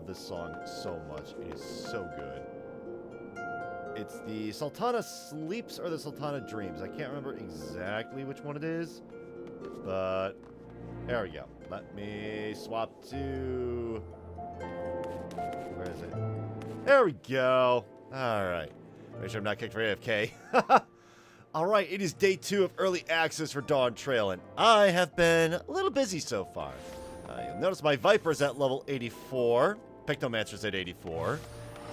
This song so much. It is so good. It's the Sultana Sleeps or the Sultana Dreams. I can't remember exactly which one it is, but there we go. Let me swap to... Where is it? There we go. All right. Make sure I'm not kicked for AFK. All right, it is day 2 of early access for Dawntrail, and I have been a little busy so far. You'll notice my Viper's at level 84. Pictomancer's at 84.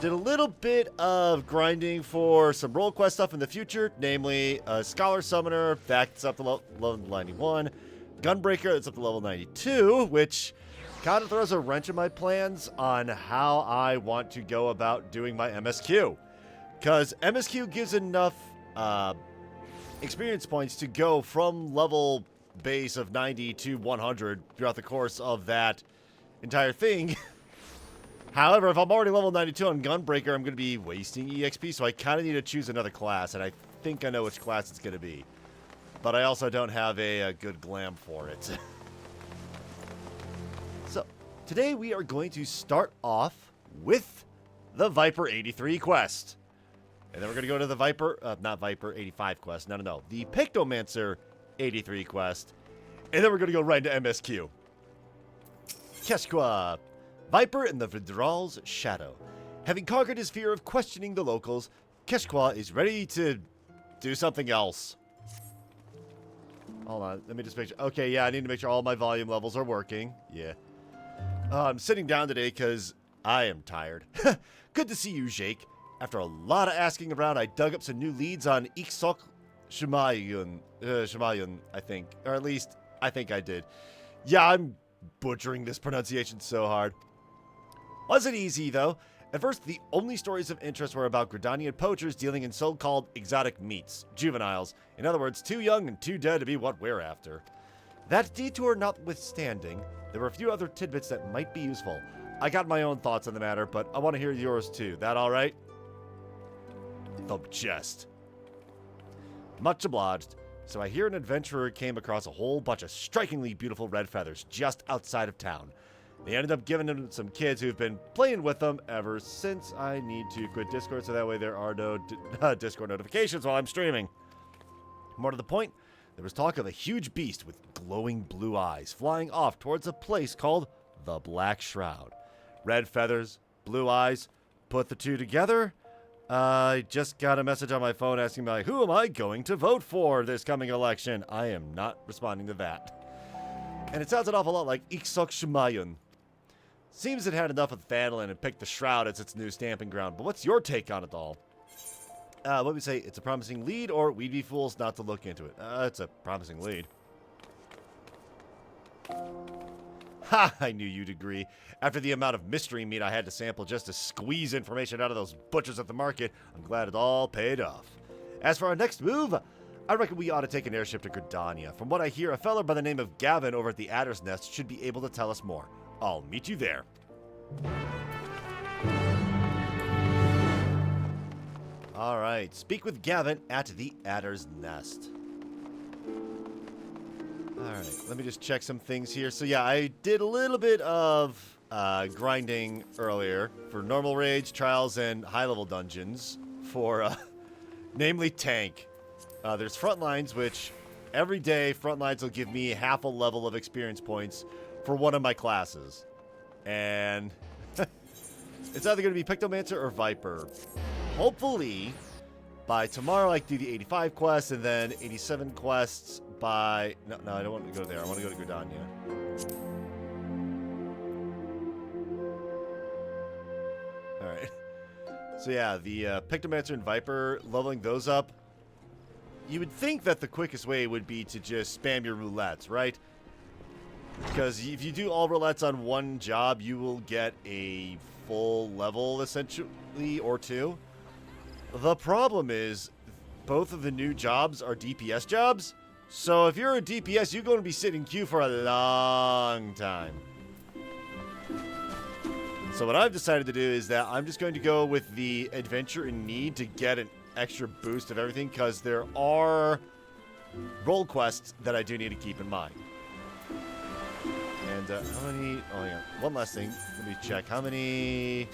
Did a little bit of grinding for some role quest stuff in the future, namely a Scholar Summoner, that's up to level 91, Gunbreaker, that's up to level 92, which kind of throws a wrench in my plans on how I want to go about doing my MSQ. Because MSQ gives enough experience points to go from level base of 90 to 100 throughout the course of that entire thing. However, if I'm already level 92 on Gunbreaker, I'm going to be wasting EXP, so I kind of need to choose another class, and I think I know which class it's going to be. But I also don't have a good glam for it. So, today we are going to start off with the Viper 83 quest. And then we're going to go to the Viper, not Viper 85 quest, no, the Pictomancer 83 quest. And then we're going to go right into MSQ. Keshqua. Viper in the Vidral's shadow. Having conquered his fear of questioning the locals, Keshqua is ready to do something else. Hold on, let me just make sure. Okay, yeah, I need to make sure all my volume levels are working. Yeah. I'm sitting down today because I am tired. Good to see you, Jake. After a lot of asking around, I dug up some new leads on Iksok Shumayun, I think. Or at least, I think I did. Yeah, I'm butchering this pronunciation so hard. Wasn't easy, though. At first, the only stories of interest were about Gridanian poachers dealing in so-called exotic meats, juveniles. In other words, too young and too dead to be what we're after. That detour notwithstanding, there were a few other tidbits that might be useful. I got my own thoughts on the matter, but I want to hear yours too. That all right? Thump chest. Much obliged. So I hear an adventurer came across a whole bunch of strikingly beautiful red feathers just outside of town. They ended up giving them to some kids who've been playing with them ever since. I need to quit Discord so that way there are no Discord notifications while I'm streaming. More to the point, there was talk of a huge beast with glowing blue eyes flying off towards a place called the Black Shroud. Red feathers, blue eyes, put the two together. I just got a message on my phone asking me, who am I going to vote for this coming election? I am not responding to that. And it sounds an awful lot like Iksok Shumayun. Seems it had enough of Thaddelan and picked the Shroud as its new stamping ground, but what's your take on it all? What would we say? It's a promising lead, or we'd be fools not to look into it? It's a promising lead. Ha! I knew you'd agree. After the amount of mystery meat I had to sample just to squeeze information out of those butchers at the market, I'm glad it all paid off. As for our next move, I reckon we ought to take an airship to Gridania. From what I hear, a fella by the name of Gavin over at the Adder's Nest should be able to tell us more. I'll meet you there. Alright, speak with Gavin at the Adder's Nest. Alright, let me just check some things here. So yeah, I did a little bit of grinding earlier for normal rage, trials, and high-level dungeons for, namely tank. There's frontlines, which every day frontlines will give me half a level of experience points for one of my classes. And it's either going to be Pictomancer or Viper. Hopefully, by tomorrow I can do the 85 quests and then 87 quests by... No, I don't want to go there. I want to go to Gridania. Alright. So yeah, the Pictomancer and Viper, leveling those up. You would think that the quickest way would be to just spam your roulettes, right? Because if you do all roulettes on one job, you will get a full level, essentially, or two. The problem is, both of the new jobs are DPS jobs. So if you're a DPS, you're going to be sitting in queue for a long time. So what I've decided to do is that I'm just going to go with the Adventure in Need to get an extra boost of everything, because there are role quests that I do need to keep in mind. And how many... Oh, yeah. One last thing. Let me check. How many...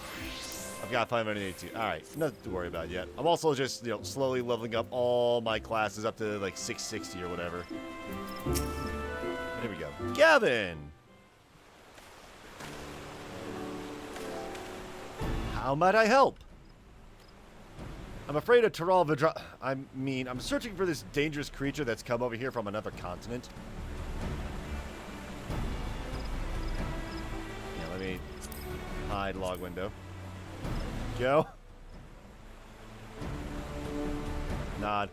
I've got 582. Alright, nothing to worry about yet. I'm also just, slowly leveling up all my classes up to, like, 660 or whatever. Here we go. Gavin! How might I help? I'm afraid of Taral Vidra... I'm searching for this dangerous creature that's come over here from another continent. Yeah, let me hide log window. Go. Nod.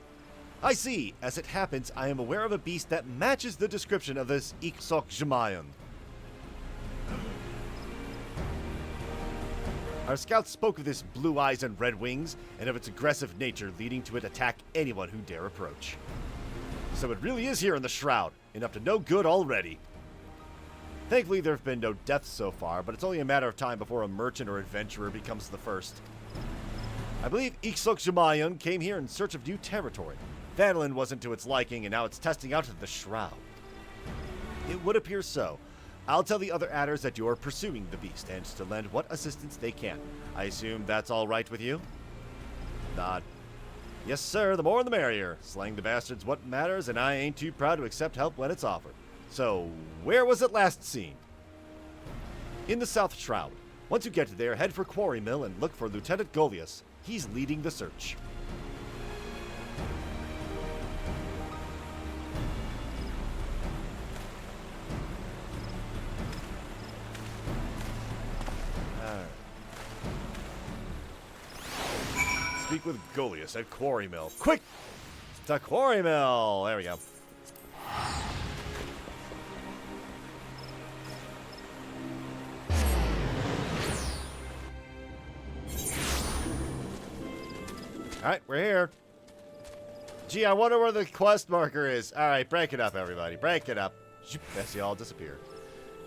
I see. As it happens, I am aware of a beast that matches the description of this Iksok. Our scouts spoke of this blue eyes and red wings, and of its aggressive nature leading to it attack anyone who dare approach. So it really is here in the Shroud, and up to no good already. Thankfully, there have been no deaths so far, but it's only a matter of time before a merchant or adventurer becomes the first. I believe Iksok came here in search of new territory. Vanillin wasn't to its liking, and now it's testing out the Shroud. It would appear so. I'll tell the other adders that you're pursuing the beast, and to lend what assistance they can. I assume that's all right with you? Nod. Yes, sir, the more the merrier. Slaying the bastard's what matters, and I ain't too proud to accept help when it's offered. So, where was it last seen? In the South Shroud. Once you get there, head for Quarry Mill and look for Lieutenant Golius. He's leading the search. Speak with Golius at Quarry Mill. Quick! To Quarry Mill! There we go. Alright, we're here. Gee, I wonder where the quest marker is. Alright, break it up, everybody. Break it up. As they all disappear.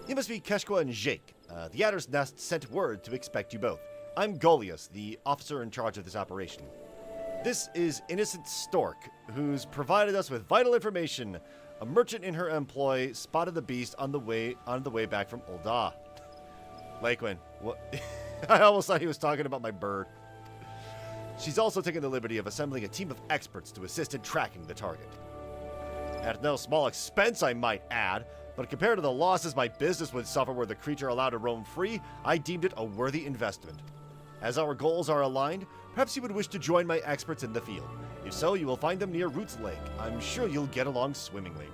You must be Keshqua and Jake. The Adder's Nest sent word to expect you both. I'm Golius, the officer in charge of this operation. This is Innocent Stork, who's provided us with vital information. A merchant in her employ spotted the beast on the way back from Ul'dah. Lakewind, what? I almost thought he was talking about my bird. She's also taken the liberty of assembling a team of experts to assist in tracking the target. At no small expense, I might add, but compared to the losses my business would suffer were the creature allowed to roam free, I deemed it a worthy investment. As our goals are aligned, perhaps you would wish to join my experts in the field. If so, you will find them near Roots Lake. I'm sure you'll get along swimmingly.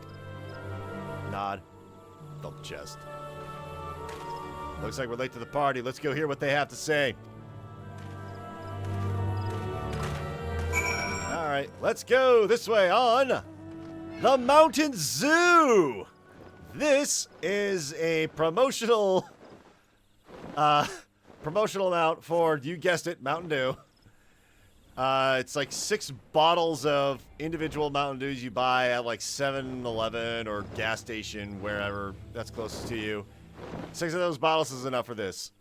Nod. Thump chest. Looks like we're late to the party. Let's go hear what they have to say. Alright, let's go this way on the Mountain Zoo! This is a promotional amount for, you guessed it, Mountain Dew. It's like 6 bottles of individual Mountain Dews you buy at like 7-Eleven or gas station, wherever that's closest to you. 6 of those bottles is enough for this.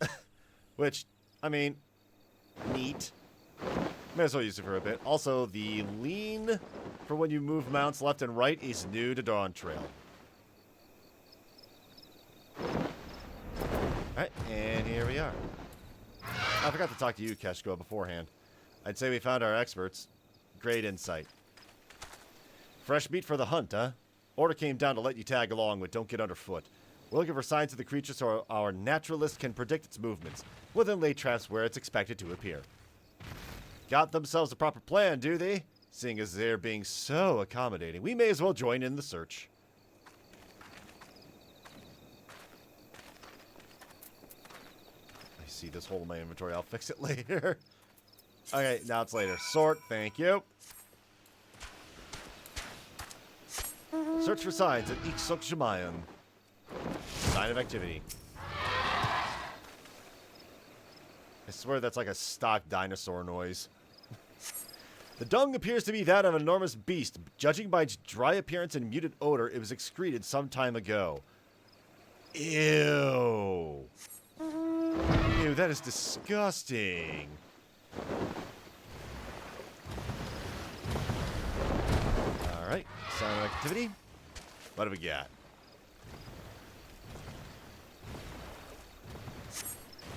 Which, I mean, neat. May as well use it for a bit. Also, the lean for when you move mounts left and right is new to Dawntrail. Alright, and here we are. I forgot to talk to you, Keshko, beforehand. I'd say we found our experts. Great insight. Fresh meat for the hunt, huh? Order came down to let you tag along, but don't get underfoot. We're looking for signs of the creature so our naturalist can predict its movements. We'll then lay traps where it's expected to appear. Got themselves a proper plan, do they? Seeing as they're being so accommodating, we may as well join in the search. I see this hole in my inventory. I'll fix it later. Okay, now it's later. Sort, thank you. Search for signs of Ixokshimayan. Sign of activity. I swear that's like a stock dinosaur noise. The dung appears to be that of an enormous beast. Judging by its dry appearance and muted odor, it was excreted some time ago. Ew. Ew, that is disgusting. Alright, sign of activity. What do we got?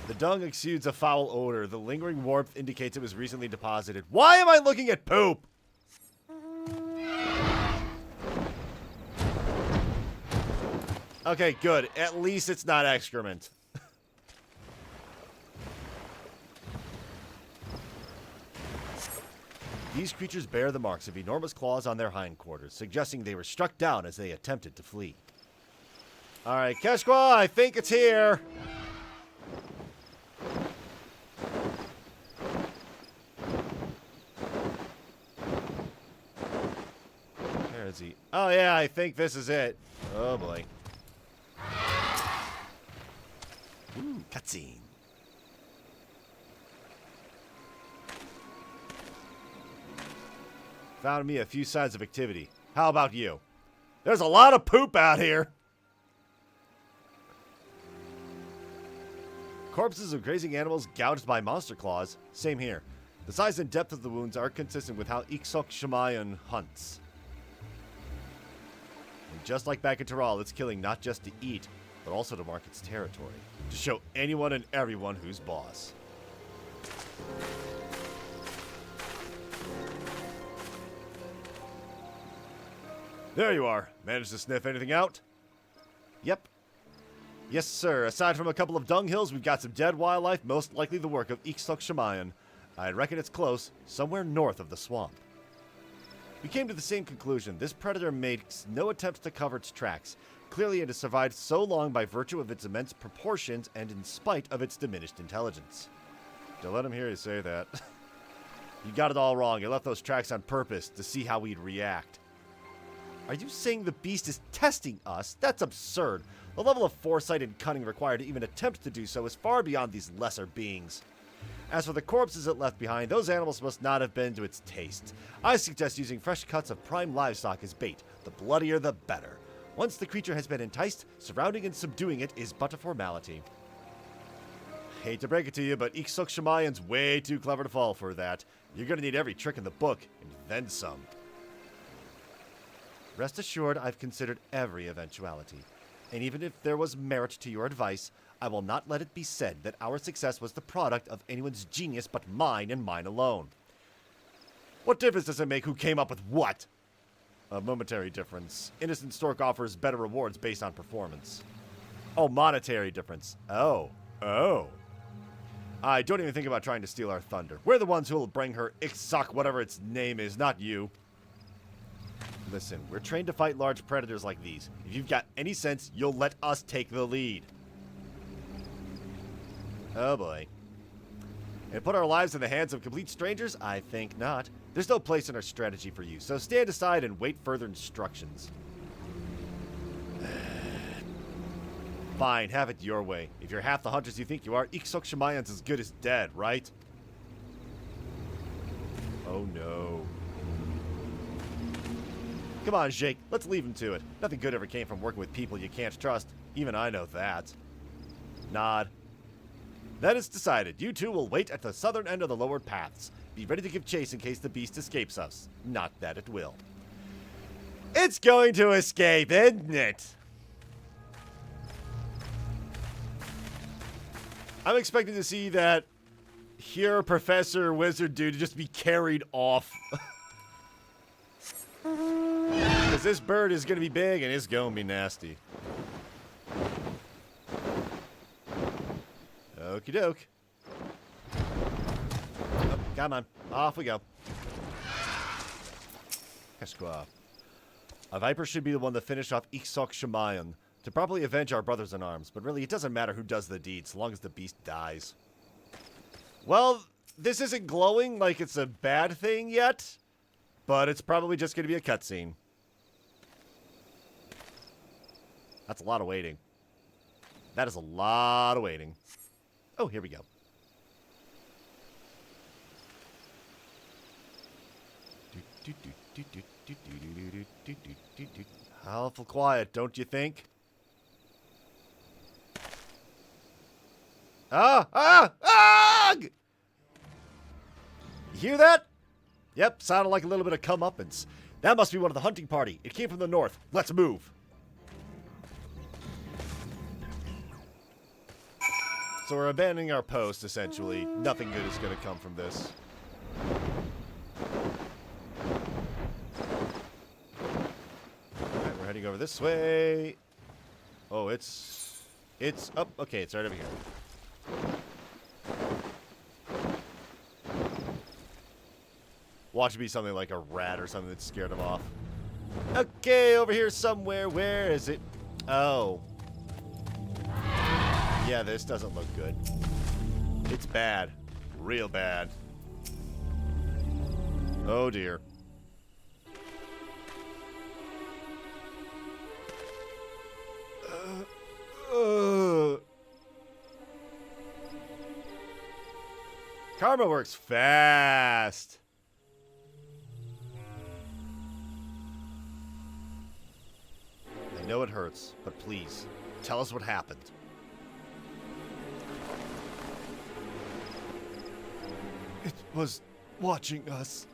The dung exudes a foul odor. The lingering warmth indicates it was recently deposited. Why am I looking at poop? Okay, good. At least it's not excrement. These creatures bear the marks of enormous claws on their hindquarters, suggesting they were struck down as they attempted to flee. Alright, Keshkwa, I think it's here. Where is he? Oh yeah, I think this is it. Oh boy. Ooh, cutscene. Found me a few signs of activity. How about you? There's a lot of poop out here. Corpses of grazing animals gouged by monster claws. Same here. The size and depth of the wounds are consistent with how Ixokshimayan hunts. And just like back in Taral, it's killing not just to eat, but also to mark its territory. To show anyone and everyone who's boss. There you are. Managed to sniff anything out? Yep. Yes, sir. Aside from a couple of dunghills, we've got some dead wildlife, most likely the work of Ixokshimayan. I reckon it's close, somewhere north of the swamp. We came to the same conclusion. This predator makes no attempts to cover its tracks. Clearly it has survived so long by virtue of its immense proportions and in spite of its diminished intelligence. Don't let him hear you say that. You got it all wrong. You left those tracks on purpose to see how we'd react. Are you saying the beast is testing us? That's absurd. The level of foresight and cunning required to even attempt to do so is far beyond these lesser beings. As for the corpses it left behind, those animals must not have been to its taste. I suggest using fresh cuts of prime livestock as bait. The bloodier the better. Once the creature has been enticed, surrounding and subduing it is but a formality. Hate to break it to you, but Ixokshimayan's way too clever to fall for that. You're gonna need every trick in the book, and then some. Rest assured, I've considered every eventuality. And even if there was merit to your advice, I will not let it be said that our success was the product of anyone's genius but mine and mine alone. What difference does it make who came up with what? A momentary difference. Innocent Stork offers better rewards based on performance. Oh, monetary difference. Oh. I don't even think about trying to steal our thunder. We're the ones who will bring her Ixok, whatever its name is, not you. Listen, we're trained to fight large predators like these. If you've got any sense, you'll let us take the lead. Oh boy. And put our lives in the hands of complete strangers? I think not. There's no place in our strategy for you, so stand aside and wait further instructions. Fine, have it your way. If you're half the hunters you think you are, Ixokshimayan's as good as dead, right? Oh no. Come on, Jake, let's leave him to it. Nothing good ever came from working with people you can't trust. Even I know that. Nod. Then it's decided. You two will wait at the southern end of the lowered paths. Be ready to give chase in case the beast escapes us. Not that it will. It's going to escape, isn't it? I'm expecting to see that here professor wizard dude just be carried off. Because this bird is going to be big and it's going to be nasty. Okie doke. Oh, come on. Off we go. Keshkwa. A viper should be the one to finish off Iksok Shemayan to properly avenge our brothers in arms. But really, it doesn't matter who does the deed, so long as the beast dies. Well, this isn't glowing like it's a bad thing yet, but it's probably just going to be a cutscene. That's a lot of waiting. That is a lot of waiting. Oh, here we go. Awful quiet, don't you think? You hear that? Yep, sounded like a little bit of comeuppance. That must be one of the hunting party. It came from the north. Let's move. So we're abandoning our post, essentially. Nothing good is going to come from this. Alright, we're heading over this way. Oh, it's up. Okay, it's right over here. Watch it be something like a rat or something that scared him off. Okay, over here somewhere. Where is it? Oh. Yeah, this doesn't look good. It's bad. Real bad. Oh, dear. Karma works fast. I know it hurts, but please, tell us what happened. It was watching us.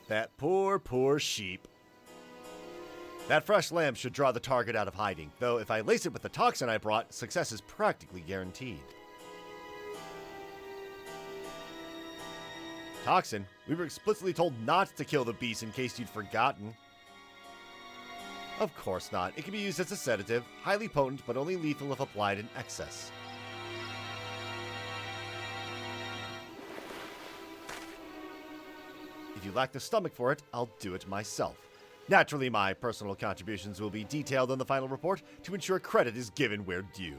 That poor, poor sheep. That fresh lamb should draw the target out of hiding, though if I lace it with the toxin I brought, success is practically guaranteed. Toxin? We were explicitly told not to kill the beast in case you'd forgotten. Of course not. It can be used as a sedative, highly potent, but only lethal if applied in excess. If you lack the stomach for it, I'll do it myself. Naturally, my personal contributions will be detailed in the final report to ensure credit is given where due.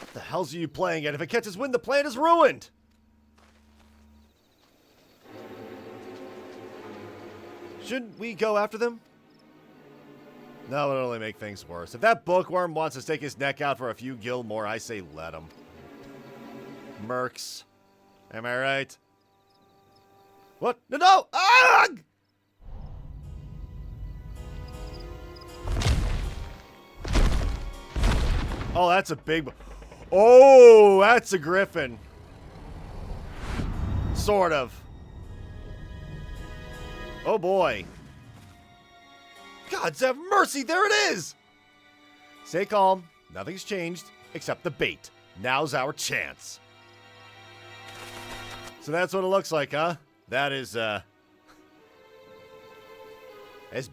What the hell's are you playing at? If it catches wind, the plan is ruined! Shouldn't we go after them? No, it'll only make things worse. If that bookworm wants to stick his neck out for a few gil more, I say let him. Mercs. Am I right? What? No, no! Ah! Oh, that's a big... Oh, that's a griffin. Sort of. Oh, boy. Gods have mercy, there it is! Stay calm. Nothing's changed, except the bait. Now's our chance. So that's what it looks like, huh? That is, that's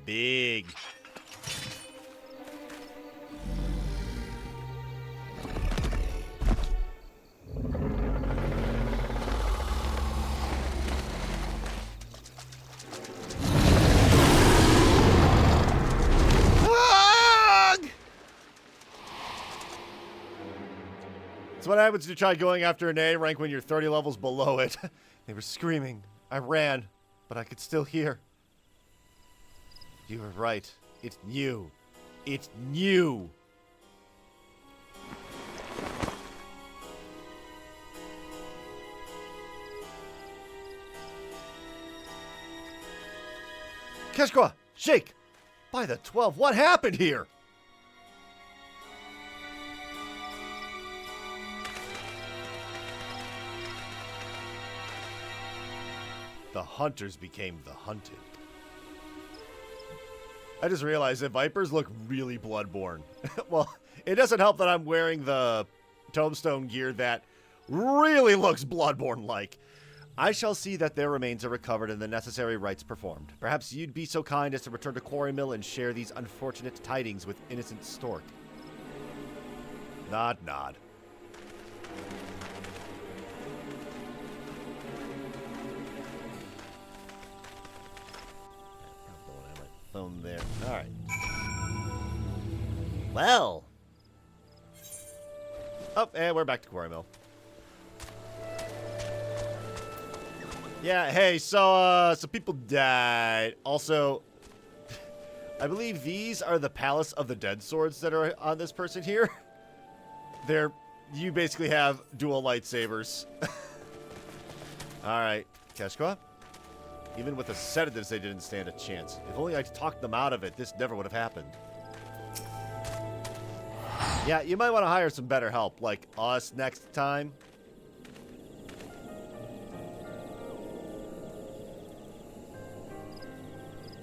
big. That's what happens to try going after an A rank when you're 30 levels below it. They were screaming. I ran, but I could still hear. You were right. It's new. It's new. Keshkwa, shake! By the 12, what happened here? The hunters became the hunted. I just realized that Vipers look really Bloodborne. Well, it doesn't help that I'm wearing the Tombstone gear that really looks Bloodborne-like. I shall see that their remains are recovered and the necessary rites performed. Perhaps you'd be so kind as to return to Quarry Mill and share these unfortunate tidings with innocent Stork. Nod, nod. Phone there. All right. Well. Oh, and we're back to Quarry Mill. Yeah, hey, so people died. Also, I believe these are the Palace of the Dead swords that are on this person here. You basically have dual lightsabers. Alright, Keshqua. Even with the sedatives, they didn't stand a chance. If only I'd talked them out of it, this never would have happened. Yeah, you might want to hire some better help, like us next time.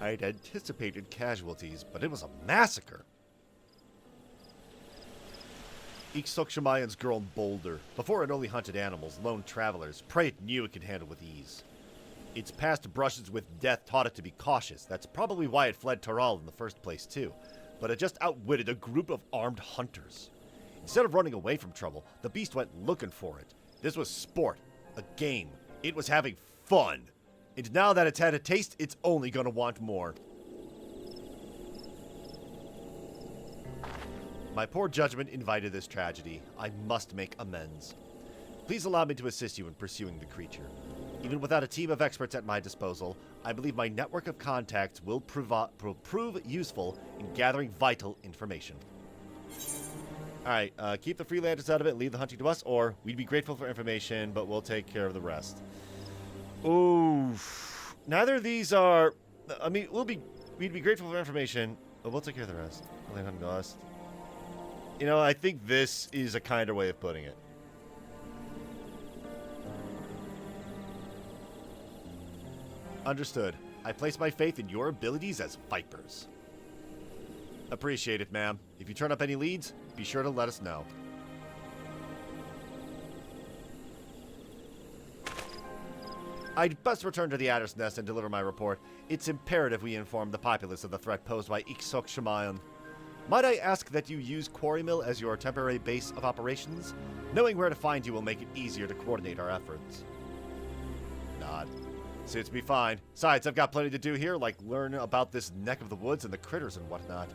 I'd anticipated casualties, but it was a massacre. Ixokshimayan's grown bolder. Before it only hunted animals, lone travelers, prey it knew it could handle with ease. Its past brushes with death taught it to be cautious. That's probably why it fled Taral in the first place, too. But it just outwitted a group of armed hunters. Instead of running away from trouble, the beast went looking for it. This was sport, a game. It was having fun. And now that it's had a taste, it's only going to want more. My poor judgment invited this tragedy. I must make amends. Please allow me to assist you in pursuing the creature. Even without a team of experts at my disposal, I believe my network of contacts will prove useful in gathering vital information. Alright, keep the freelancers out of it, leave the hunting to us, or we'd be grateful for information, but we'll take care of the rest. Ooh, neither of these are. I mean, we'd be grateful for information, but we'll take care of the rest. You know, I think this is a kinder way of putting it. Understood. I place my faith in your abilities as Vipers. Appreciate it, ma'am. If you turn up any leads, be sure to let us know. I'd best return to the Adder's Nest and deliver my report. It's imperative we inform the populace of the threat posed by Ixokshimayan. Might I ask that you use Quarry Mill as your temporary base of operations? Knowing where to find you will make it easier to coordinate our efforts. Nod. Suits me fine. Besides, I've got plenty to do here, like learn about this neck of the woods and the critters and whatnot.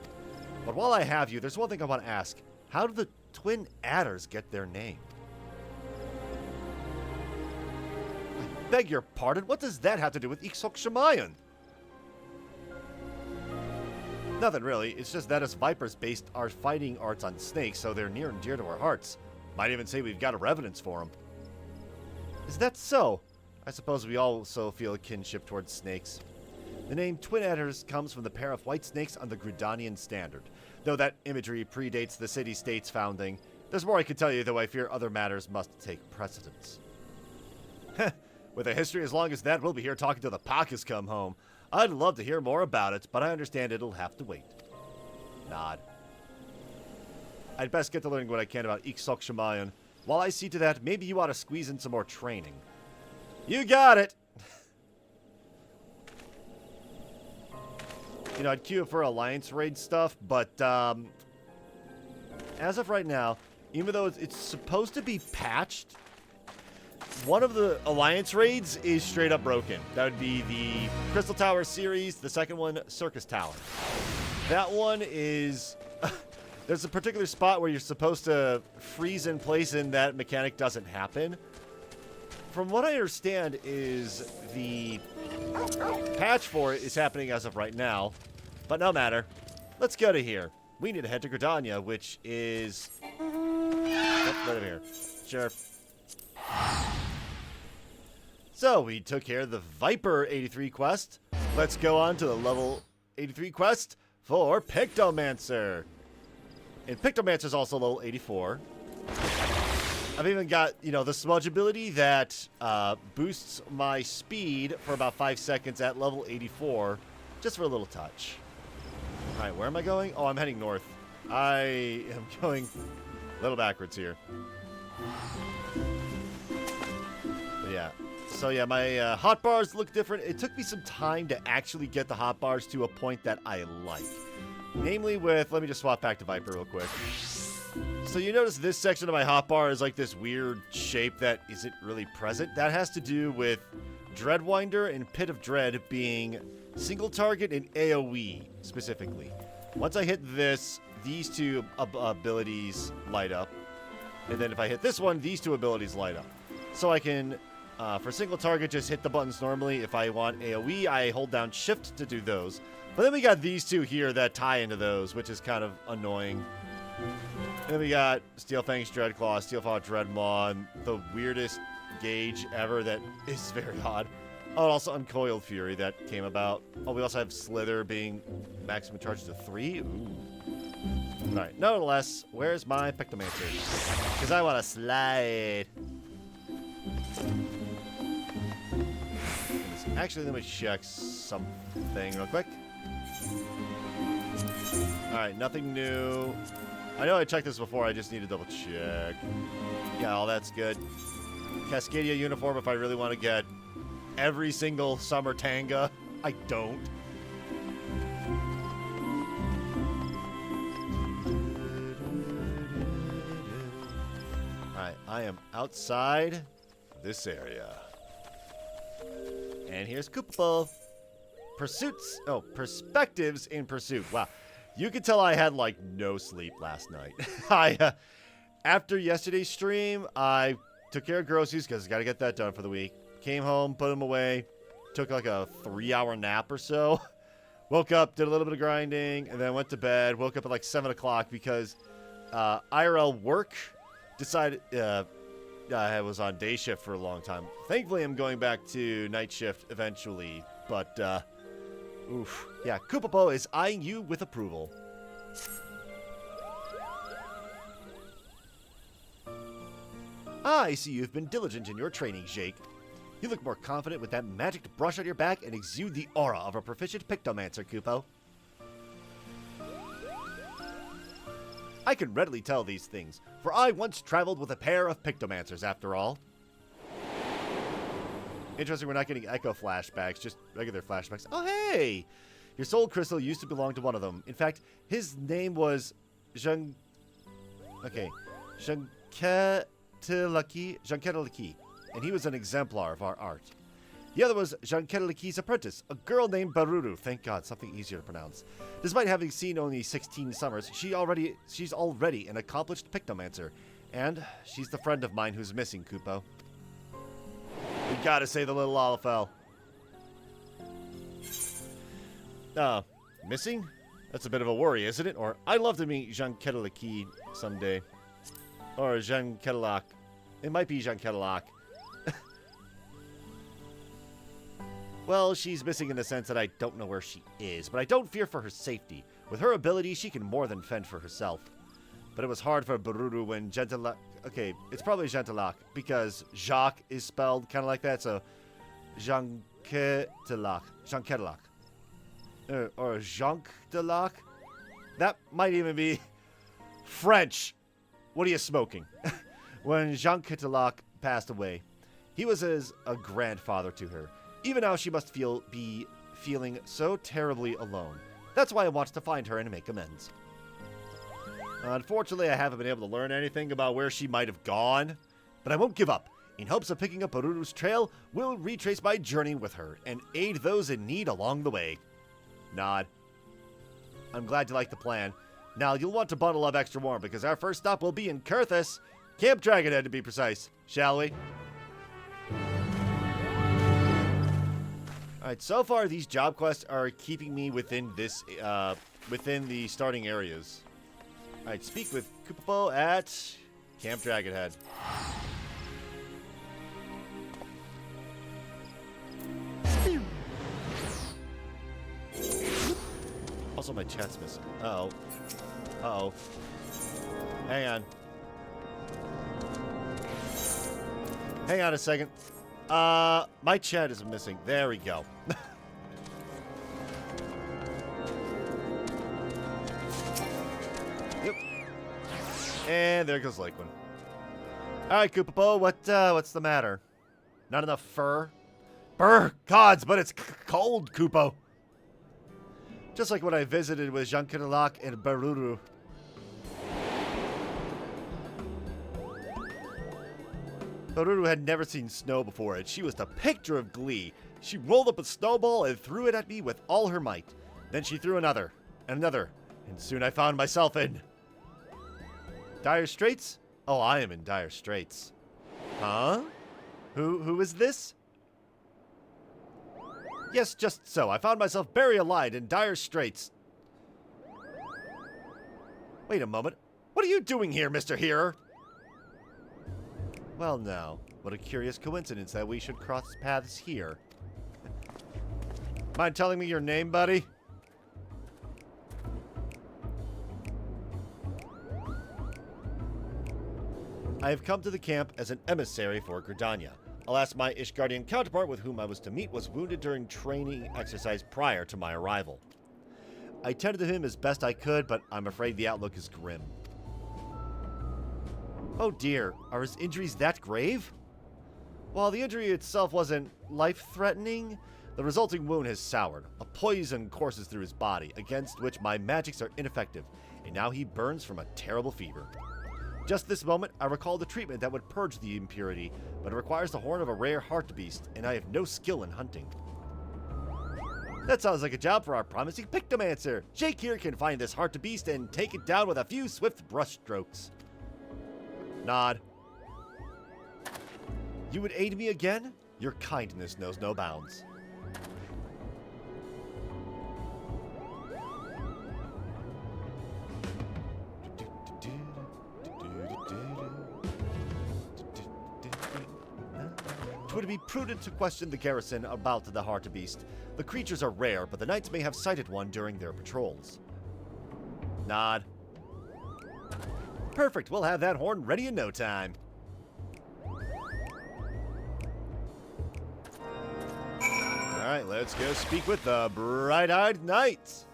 But while I have you, there's one thing I want to ask. How do the twin adders get their name? I beg your pardon? What does that have to do with Ixokshimayan? Nothing really. It's just that us Vipers based our fighting arts on snakes, so they're near and dear to our hearts. Might even say we've got a reverence for them. Is that so? I suppose we also feel a kinship towards snakes. The name Twin Adders comes from the pair of white snakes on the Grudanian standard. Though that imagery predates the city-state's founding, there's more I could tell you, though I fear other matters must take precedence. Heh, with a history as long as that, we'll be here talking till the Pakas come home. I'd love to hear more about it, but I understand it'll have to wait. Nod. I'd best get to learning what I can about Ixokshimayan. While I see to that, maybe you ought to squeeze in some more training. You got it! You know, I'd queue up for Alliance Raid stuff, but, as of right now, even though it's supposed to be patched, one of the Alliance Raids is straight up broken. That would be the Crystal Tower series, the second one, Circus Tower. That one is... there's a particular spot where you're supposed to freeze in place and that mechanic doesn't happen. From what I understand is the patch for it is happening as of right now, but no matter. Let's go to here. We need to head to Gridania, which is... oh, right over here. Sure. So, we took care of the Viper 83 quest. Let's go on to the level 83 quest for Pictomancer. And Pictomancer's also level 84. I've even got, you know, the smudge ability that boosts my speed for about 5 seconds at level 84, just for a little touch. Alright, where am I going? Oh, I'm heading north. I am going a little backwards here. But yeah. So yeah, my hotbars look different. It took me some time to actually get the hotbars to a point that I like. Namely with, let me just swap back to Viper real quick. So you notice this section of my hotbar is like this weird shape that isn't really present. That has to do with Dreadwinder and Pit of Dread being single target and AoE specifically. Once I hit this, these two abilities light up. And then if I hit this one, these two abilities light up. So I can, for single target, just hit the buttons normally. If I want AoE, I hold down shift to do those. But then we got these two here that tie into those, which is kind of annoying. And then we got Steel Fang's Dreadclaw, Steelfall Dreadmaw, the weirdest gauge ever that is very odd. Oh, and also Uncoiled Fury that came about. Oh, we also have Slither being maximum charge to 3. Ooh. Alright, nonetheless, where's my Pictomancer? Because I want to slide. Actually, let me check something real quick. Alright, nothing new. I know I checked this before, I just need to double check. Yeah, all that's good. Cascadia uniform if I really want to get every single summer tanga. I don't. Alright, I am outside this area. And here's Koopa. Pursuits. Oh, perspectives in pursuit. Wow. You can tell I had, like, no sleep last night. After yesterday's stream, I took care of groceries because I got to get that done for the week. Came home, put them away, took like a 3-hour nap or so. Woke up, did a little bit of grinding, and then went to bed. Woke up at like 7 o'clock because IRL work decided I was on day shift for a long time. Thankfully, I'm going back to night shift eventually, but oof. Yeah, Koopapo is eyeing you with approval. Ah, I see you've been diligent in your training, Jake. You look more confident with that magic brush on your back and exude the aura of a proficient Pictomancer, Koopo. I can readily tell these things, for I once traveled with a pair of Pictomancers, after all. Interesting, we're not getting echo flashbacks, just regular flashbacks. Oh, hey! Your soul crystal used to belong to one of them. In fact, his name was Janketalaki, and he was an exemplar of our art. The other was Janketalaki's apprentice, a girl named Baruru. Thank God, something easier to pronounce. Despite having seen only 16 summers, she's already an accomplished Pictomancer, and she's the friend of mine who's missing, Koopo. We gotta say the little Olafel. Missing? That's a bit of a worry, isn't it? Or, I'd love to meet Janketalaki someday. Or Janketalak. It might be Janketalak. Well, she's missing in the sense that I don't know where she is, but I don't fear for her safety. With her ability, she can more than fend for herself. But it was hard for Baruru when Janketalak... Okay, it's probably Janketalak, because Jacques is spelled kind of like that, so... Janketalak. Or Janketalak? That might even be French. What are you smoking? When Janketalak passed away, he was as a grandfather to her. Even now, she must be feeling so terribly alone. That's why I want to find her and make amends. Unfortunately, I haven't been able to learn anything about where she might have gone, but I won't give up. In hopes of picking up Baruru's trail, we'll retrace my journey with her and aid those in need along the way. Nod. I'm glad you like the plan. Now, you'll want to bundle up extra warm because our first stop will be in Kurthus. Camp Dragonhead, to be precise. Shall we? Alright, so far these job quests are keeping me within this, within the starting areas. Alright, speak with Koopapo at Camp Dragonhead. Also, my chat's missing. Uh-oh. Uh-oh. Hang on. Hang on a second. My chat is missing. There we go. Yep. And there goes Lakeland. Alright, Koopapo, what's the matter? Not enough fur? Brr, gods, but it's cold, Koopo. Just like when I visited with Jankinalak and Baruru. Baruru had never seen snow before, and she was the picture of glee. She rolled up a snowball and threw it at me with all her might. Then she threw another, and another, and soon I found myself in... Dire Straits? Oh, I am in dire straits. Huh? Who is this? Yes, just so. I found myself buried alive in dire straits. Wait a moment. What are you doing here, Mr. Hearer? Well, now, what a curious coincidence that we should cross paths here. Mind telling me your name, buddy? I have come to the camp as an emissary for Gridania. Alas, my Ishgardian counterpart with whom I was to meet was wounded during training exercise prior to my arrival. I tended to him as best I could, but I'm afraid the outlook is grim. Oh dear, are his injuries that grave? While the injury itself wasn't life-threatening, the resulting wound has soured. A poison courses through his body, against which my magics are ineffective, and now he burns from a terrible fever. Just this moment, I recall the treatment that would purge the impurity, but it requires the horn of a rare hartebeest, and I have no skill in hunting. That sounds like a job for our promising Pictomancer. Jake here can find this hartebeest and take it down with a few swift brushstrokes. Nod. You would aid me again? Your kindness knows no bounds. It would be prudent to question the garrison about the hartebeest. The creatures are rare, but the knights may have sighted one during their patrols. Nod. Perfect, we'll have that horn ready in no time. Alright, let's go speak with the bright-eyed knights.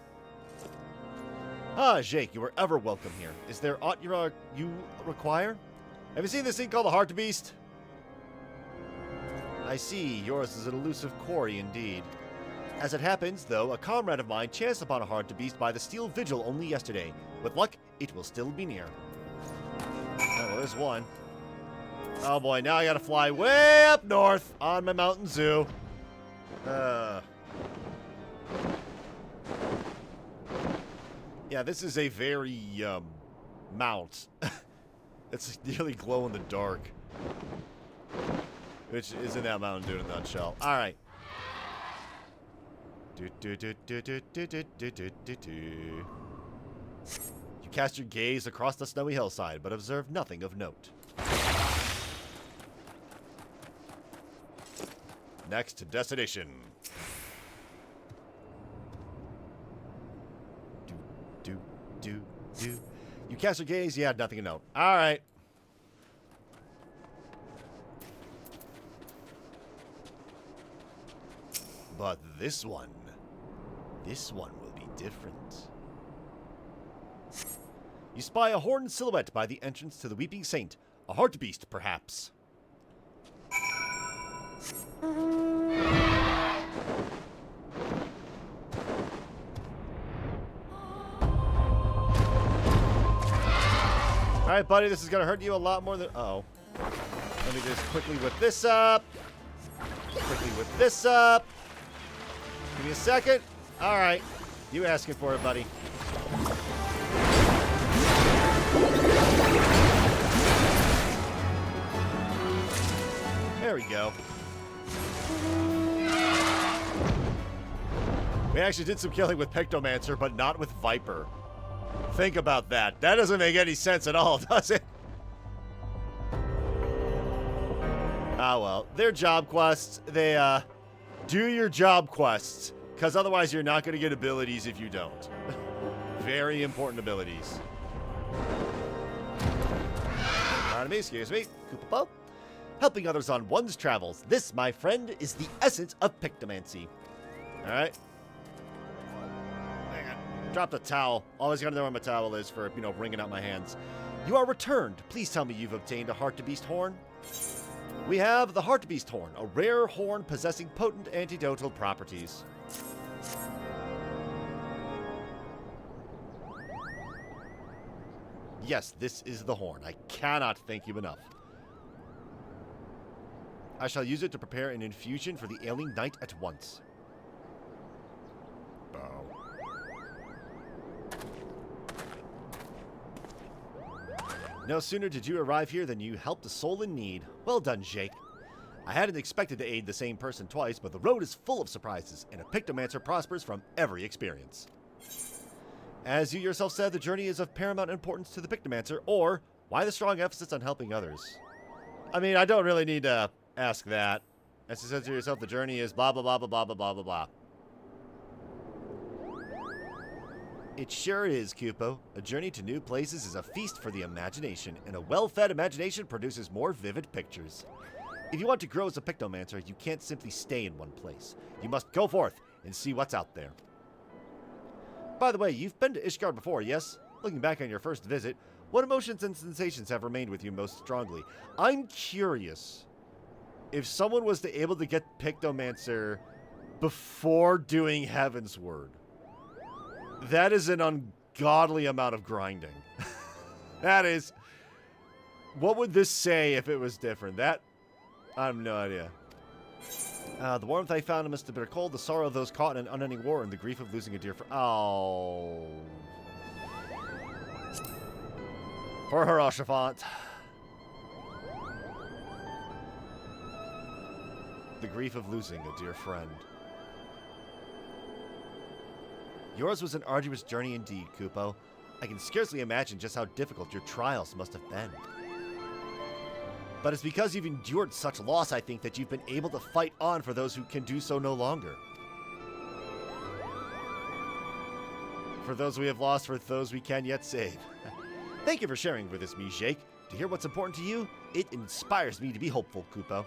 Ah, Jake, you are ever welcome here. Is there aught you require? Have you seen this thing called the hartebeest? I see, yours is an elusive quarry indeed. As it happens, though, a comrade of mine chanced upon a hartebeest by the Steel Vigil only yesterday. With luck, it will still be near. Oh, well, there's one. Oh boy, now I gotta fly way up north on my mountain zoo. Yeah, this is a very, mount. It's nearly glow in the dark. Which isn't that Mountain Dew in a nutshell. Alright. You cast your gaze across the snowy hillside, but observe nothing of note. Next destination. You cast your gaze, you had nothing of note. Alright. But this one will be different. You spy a horned silhouette by the entrance to the Weeping Saint. A hartebeest, perhaps. Alright, buddy, this is gonna hurt you a lot more than... Uh-oh. Let me just quickly whip this up. Quickly whip this up. Give me a second. Alright. You asking for it, buddy. There we go. We actually did some killing with Pictomancer, but not with Viper. Think about that. That doesn't make any sense at all, does it? Ah, well. They're job quests. They, do your job quests, because otherwise you're not going to get abilities if you don't. Very important abilities. Pardon me, excuse me. Koopapo. Helping others on one's travels. This, my friend, is the essence of Pictomancy. Alright. Hang on. Drop the towel. Always gotta know where my towel is for, you know, wringing out my hands. You are returned. Please tell me you've obtained a Heart-to-Beast horn. We have the Heart-to-Beast horn, a rare horn possessing potent antidotal properties. Yes, this is the horn. I cannot thank you enough. I shall use it to prepare an infusion for the ailing knight at once. Bow. No sooner did you arrive here than you helped a soul in need. Well done, Jake. I hadn't expected to aid the same person twice, but the road is full of surprises, and a Pictomancer prospers from every experience. As you yourself said, the journey is of paramount importance to the Pictomancer, or why the strong emphasis on helping others? I mean, I don't really need to ask that. As you said to yourself, the journey is blah, blah, blah, blah, blah, blah, blah, blah, blah. It sure is, Kupo. A journey to new places is a feast for the imagination, and a well-fed imagination produces more vivid pictures. If you want to grow as a Pictomancer, you can't simply stay in one place. You must go forth and see what's out there. By the way, you've been to Ishgard before, yes? Looking back on your first visit, what emotions and sensations have remained with you most strongly? I'm curious if someone was able to get Pictomancer before doing Heavensward. That is an ungodly amount of grinding. That is... What would this say if it was different? That... I have no idea. The warmth I found amidst the bitter cold, the sorrow of those caught in an unending war, and the grief of losing a dear friend. Oh. For Hiroshifant. The grief of losing a dear friend. Yours was an arduous journey indeed, Kupo. I can scarcely imagine just how difficult your trials must have been. But it's because you've endured such loss, I think, that you've been able to fight on for those who can do so no longer. For those we have lost, for those we can yet save. Thank you for sharing with us, Jake. To hear what's important to you, it inspires me to be hopeful, Kupo.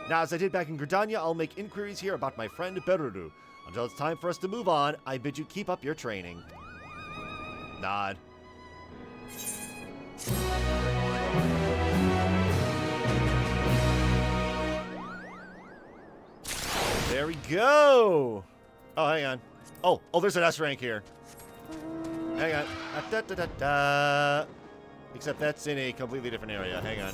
Now, as I did back in Gridania, I'll make inquiries here about my friend Beruru. Until it's time for us to move on, I bid you keep up your training. Nod. There we go! Oh, hang on. Oh, there's an S rank here. Hang on. Except that's in a completely different area. Hang on.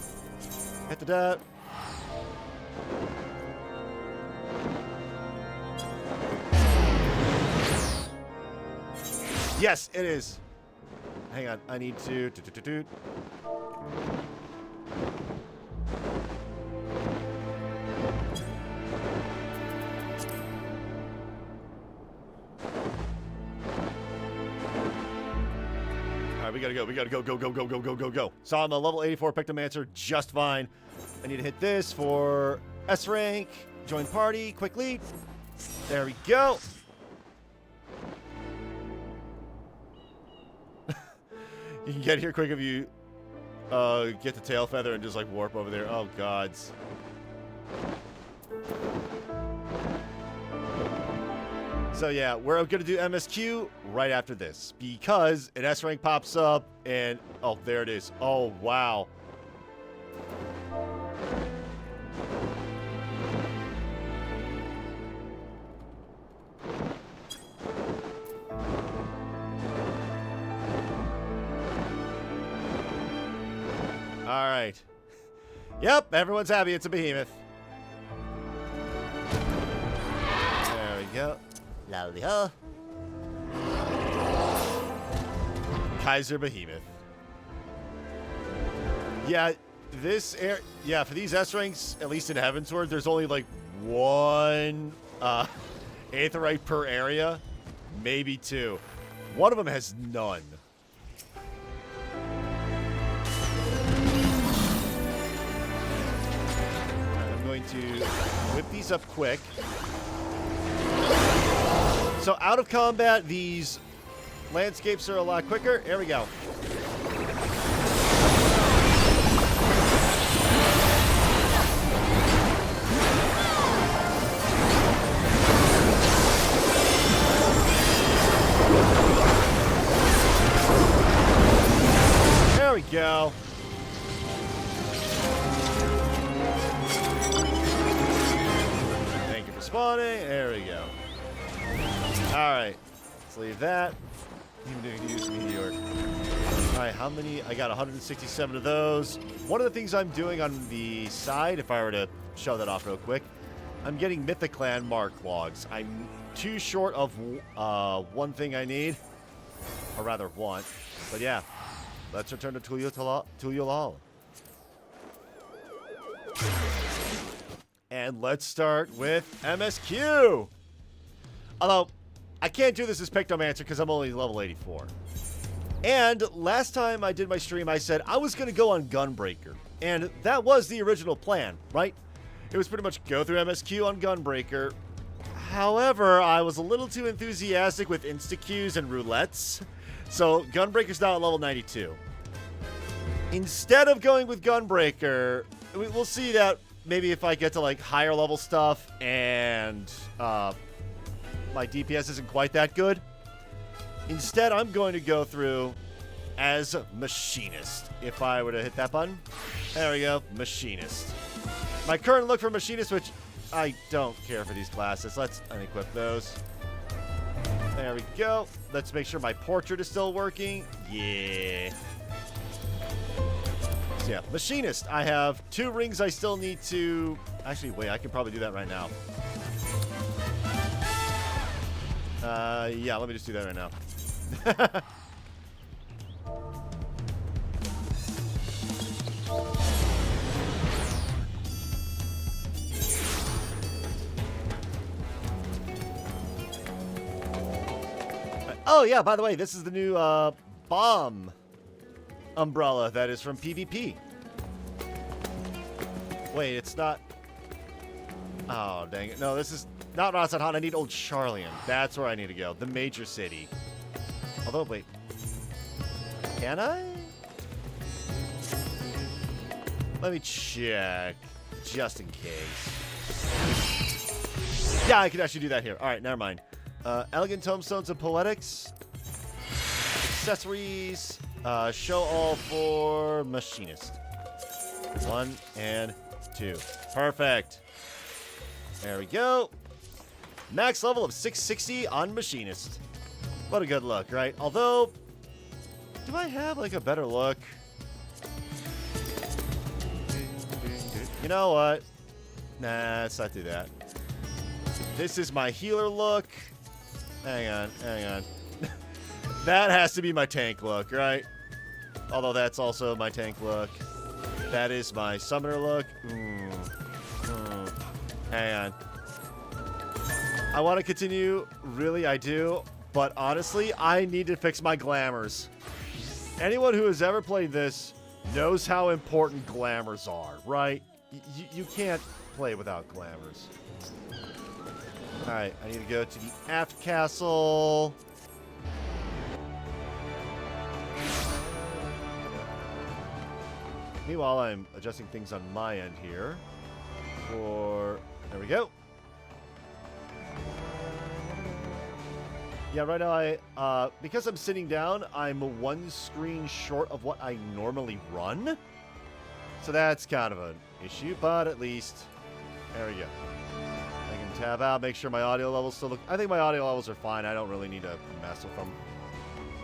Yes, it is. Hang on. I need to... We gotta go. We gotta go. So I'm a level 84 Pictomancer just fine. I need to hit this for S rank. Join party quickly. There we go. You can get here quick if you get the tail feather and just like warp over there. Oh gods. So yeah, we're going to do MSQ right after this because an S rank pops up and oh, there it is. Oh, wow. All right. Yep, everyone's happy. It's a behemoth. There we go. Lally-ho. Kaiser Behemoth. Yeah, this air. Yeah, for these S ranks, at least in Heavensward, there's only like one Aetheryte per area, maybe two. One of them has none. I'm going to whip these up quick. So out of combat, these landscapes are a lot quicker. Here we go. go. Thank you for spawning. There we go. Alright. Let's leave that. Even to use Meteor. Alright, how many? I got 167 of those. One of the things I'm doing on the side, if I were to show that off real quick, I'm getting Mythoclan mark logs. I'm too short of one thing I need. Or rather, want. But yeah, let's return to Tuliolal. And let's start with MSQ. Although, I can't do this as Pictomancer because I'm only level 84. And last time I did my stream, I said I was going to go on Gunbreaker. And that was the original plan, right? It was pretty much go through MSQ on Gunbreaker. However, I was a little too enthusiastic with insta-Qs and roulettes. So Gunbreaker's now at level 92. Instead of going with Gunbreaker, we'll see that maybe if I get to like higher level stuff and my DPS isn't quite that good. Instead, I'm going to go through as Machinist. If I were to hit that button. There we go. Machinist. My current look for Machinist, which I don't care for these classes. Let's unequip those. There we go. Let's make sure my portrait is still working. Yeah. So yeah, Machinist. I have 2 rings I still need to... Actually, wait, I can probably do that right now. Yeah, let me just do that right now. Oh, yeah, by the way, this is the new bomb umbrella that is from PvP. Wait, it's not... Oh, dang it. No, this is not Rasahan. I need Old Charlian. That's where I need to go. The major city. Although, wait. Can I? Let me check. Just in case. Yeah, I could actually do that here. All right, never mind. Elegant Tombstones and Poetics. Accessories. Show all for Machinist. 1 and 2. Perfect. There we go. Max level of 660 on Machinist. What a good look, right? Although, do I have like a better look? You know what? Nah, let's not do that. This is my healer look. Hang on, hang on. That has to be my tank look, right? Although that's also my tank look. That is my summoner look. Hang on. I want to continue. Really, I do. But honestly, I need to fix my glamours. Anyone who has ever played this knows how important glamours are, right? You can't play without glamours. Alright, I need to go to the aft castle. Meanwhile, I'm adjusting things on my end here. There we go. Yeah, right now because I'm sitting down, I'm 1 screen short of what I normally run. So that's kind of an issue, but at least, there we go. I can tab out, make sure my audio levels still look... I think my audio levels are fine. I don't really need to mess with them.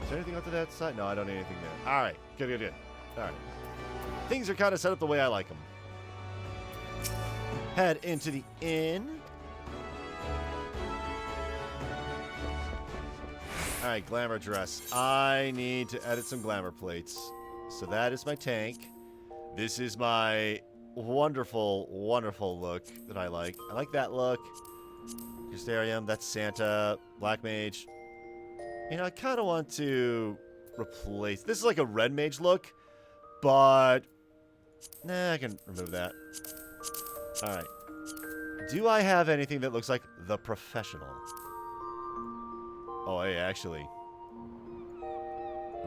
Is there anything up to that side? No, I don't need anything there. All right, good, good, good. All right. Things are kind of set up the way I like them. Head into the inn. All right, glamour dress. I need to edit some glamour plates. So that is my tank. This is my wonderful, wonderful look that I like. I like that look. Justarium, that's Santa. Black Mage. You know, I kind of want to replace... This is like a red mage look, but... Nah, I can remove that. All right. Do I have anything that looks like the professional? Oh, hey, actually.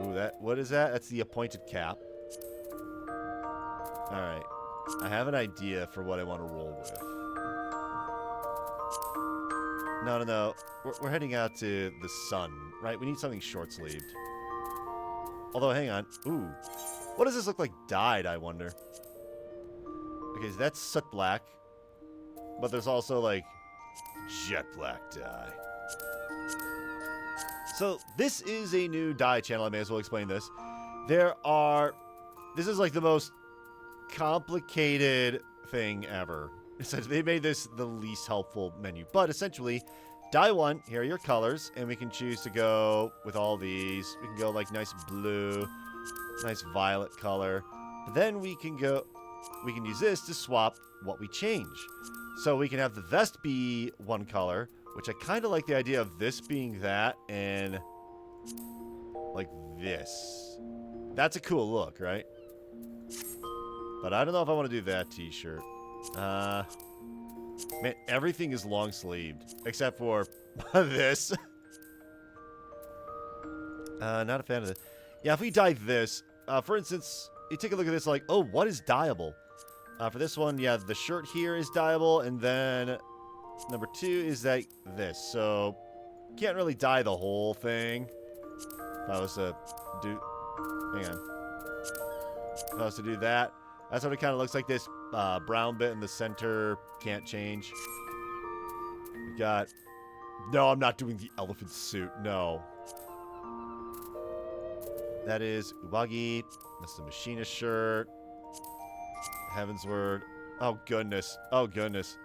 Ooh, what is that? That's the appointed cap. All right. I have an idea for what I want to roll with. No, no, no. We're heading out to the sun, right? We need something short-sleeved. Although, hang on. Ooh. What does this look like dyed, I wonder? Okay, so that's soot black. But there's also, like, jet black dye. So, this is a new dye channel. I may as well explain this. This is, like, the most complicated thing ever. They made this the least helpful menu. But, essentially, dye 1, here are your colors. And we can choose to go with all these. We can go, like, nice blue, nice violet color. But then we can use this to swap what we change. So we can have the vest be one color, which I kind of like the idea of this being that and like this. That's a cool look, right? But I don't know if I want to do that t-shirt. Man, everything is long sleeved except for this. Not a fan of this. Yeah, if we dye this, for instance, you take a look at this like, oh, what is dyeable? For this one, yeah, the shirt here is dyeable, and then number 2 is like this. So, can't really dye the whole thing. If I was to do... Hang on. If I was to do that, that's what it kind of looks like. This brown bit in the center can't change. We got... No, I'm not doing the elephant suit. No. That is Ubagi. That's the machinist shirt. Heaven's Word. Oh, goodness. Oh, goodness.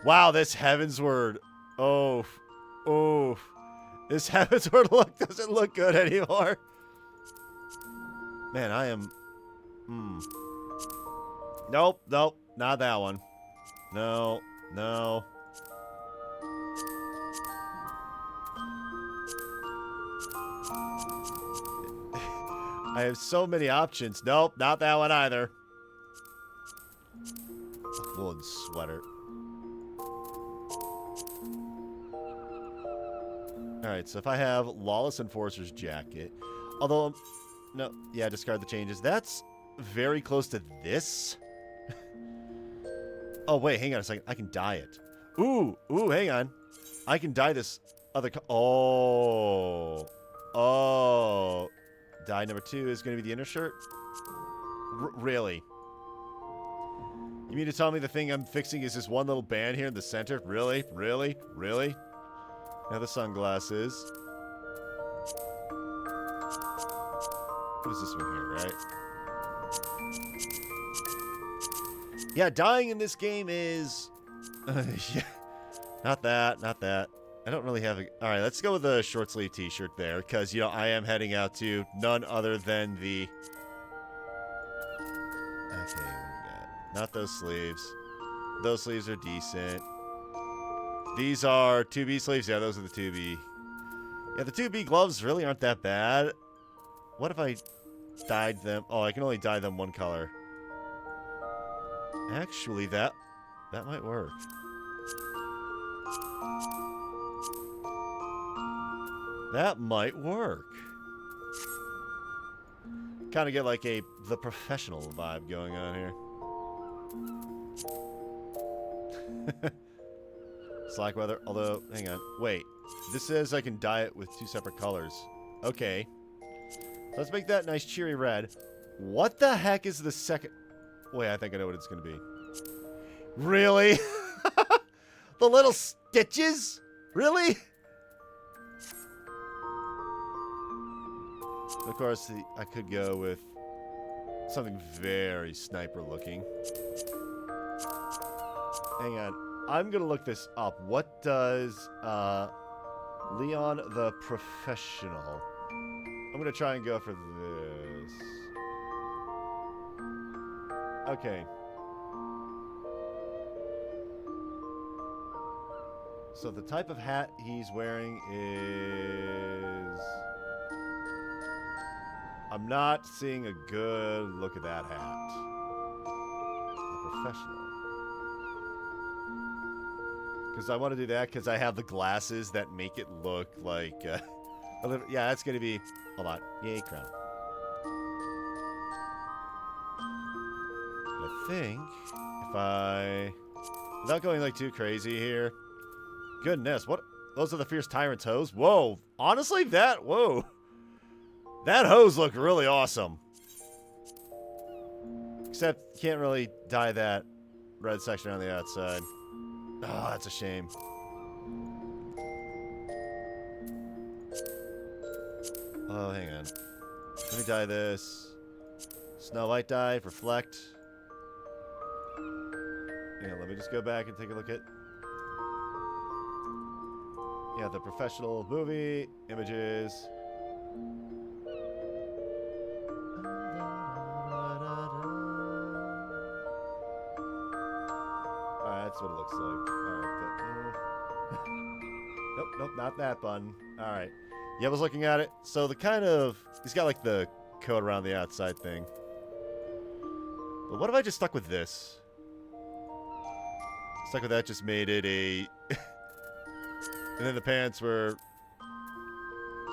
Wow, this Heaven's Word. Oh. Oh. This Heaven's Word look doesn't look good anymore. Man, I am... Nope, nope. Not that one. No. No. I have so many options. Nope, not that one either. Woolen sweater. Alright, so if I have Lawless Enforcer's jacket, although, no, yeah, discard the changes. That's very close to this. Oh, wait, hang on a second. I can dye it. Ooh, hang on. I can dye this other oh. Oh. Dye number 2 is going to be the inner shirt? Really? You mean to tell me the thing I'm fixing is this one little band here in the center? Really? Really? Really? Now the sunglasses. What is this one here, right? Yeah, dyeing in this game is... yeah. Not that, not that. I don't really have a... Alright, let's go with the short sleeve t-shirt there, because, you know, I am heading out to none other than the... Okay, what do we got? Not those sleeves. Those sleeves are decent. These are 2B sleeves. Yeah, those are the 2B. Yeah, the 2B gloves really aren't that bad. What if I dyed them? Oh, I can only dye them one color. Actually, that might work. That might work. Kind of get like the professional vibe going on here. Slack weather, although, hang on. Wait, this says I can dye it with 2 separate colors. Okay. So let's make that nice cheery red. What the heck is the second... Wait, I think I know what it's going to be. Really? The little stitches? Really? Of course, I could go with something very sniper looking. Hang on. I'm going to look this up. What does Leon the Professional... I'm going to try and go for this. Okay. So the type of hat he's wearing is... I'm not seeing a good look at that hat. The Professional. Because I want to do that because I have the glasses that make it look like... yeah, that's going to be... Hold on. Yay, crown. I think if I... Without going like too crazy here... Goodness, what? Those are the Fierce Tyrant's hose? Whoa. Honestly, that... Whoa. That hose looked really awesome. Except, you can't really dye that red section on the outside. Oh, that's a shame. Oh, hang on. Let me dye this. Snow White dye, reflect. Yeah, let me just go back and take a look at... Yeah, the professional movie images. Alright, that's what it looks like. Alright, nope, nope, not that button. Alright. Yeah, I was looking at it. So the kind of... He's got like the coat around the outside thing. But what if I just stuck with this? Stuck with that just made it a... And then the pants were...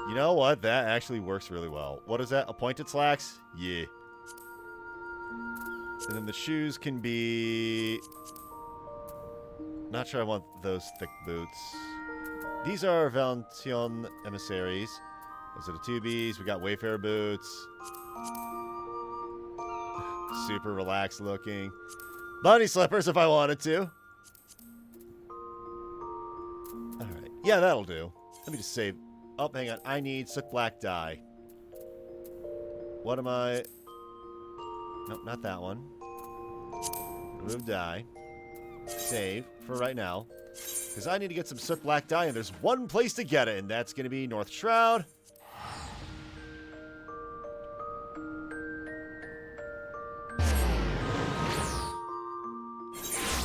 You know what? That actually works really well. What is that? A pointed slacks? Yeah. And then the shoes can be... Not sure I want those thick boots. These are Valention emissaries. Those are the 2Bs. We got Wayfarer boots. Super relaxed looking. Bunny slippers if I wanted to. Alright. Yeah, that'll do. Let me just save. Oh, hang on. I need soot black dye. What am I... Nope, not that one. Remove dye. Save for right now. Because I need to get some soot black dye, and there's one place to get it, and that's going to be North Shroud.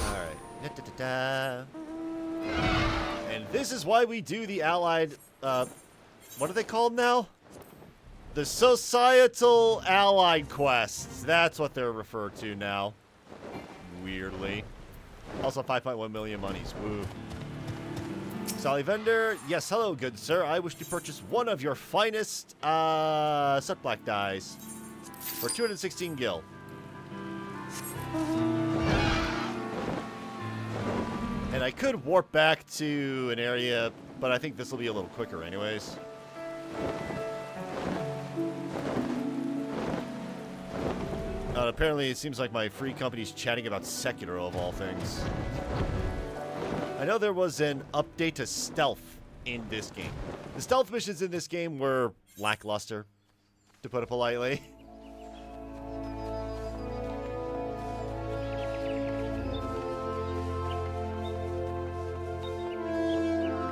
Alright. Da-da-da-da. And this is why we do the Allied... what are they called now? The Societal Allied Quests. That's what they're referred to now. Weirdly. Also 5.1 million monies. Woo. Sally Vendor. Yes, hello, good sir. I wish to purchase one of your finest soot black dyes for 216 gil. And I could warp back to an area, but I think this will be a little quicker anyways. Apparently, it seems like my free company's chatting about Sekiro of all things. I know there was an update to stealth in this game. The stealth missions in this game were lackluster, to put it politely.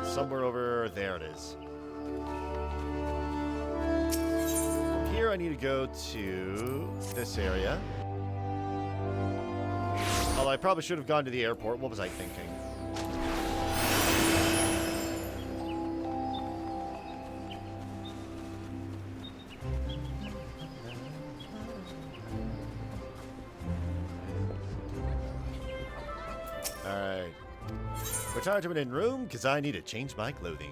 Somewhere over there it is. Here I need to go to this area. Although I probably should have gone to the airport. What was I thinking? Alright. Retirement in room, because I need to change my clothing.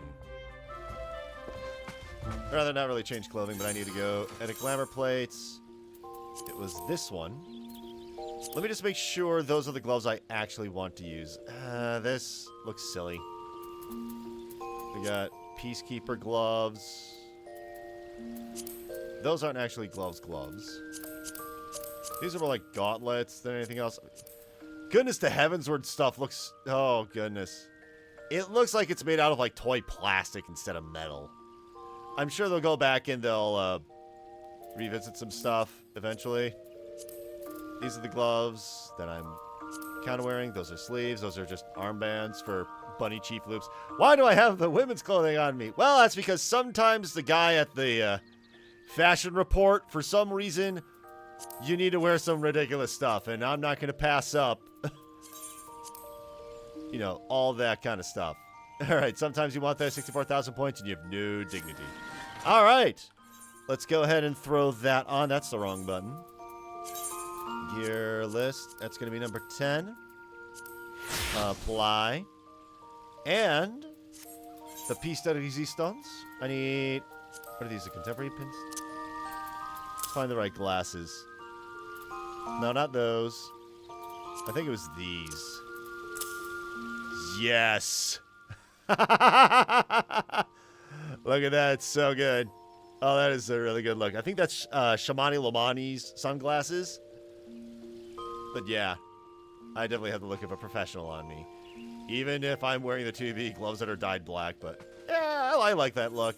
Rather, not really change clothing, but I need to go. Edit glamour plates. It was this one. Let me just make sure those are the gloves I actually want to use. This looks silly. We got Peacekeeper gloves. Those aren't actually gloves. These are more like gauntlets than anything else. Goodness to Heavensward stuff looks... Oh, goodness. It looks like it's made out of, like, toy plastic instead of metal. I'm sure they'll go back and they'll revisit some stuff eventually. These are the gloves that I'm kind of wearing. Those are sleeves. Those are just armbands for bunny chief loops. Why do I have the women's clothing on me? Well, that's because sometimes the guy at the fashion report, for some reason, you need to wear some ridiculous stuff. And I'm not going to pass up, you know, all that kind of stuff. All right, sometimes you want that 64,000 points and you have no dignity. All right, let's go ahead and throw that on. That's the wrong button. Gear list, that's going to be number 10. Apply. And the piece de resistance. I need, what are these, the contemporary pins? Let's find the right glasses. No, not those. I think it was these. Yes. Look at that, it's so good. Oh, that is a really good look. I think that's Shamani Lomani's sunglasses. But yeah, I definitely have the look of a professional on me. Even if I'm wearing the 2B gloves that are dyed black, but yeah, I like that look.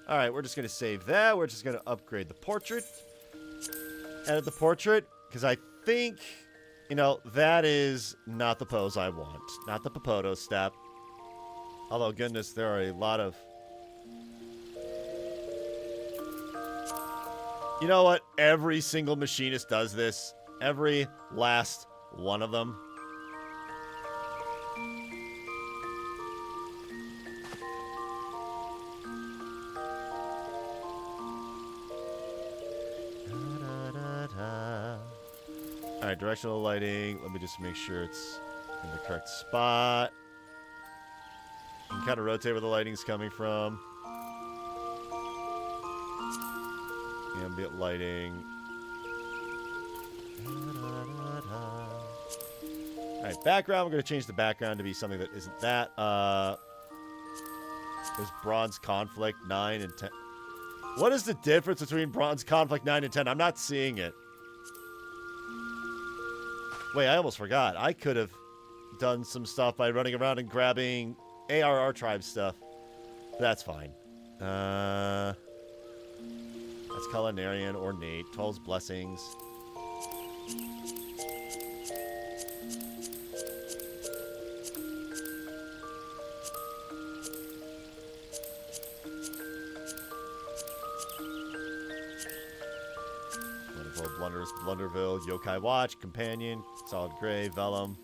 All right, we're just going to save that. We're just going to upgrade the portrait. Edit the portrait, because I think, you know, that is not the pose I want. Not the Papoto step. Although, goodness, there are a lot of... You know what? Every single machinist does this. Every last one of them. Alright, directional lighting. Let me just make sure it's in the correct spot. You can kind of rotate where the lighting's coming from. Ambient lighting. Alright, background. We're going to change the background to be something that isn't that. There's Bronze Conflict 9 and 10. What is the difference between Bronze Conflict 9 and 10? I'm not seeing it. Wait, I almost forgot. I could have done some stuff by running around and grabbing ARR tribe stuff. That's fine. That's Culinarian, Ornate, 12's Blessings. Wonderful Blunders, Blunderville, Yokai Watch, Companion, Solid Gray, Vellum.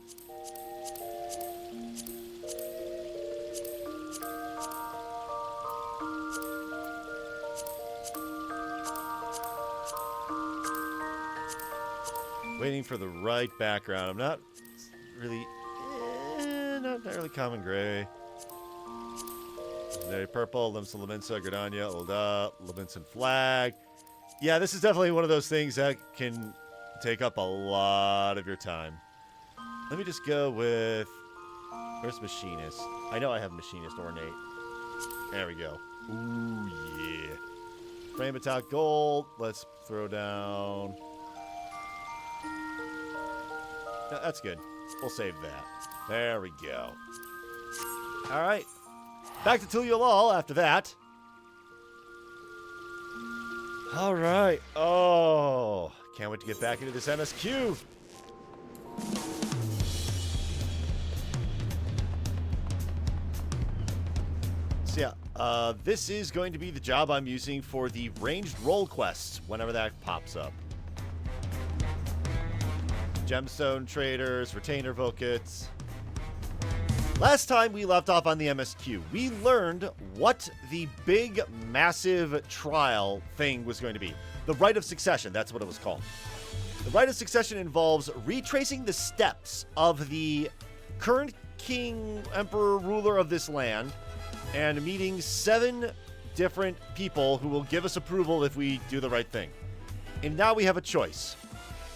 Waiting for the right background. I'm not really... not really common gray. Legendary purple, Limsa Laminsa, Gardania, Olda, Laminsan flag. Yeah, this is definitely one of those things that can take up a lot of your time. Let me just go with... Where's Machinist? I know I have Machinist Ornate. There we go. Ooh, yeah. Frame metallic gold. Let's throw down... No, that's good. We'll save that. There we go. All right. Back to Tulyalal after that. All right. Oh, can't wait to get back into this MSQ. So yeah, this is going to be the job I'm using for the ranged roll quests whenever that pops up. Gemstone traders, retainer vocates. Last time we left off on the MSQ, we learned what the big, massive trial thing was going to be. The Rite of Succession, that's what it was called. The Rite of Succession involves retracing the steps of the current king, emperor, ruler of this land, and meeting 7 different people who will give us approval if we do the right thing. And now we have a choice.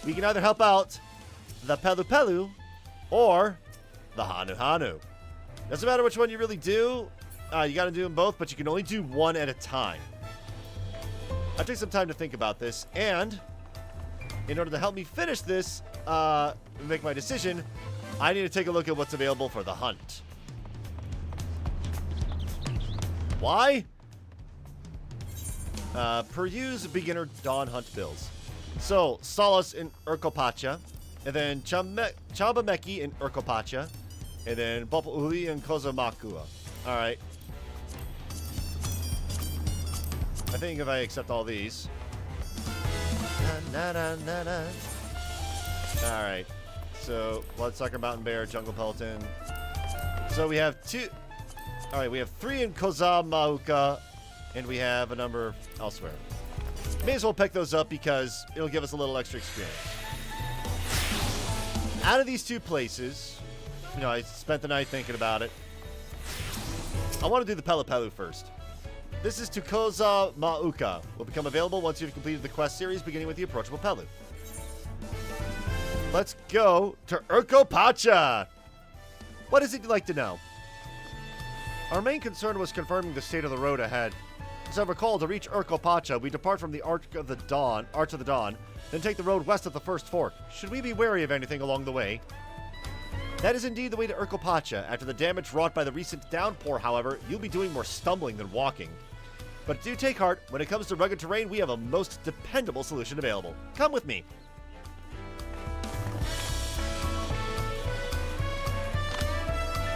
We can either help out the Pelu Pelu or the Hanu Hanu. Doesn't matter which one you really do. You got to do them both, but you can only do one at a time. I took some time to think about this, and in order to help me finish this, make my decision, I need to take a look at what's available for the hunt. Why? Peruse beginner dawn hunt builds. So, Solace in Urkopacha, and then Chabameki in Urkopacha, and then Populi and Kozamakua. Alright. I think if I accept all these. Alright. So, Bloodsucker, Mountain Bear, Jungle Peloton. So we have 2. Alright, we have 3 in Kozamauka, and we have a number elsewhere. May as well pick those up because it'll give us a little extra experience. Out of these 2 places, you know, I spent the night thinking about it. I want to do the Pelu Pelu first. This is Tukoza Mauka. Will become available once you've completed the quest series, beginning with the approachable Pelu. Let's go to Urkopacha. What is it you'd like to know? Our main concern was confirming the state of the road ahead. So recall, to reach Urkopacha, we depart from the Arch of the Dawn, then take the road west of the first fork. Should we be wary of anything along the way? That is indeed the way to Urkopacha. After the damage wrought by the recent downpour, however, you'll be doing more stumbling than walking. But do take heart, when it comes to rugged terrain, we have a most dependable solution available. Come with me.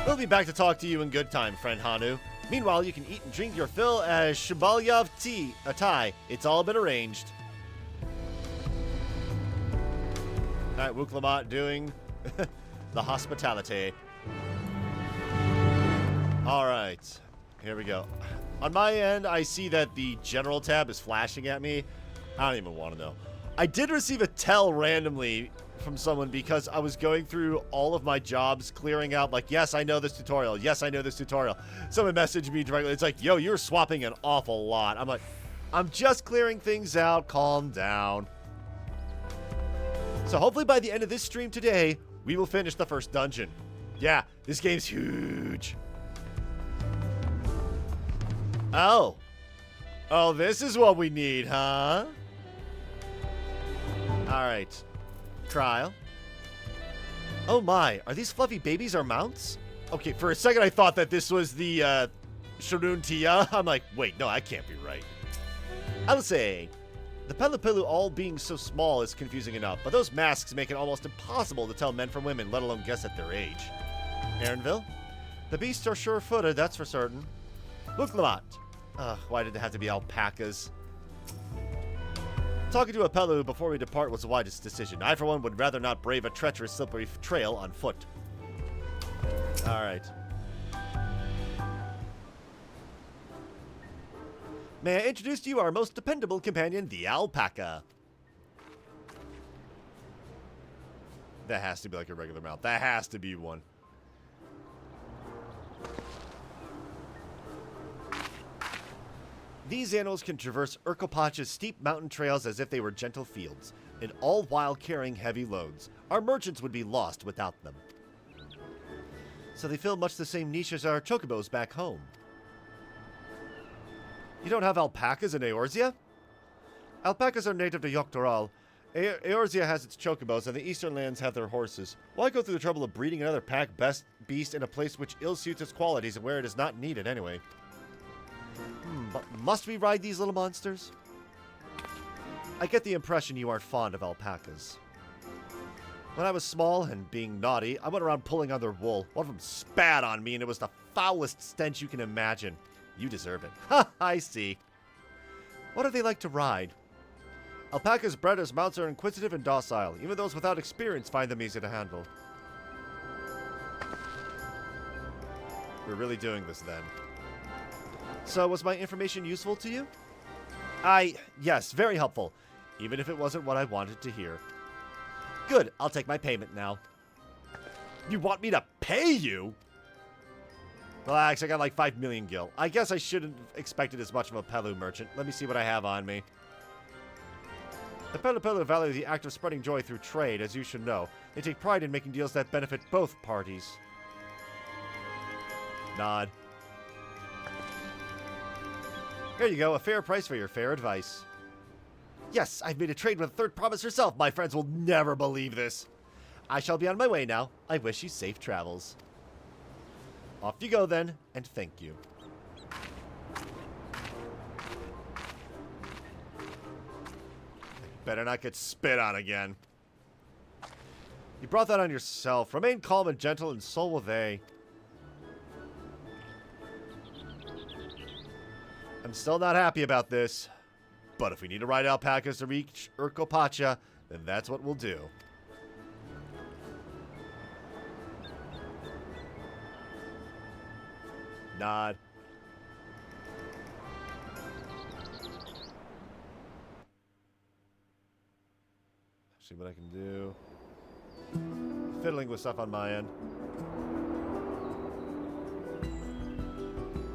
We'll be back to talk to you in good time, friend Hanu. Meanwhile, you can eat and drink your fill as Shibalyav tea, a Thai. It's all been arranged. Alright, Wuklamat doing the hospitality. Alright, here we go. On my end, I see that the general tab is flashing at me. I don't even want to know. I did receive a tell randomly from someone because I was going through all of my jobs, clearing out, like, yes, I know this tutorial. Yes, I know this tutorial. Someone messaged me directly. It's like, yo, you're swapping an awful lot. I'm like, I'm just clearing things out. Calm down. So hopefully by the end of this stream today, we will finish the first dungeon. Yeah, this game's huge. Oh. Oh, this is what we need, huh? Alright. Trial. Oh my, are these fluffy babies our mounts? Okay, for a second I thought that this was the Shurun Tia. I'm like, wait, no, that can't be right. I would say, the Pelu all being so small is confusing enough, but those masks make it almost impossible to tell men from women, let alone guess at their age. Aaronville? The beasts are sure-footed, that's for certain. Look, Lamont. Why did it have to be alpacas? Talking to a Pelu before we depart was the wisest decision. I, for one, would rather not brave a treacherous, slippery trail on foot. Alright. May I introduce to you our most dependable companion, the alpaca. That has to be like a regular mount. That has to be one. These animals can traverse Urkopacha's steep mountain trails as if they were gentle fields, and all while carrying heavy loads. Our merchants would be lost without them. So they fill much the same niche as our chocobos back home. You don't have alpacas in Eorzea? Alpacas are native to Yoctoral. Eorzea has its chocobos, and the eastern lands have their horses. Why go through the trouble of breeding another pack beast in a place which ill suits its qualities and where it is not needed anyway? But must we ride these little monsters? I get the impression you aren't fond of alpacas. When I was small and being naughty, I went around pulling on their wool. One of them spat on me and it was the foulest stench you can imagine. You deserve it. Ha, I see. What are they like to ride? Alpacas bred as mounts are inquisitive and docile. Even those without experience find them easy to handle. We're really doing this then. So, was my information useful to you? Yes, very helpful. Even if it wasn't what I wanted to hear. Good, I'll take my payment now. You want me to pay you? Relax, I got like 5 million gil. I guess I shouldn't have expected as much of a Pelu merchant. Let me see what I have on me. The Pelu value the act of spreading joy through trade, as you should know. They take pride in making deals that benefit both parties. Nod. Here you go, a fair price for your fair advice. Yes, I've made a trade with a third province herself. My friends will never believe this. I shall be on my way now. I wish you safe travels. Off you go then, and thank you. Better not get spit on again. You brought that on yourself. Remain calm and gentle, and so will they. I'm still not happy about this, but if we need to ride alpacas to reach Urkopacha, then that's what we'll do. Nod. See what I can do. Fiddling with stuff on my end.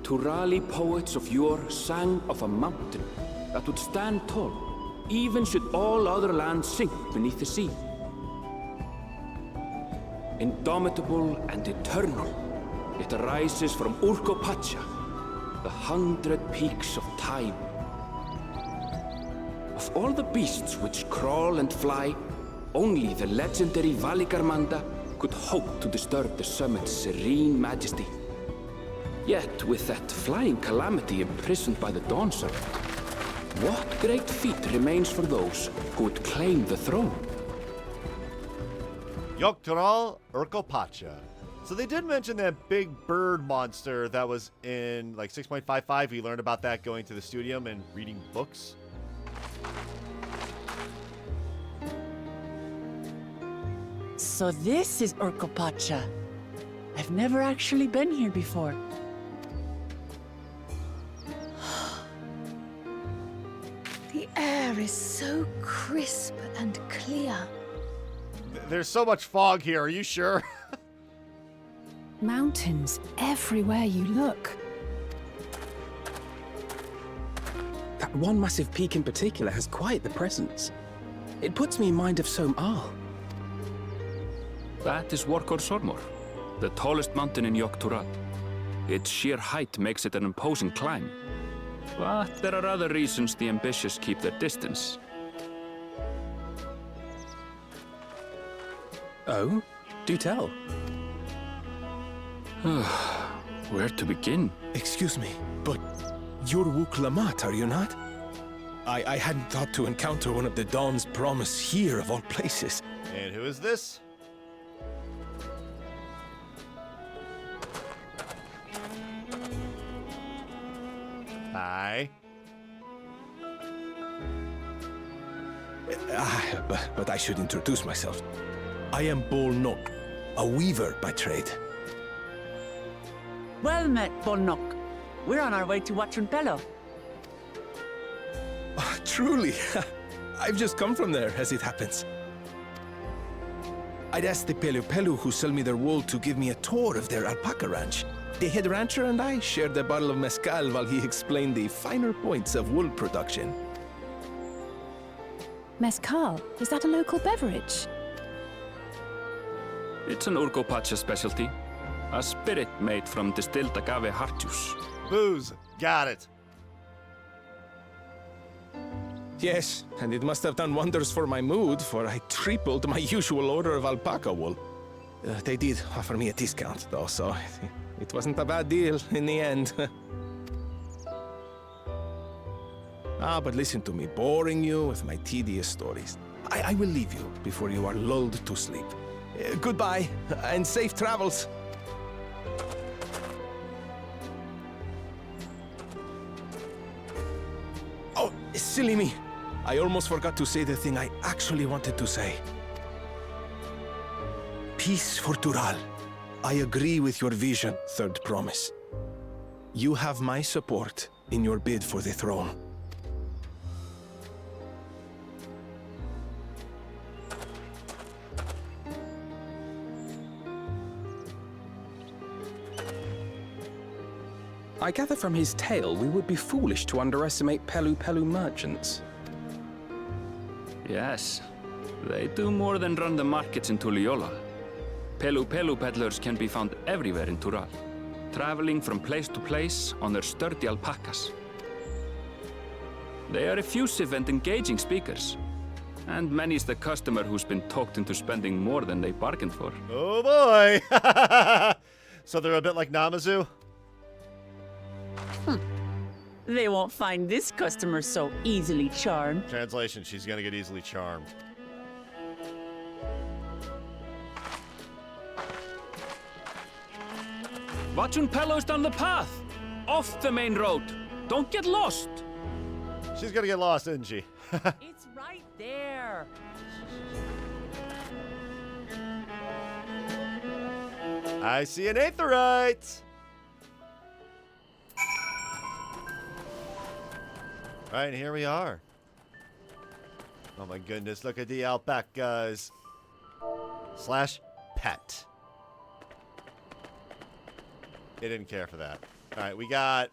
Turali poets of yore sang of a mountain that would stand tall, even should all other lands sink beneath the sea. Indomitable and eternal, it arises from Urkopacha, the 100 peaks of time. Of all the beasts which crawl and fly, only the legendary Valigarmanda could hope to disturb the summit's serene majesty. Yet, with that flying calamity imprisoned by the Dawn Serpent, what great feat remains for those who would claim the throne? Yoctoral Urkopacha. So they did mention that big bird monster that was in like 6.55. We learned about that going to the studium and reading books. So this is Urkopacha. I've never actually been here before. The air is so crisp and clear. There's so much fog here. Are you sure? Mountains everywhere you look. That one massive peak in particular has quite the presence. It puts me in mind of Som-Al. That is Workor Sormor, the tallest mountain in Yogg-Tural. Its sheer height makes it an imposing climb. But there are other reasons the ambitious keep their distance. Oh? Do tell. Where to begin? Excuse me, but you're Wook Lamat, are you not? I hadn't thought to encounter one of the Dawn's promise here of all places. And who is this? Hi. But I should introduce myself. I am Bol Nok, a weaver by trade. Well met, Bolnok. We're on our way to Watranpello. Truly, I've just come from there, as it happens. I'd asked the Pelu who sell me their wool to give me a tour of their alpaca ranch. The head rancher and I shared a bottle of mezcal while he explained the finer points of wool production. Mezcal, is that a local beverage? It's an Urkopacha specialty. A spirit made from distilled agave heart juice. Booze. Got it. Yes, and it must have done wonders for my mood, for I tripled my usual order of alpaca wool. They did offer me a discount, though, so it wasn't a bad deal in the end. But listen to me, boring you with my tedious stories. I will leave you before you are lulled to sleep. Goodbye, and safe travels. Oh, silly me. I almost forgot to say the thing I actually wanted to say. Peace for Tural. I agree with your vision, Third Promise. You have my support in your bid for the throne. I gather from his tale we would be foolish to underestimate Pelu merchants. Yes, they do more than run the markets in Tuliola. Pelu peddlers can be found everywhere in Tural, traveling from place to place on their sturdy alpacas. They are effusive and engaging speakers, and many's the customer who's been talked into spending more than they bargained for. Oh boy! So they're a bit like Namazu? They won't find this customer so easily charmed. Translation, she's gonna get easily charmed. Watranpello's down the path! Off the main road! Don't get lost! She's gonna get lost, isn't she? It's right there. I see an aetherite! Right, here we are. Oh my goodness, look at the alpacas. / pet. They didn't care for that. Alright, we got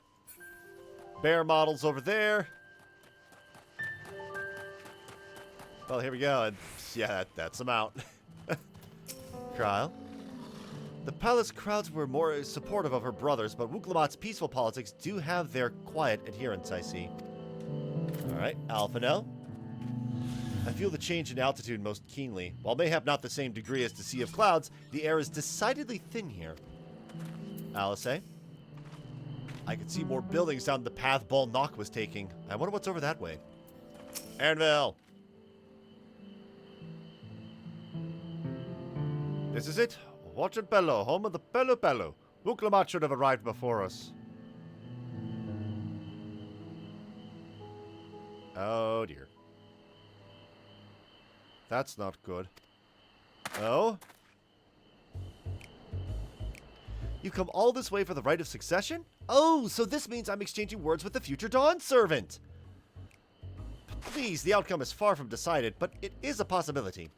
bear models over there. Well, here we go. And yeah, that's them out. Trial. The palace crowds were more supportive of her brothers, but Wuklamat's peaceful politics do have their quiet adherents, I see. Alright, Alphino. I feel the change in altitude most keenly. While may have not the same degree as the Sea of Clouds, the air is decidedly thin here. Alice, I could see more buildings down the path Ball Knock was taking. I wonder what's over that way. Ernville! This is it. Watchet Bello, home of the Bello Bello. Wuklamat should have arrived before us. Oh dear. That's not good. Oh? You come all this way for the right of succession? Oh, so this means I'm exchanging words with the future Dawn servant. Please, the outcome is far from decided, but it is a possibility.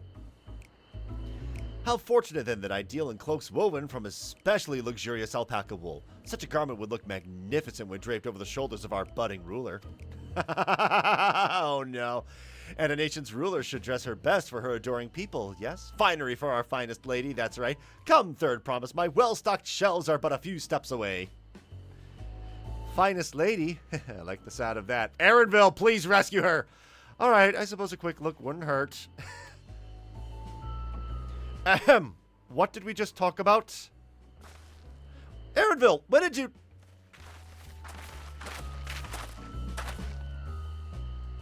How fortunate then that I deal in cloaks woven from especially luxurious alpaca wool. Such a garment would look magnificent when draped over the shoulders of our budding ruler. Oh no. And a nation's ruler should dress her best for her adoring people, yes? Finery for our finest lady, that's right. Come, third promise, my well-stocked shelves are but a few steps away. Finest lady? I like the sound of that. Erinville, please rescue her! Alright, I suppose a quick look wouldn't hurt. Ahem. What did we just talk about? Erinville, when did you...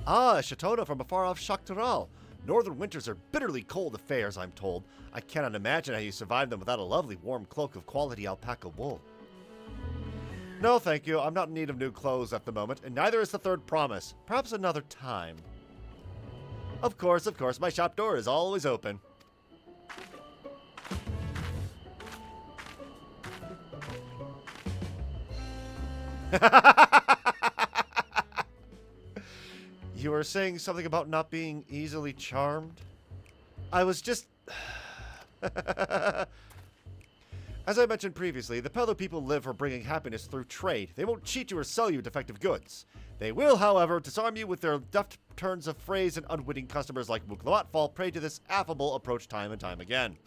Ah, a Shatona from a far-off Shaktaral. Northern winters are bitterly cold affairs, I'm told. I cannot imagine how you survive them without a lovely warm cloak of quality alpaca wool. No, thank you. I'm not in need of new clothes at the moment, and neither is the third promise. Perhaps another time. Of course, my shop door is always open. You were saying something about not being easily charmed? I was just... As I mentioned previously, the Pello people live for bringing happiness through trade. They won't cheat you or sell you defective goods. They will, however, disarm you with their deft turns of phrase, and unwitting customers like Wuklamat fall prey to this affable approach time and time again.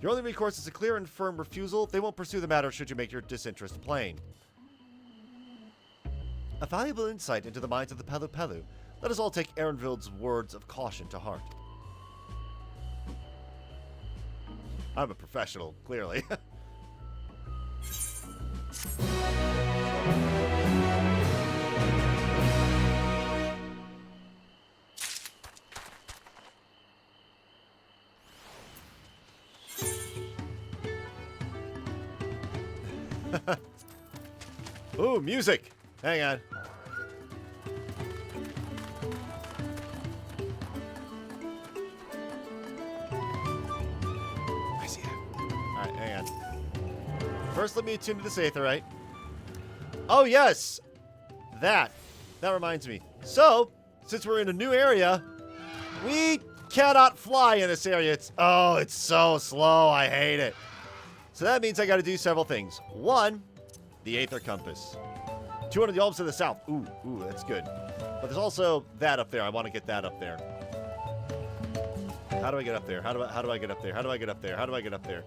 Your only recourse is a clear and firm refusal. They won't pursue the matter should you make your disinterest plain. A valuable insight into the minds of the Pelu Pelu. Let us all take Erinville's words of caution to heart. I'm a professional, clearly. Ooh, music! Hang on. I see that. Alright, hang on. First, let me attune to this aetherite. Oh, yes! That reminds me. So, since we're in a new area, we cannot fly in this area. It's so slow. I hate it. So that means I got to do several things. One, the Aether Compass. 200 yalms to the south. Ooh, that's good. But there's also that up there. I want to get that up there. How do I get up there? How do I get up there? How do I get up there? How do I get up there?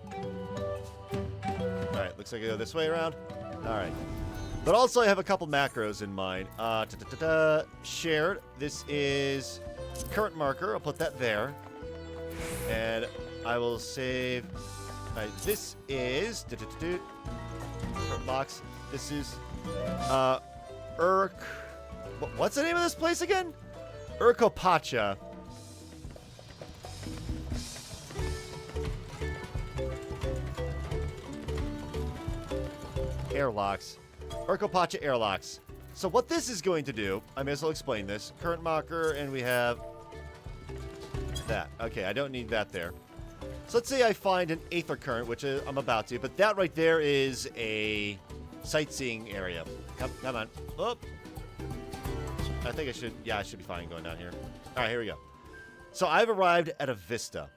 Alright, looks like I go this way around. Alright. But also I have a couple macros in mind. Shared. This is current marker. I'll put that there. And I will save... Alright, this is... Current box. This is... What's the name of this place again? Urkopacha. Airlocks. Urkopacha airlocks. So what this is going to do, I may as well explain this. Current marker, and we have that. Okay, I don't need that there. So let's say I find an aether current, which I'm about to, but that right there is a sightseeing area. Come on. Oh. I think I should be fine going down here. All right, here we go. So I've arrived at a vista.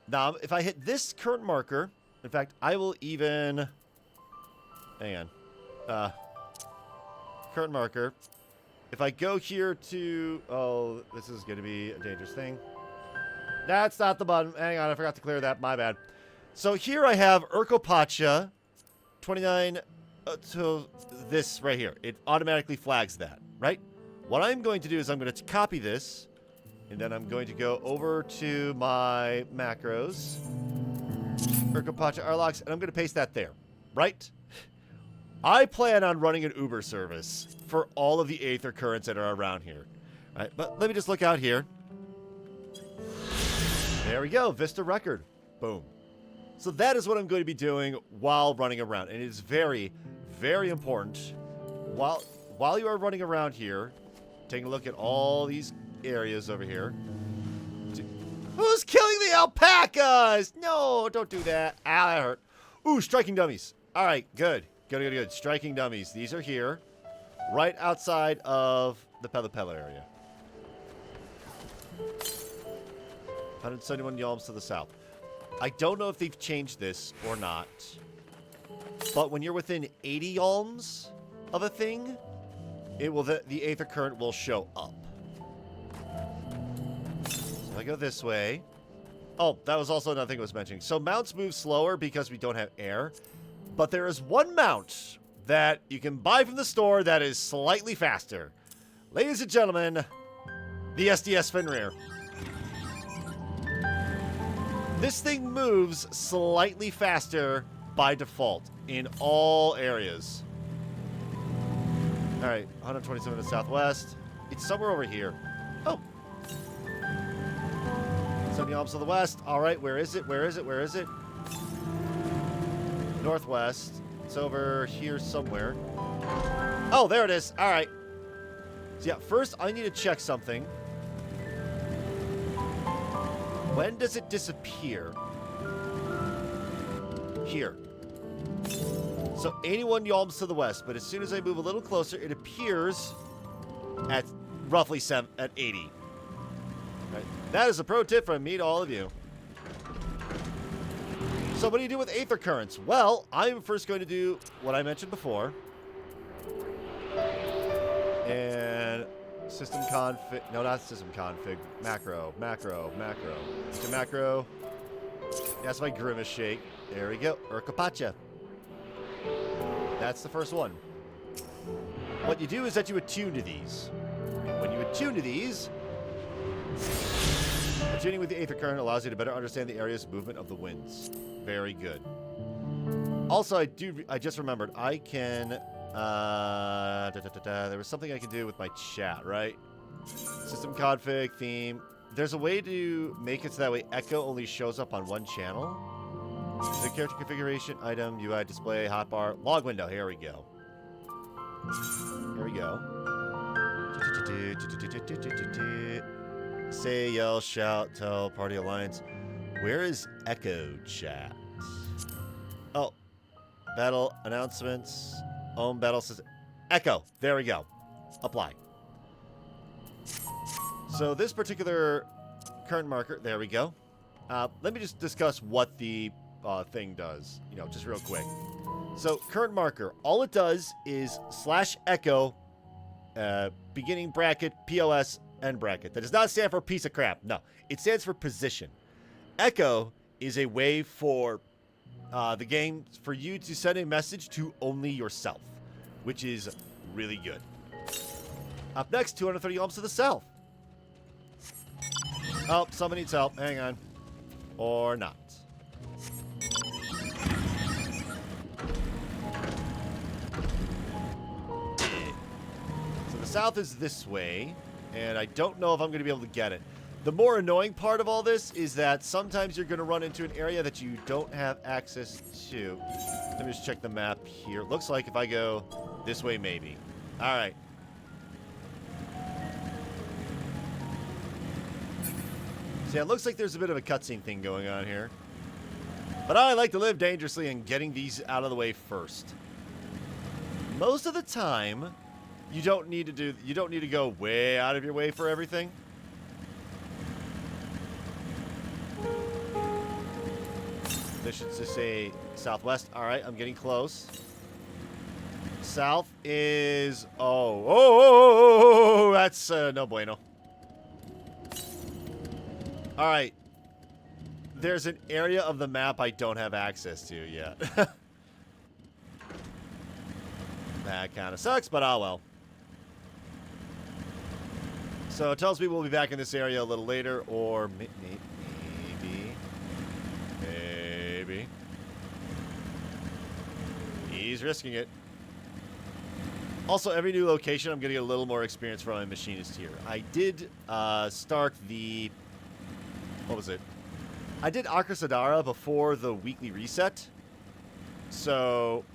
Now, if I hit this current marker, in fact, I will even... Hang on. Current marker. If I go here to... Oh, this is going to be a dangerous thing. That's not the button. Hang on, I forgot to clear that. My bad. So here I have Urkopacha 29 to this right here. It automatically flags that, right? What I'm going to do is I'm going to copy this, and then I'm going to go over to my macros, Urkopacha Arlox, and I'm going to paste that there, right? I plan on running an Uber service for all of the Aether currents that are around here, right? But let me just look out here. There we go, Vista record. Boom. So that is what I'm going to be doing while running around, and it is very, very important while you are running around here, taking a look at all these areas over here. Who's killing the alpacas? No, don't do that. Ow, that hurt. Ooh, striking dummies. All right, good. Good. Striking dummies. These are here, right outside of the Pella area. 171 yalms to the south. I don't know if they've changed this or not, but when you're within 80 yalms of a thing, it will the Aether current will show up. So I go this way. Oh, that was also another thing I was mentioning. So mounts move slower because we don't have air, but there is one mount that you can buy from the store that is slightly faster. Ladies and gentlemen, the SDS Fenrir. This thing moves slightly faster by default in all areas. All right, 127 to southwest. It's somewhere over here. Oh. 70 yalms to the west. All right, where is it? Northwest. It's over here somewhere. Oh, there it is. All right. So yeah, first I need to check something. When does it disappear? Here. So 81 yalms to the west, but as soon as I move a little closer, it appears at roughly at 80. Right. That is a pro tip from me to all of you. So what do you do with Aether currents? Well, I'm first going to do what I mentioned before. And system config, no, not system config, macro. To macro. That's my grimace shake. There we go, Urkopacha. That's the first one. What you do is that you attune to these. When you attune to these, attuning with the Aether current allows you to better understand the area's movement of the winds. Very good. Also, I just remembered, I can, there was something I can do with my chat, right? System config, theme. There's a way to make it so that way Echo only shows up on one channel. The character configuration, item, UI, display, hotbar, log window. Here we go. Say, yell, shout, tell, party alliance. Where is Echo chat? Oh, battle announcements, home battle system. Echo, there we go. Apply. So this particular current marker, there we go. Let me just discuss what the thing does, just real quick. So current marker, all it does is /echo, beginning bracket, POS, end bracket. That does not stand for piece of crap. No, it stands for position. Echo is a way for the game for you to send a message to only yourself, which is really good. Up next, 230 yalms to the south. Oh, someone needs help. Hang on. Or not. So the south is this way, and I don't know if I'm going to be able to get it. The more annoying part of all this is that sometimes you're going to run into an area that you don't have access to. Let me just check the map here. Looks like if I go this way, maybe. All right. So yeah, it looks like there's a bit of a cutscene thing going on here. But I like to live dangerously and getting these out of the way first. Most of the time, you don't need to go way out of your way for everything. This should just say southwest. All right, I'm getting close. South is that's no bueno. All right. there's an area of the map I don't have access to yet. That kind of sucks, but oh well. So it tells me we'll be back in this area a little later, or maybe. He's risking it. Also, every new location, I'm going to get a little more experience from my machinist here. I did start the... What was it? I did Akrasadara before the weekly reset. So,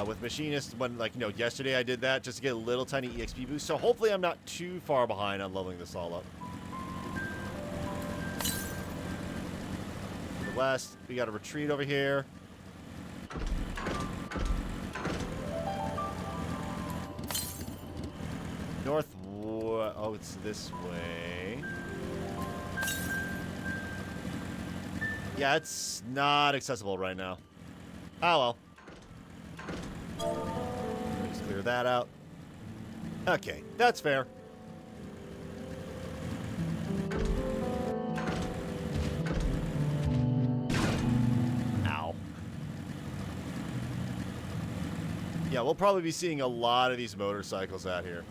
with machinist, when, like, you know, yesterday I did that just to get a little tiny EXP boost. So hopefully I'm not too far behind on leveling this all up. To the west, we got a retreat over here. North, oh, it's this way. Yeah, it's not accessible right now. Oh, well. Just clear that out. Okay, that's fair. Ow. Yeah, we'll probably be seeing a lot of these motorcycles out here.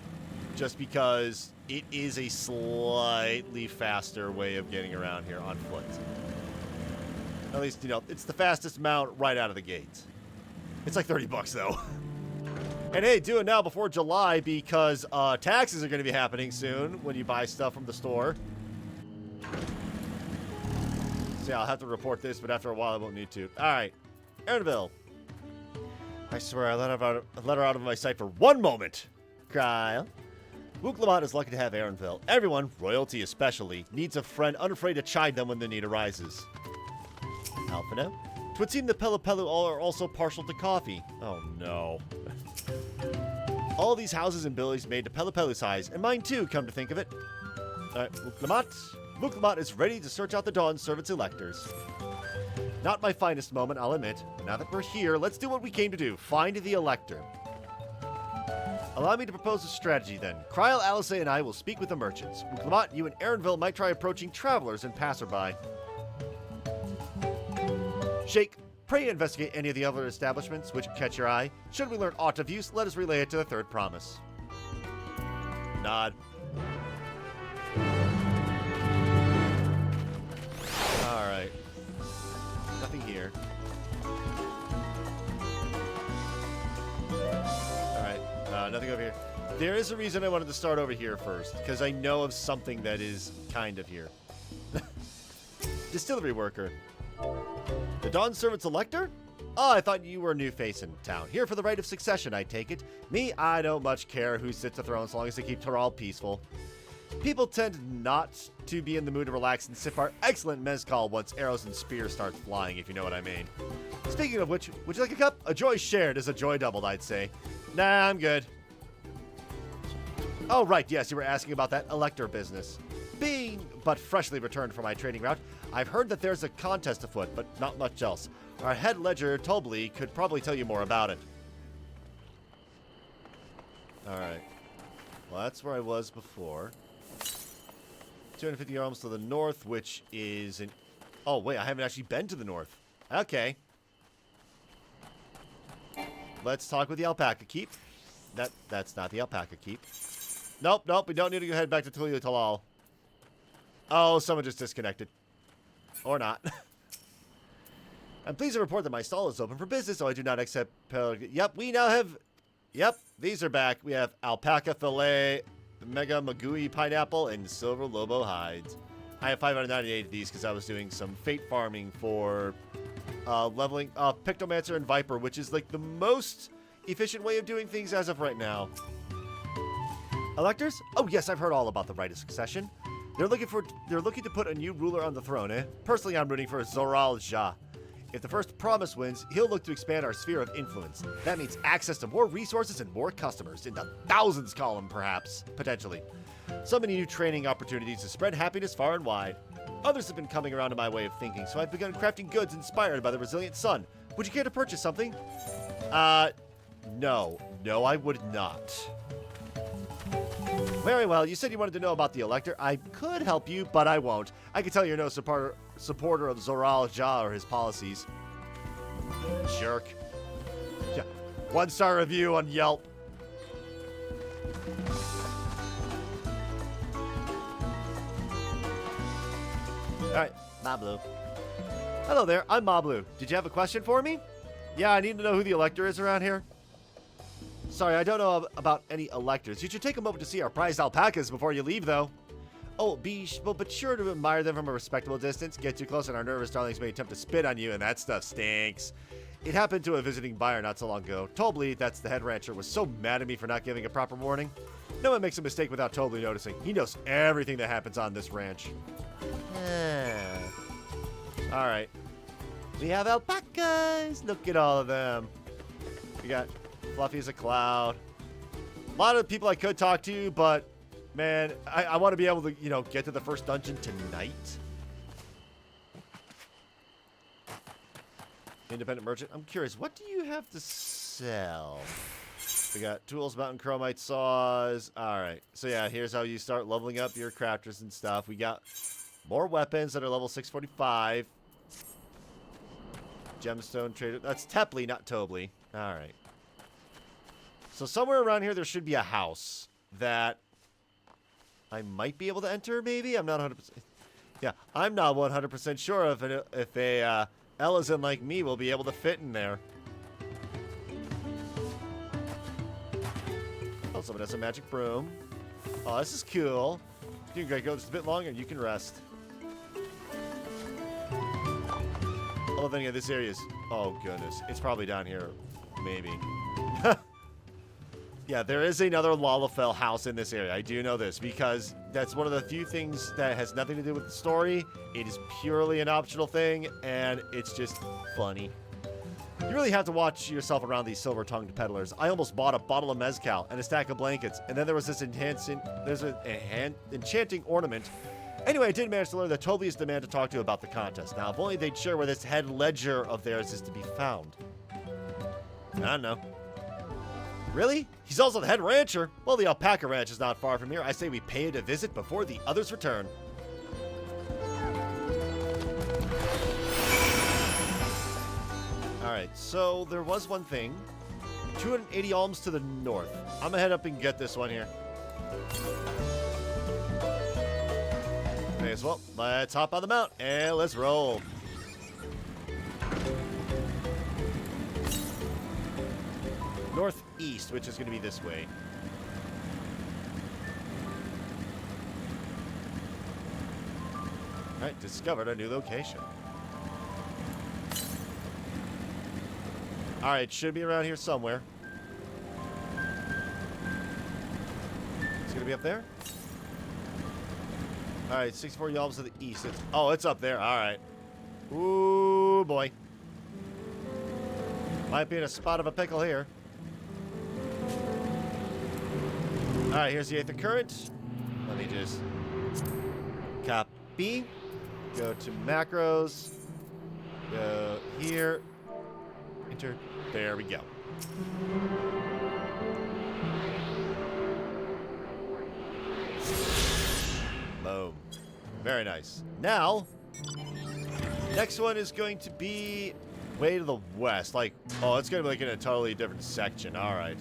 Just because it is a slightly faster way of getting around here on foot. At least, you know, it's the fastest mount right out of the gate. It's like 30 bucks, though. And hey, do it now before July because taxes are going to be happening soon when you buy stuff from the store. So yeah, I'll have to report this, but after a while I won't need to. Alright, Erinville. I swear I let her out of my sight for one moment. Kyle. Wooklamot is lucky to have Erinville. Everyone, royalty especially, needs a friend unafraid to chide them when the need arises. Alphino? 'Twould seem the Pelupelu are also partial to coffee. Oh no. All these houses and buildings made to Pelupelu size, and mine too, come to think of it. Alright, Wooklamot is ready to search out the Dawn Servant's electors. Not my finest moment, I'll admit, but now that we're here, let's do what we came to do, find the elector. Allow me to propose a strategy, then. Kryl, Alice, and I will speak with the merchants. Wooklamot, you and Erinville might try approaching travelers and passerby. Shake, pray investigate any of the other establishments which catch your eye. Should we learn aught of use, let us relay it to the third promise. Nod. Alright. Nothing here. Nothing over here. There is a reason I wanted to start over here first, because I know of something that is kind of here. Distillery worker. The Dawn Servant's elector? Oh, I thought you were a new face in town. Here for the right of succession, I take it. Me, I don't much care who sits the throne as long as they keep Taral peaceful. People tend not to be in the mood to relax and sip our excellent mezcal once arrows and spears start flying, if you know what I mean. Speaking of which, would you like a cup? A joy shared is a joy doubled, I'd say. Nah, I'm good. Oh, right, yes, you were asking about that elector business. Being but freshly returned from my trading route, I've heard that there's a contest afoot, but not much else. Our head ledger, Tobley, could probably tell you more about it. Alright. Well, that's where I was before. 250 arms to the north, which is in... Oh, wait, I haven't actually been to the north. Okay. Let's talk with the alpaca keep. That's not the alpaca keep. Nope, we don't need to go head back to Tulia Talal. Oh, someone just disconnected. Or not. I'm pleased to report that my stall is open for business, so I do not accept... Yep, we now have... Yep, these are back. We have alpaca fillet, mega magui pineapple, and silver lobo hides. I have 598 of these because I was doing some fate farming for leveling Pictomancer and Viper, which is like the most efficient way of doing things as of right now. Electors? Oh yes, I've heard all about the right of succession. They're looking to put a new ruler on the throne, eh? Personally, I'm rooting for Zoral Jah. If the first promise wins, he'll look to expand our sphere of influence. That means access to more resources and more customers, in the thousands column, perhaps, potentially. So many new training opportunities to spread happiness far and wide. Others have been coming around to my way of thinking, so I've begun crafting goods inspired by the resilient sun. Would you care to purchase something? No. No, I would not. Very well. You said you wanted to know about the Elector. I could help you, but I won't. I can tell you're no supporter of Zoral Ja or his policies. Jerk. Yeah. 1-star review on Yelp. Alright, Mablu. Hello there, I'm Mablu. Did you have a question for me? Yeah, I need to know who the Elector is around here. Sorry, I don't know about any Electors. You should take a moment to see our prized alpacas before you leave, though. Oh, but sure to admire them from a respectable distance. Get too close and our nervous darlings may attempt to spit on you, and that stuff stinks. It happened to a visiting buyer not so long ago. Tobly, that's the head rancher, was so mad at me for not giving a proper warning. No one makes a mistake without Tobly noticing. He knows everything that happens on this ranch. Alright. We have alpacas! Look at all of them. We got Fluffy as a cloud. A lot of people I could talk to, but man, I want to be able to, you know, get to the first dungeon tonight. Independent merchant. I'm curious, what do you have to sell? We got tools, mountain chromite saws. Alright, so yeah, here's how you start leveling up your crafters and stuff. We got more weapons that are level 645. Gemstone trader. That's Tepley, not Tobly. Alright. So somewhere around here there should be a house that I might be able to enter, maybe? I'm not 100%. Yeah, I'm not 100% sure if a Ellison like me will be able to fit in there. Oh, someone has a magic broom. Oh, this is cool. You can go just a bit longer and you can rest. I love any of this area is... Oh, goodness. It's probably down here. Maybe. Yeah, there is another Lalafell house in this area. I do know this because that's one of the few things that has nothing to do with the story. It is purely an optional thing, and it's just funny. You really have to watch yourself around these silver-tongued peddlers. I almost bought a bottle of mezcal and a stack of blankets, and then there was this enchanting ornament. Anyway, I did manage to learn that Toby is the man to talk to about the contest. Now, if only they'd share where this head ledger of theirs is to be found. I don't know. Really? He's also the head rancher? Well, the alpaca ranch is not far from here. I say we pay it a visit before the others return. Alright, so there was one thing. 280 alms to the north. I'm gonna head up and get this one here. May as well. Let's hop on the mount and let's roll. Northeast, which is going to be this way. Alright, discovered a new location. Alright, should be around here somewhere. It's going to be up there? Alright, 64 yalms to the east. It's up there. Alright. Ooh, boy. Might be in a spot of a pickle here. Alright, here's the Aether Current. Let me just copy. Go to macros. Go here. Enter. There we go. Boom. Very nice. Now, next one is going to be way to the west. Like, oh, it's going to be like in a totally different section. Alright.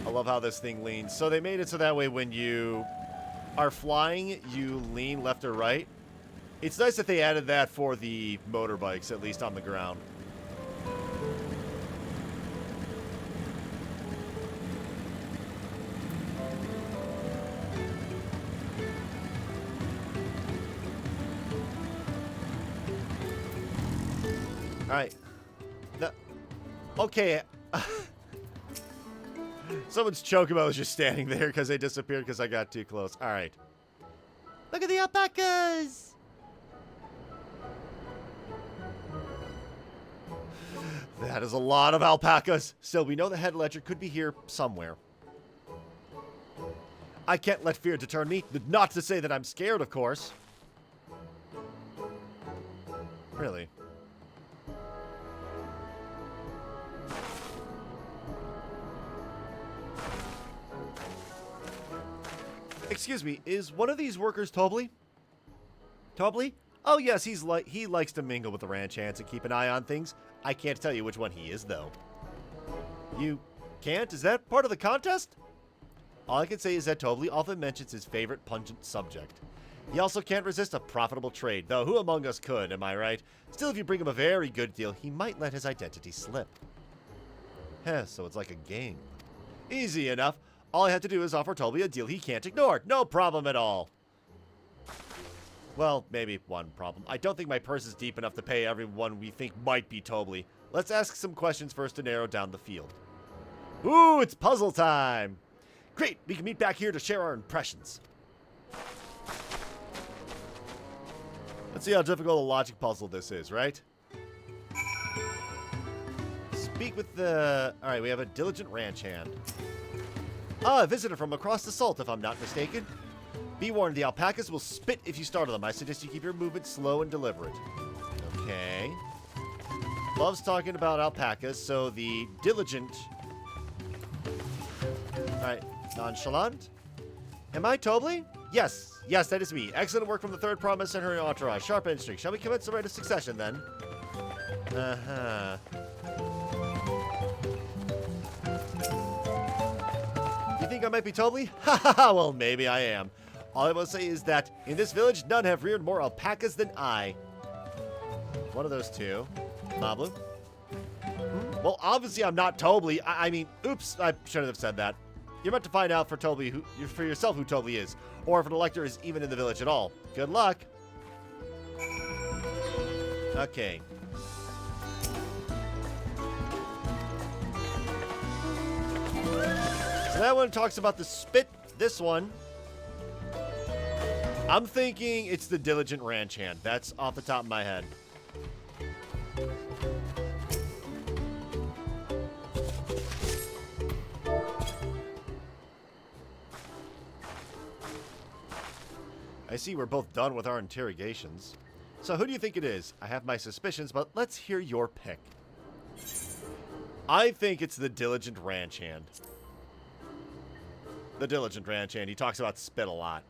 I love how this thing leans. So they made it so that way when you are flying, you lean left or right. It's nice that they added that for the motorbikes, at least on the ground. Alright. Okay. Someone's chocobo was just standing there because they disappeared because I got too close. Alright. Look at the alpacas! That is a lot of alpacas. Still, we know the head ledger could be here somewhere. I can't let fear deter me. Not to say that I'm scared, of course. Really? Excuse me, is one of these workers Tobly? Tobly? Oh yes, he likes to mingle with the ranch hands and keep an eye on things. I can't tell you which one he is, though. You can't? Is that part of the contest? All I can say is that Tobly often mentions his favorite pungent subject. He also can't resist a profitable trade, though who among us could, am I right? Still, if you bring him a very good deal, he might let his identity slip. Heh, so it's like a game. Easy enough. All I have to do is offer Tobly a deal he can't ignore. No problem at all. Well, maybe one problem. I don't think my purse is deep enough to pay everyone we think might be Tobly. Let's ask some questions first to narrow down the field. Ooh, it's puzzle time! Great, we can meet back here to share our impressions. Let's see how difficult a logic puzzle this is, right? Speak with the... Alright, we have a diligent ranch hand. Ah, a visitor from across the salt, if I'm not mistaken. Be warned, the alpacas will spit if you startle them. I suggest you keep your movement slow and deliberate. Okay. Loves talking about alpacas, so the diligent... Alright, nonchalant. Am I Tobly? Yes, yes, that is me. Excellent work from the third promise and her entourage. Sharp instinct. Shall we commence the rite of succession, then? Uh-huh. You think I might be Tobly? Ha ha ha, well, maybe I am. All I will say is that, in this village, none have reared more alpacas than I. One of those two. Mablu? Well, obviously I'm not Tobly. I mean, oops, I shouldn't have said that. You're meant to find out for Tobly for yourself who Tobly is, or if an elector is even in the village at all. Good luck. Okay. So that one talks about the spit. This one, I'm thinking it's the diligent ranch hand. That's off the top of my head. I see we're both done with our interrogations. So who do you think it is? I have my suspicions, but let's hear your pick. I think it's the diligent ranch hand. The diligent ranch hand. He talks about spit a lot.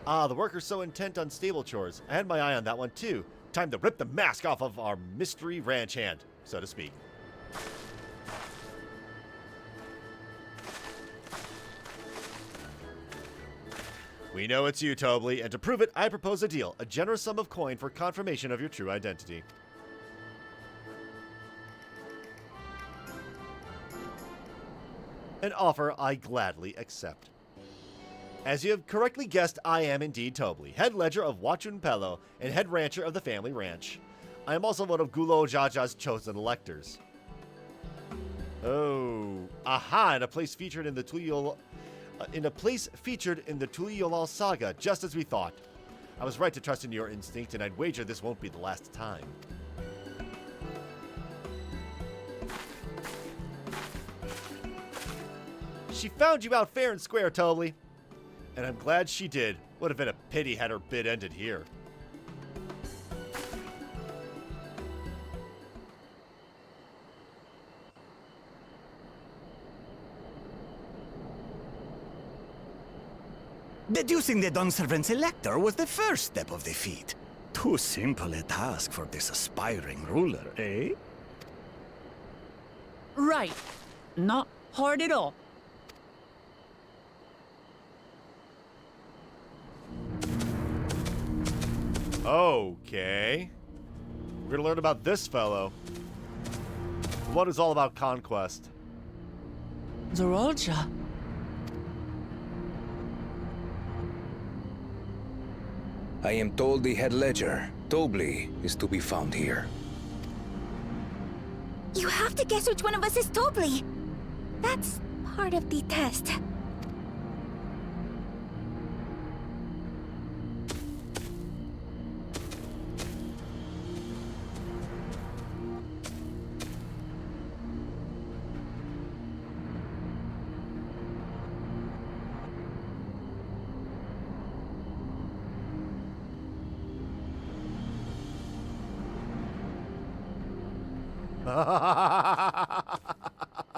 Ah, the worker's so intent on stable chores. I had my eye on that one too. Time to rip the mask off of our mystery ranch hand, so to speak. We know it's you, Tobly, and to prove it, I propose a deal. A generous sum of coin for confirmation of your true identity. An offer I gladly accept. As you have correctly guessed, I am indeed Tobly, head ledger of Wachun Pello and head rancher of the family ranch. I am also one of Gulo Jaja's chosen electors. Oh, aha! In a place featured in the Tuliolal saga, just as we thought. I was right to trust in your instinct, and I'd wager this won't be the last time. She found you out fair and square, Tobly. And I'm glad she did. Would have been a pity had her bid ended here. Deducing the Dunservant's elector was the first step of the feat. Too simple a task for this aspiring ruler, eh? Right. Not hard at all. Okay. We're gonna learn about this fellow. The one who's all about conquest. Zorolja. I am told the head ledger, Tobly, is to be found here. You have to guess which one of us is Tobly. That's part of the test.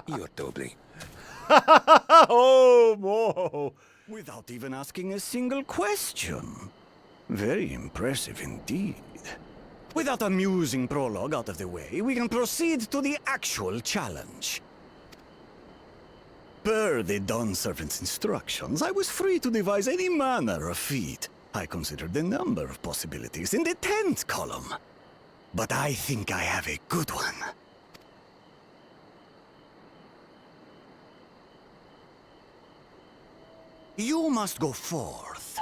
You're Tobly. Oh, whoa. Without even asking a single question. Very impressive indeed. With that amusing prologue out of the way, we can proceed to the actual challenge. Per the Dawn Servant's instructions, I was free to devise any manner of feat. I considered the number of possibilities in the 10th column. But I think I have a good one. You must go forth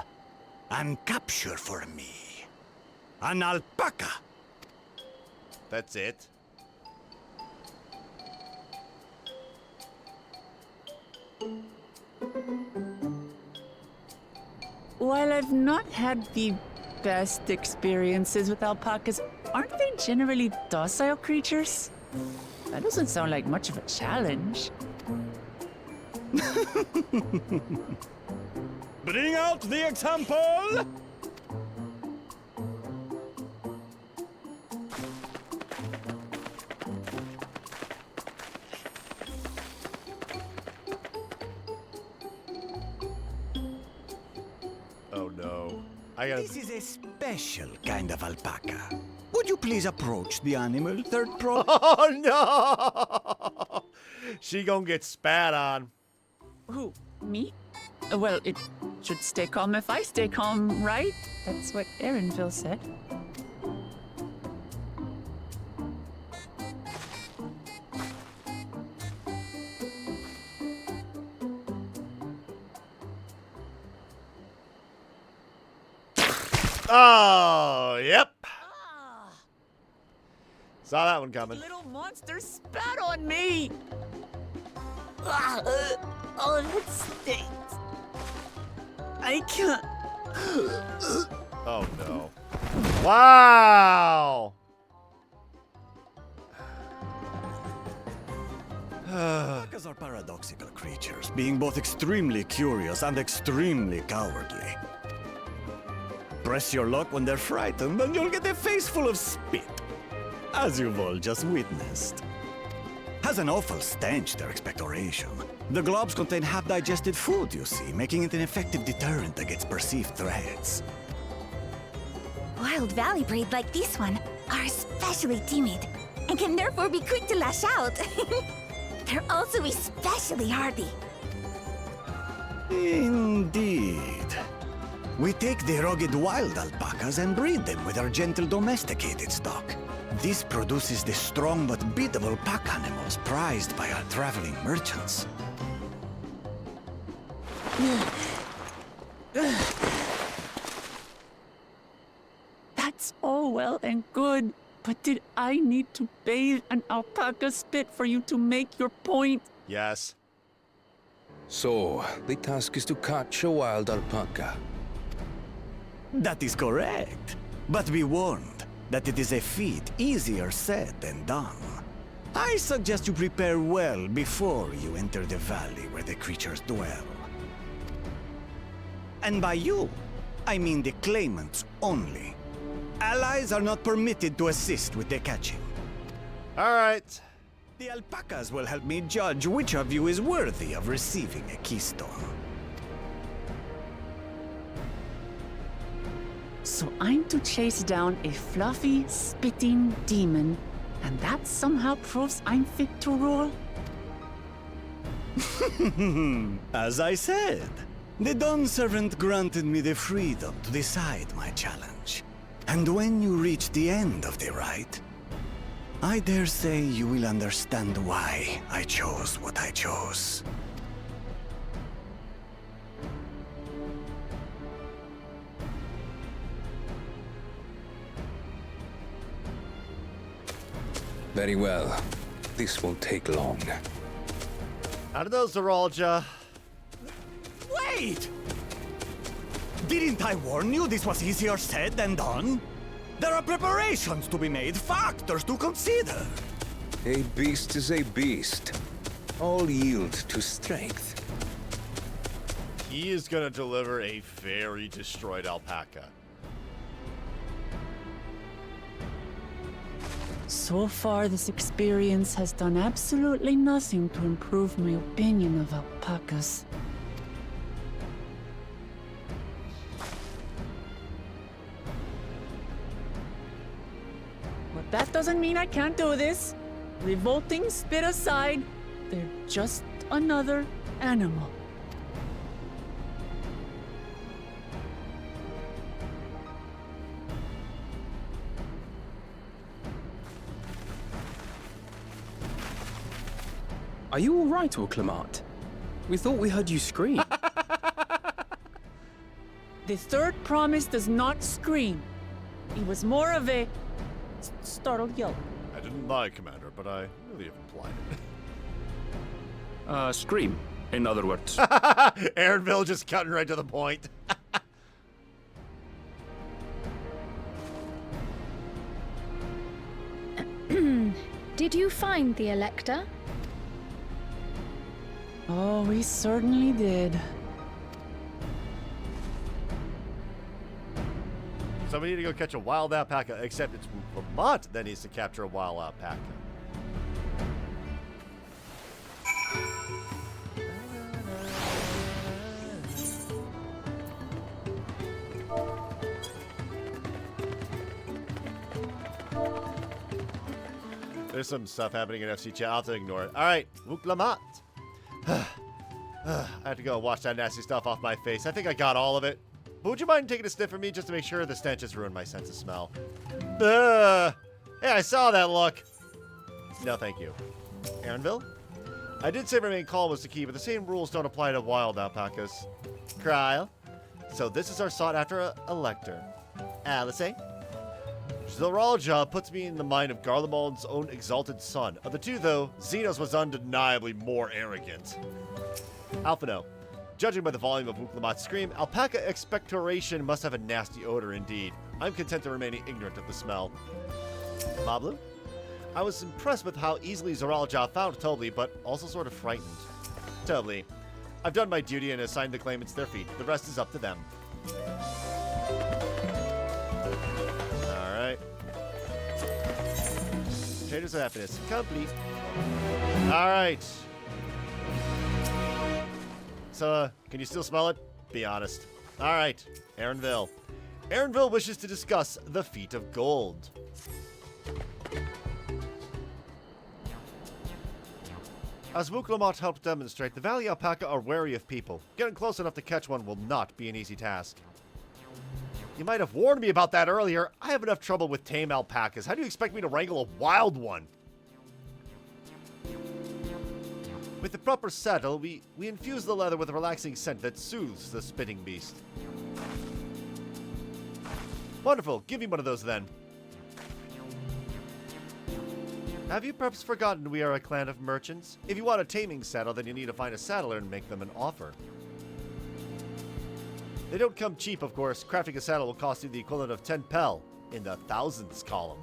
and capture for me an alpaca. That's it. While I've not had the best experiences with alpacas, aren't they generally docile creatures? That doesn't sound like much of a challenge. Bring out the example! Oh no. I gotta... This is a special kind of alpaca. Would you please approach the animal, third pro? Oh no! She gonna get spat on. Who? Me? Well, it should stay calm if I stay calm, right? That's what Aaronville said. Oh, yep. Saw that one coming. Little monster spat on me! Oh, that stinks. I can't. Oh no. Wow! Alpacas are paradoxical creatures, being both extremely curious and extremely cowardly. Press your luck when they're frightened, and you'll get a face full of spit, as you've all just witnessed. Has an awful stench, their expectoration. The globs contain half-digested food, you see, making it an effective deterrent against perceived threats. Wild valley breed like this one are especially timid and can therefore be quick to lash out. They're also especially hardy. Indeed. We take the rugged wild alpacas and breed them with our gentle domesticated stock. This produces the strong but beatable pack animals prized by our traveling merchants. That's all well and good, but did I need to bathe an alpaca spit for you to make your point? Yes. So, the task is to catch a wild alpaca. That is correct. But be warned that it is a feat easier said than done. I suggest you prepare well before you enter the valley where the creatures dwell. And by you, I mean the claimants only. Allies are not permitted to assist with the catching. All right. The alpacas will help me judge which of you is worthy of receiving a keystone. So I'm to chase down a fluffy, spitting demon, and that somehow proves I'm fit to rule? As I said, the Dawn Servant granted me the freedom to decide my challenge. And when you reach the end of the rite, I dare say you will understand why I chose what I chose. Very well. This won't take long. How did those Zeralja? Wait! Didn't I warn you this was easier said than done? There are preparations to be made, factors to consider. A beast is a beast. All yield to strength. He is gonna deliver a very destroyed alpaca. So far, this experience has done absolutely nothing to improve my opinion of alpacas. But that doesn't mean I can't do this. Revolting spit aside, they're just another animal. Are you all right, Orclamat? We thought we heard you scream. The third promise does not scream. It was more of a startled yelp. I didn't lie, Commander, but I really have implied it. Scream, in other words. Aaronville just cutting right to the point. Did you find the Elector? Oh, we certainly did. So we need to go catch a wild alpaca, except it's Vermont that needs to capture a wild alpaca. There's some stuff happening in FC chat. I'll have to ignore it. All right, Wuklamat. I have to go and wash that nasty stuff off my face. I think I got all of it. But would you mind taking a sniff for me just to make sure the stench has ruined my sense of smell? Yeah, I saw that look. No, thank you. Aaronville? I did say remain calm was the key, but the same rules don't apply to wild alpacas. Kryl. So this is our sought-after elector. Alice? Zoraljah puts me in the mind of Garlemald's own exalted son. Of the two, though, Xenos was undeniably more arrogant. Alphino. Judging by the volume of Wuklamat's scream, alpaca expectoration must have a nasty odor indeed. I'm content to remain ignorant of the smell. Mablu? I was impressed with how easily Zoraljah found Tobli, but also sort of frightened. Tobli. I've done my duty and assigned the claimants their feet. The rest is up to them. Alright. Traders of Happiness. Complete. Alright. So, can you still smell it? Be honest. Alright. Aaronville. Aaronville wishes to discuss the Feet of Gold. As Wuklamat helped demonstrate, the Valley Alpaca are wary of people. Getting close enough to catch one will not be an easy task. You might have warned me about that earlier. I have enough trouble with tame alpacas. How do you expect me to wrangle a wild one? With the proper saddle, we infuse the leather with a relaxing scent that soothes the spitting beast. Wonderful. Give me one of those then. Have you perhaps forgotten we are a clan of merchants? If you want a taming saddle, then you need to find a saddler and make them an offer. They don't come cheap, of course. Crafting a saddle will cost you the equivalent of 10 pel in the thousands column.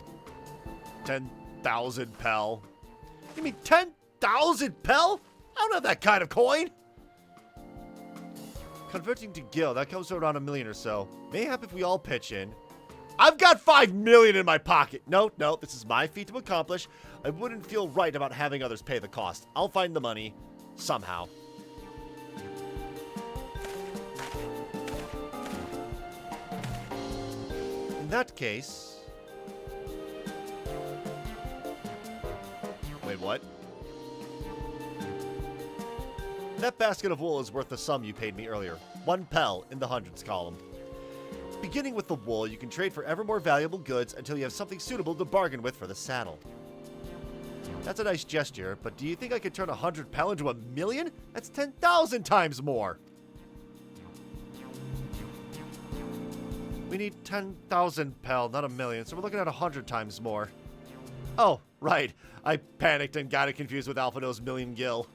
10,000 pel? You mean 10,000 pel? I don't have that kind of coin. Converting to gil, that comes to around $1 million or so. Mayhap if we all pitch in. I've got 5 million in my pocket. No, this is my feat to accomplish. I wouldn't feel right about having others pay the cost. I'll find the money somehow. In that case... Wait, what? That basket of wool is worth the sum you paid me earlier. 1 pel in the hundreds column. Beginning with the wool, you can trade for ever more valuable goods until you have something suitable to bargain with for the saddle. That's a nice gesture, but do you think I could turn 100 pel into 1 million? That's 10,000 times more! We need 10,000 pel, not 1 million, so we're looking at 100 times more. Oh, right. I panicked and got it confused with Alphino's million gil.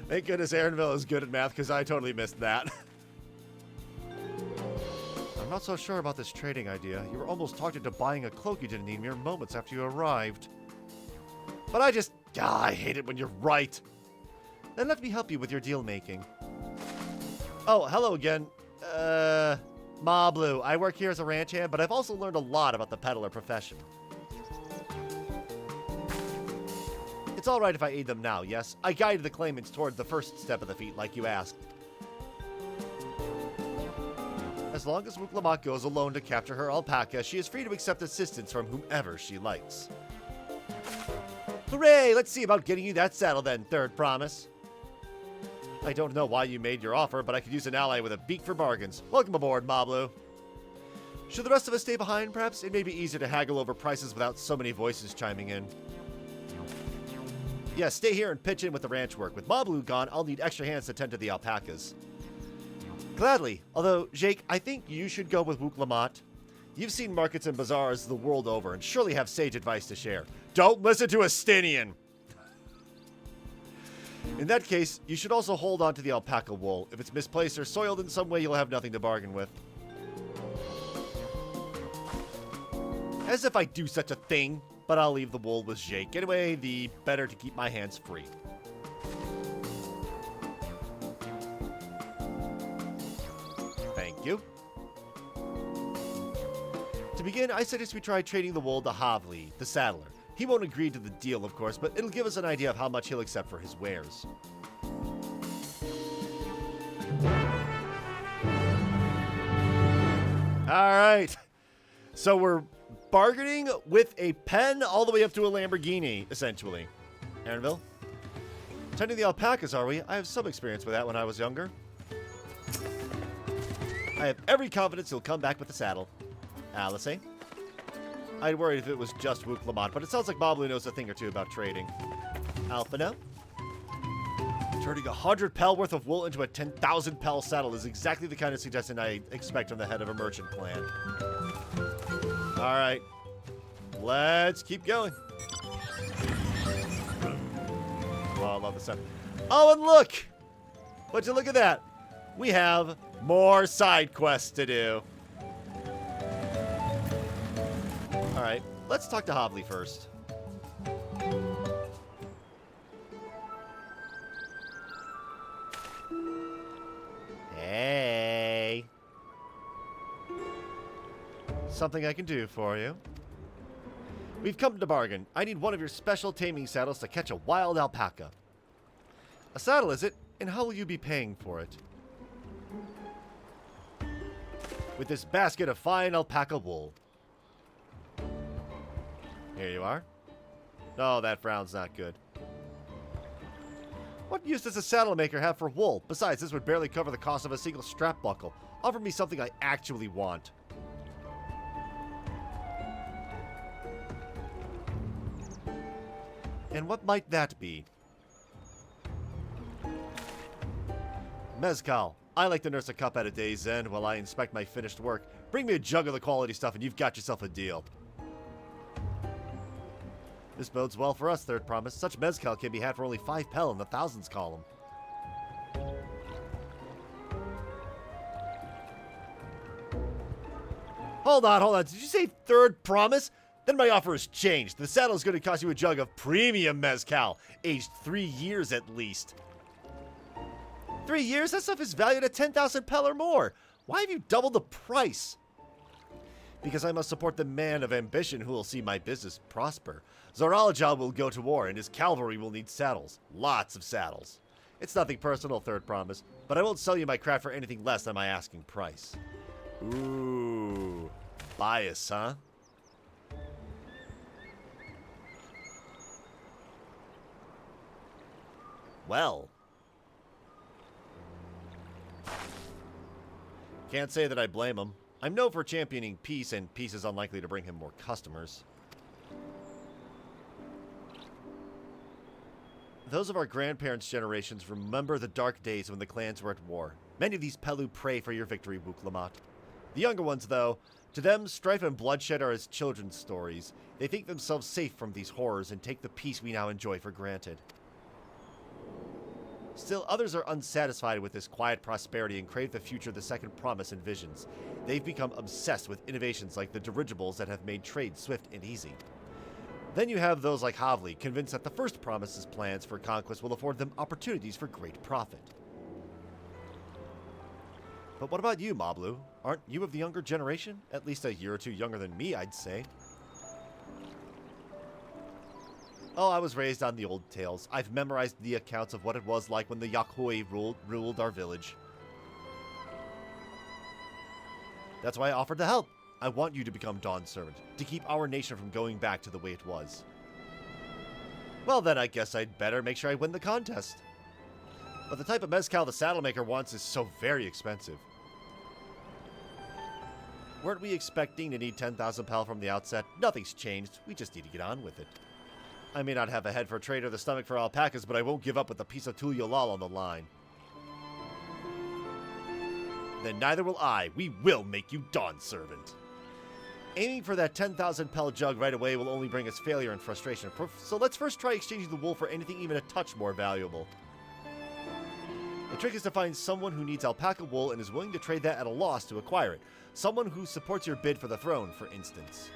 Thank goodness Aaronville is good at math, because I totally missed that. I'm not so sure about this trading idea. You were almost talked into buying a cloak you didn't need mere moments after you arrived. But I hate it when you're right. Then let me help you with your deal making. Oh, hello again. Mablu. I work here as a ranch hand, but I've also learned a lot about the peddler profession. It's alright if I aid them now, yes? I guided the claimants toward the first step of the feat like you asked. As long as Wuklamat goes alone to capture her alpaca, she is free to accept assistance from whomever she likes. Hooray! Let's see about getting you that saddle then, Third Promise. I don't know why you made your offer, but I could use an ally with a beak for bargains. Welcome aboard, Mablu. Should the rest of us stay behind, perhaps? It may be easier to haggle over prices without so many voices chiming in. Yes, stay here and pitch in with the ranch work. With Mablu gone, I'll need extra hands to tend to the alpacas. Gladly. Although, Jake, I think you should go with Wuklamat. You've seen markets and bazaars the world over and surely have sage advice to share. Don't listen to a Stinian! In that case, you should also hold on to the alpaca wool. If it's misplaced or soiled in some way, you'll have nothing to bargain with. As if I do such a thing, but I'll leave the wool with Jake. Anyway, the better to keep my hands free. Thank you. To begin, I suggest we try trading the wool to Havli, the saddler. He won't agree to the deal, of course, but it'll give us an idea of how much he'll accept for his wares. Alright. So we're bargaining with a pen all the way up to a Lamborghini, essentially. Aaronville? Tending the alpacas, are we? I have some experience with that when I was younger. I have every confidence he'll come back with the saddle. Alice? I'd worried if it was just Wuklamat, but it sounds like Mablu knows a thing or two about trading. Alphino? Turning 100 pel worth of wool into a 10,000 pel saddle is exactly the kind of suggestion I expect from the head of a merchant clan. Alright. Let's keep going. Oh, I love the sound. Oh, and look! Would you look at that? We have more side quests to do. Alright, let's talk to Havli first. Hey. Something I can do for you. We've come to bargain. I need one of your special taming saddles to catch a wild alpaca. A saddle, is it? And how will you be paying for it? With this basket of fine alpaca wool. Here you are. Oh, that frown's not good. What use does a saddle maker have for wool? Besides, this would barely cover the cost of a single strap buckle. Offer me something I actually want. And what might that be? Mezcal. I like to nurse a cup at a day's end while I inspect my finished work. Bring me a jug of the quality stuff and you've got yourself a deal. This bodes well for us, Third Promise. Such mezcal can be had for only 5 pel in the thousands column. Hold on. Did you say Third Promise? Then my offer has changed. The saddle is going to cost you a jug of premium mezcal, aged 3 years at least. 3 years? That stuff is valued at 10,000 pel or more. Why have you doubled the price? Because I must support the man of ambition who will see my business prosper. Zoralajal will go to war, and his cavalry will need saddles. Lots of saddles. It's nothing personal, Third Promise, but I won't sell you my craft for anything less than my asking price. Ooh. Bias, huh? Well. Can't say that I blame him. I'm known for championing peace, and peace is unlikely to bring him more customers. Those of our grandparents' generations remember the dark days when the clans were at war. Many of these Pelu pray for your victory, Wuklamat. The younger ones, though, to them, strife and bloodshed are as children's stories. They think themselves safe from these horrors and take the peace we now enjoy for granted. Still, others are unsatisfied with this quiet prosperity and crave the future the Second Promise envisions. They've become obsessed with innovations like the dirigibles that have made trade swift and easy. Then you have those like Havli, convinced that the First Promise's plans for conquest will afford them opportunities for great profit. But what about you, Mablu? Aren't you of the younger generation? At least a year or two younger than me, I'd say. Oh, I was raised on the old tales. I've memorized the accounts of what it was like when the Yakhoi ruled our village. That's why I offered to help. I want you to become Dawn's servant, to keep our nation from going back to the way it was. Well, then I guess I'd better make sure I win the contest. But the type of mezcal the Saddlemaker wants is so very expensive. Weren't we expecting to need 10,000 pel from the outset? Nothing's changed. We just need to get on with it. I may not have a head for trade or the stomach for alpacas, but I won't give up with a piece of Tuliolal on the line. Then neither will I. We will make you Dawn's servant. Aiming for that 10,000 pel jug right away will only bring us failure and frustration. So let's first try exchanging the wool for anything even a touch more valuable. The trick is to find someone who needs alpaca wool and is willing to trade that at a loss to acquire it. Someone who supports your bid for the throne, for instance.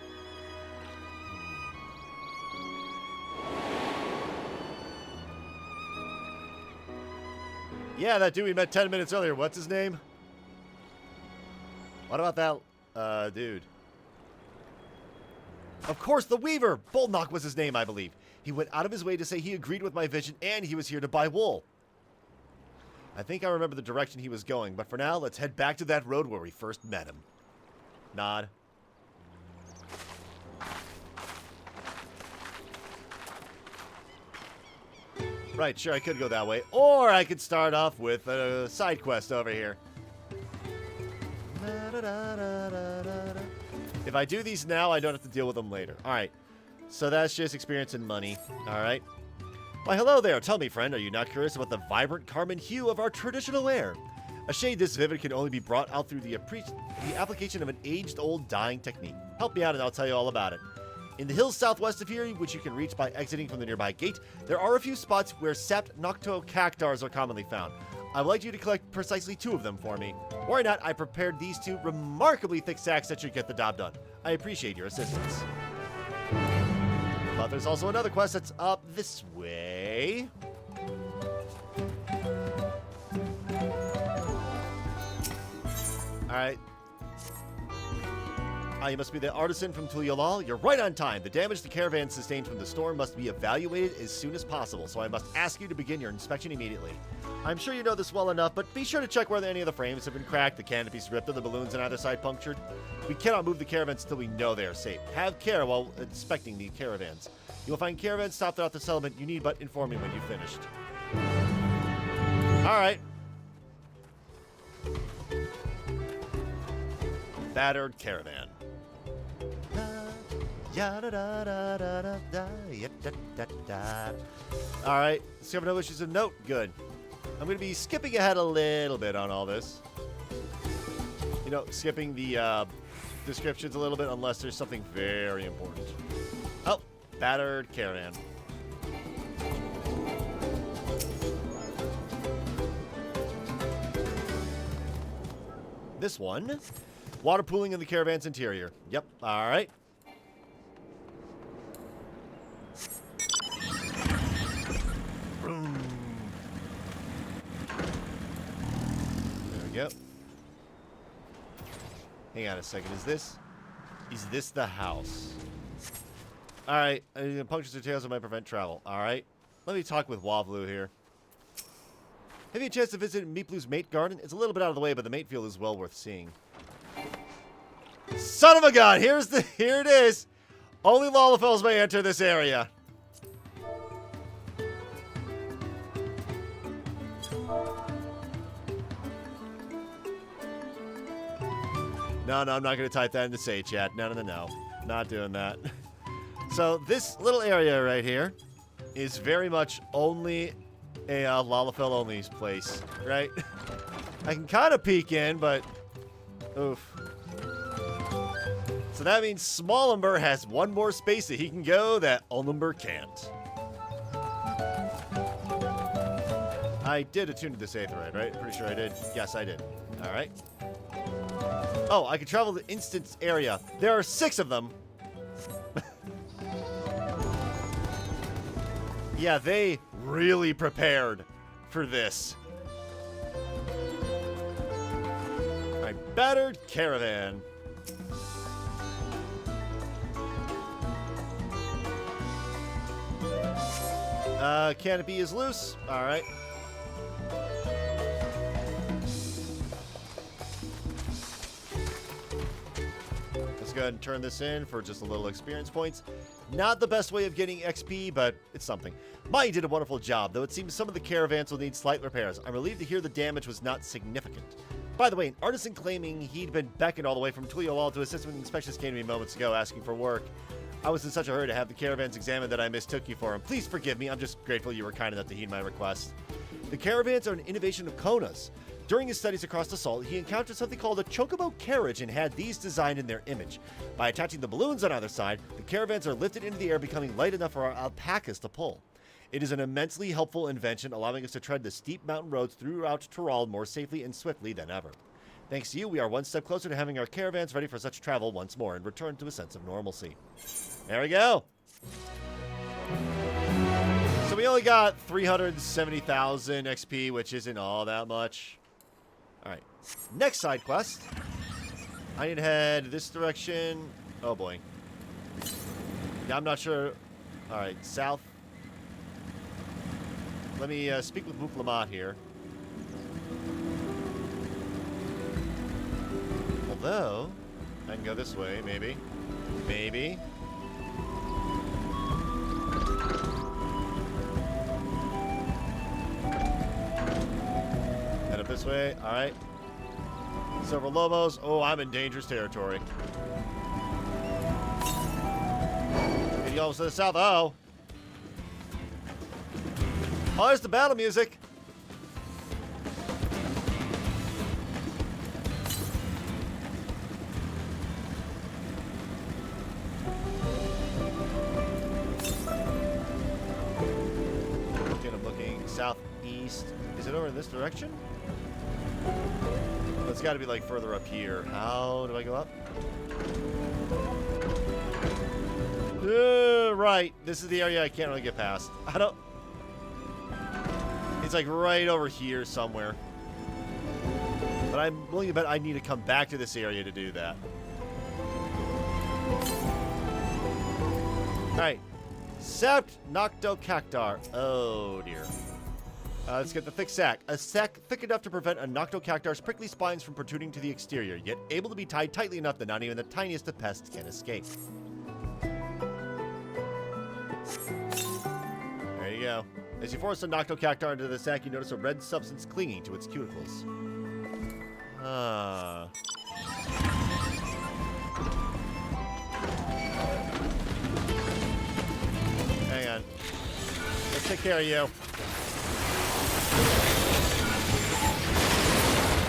Yeah, that dude we met 10 minutes earlier. What's his name? What about that, dude? Of course, the Weaver! Boltnock was his name, I believe. He went out of his way to say he agreed with my vision and he was here to buy wool. I think I remember the direction he was going, but for now, let's head back to that road where we first met him. Nod. Right, sure, I could go that way. Or I could start off with a side quest over here. If I do these now, I don't have to deal with them later. Alright, so that's just experience and money. Alright. Why, hello there. Tell me, friend, are you not curious about the vibrant carmine hue of our traditional wear? A shade this vivid can only be brought out through the application of an age-old dyeing technique. Help me out and I'll tell you all about it. In the hills southwest of here, which you can reach by exiting from the nearby gate, there are a few spots where sapped noctocactars are commonly found. I would like you to collect precisely 2 of them for me. Worry not, I prepared these 2 remarkably thick sacks that should get the job done. I appreciate your assistance. But there's also another quest that's up this way. Alright. You must be the artisan from Tuliolal. You're right on time. The damage the caravan sustained from the storm must be evaluated as soon as possible, so I must ask you to begin your inspection immediately. I'm sure you know this well enough, but be sure to check whether any of the frames have been cracked, the canopies ripped, or the balloons on either side punctured. We cannot move the caravans until we know they are safe. Have care while inspecting the caravans. You will find caravans stopped throughout the settlement. You need but inform me when you've finished. Alright. Battered caravan. Alright, so you have no issues of note. Good. I'm going to be skipping ahead a little bit on all this. You know, skipping the descriptions a little bit unless there's something very important. Oh, battered caravan. This one. Water pooling in the caravan's interior. Yep, alright. There we go. Hang on a second. Is this the house? Alright. Punctures or tails might prevent travel. Alright. Let me talk with Wavlu here. Have you a chance to visit Meeplu's mate garden? It's a little bit out of the way, but the mate field is well worth seeing. Son of a gun! Here it is! Only Lalafels may enter this area. No, I'm not going to type that into Say Chat. No. Not doing that. So, this little area right here is very much only a Lalafell only place, right? I can kind of peek in, but... Oof. So that means Smallumber has one more space that he can go that Ulnumber can't. I did attune to this Aetheryte, right? Pretty sure I did. Yes, I did. Alright. Oh, I can travel the instance area. There are 6 of them. Yeah, they really prepared for this. Alright, battered caravan. Canopy is loose. All right. Let's go ahead and turn this in for just a little experience points. Not the best way of getting XP, but it's something. Mai did a wonderful job, though it seems some of the caravans will need slight repairs. I'm relieved to hear the damage was not significant. By the way, an artisan claiming he'd been beckoned all the way from Tuyoal to assist with inspections came to me moments ago asking for work. I was in such a hurry to have the caravans examined that I mistook you for him. Please forgive me. I'm just grateful you were kind enough to heed my request. The caravans are an innovation of Kona's. During his studies across the salt, he encountered something called a chocobo carriage and had these designed in their image. By attaching the balloons on either side, the caravans are lifted into the air, becoming light enough for our alpacas to pull. It is an immensely helpful invention, allowing us to tread the steep mountain roads throughout Tyrol more safely and swiftly than ever. Thanks to you, we are one step closer to having our caravans ready for such travel once more and return to a sense of normalcy. There we go. So we only got 370,000 XP, which isn't all that much. All right, next side quest. I need to head this direction. Oh boy. Yeah, I'm not sure. All right, south. Let me speak with Mouk Lamat here. Although, I can go this way, maybe. Maybe. Head up this way. All right. Several Lobos. Oh, I'm in dangerous territory. Getting almost to the south. Uh-oh. Oh, there's the battle music. Okay, I'm looking southeast. Is it over in this direction? Oh, it's got to be like further up here. How do I go up? Right. This is the area I can't really get past. I don't... It's like right over here somewhere. But I'm willing to bet I need to come back to this area to do that. Alright. Sapped Noctocactar. Oh dear. Let's get the thick sack. A sack thick enough to prevent a Noctocactar's prickly spines from protruding to the exterior, yet able to be tied tightly enough that not even the tiniest of pests can escape. There you go. As you force a Noctocactar into the sack, you notice a red substance clinging to its cuticles. Hang on. Let's take care of you.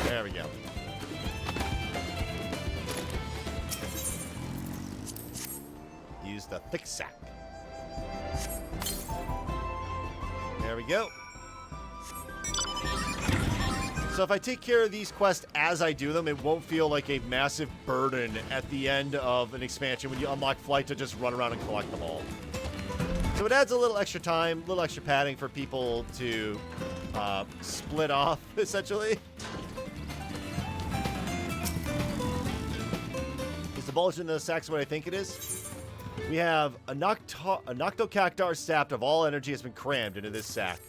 There we go. Use the thick sack. There we go. So if I take care of these quests as I do them, it won't feel like a massive burden at the end of an expansion when you unlock flight to just run around and collect them all. So it adds a little extra time, a little extra padding for people to split off, essentially. Is the bulge in the sacks what I think it is? We have a Noctocactar sapped of all energy has been crammed into this sack.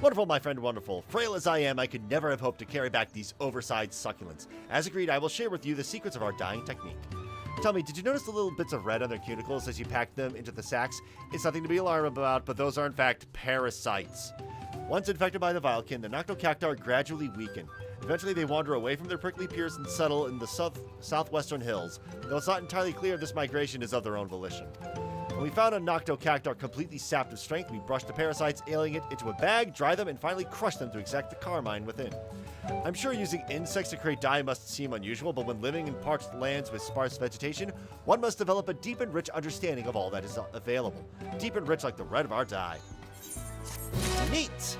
Wonderful, my friend, wonderful. Frail as I am, I could never have hoped to carry back these oversized succulents. As agreed, I will share with you the secrets of our dyeing technique. Tell me, did you notice the little bits of red on their cuticles as you packed them into the sacks? It's nothing to be alarmed about, but those are in fact parasites. Once infected by the Vilekin, the Noctocactar gradually weaken. Eventually, they wander away from their prickly peers and settle in the southwestern hills, though it's not entirely clear if this migration is of their own volition. When we found a Noctocactar completely sapped of strength, we brushed the parasites, ailing it into a bag, dry them, and finally crush them to extract the carmine within. I'm sure using insects to create dye must seem unusual, but when living in parched lands with sparse vegetation, one must develop a deep and rich understanding of all that is available. Deep and rich like the red of our dye. Neat!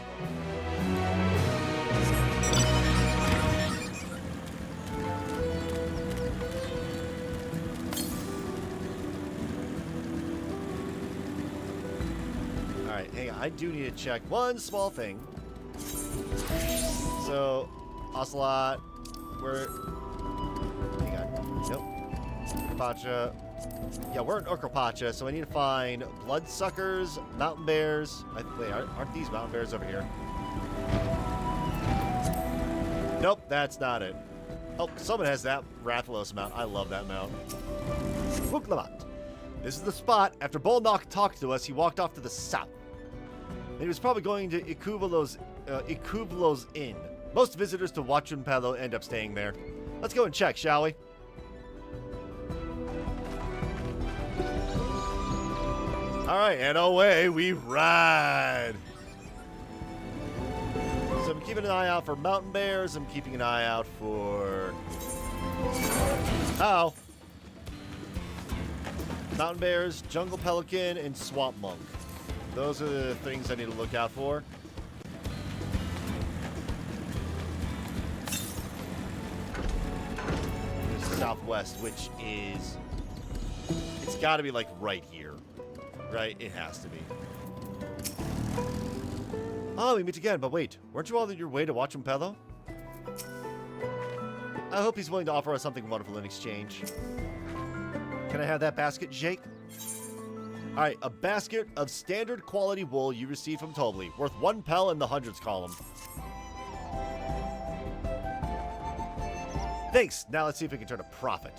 Alright, hang on. I do need to check one small thing. So, Ocelot, where... Hang on. Nope. Pacha. Yeah, we're in Ukrapacha, so I need to find bloodsuckers, mountain bears. Wait, aren't these mountain bears over here? Nope, that's not it. Oh, someone has that Rathalos mount. I love that mount. Vuklamat. This is the spot. After Bolnock talked to us, he walked off to the south. And he was probably going to Ikuvlo's Inn. Most visitors to Huachunpelo end up staying there. Let's go and check, shall we? Alright, and away we ride! So I'm keeping an eye out for mountain bears. I'm keeping an eye out for... Ow! Mountain bears, jungle pelican, and swamp monk. Those are the things I need to look out for. There's the southwest, which is... It's got to be, like, right here. Right? It has to be. Oh, we meet again, but wait. Weren't you all on your way to Huachunpelo? I hope he's willing to offer us something wonderful in exchange. Can I have that basket, Jake? Alright, a basket of standard quality wool you received from Tobli, worth 1 pel in the hundreds column. Thanks! Now let's see if we can turn a profit.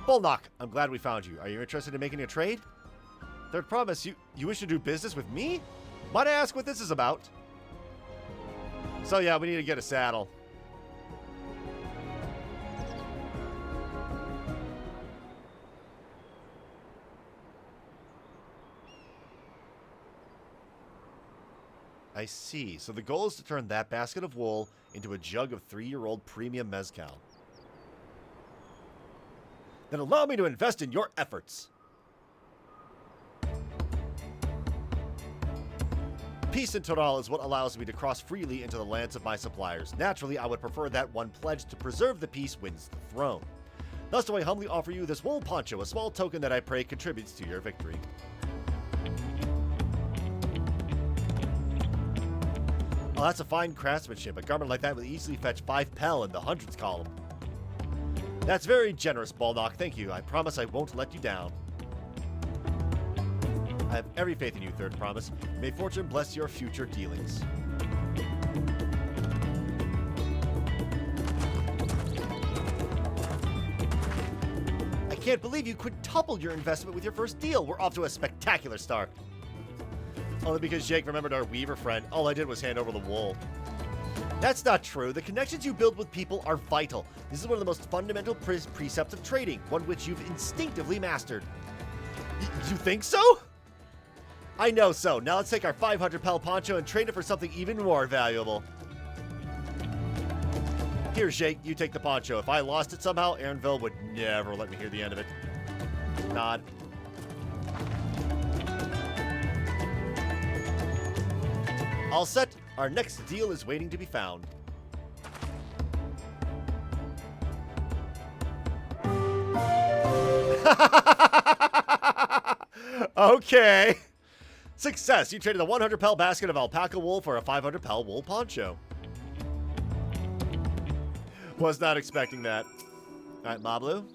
Bolnock, I'm glad we found you. Are you interested in making a trade? Third promise, you wish to do business with me? Might I ask what this is about? So yeah, we need to get a saddle. I see. So the goal is to turn that basket of wool into a jug of 3-year-old premium mezcal. Then allow me to invest in your efforts. Peace in Toral is what allows me to cross freely into the lands of my suppliers. Naturally, I would prefer that one pledge to preserve the peace wins the throne. Thus do I humbly offer you this wool poncho, a small token that I pray contributes to your victory. Oh, that's a fine craftsmanship. A garment like that would easily fetch 5 pel in the hundreds column. That's very generous, Baldock. Thank you. I promise I won't let you down. I have every faith in you, Third Promise. May fortune bless your future dealings. I can't believe you quintupled your investment with your first deal. We're off to a spectacular start. Only because Jake remembered our weaver friend. All I did was hand over the wool. That's not true. The connections you build with people are vital. This is one of the most fundamental precepts of trading, one which you've instinctively mastered. You think so? I know so. Now let's take our 500 pel poncho and trade it for something even more valuable. Here, Jake, you take the poncho. If I lost it somehow, Aaronville would never let me hear the end of it. Nod. All set. Our next deal is waiting to be found. Okay. Success. You traded a 100 pel basket of alpaca wool for a 500 pel wool poncho. Was not expecting that. All right, Mablu.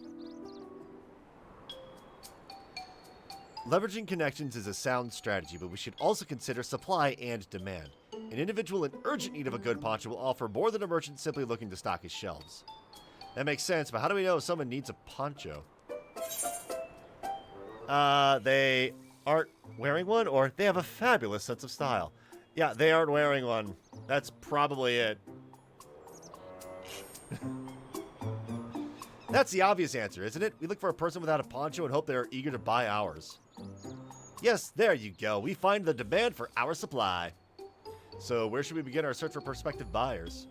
Leveraging connections is a sound strategy, but we should also consider supply and demand. An individual in urgent need of a good poncho will offer more than a merchant simply looking to stock his shelves. That makes sense, but how do we know if someone needs a poncho? They aren't wearing one, or they have a fabulous sense of style. Yeah, they aren't wearing one. That's probably it. That's the obvious answer, isn't it? We look for a person without a poncho and hope they are eager to buy ours. Yes, there you go. We find the demand for our supply. So where should we begin our search for prospective buyers?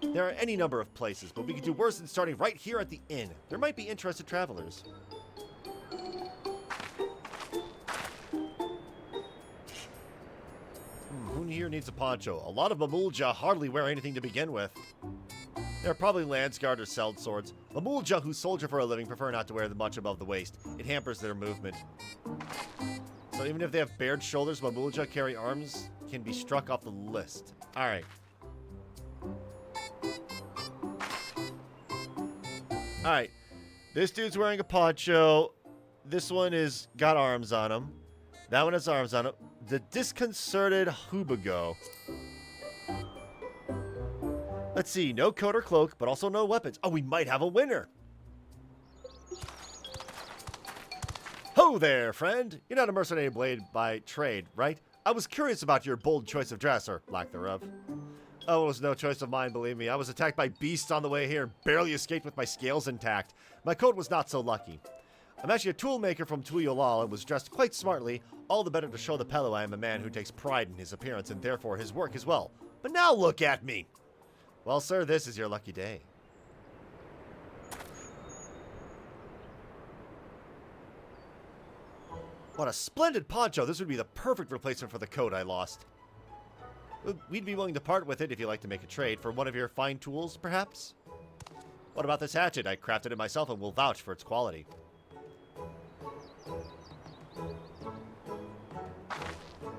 There are any number of places, but we could do worse than starting right here at the inn. There might be interested travelers. Who here needs a poncho? A lot of Mamulja hardly wear anything to begin with. They're probably Landsguard or Seld swords. Mamulja who soldier for a living prefer not to wear much above the waist. It hampers their movement. So even if they have bared shoulders, Mamulja carry arms can be struck off the list. Alright. Alright. This dude's wearing a poncho. This one is got arms on him. That one has arms on him. The disconcerted Hubago. Let's see. No coat or cloak, but also no weapons. Oh, we might have a winner. Ho there, friend. You're not a mercenary blade by trade, right? I was curious about your bold choice of dress, or lack thereof. Oh, it was no choice of mine, believe me. I was attacked by beasts on the way here and barely escaped with my scales intact. My coat was not so lucky. I'm actually a tool maker from Tuyolal and was dressed quite smartly, all the better to show the Pello I am a man who takes pride in his appearance and therefore his work as well. But now look at me! Well, sir, this is your lucky day. What a splendid poncho! This would be the perfect replacement for the coat I lost. We'd be willing to part with it if you'd like to make a trade for one of your fine tools, perhaps? What about this hatchet? I crafted it myself and will vouch for its quality.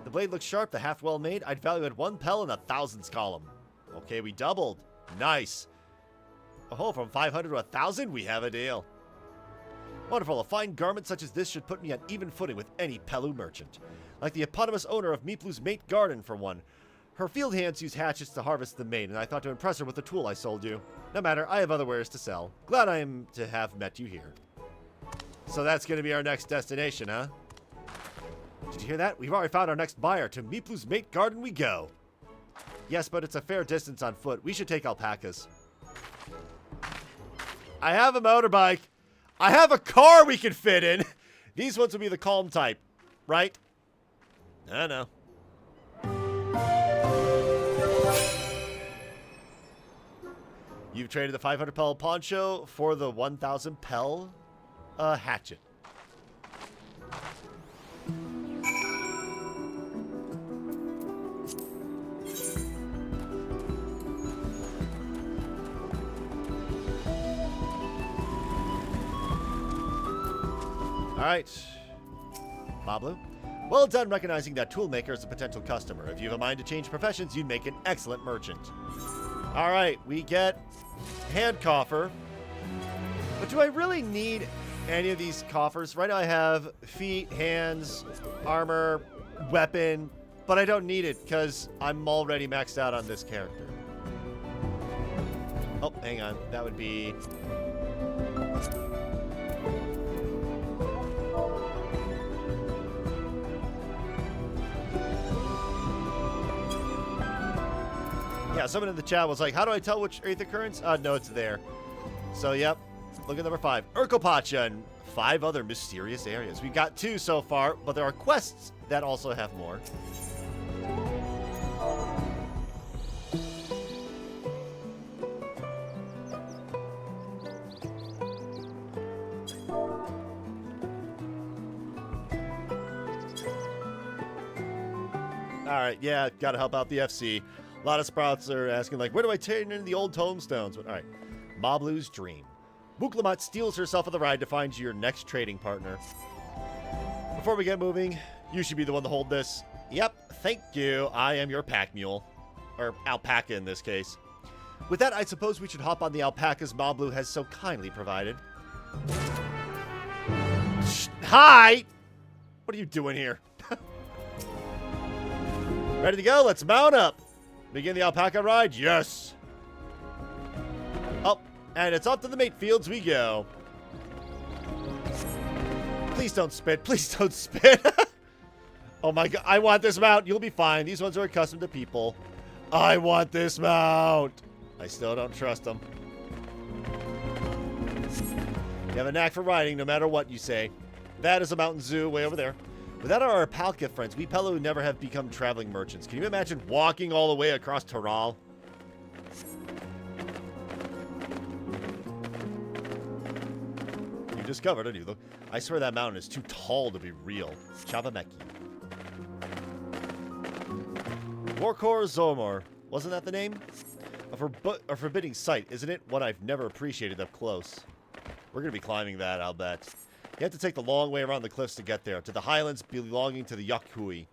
The blade looks sharp, the haft well made. I'd value it 1 pel in a thousands column. Okay, we doubled. Nice. Oh, from 500 to 1,000, we have a deal. Wonderful. A fine garment such as this should put me on even footing with any Pelu merchant. Like the eponymous owner of Meeplu's Mate Garden, for one. Her field hands use hatchets to harvest the mate, and I thought to impress her with the tool I sold you. No matter, I have other wares to sell. Glad I am to have met you here. So that's going to be our next destination, huh? Did you hear that? We've already found our next buyer. To Meeplu's Mate Garden we go. Yes, but it's a fair distance on foot. We should take alpacas. I have a motorbike. I have a car we can fit in. These ones will be the calm type, right? I know. You've traded the 500 pel poncho for the 1,000 pel hatchet. All right, Bablu. Well done recognizing that toolmaker is a potential customer. If you have a mind to change professions, you'd make an excellent merchant. All right, we get hand coffer. But do I really need any of these coffers? Right now I have feet, hands, armor, weapon, but I don't need it because I'm already maxed out on this character. Oh, hang on. That would be... Yeah, someone in the chat was like, how do I tell which Aether Currents? No, it's there. So, yep. Look at number 5. Urkopacha and 5 other mysterious areas. We've got 2 so far, but there are quests that also have more. Alright, yeah, gotta help out the FC. A lot of sprouts are asking, like, where do I turn in the old tomestones? All right. Mablu's dream. Buklamat steals herself on the ride to find your next trading partner. Before we get moving, you should be the one to hold this. Yep, thank you. I am your pack mule. Or alpaca in this case. With that, I suppose we should hop on the alpacas Mablu has so kindly provided. Hi! What are you doing here? Ready to go? Let's mount up. Begin the alpaca ride? Yes! Oh, and it's up to the mate fields we go. Please don't spit. Please don't spit. Oh my god. I want this mount. You'll be fine. These ones are accustomed to people. I want this mount. I still don't trust them. You have a knack for riding no matter what you say. That is a mountain zoo way over there. Without our alpaca friends, we Pelu never have become traveling merchants. Can you imagine walking all the way across Taral? You discovered a new look. I swear that mountain is too tall to be real. Chabameki. Warkor Zomor. Wasn't that the name? A forbidding sight, isn't it? One I've never appreciated up close. We're going to be climbing that, I'll bet. You have to take the long way around the cliffs to get there, to the highlands belonging to the Yakui.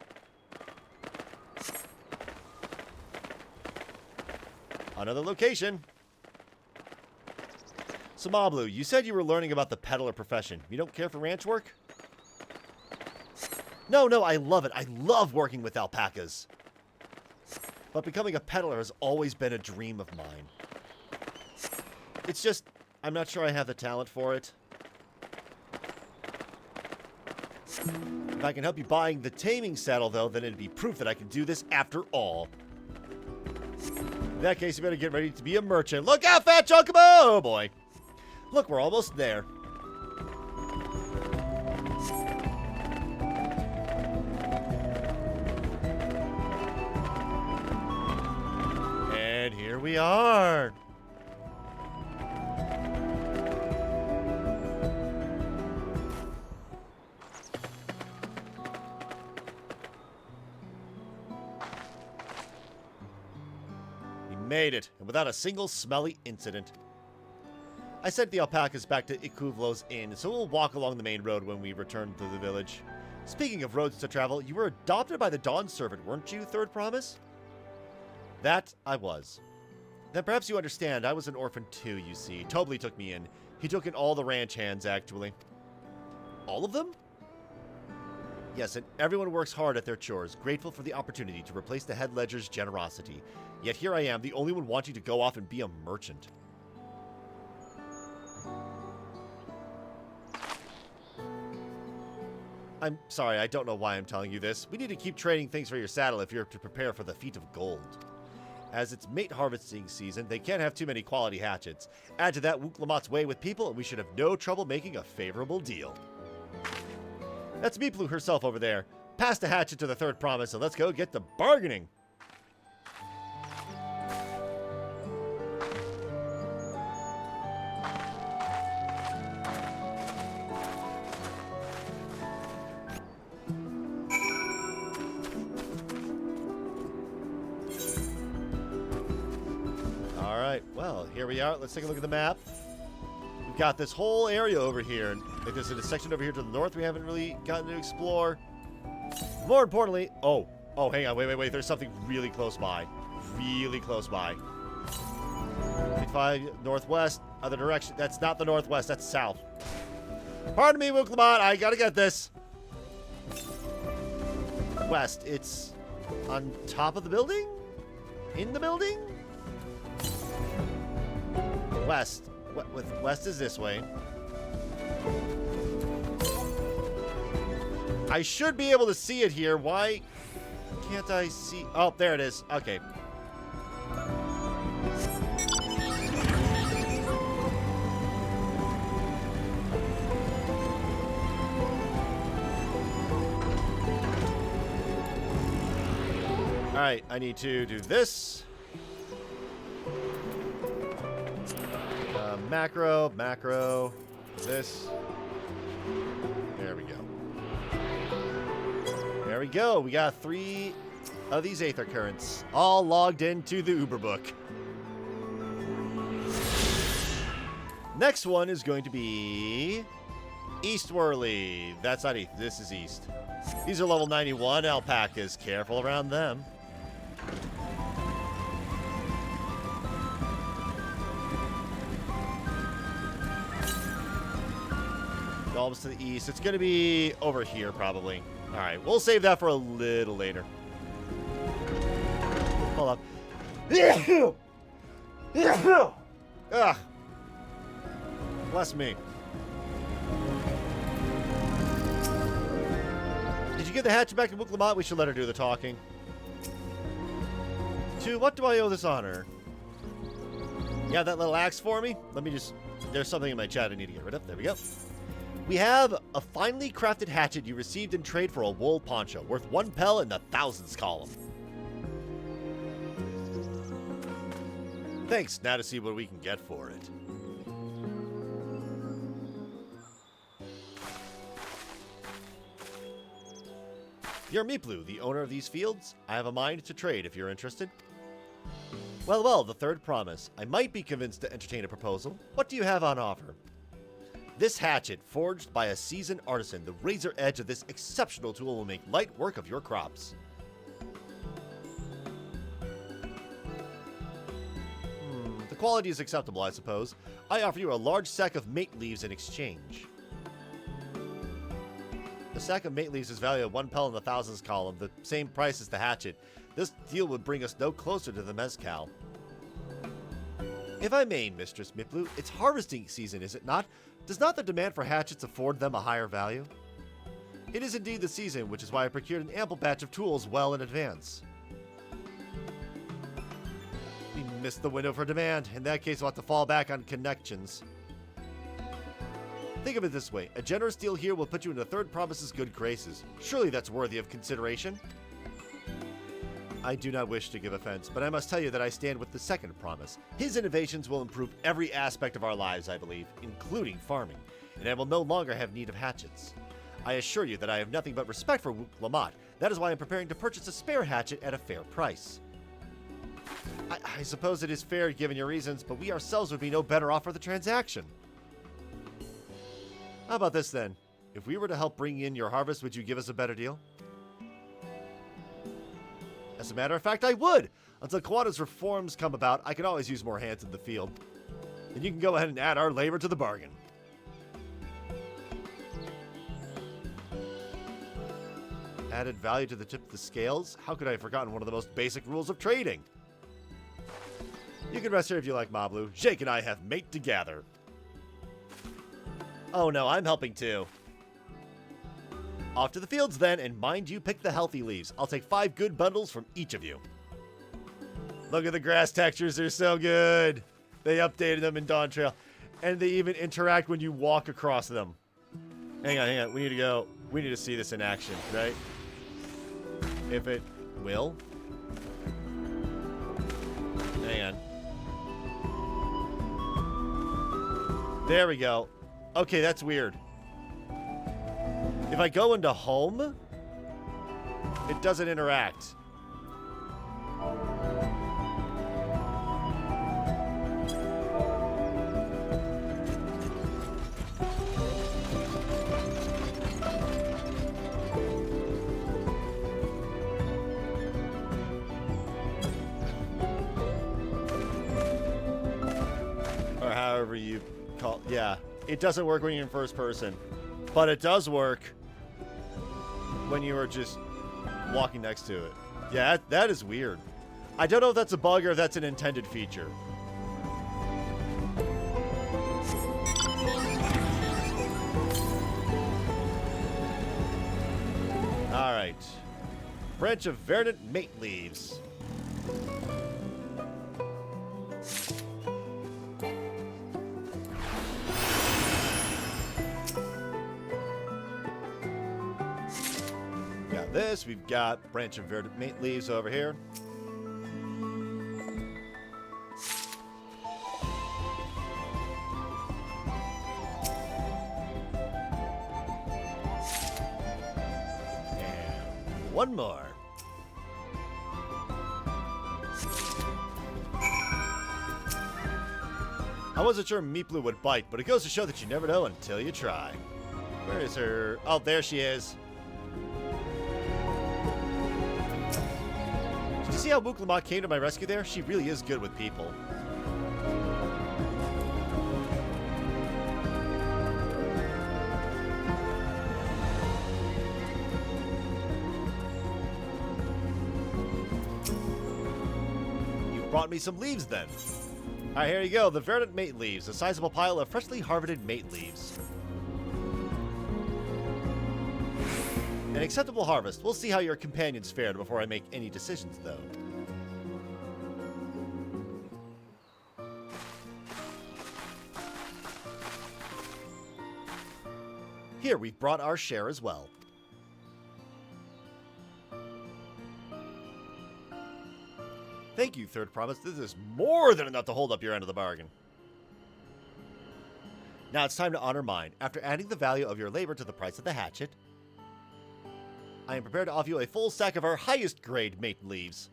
Another location. So, Mablu, you said you were learning about the peddler profession. You don't care for ranch work? No, I love it. I love working with alpacas. But becoming a peddler has always been a dream of mine. It's just, I'm not sure I have the talent for it. If I can help you buying the taming saddle, though, then it'd be proof that I can do this after all. In that case, you better get ready to be a merchant. Look out, fat chocobo! Oh, boy. Look, we're almost there. And here we are. We made it, and without a single smelly incident. I sent the alpacas back to Ikuvlo's inn, so we'll walk along the main road when we return to the village. Speaking of roads to travel, you were adopted by the Dawn Servant, weren't you, Third Promise? That I was. Then perhaps you understand, I was an orphan too, you see. Tobli took me in. He took in all the ranch hands, actually. All of them? Yes, and everyone works hard at their chores, grateful for the opportunity to replace the head ledger's generosity. Yet here I am, the only one wanting to go off and be a merchant. I'm sorry, I don't know why I'm telling you this. We need to keep trading things for your saddle if you're to prepare for the feat of gold. As it's mate harvesting season, they can't have too many quality hatchets. Add to that Wooklamat's way with people, and we should have no trouble making a favorable deal. That's Meeplu herself over there. Pass the hatchet to the Third Promise, and let's go get to bargaining. Well, here we are. Let's take a look at the map. We've got this whole area over here. Like there's a section over here to the north we haven't really gotten to explore. More importantly, oh, hang on, wait. There's something really close by. Really close by. 85 northwest, other direction. That's not the northwest, that's south. Pardon me, Wooklamat, I gotta get this. West, it's on top of the building? In the building? West. West is this way. I should be able to see it here. Why can't I see? Oh, there it is. Okay. All right, I need to do this. Macro, this. There we go. There we go. We got 3 of these Aether Currents, all logged into the Uber book. Next one is going to be East Whirly. That's not East. This is East. These are level 91 alpacas. Careful around them. Almost to the east. It's going to be over here, probably. All right, we'll save that for a little later. Hold up. Ugh. Bless me. Did you give the hatchet back to Wooklamat? We should let her do the talking. To what do I owe this honor? You have that little axe for me? Let me just... There's something in my chat I need to get rid of. There we go. We have a finely crafted hatchet you received in trade for a wool poncho, worth 1 pel in the thousands column. Thanks, now to see what we can get for it. You're Meeplu, the owner of these fields. I have a mind to trade if you're interested. Well, the Third Promise. I might be convinced to entertain a proposal. What do you have on offer? This hatchet, forged by a seasoned artisan, the razor edge of this exceptional tool will make light work of your crops. The quality is acceptable, I suppose, I offer you a large sack of mate leaves in exchange. The sack of mate leaves is valued at 1 pel in the thousands column, the same price as the hatchet. This deal would bring us no closer to the mezcal. If I may, Mistress Miplu, it's harvesting season, is it not? Does not the demand for hatchets afford them a higher value? It is indeed the season, which is why I procured an ample batch of tools well in advance. We missed the window for demand. In that case, we'll have to fall back on connections. Think of it this way. A generous deal here will put you in the third province's good graces. Surely that's worthy of consideration. I do not wish to give offense, but I must tell you that I stand with the second promise. His innovations will improve every aspect of our lives, I believe, including farming, and I will no longer have need of hatchets. I assure you that I have nothing but respect for Lamont. That is why I am preparing to purchase a spare hatchet at a fair price. I suppose it is fair given your reasons, but we ourselves would be no better off for the transaction. How about this then? If we were to help bring in your harvest, would you give us a better deal? As a matter of fact, I would! Until Kawada's reforms come about, I can always use more hands in the field. Then you can go ahead and add our labor to the bargain. Added value to the tip of the scales? How could I have forgotten one of the most basic rules of trading? You can rest here if you like, Mablu. Jake and I have mate to gather. Oh no, I'm helping too. Off to the fields then, and mind you pick the healthy leaves. I'll take 5 good bundles from each of you. Look at the grass textures, they're so good. They updated them in Dawntrail, and they even interact when you walk across them. Hang on, we need to go. We need to see this in action, right? If it will. Hang on. There we go. Okay, that's weird. If I go into home, it doesn't interact. Or however you call, yeah. It doesn't work when you're in first person, but it does work when you are just walking next to it. Yeah, that is weird. I don't know if that's a bug or if that's an intended feature. Alright. Branch of verdant mate leaves. This, we've got branch of verdant mate leaves over here. And one more. I wasn't sure Miplu would bite, but it goes to show that you never know until you try. Where is her? Oh, there she is. Did you see how Wuklamat came to my rescue there? She really is good with people. You brought me some leaves then. Alright, here you go. The verdant mate leaves. A sizable pile of freshly harvested mate leaves. An acceptable harvest. We'll see how your companions fared before I make any decisions, though. Here, we've brought our share as well. Thank you, Third Promise. This is more than enough to hold up your end of the bargain. Now it's time to honor mine. After adding the value of your labor to the price of the hatchet, I am prepared to offer you a full stack of our highest grade mate leaves.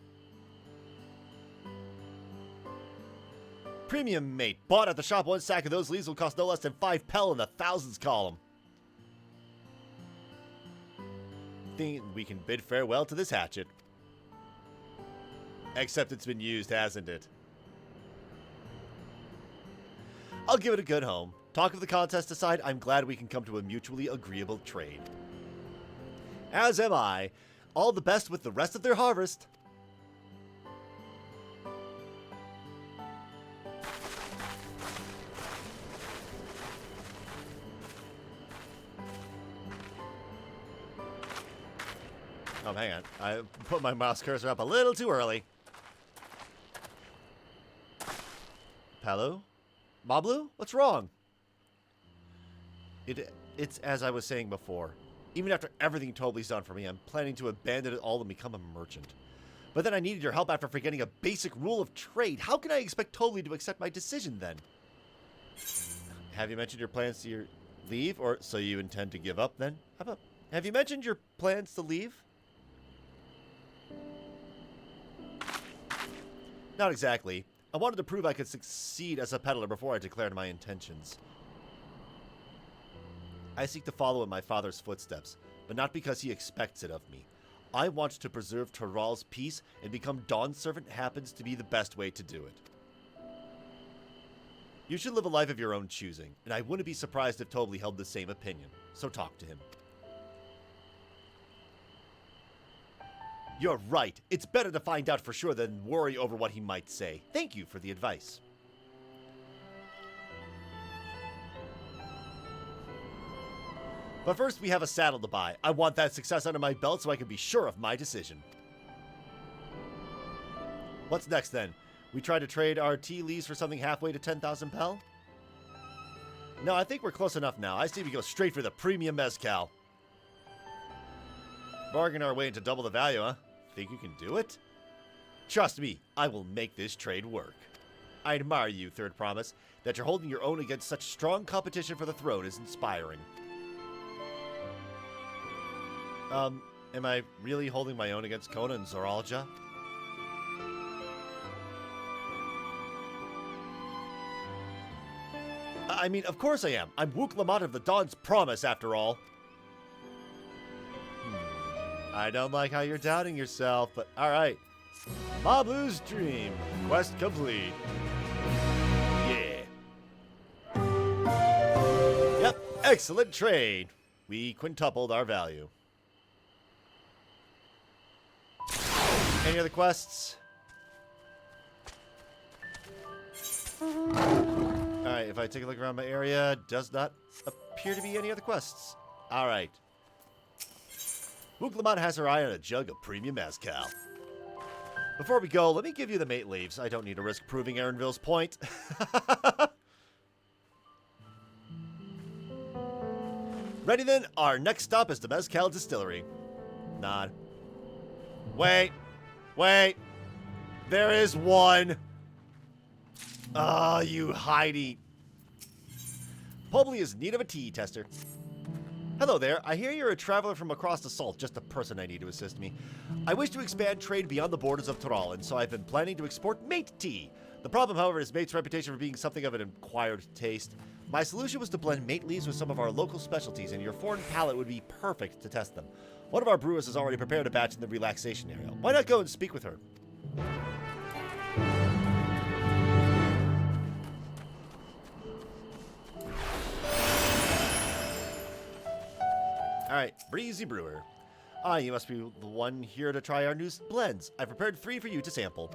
Premium mate. Bought at the shop, 1 stack of those leaves will cost no less than 5 pel in the thousands column. Think we can bid farewell to this hatchet. Except it's been used, hasn't it? I'll give it a good home. Talk of the contest aside, I'm glad we can come to a mutually agreeable trade. As am I. All the best with the rest of their harvest. Oh, hang on. I put my mouse cursor up a little too early. Palu? Mablu? What's wrong? It's as I was saying before. Even after everything Tobli's done for me, I'm planning to abandon it all and become a merchant. But then I needed your help after forgetting a basic rule of trade. How can I expect Tobli to accept my decision then? Have you mentioned your plans to leave? Or so you intend to give up then? Have you mentioned your plans to leave? Not exactly. I wanted to prove I could succeed as a peddler before I declared my intentions. I seek to follow in my father's footsteps, but not because he expects it of me. I want to preserve Toral's peace, and become Dawn's servant happens to be the best way to do it. You should live a life of your own choosing, and I wouldn't be surprised if Tobli held the same opinion, so talk to him. You're right. It's better to find out for sure than worry over what he might say. Thank you for the advice. But first, we have a saddle to buy. I want that success under my belt so I can be sure of my decision. What's next, then? We try to trade our tea leaves for something halfway to 10,000 pel? No, I think we're close enough now. I say we go straight for the premium mezcal. Bargain our way into double the value, huh? Think you can do it? Trust me, I will make this trade work. I admire you, Third Promise. That you're holding your own against such strong competition for the throne is inspiring. Am I really holding my own against Kona and Zoralja? I mean, of course I am. I'm Wook Lamont of the Dawn's Promise, after all. I don't like how you're doubting yourself, but alright. Mablu's dream. Quest complete. Yeah. Yep, excellent trade. We quintupled our value. Any other quests? Alright, if I take a look around my area, does not appear to be any other quests. Alright. Wook Lamont has her eye on a jug of premium mezcal. Before we go, let me give you the mate leaves. I don't need to risk proving Aaronville's point. Ready then? Our next stop is the Mezcal Distillery. Nod. Wait. Wait. There is one. Ah, you Heidi. Pobli is in need of a tea tester. Hello there. I hear you're a traveler from across the salt, just the person I need to assist me. I wish to expand trade beyond the borders of Toral, and so I've been planning to export mate tea. The problem, however, is mate's reputation for being something of an acquired taste. My solution was to blend mate leaves with some of our local specialties, and your foreign palate would be perfect to test them. One of our brewers has already prepared a batch in the relaxation area. Why not go and speak with her? Alright, Breezy Brewer. Ah, you must be the one here to try our new blends. I prepared 3 for you to sample.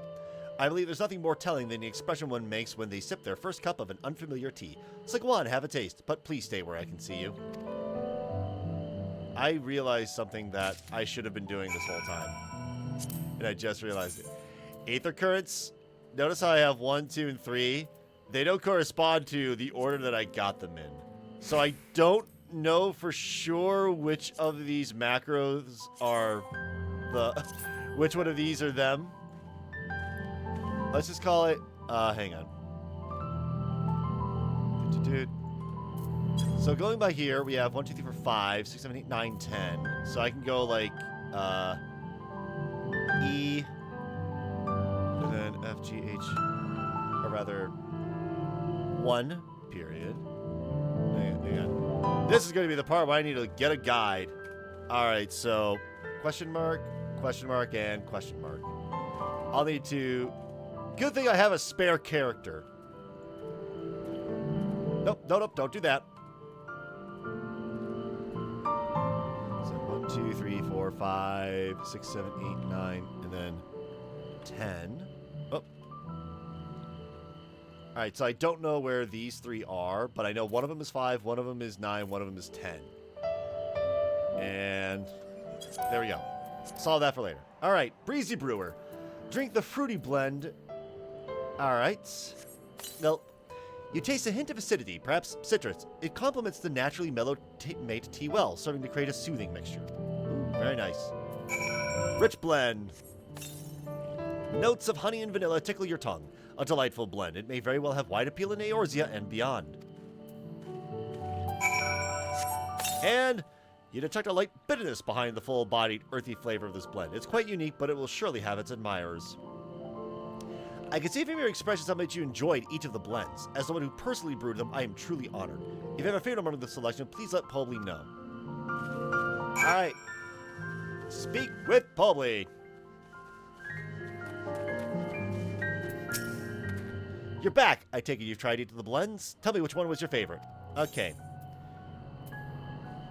I believe there's nothing more telling than the expression one makes when they sip their first cup of an unfamiliar tea. So go on, have a taste, but please stay where I can see you. I realized something that I should have been doing this whole time. And I just realized it. Aether currents, notice how I have 1, 2, and 3. They don't correspond to the order that I got them in. So I don't know for sure which of these macros are which one of these are them. Let's just call it, hang on. So going by here, we have 1, 2, 3, 4, 5, 6, 7, 8, 9, 10. So I can go like, E, and then F, G, H, or rather, 1, period. Hang on. This is going to be the part where I need to get a guide. Alright, so, question mark, and question mark. I'll need to... Good thing I have a spare character. Nope, no, nope, don't do that. So 1, 2, 3, 4, 5, 6, 7, 8, 9, and then 10. Oh. Alright, so I don't know where these three are, but I know one of them is 5, one of them is 9, one of them is 10. And there we go. Solve that for later. Alright, Breezy Brewer. Drink the fruity blend. Alright. Well, you taste a hint of acidity, perhaps citrus. It complements the naturally mellow made tea well, serving to create a soothing mixture. Ooh, very nice. Rich blend. Notes of honey and vanilla tickle your tongue. A delightful blend. It may very well have wide appeal in Eorzea and beyond. And you detect a light bitterness behind the full-bodied, earthy flavor of this blend. It's quite unique, but it will surely have its admirers. I can see from your expressions how much you enjoyed each of the blends. As someone who personally brewed them, I am truly honored. If you have a favorite among the selection, please let Pobly know. Alright. Speak with Pobly. You're back. I take it you've tried each of the blends? Tell me which one was your favorite. Okay.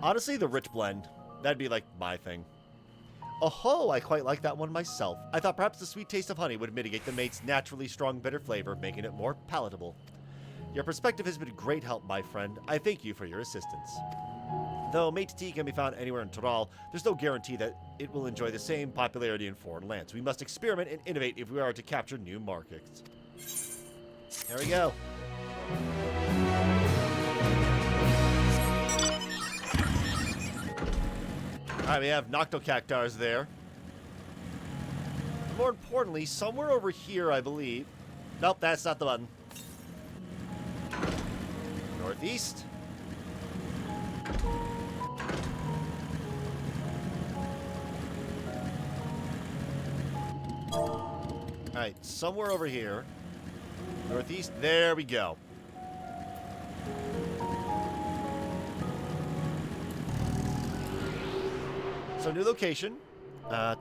Honestly, the rich blend. That'd be like my thing. Oh, I quite like that one myself. I thought perhaps the sweet taste of honey would mitigate the mate's naturally strong bitter flavor, making it more palatable. Your perspective has been a great help, my friend. I thank you for your assistance. Though mate tea can be found anywhere in Toral, there's no guarantee that it will enjoy the same popularity in foreign lands. We must experiment and innovate if we are to capture new markets. There we go. Alright, we have Noctocactars there. More importantly, somewhere over here, I believe. Nope, that's not the button. Northeast. Alright, somewhere over here. Northeast, there we go. So new location. Gonna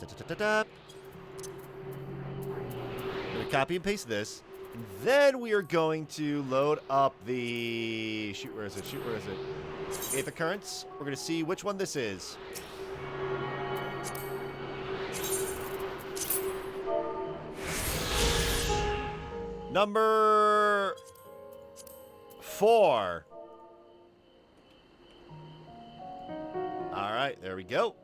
copy and paste this. And then we are going to load up the... Shoot, where is it? Shoot, where is it? Eighth Occurrence. We're gonna see which one this is. Number 4. All right, there we go.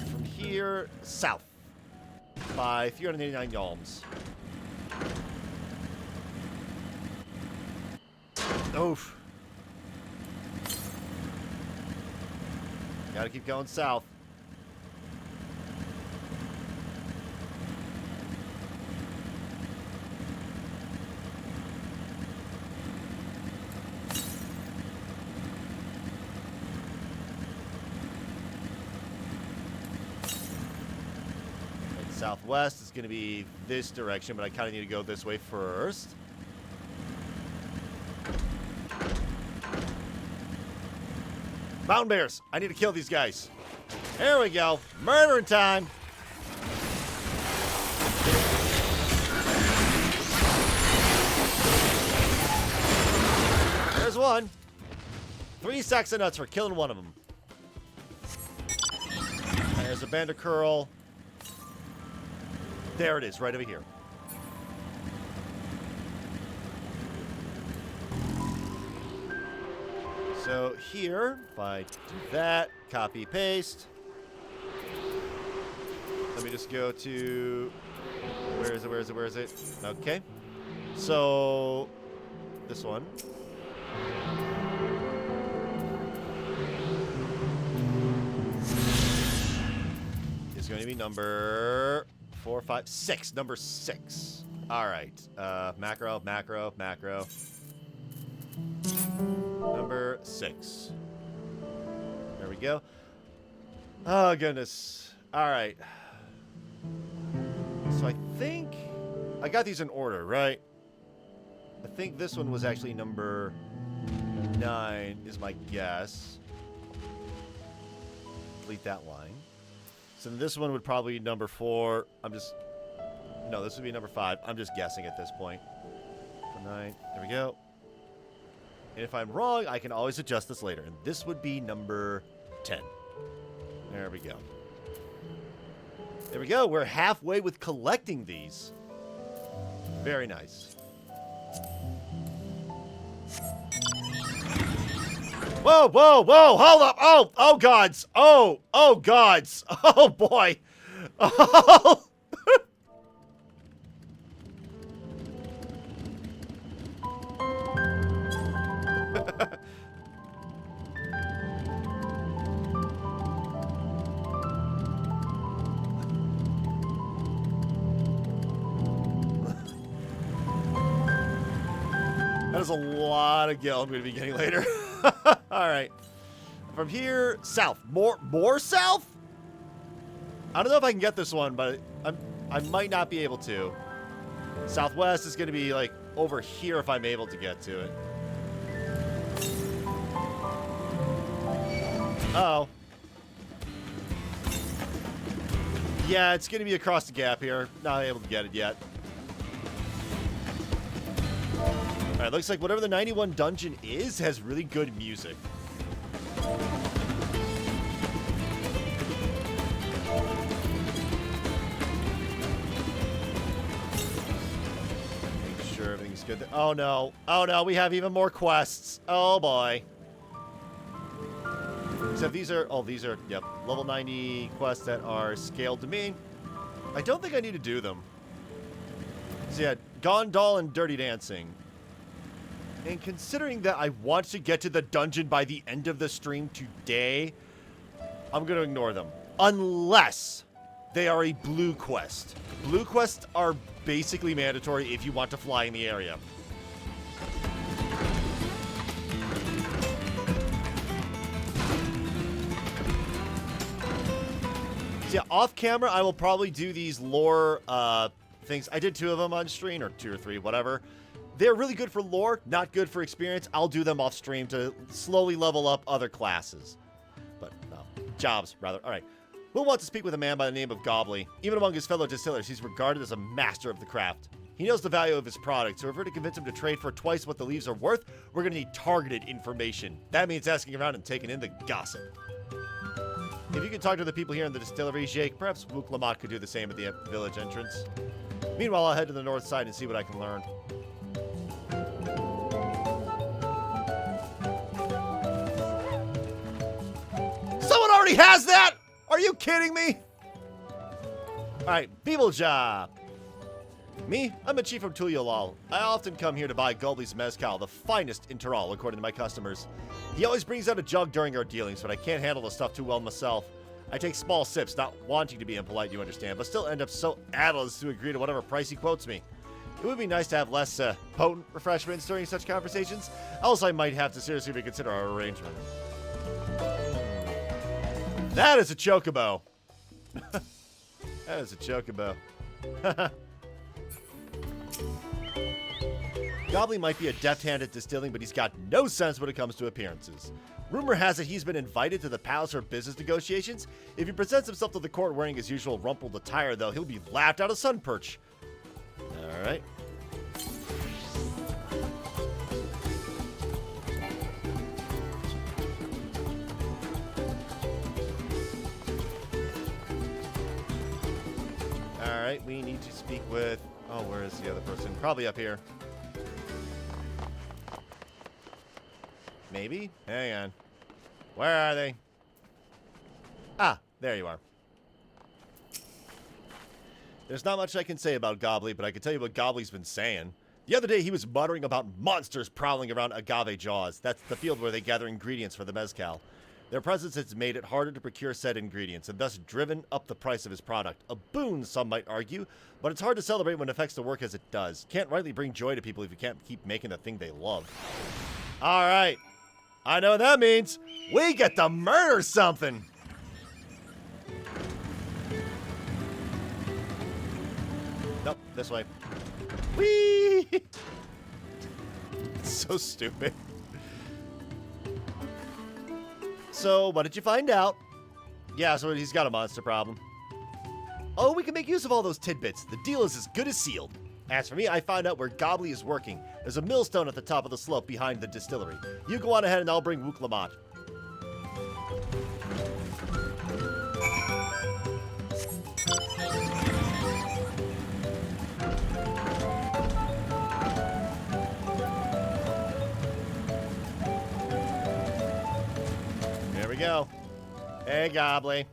From here, south by 389 yalms. Oof. Gotta keep going south. Southwest is going to be this direction, but I kind of need to go this way first. Mountain bears! I need to kill these guys. There we go. Murdering time. There's one. 3 sacks of nuts for killing one of them. There's a Bandercurl. There it is, right over here. So here, if I do that, copy, paste. Let me just go to... Where is it, where is it, where is it? Okay. So, this one. Is going to be number... 4, 5, 6. Number 6. All right. Macro, macro, macro. Number 6. There we go. Oh, goodness. All right. So I think I got these in order, right? I think this one was actually number 9 is my guess. Delete that line. So this one would probably be number 4. I'm just No, this would be number 5. I'm just guessing at this point. For 9. There we go. And if I'm wrong, I can always adjust this later. And this would be number 10. There we go. There we go. We're halfway with collecting these. Very nice. Whoa, whoa, whoa, hold up. Oh gods. Oh gods. Oh boy. Oh. That is a lot of gil I'm going to be getting later. Alright. From here, south. More south? I don't know if I can get this one, but I might not be able to. Southwest is going to be, like, over here if I'm able to get to it. Uh-oh. Yeah, it's going to be across the gap here. Not able to get it yet. Alright, looks like whatever the 91 dungeon is has really good music. Make sure everything's good there. Oh no. Oh no, we have even more quests. Oh boy. Except these are, yep, level 90 quests that are scaled to me. I don't think I need to do them. So yeah, Gondal and Dirty Dancing. And considering that I want to get to the dungeon by the end of the stream today, I'm going to ignore them. Unless they are a blue quest. Blue quests are basically mandatory if you want to fly in the area. So yeah, off camera, I will probably do these lore things. I did 2 of them on stream, or 2 or 3, whatever. They're really good for lore, not good for experience. I'll do them off stream to slowly level up other classes. But, no. Jobs, rather. All right. We'll want to speak with a man by the name of Gobley. Even among his fellow distillers, he's regarded as a master of the craft. He knows the value of his product, so if we're to convince him to trade for twice what the leaves are worth, we're going to need targeted information. That means asking around and taking in the gossip. If you can talk to the people here in the distillery, Jake, perhaps Wook Lamont could do the same at the village entrance. Meanwhile, I'll head to the north side and see what I can learn. Someone already has that! Are you kidding me? Alright, people job. Me? I'm a chief from Tuliolal. I often come here to buy Gobley's Mezcal, the finest in Tural, according to my customers. He always brings out a jug during our dealings, but I can't handle the stuff too well myself. I take small sips, not wanting to be impolite, you understand, but still end up so addled as to agree to whatever price he quotes me. It would be nice to have less potent refreshments during such conversations, else I might have to seriously reconsider our arrangement. That is a chocobo. That is a chocobo. Gobley might be a deft hand at distilling, but he's got no sense when it comes to appearances. Rumor has it he's been invited to the palace for business negotiations. If he presents himself to the court wearing his usual rumpled attire, though, he'll be laughed out of sun perch. Alright. Alright, we need to speak with... Oh, where is the other person? Probably up here. Maybe? Hang on. Where are they? Ah, there you are. There's not much I can say about Gobley, but I can tell you what Gobley's been saying. The other day, he was muttering about monsters prowling around Agave Jaws. That's the field where they gather ingredients for the mezcal. Their presence has made it harder to procure said ingredients, and thus driven up the price of his product. A boon, some might argue, but it's hard to celebrate when it affects the work as it does. Can't rightly bring joy to people if you can't keep making the thing they love. All right. I know what that means. We get to murder something. Nope, this way. Whee! So stupid. So, what did you find out? Yeah, so he's got a monster problem. Oh, we can make use of all those tidbits. The deal is as good as sealed. As for me, I found out where Gobbly is working. There's a millstone at the top of the slope behind the distillery. You go on ahead and I'll bring Wook Lamont. There we go. Hey, Gobbly.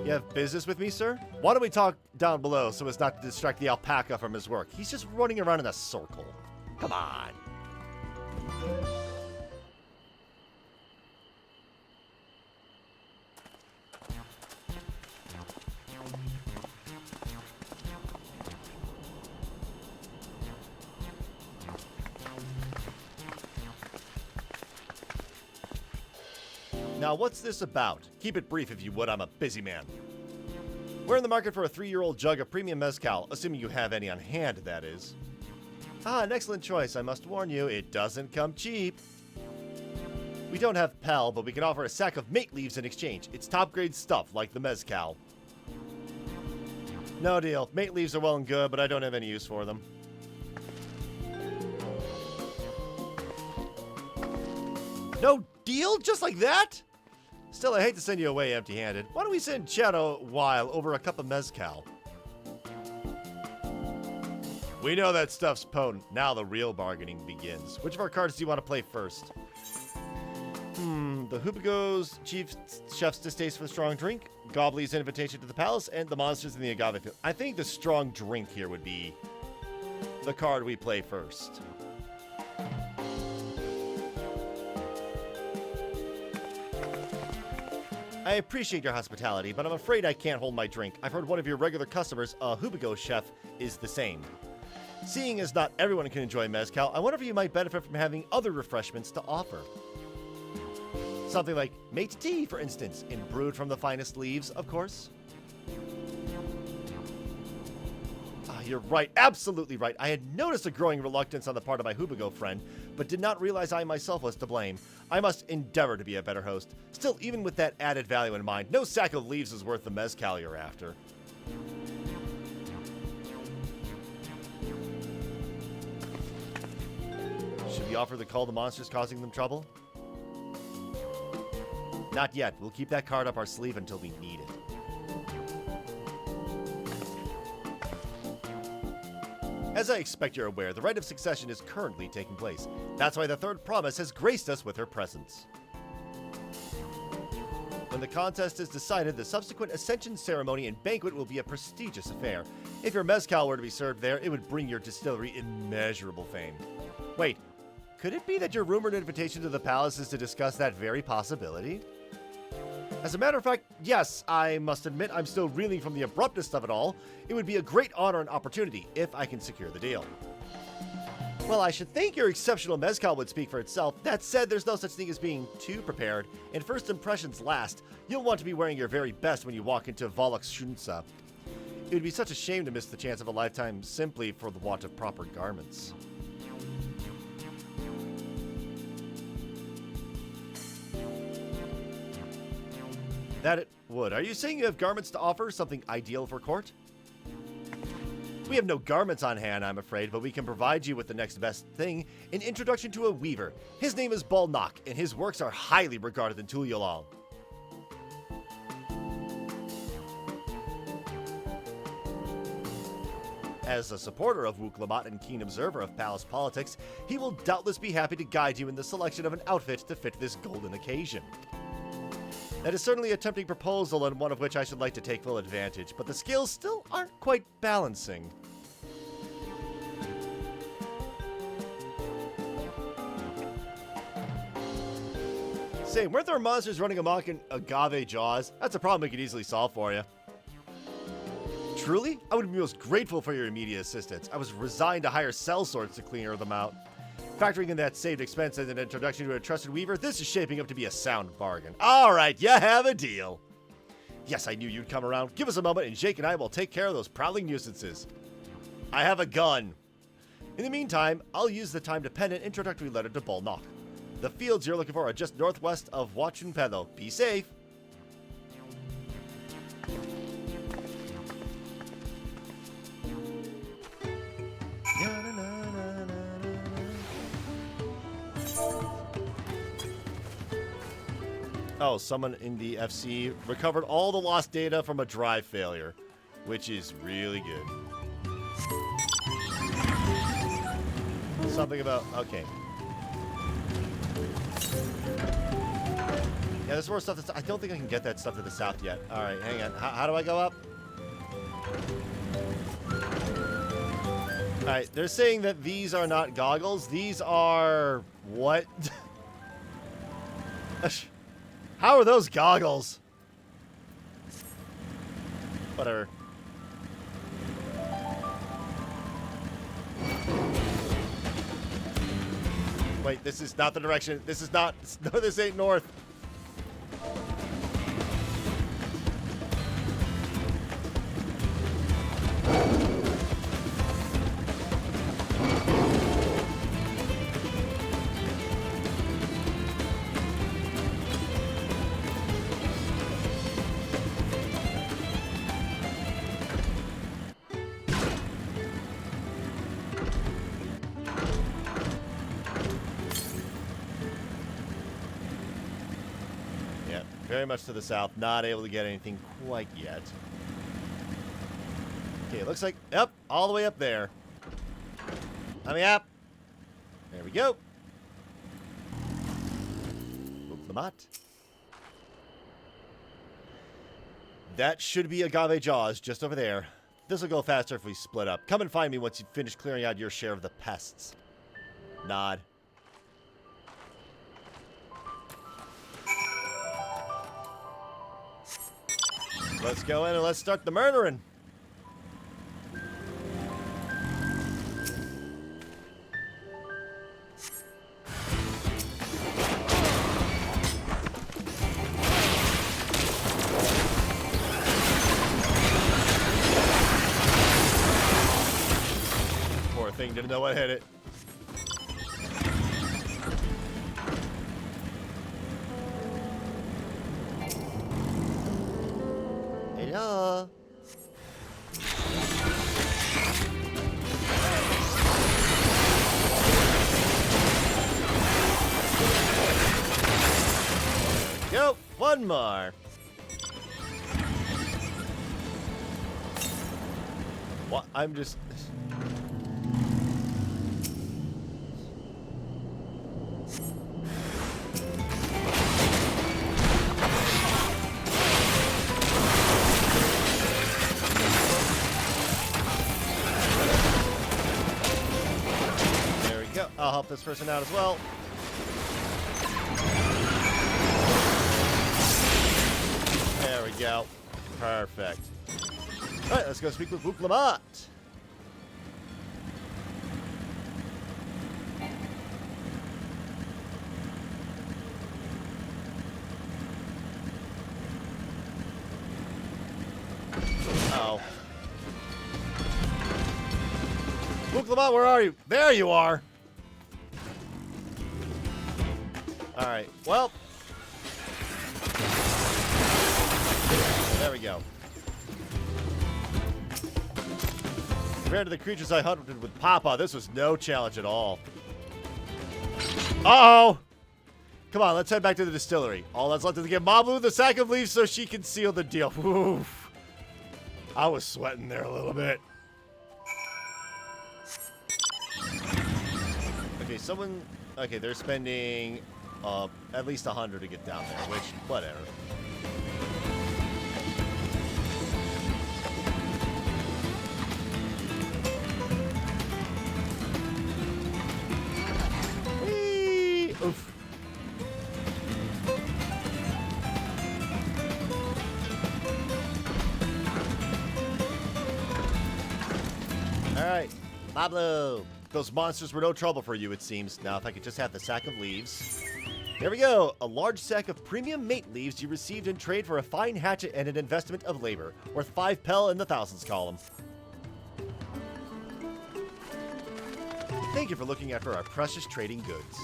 You have business with me, sir? Why don't we talk down below so as not to distract the alpaca from his work? He's just running around in a circle. Come on. Now, what's this about? Keep it brief if you would, I'm a busy man. We're in the market for a 3-year-old jug of premium mezcal, assuming you have any on hand, that is. Ah, an excellent choice. I must warn you, it doesn't come cheap. We don't have Pel, but we can offer a sack of mate leaves in exchange. It's top-grade stuff, like the mezcal. No deal. Mate leaves are well and good, but I don't have any use for them. No deal? Just like that? Still, I hate to send you away empty-handed. Why don't we send Chad a while over a cup of mezcal? We know that stuff's potent. Now the real bargaining begins. Which of our cards do you want to play first? The Hoopigo's chief chef's distaste for the strong drink, Gobbly's invitation to the palace, and the monsters in the agave field. I think the strong drink here would be the card we play first. I appreciate your hospitality, but I'm afraid I can't hold my drink. I've heard one of your regular customers, a Hoopigo chef, is the same. Seeing as not everyone can enjoy mezcal, I wonder if you might benefit from having other refreshments to offer. Something like mate tea, for instance, and brewed from the finest leaves, of course. You're right, absolutely right. I had noticed a growing reluctance on the part of my Hoopigo friend, but did not realize I myself was to blame. I must endeavor to be a better host. Still, even with that added value in mind, no sack of leaves is worth the mezcal you're after. Should we offer to call the monsters causing them trouble? Not yet. We'll keep that card up our sleeve until we need it. As I expect you're aware, the rite of succession is currently taking place. That's why the third promise has graced us with her presence. When the contest is decided, the subsequent ascension ceremony and banquet will be a prestigious affair. If your mezcal were to be served there, it would bring your distillery immeasurable fame. Wait, could it be that your rumored invitation to the palace is to discuss that very possibility? As a matter of fact, yes, I must admit I'm still reeling from the abruptness of it all. It would be a great honor and opportunity if I can secure the deal. Well, I should think your exceptional mezcal would speak for itself. That said, there's no such thing as being too prepared, and first impressions last. You'll want to be wearing your very best when you walk into Volok's Shunsa. It would be such a shame to miss the chance of a lifetime simply for the want of proper garments. That it would. Are you saying you have garments to offer? Something ideal for court? We have no garments on hand, I'm afraid, but we can provide you with the next best thing, an introduction to a weaver. His name is Balnak, and his works are highly regarded in Tulyolal. As a supporter of Wook Lamont and keen observer of palace politics, he will doubtless be happy to guide you in the selection of an outfit to fit this golden occasion. That is certainly a tempting proposal and one of which I should like to take full advantage, but the scales still aren't quite balancing. Say, weren't there monsters running amok in agave jaws? That's a problem we could easily solve for you. Truly? I would be most grateful for your immediate assistance. I was resigned to hire sellswords to clear them out. Factoring in that saved expense and an introduction to a trusted weaver, this is shaping up to be a sound bargain. All right, you have a deal. Yes, I knew you'd come around. Give us a moment and Jake and I will take care of those prowling nuisances. I have a gun. In the meantime, I'll use the time to pen an introductory letter to Balnak. The fields you're looking for are just northwest of Wachunpedo. Be safe. Oh, someone in the FC recovered all the lost data from a drive failure, which is really good. Something about... Okay. Yeah, there's more stuff that's... I don't think I can get that stuff to the south yet. Alright, hang on. How do I go up? Alright, they're saying that these are not goggles. These are... What? How are those goggles? Whatever. Wait, this is not the direction. This is not... No, this ain't north. Very much to the south. Not able to get anything quite yet. Okay, it looks like... Yep, all the way up there. Let me up. There we go. Oop the mot. That should be Agave Jaws just over there. This will go faster if we split up. Come and find me once you finish clearing out your share of the pests. Nod. Let's go in and let's start the murdering. Poor thing didn't know what hit it. Yeah. Go. One more. What? I'm just... I'll help this person out as well. There we go. Perfect. All right, let's go speak with Luke Lamont. Uh-oh. Luke Lamont, where are you? There you are. All right, well, there we go. Compared to the creatures I hunted with Papa, this was no challenge at all. Uh-oh! Come on, let's head back to the distillery. All that's left is to get Mablu the sack of leaves so she can seal the deal. Oof. I was sweating there a little bit. Okay, someone... Okay, they're spending... at least 100 to get down there, which, whatever. Whee! Oof. Alright, Pablo. Those monsters were no trouble for you, it seems. Now, if I could just have the sack of leaves... There we go! A large sack of premium mate leaves you received in trade for a fine hatchet and an investment of labor, worth 5 pel in the thousands column. Thank you for looking after our precious trading goods.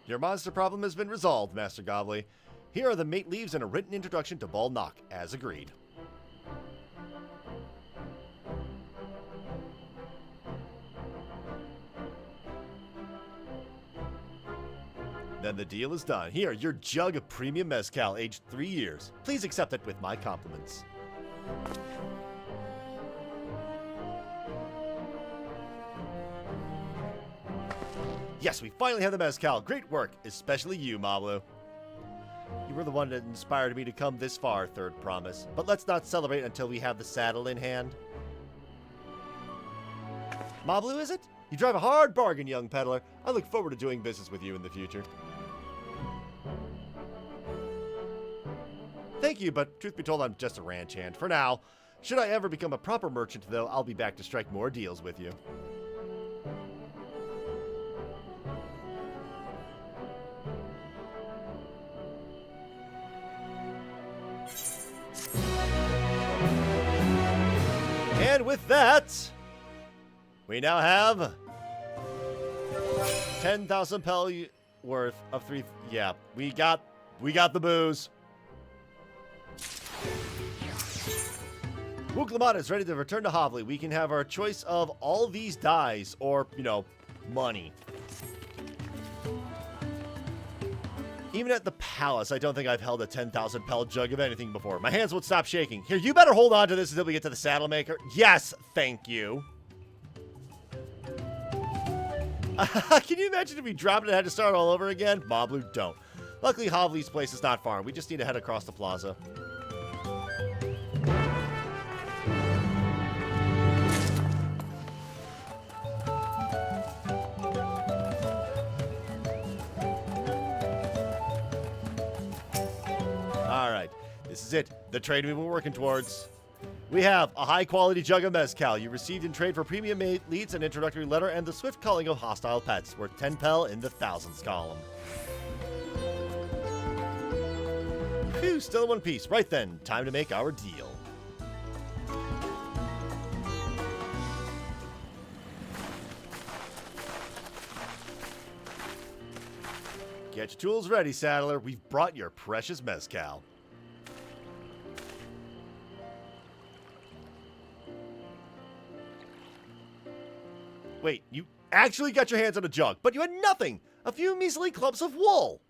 Your monster problem has been resolved, Master Gobley. Here are the mate leaves and a written introduction to Bald Knock, as agreed. Then the deal is done. Here, your jug of premium mezcal, aged 3 years. Please accept it with my compliments. Yes, we finally have the mezcal. Great work, especially you, Mablu. You were the one that inspired me to come this far, Third Promise. But let's not celebrate until we have the saddle in hand. Mablu, is it? You drive a hard bargain, young peddler. I look forward to doing business with you in the future. Thank you, but truth be told, I'm just a ranch hand for now. Should I ever become a proper merchant, though, I'll be back to strike more deals with you. And with that, we now have 10,000 pel worth of 3. Yeah, we got the booze. Wuklamat is ready to return to Hovli. We can have our choice of all these dies or, money. Even at the palace, I don't think I've held a 10,000 pel jug of anything before. My hands won't stop shaking. Here, you better hold on to this until we get to the saddle maker. Yes, thank you. Can you imagine if we dropped it and had to start all over again? Mablu, don't. Luckily, Hovli's place is not far. We just need to head across the plaza. Alright, this is it. The trade we were working towards. We have a high-quality jug of mezcal you received in trade for premium leads, an introductory letter, and the swift culling of hostile pets, worth 10 pel in the thousands column. Phew, still in one piece. Right then, time to make our deal. Get your tools ready, Saddler. We've brought your precious mezcal. Wait, you actually got your hands on a jug, but you had nothing! A few measly clumps of wool!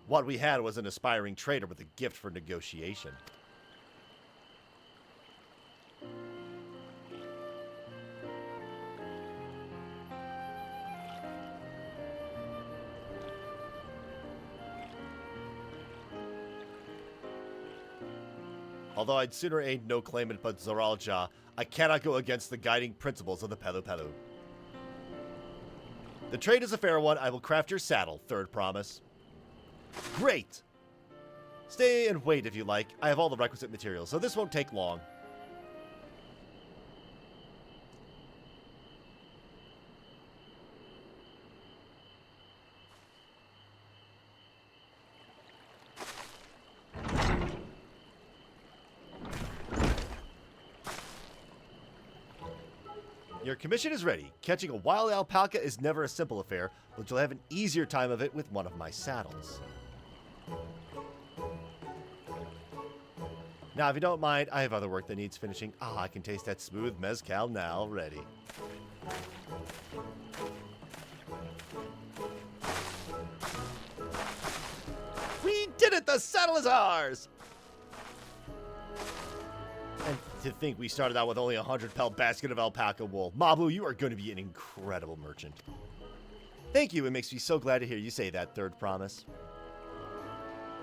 What we had was an aspiring trader with a gift for negotiation. Although I'd sooner aid no claimant but Zoralja, I cannot go against the guiding principles of the Pelu Pelu. The trade is a fair one. I will craft your saddle, Third Promise. Great! Stay and wait if you like. I have all the requisite materials, so this won't take long. Your commission is ready. Catching a wild alpaca is never a simple affair, but you'll have an easier time of it with one of my saddles. Now, if you don't mind, I have other work that needs finishing. Ah, I can taste that smooth mezcal now already. We did it! The saddle is ours! And to think we started out with only a 100 pel basket of alpaca wool. Mablu, you are going to be an incredible merchant. Thank you. It makes me so glad to hear you say that, Third Promise.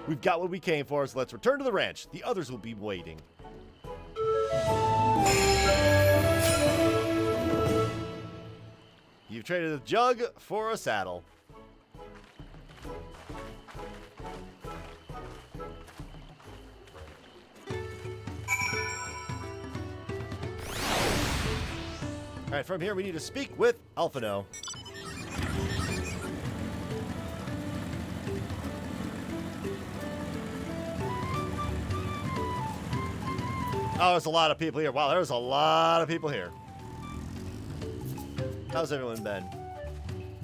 We've got what we came for, so let's return to the ranch. The others will be waiting. You've traded a jug for a saddle. Alright, from here we need to speak with Alphino. Oh, there's a lot of people here. Wow, there's a lot of people here. How's everyone been?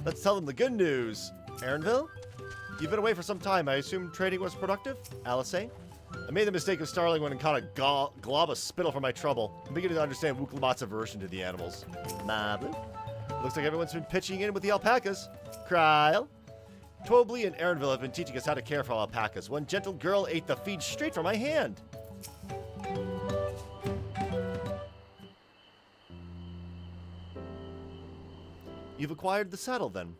Let's tell them the good news. Aaronville? You've been away for some time. I assume trading was productive? Alice? I made the mistake of starling one and caught a glob of spittle for my trouble. I'm beginning to understand Wuklamat's aversion to the animals. Mablu? Looks like everyone's been pitching in with the alpacas. Kryl? Twobley and Aaronville have been teaching us how to care for alpacas. One gentle girl ate the feed straight from my hand. You've acquired the saddle, then?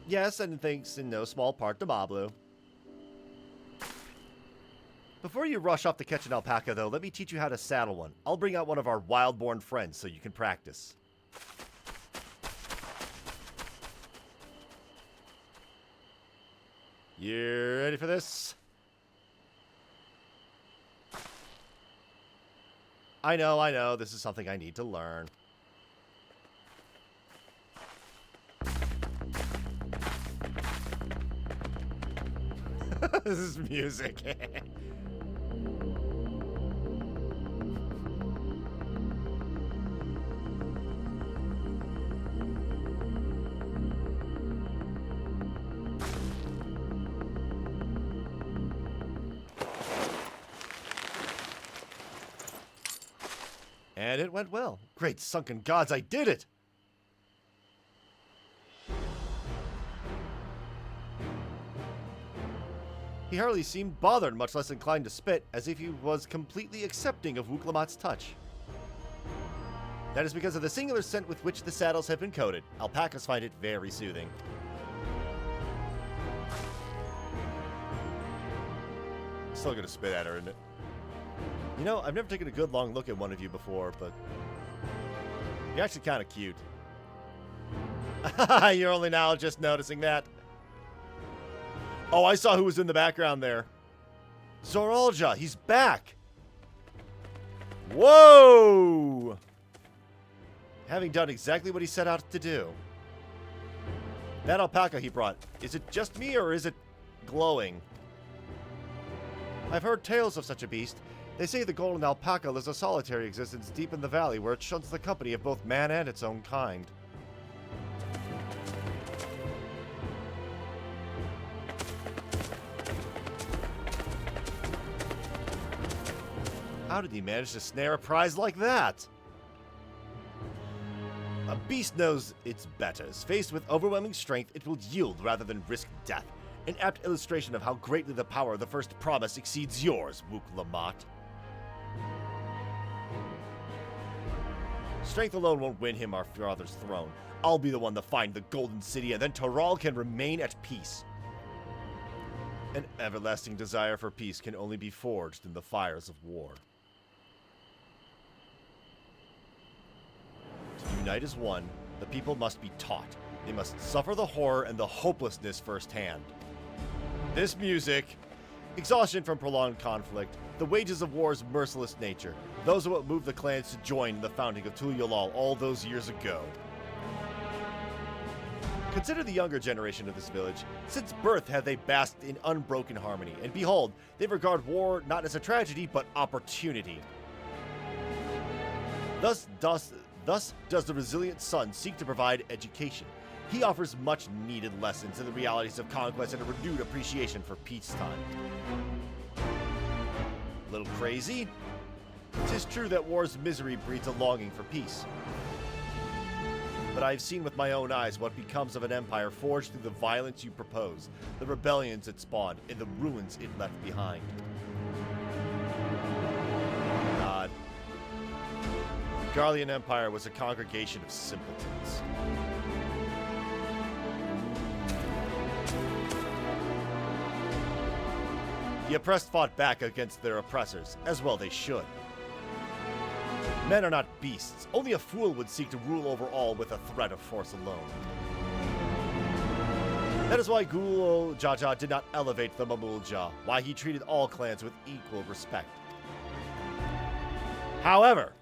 Yes, and thanks in no small part to Mablu. Before you rush off to catch an alpaca, though, let me teach you how to saddle one. I'll bring out one of our wild-born friends so you can practice. You ready for this? I know, this is something I need to learn. This is music. And it went well. Great sunken gods, I did it! He hardly seemed bothered, much less inclined to spit, as if he was completely accepting of Wooklamat's touch. That is because of the singular scent with which the saddles have been coated. Alpacas find it very soothing. Still gonna spit at her, isn't it? You know, I've never taken a good long look at one of you before, but you're actually kind of cute. You're only now just noticing that. Oh, I saw who was in the background there. Zoralja, he's back. Whoa! Having done exactly what he set out to do. That alpaca he brought, is it just me or is it glowing? I've heard tales of such a beast. They say the golden alpaca lives a solitary existence deep in the valley where it shuns the company of both man and its own kind. How did he manage to snare a prize like that? A beast knows its betters. Faced with overwhelming strength, it will yield rather than risk death. An apt illustration of how greatly the power of the first promise exceeds yours, Wooklamat. Strength alone won't win him our father's throne. I'll be the one to find the Golden City, and then Taral can remain at peace. An everlasting desire for peace can only be forged in the fires of war. To unite as one, the people must be taught. They must suffer the horror and the hopelessness firsthand. This music, exhaustion from prolonged conflict, the wages of war's merciless nature, those are what moved the clans to join in the founding of Tulyalal all those years ago. Consider the younger generation of this village. Since birth have they basked in unbroken harmony, and behold, they regard war not as a tragedy, but opportunity. Thus does the resilient son seek to provide education. He offers much-needed lessons in the realities of conquest and a renewed appreciation for peacetime. A little crazy? 'Tis true that war's misery breeds a longing for peace. But I have seen with my own eyes what becomes of an empire forged through the violence you propose, the rebellions it spawned, and the ruins it left behind. God. The Garlean Empire was a congregation of simpletons. The oppressed fought back against their oppressors, as well they should. Men are not beasts. Only a fool would seek to rule over all with a threat of force alone. That is why Gulo Jaja did not elevate the Mamulja, why he treated all clans with equal respect. However,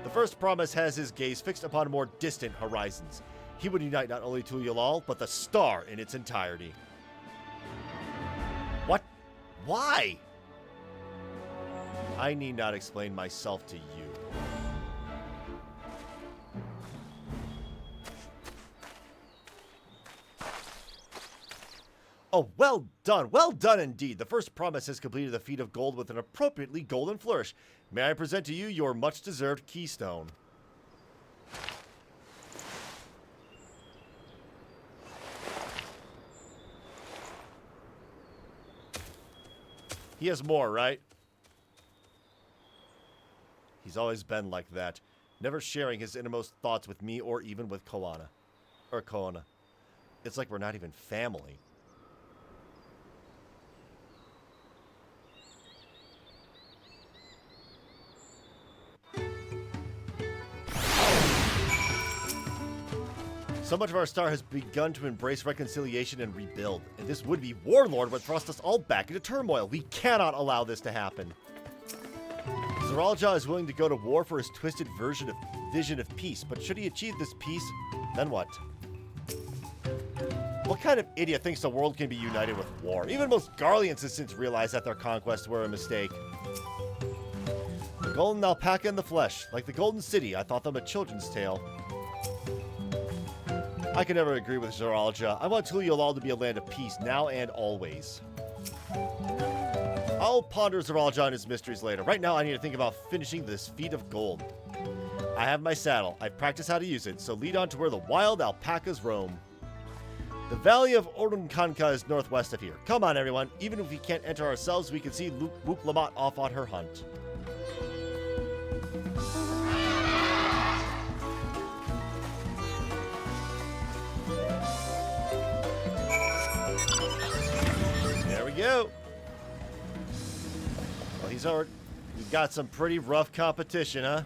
the first promise has his gaze fixed upon more distant horizons. He would unite not only Tulyalal, but the star in its entirety. What? Why? I need not explain myself to you. Oh, well done indeed. The first promise has completed the feat of gold with an appropriately golden flourish. May I present to you your much-deserved keystone? He has more, right? He's always been like that, never sharing his innermost thoughts with me or even with Koana. Or Koana. It's like we're not even family. So much of our star has begun to embrace reconciliation and rebuild, and this would-be warlord would thrust us all back into turmoil. We cannot allow this to happen. Zoralja is willing to go to war for his twisted vision of peace, but should he achieve this peace, then what? What kind of idiot thinks the world can be united with war? Even most Garleans have since realized that their conquests were a mistake. The golden alpaca in the flesh, like the golden city, I thought them a children's tale. I can never agree with Zoralja. I want Tuliolal to be a land of peace, now and always. I'll ponder Zoralja and his mysteries later. Right now, I need to think about finishing this feat of gold. I have my saddle. I've practiced how to use it, so lead on to where the wild alpacas roam. The valley of Orunkanka is northwest of here. Come on, everyone. Even if we can't enter ourselves, we can see Wook Lamont off on her hunt. There we go. Well, he's already... We've got some pretty rough competition, huh?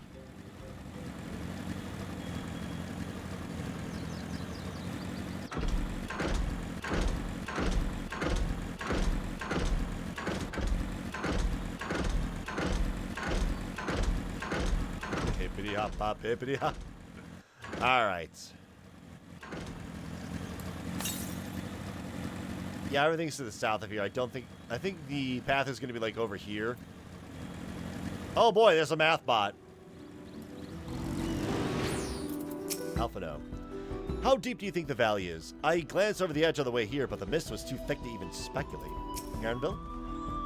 Hippity hop hop, hippity hop. All right. Yeah, everything's to the south of here. I think the path is going to be like over here. Oh boy, there's a math bot. Alpha no. How deep do you think the valley is? I glanced over the edge on the way here, but the mist was too thick to even speculate. Aaronville?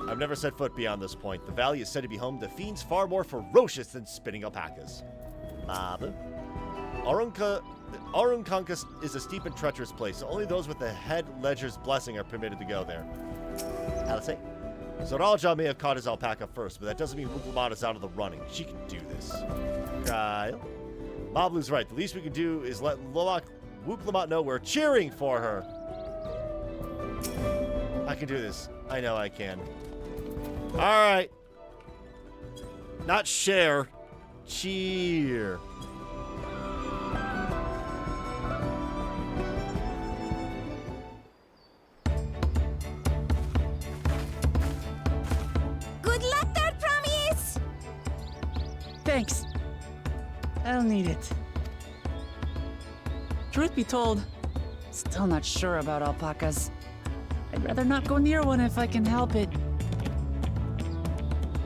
I've never set foot beyond this point. The valley is said to be home to fiends far more ferocious than spitting alpacas. Mabu? Orunkanka is a steep and treacherous place, so only those with the head ledger's blessing are permitted to go there. Alice? Zoralja may have caught his alpaca first, but that doesn't mean Wook Lamont is out of the running. She can do this. Kyle? Mablu's right. The least we can do is let Wook Lamont know we're cheering for her. I can do this. I know I can. Alright. Not share. Cheer. Good luck there, Promise! Thanks. I'll need it. Truth be told, still not sure about alpacas. I'd rather not go near one if I can help it.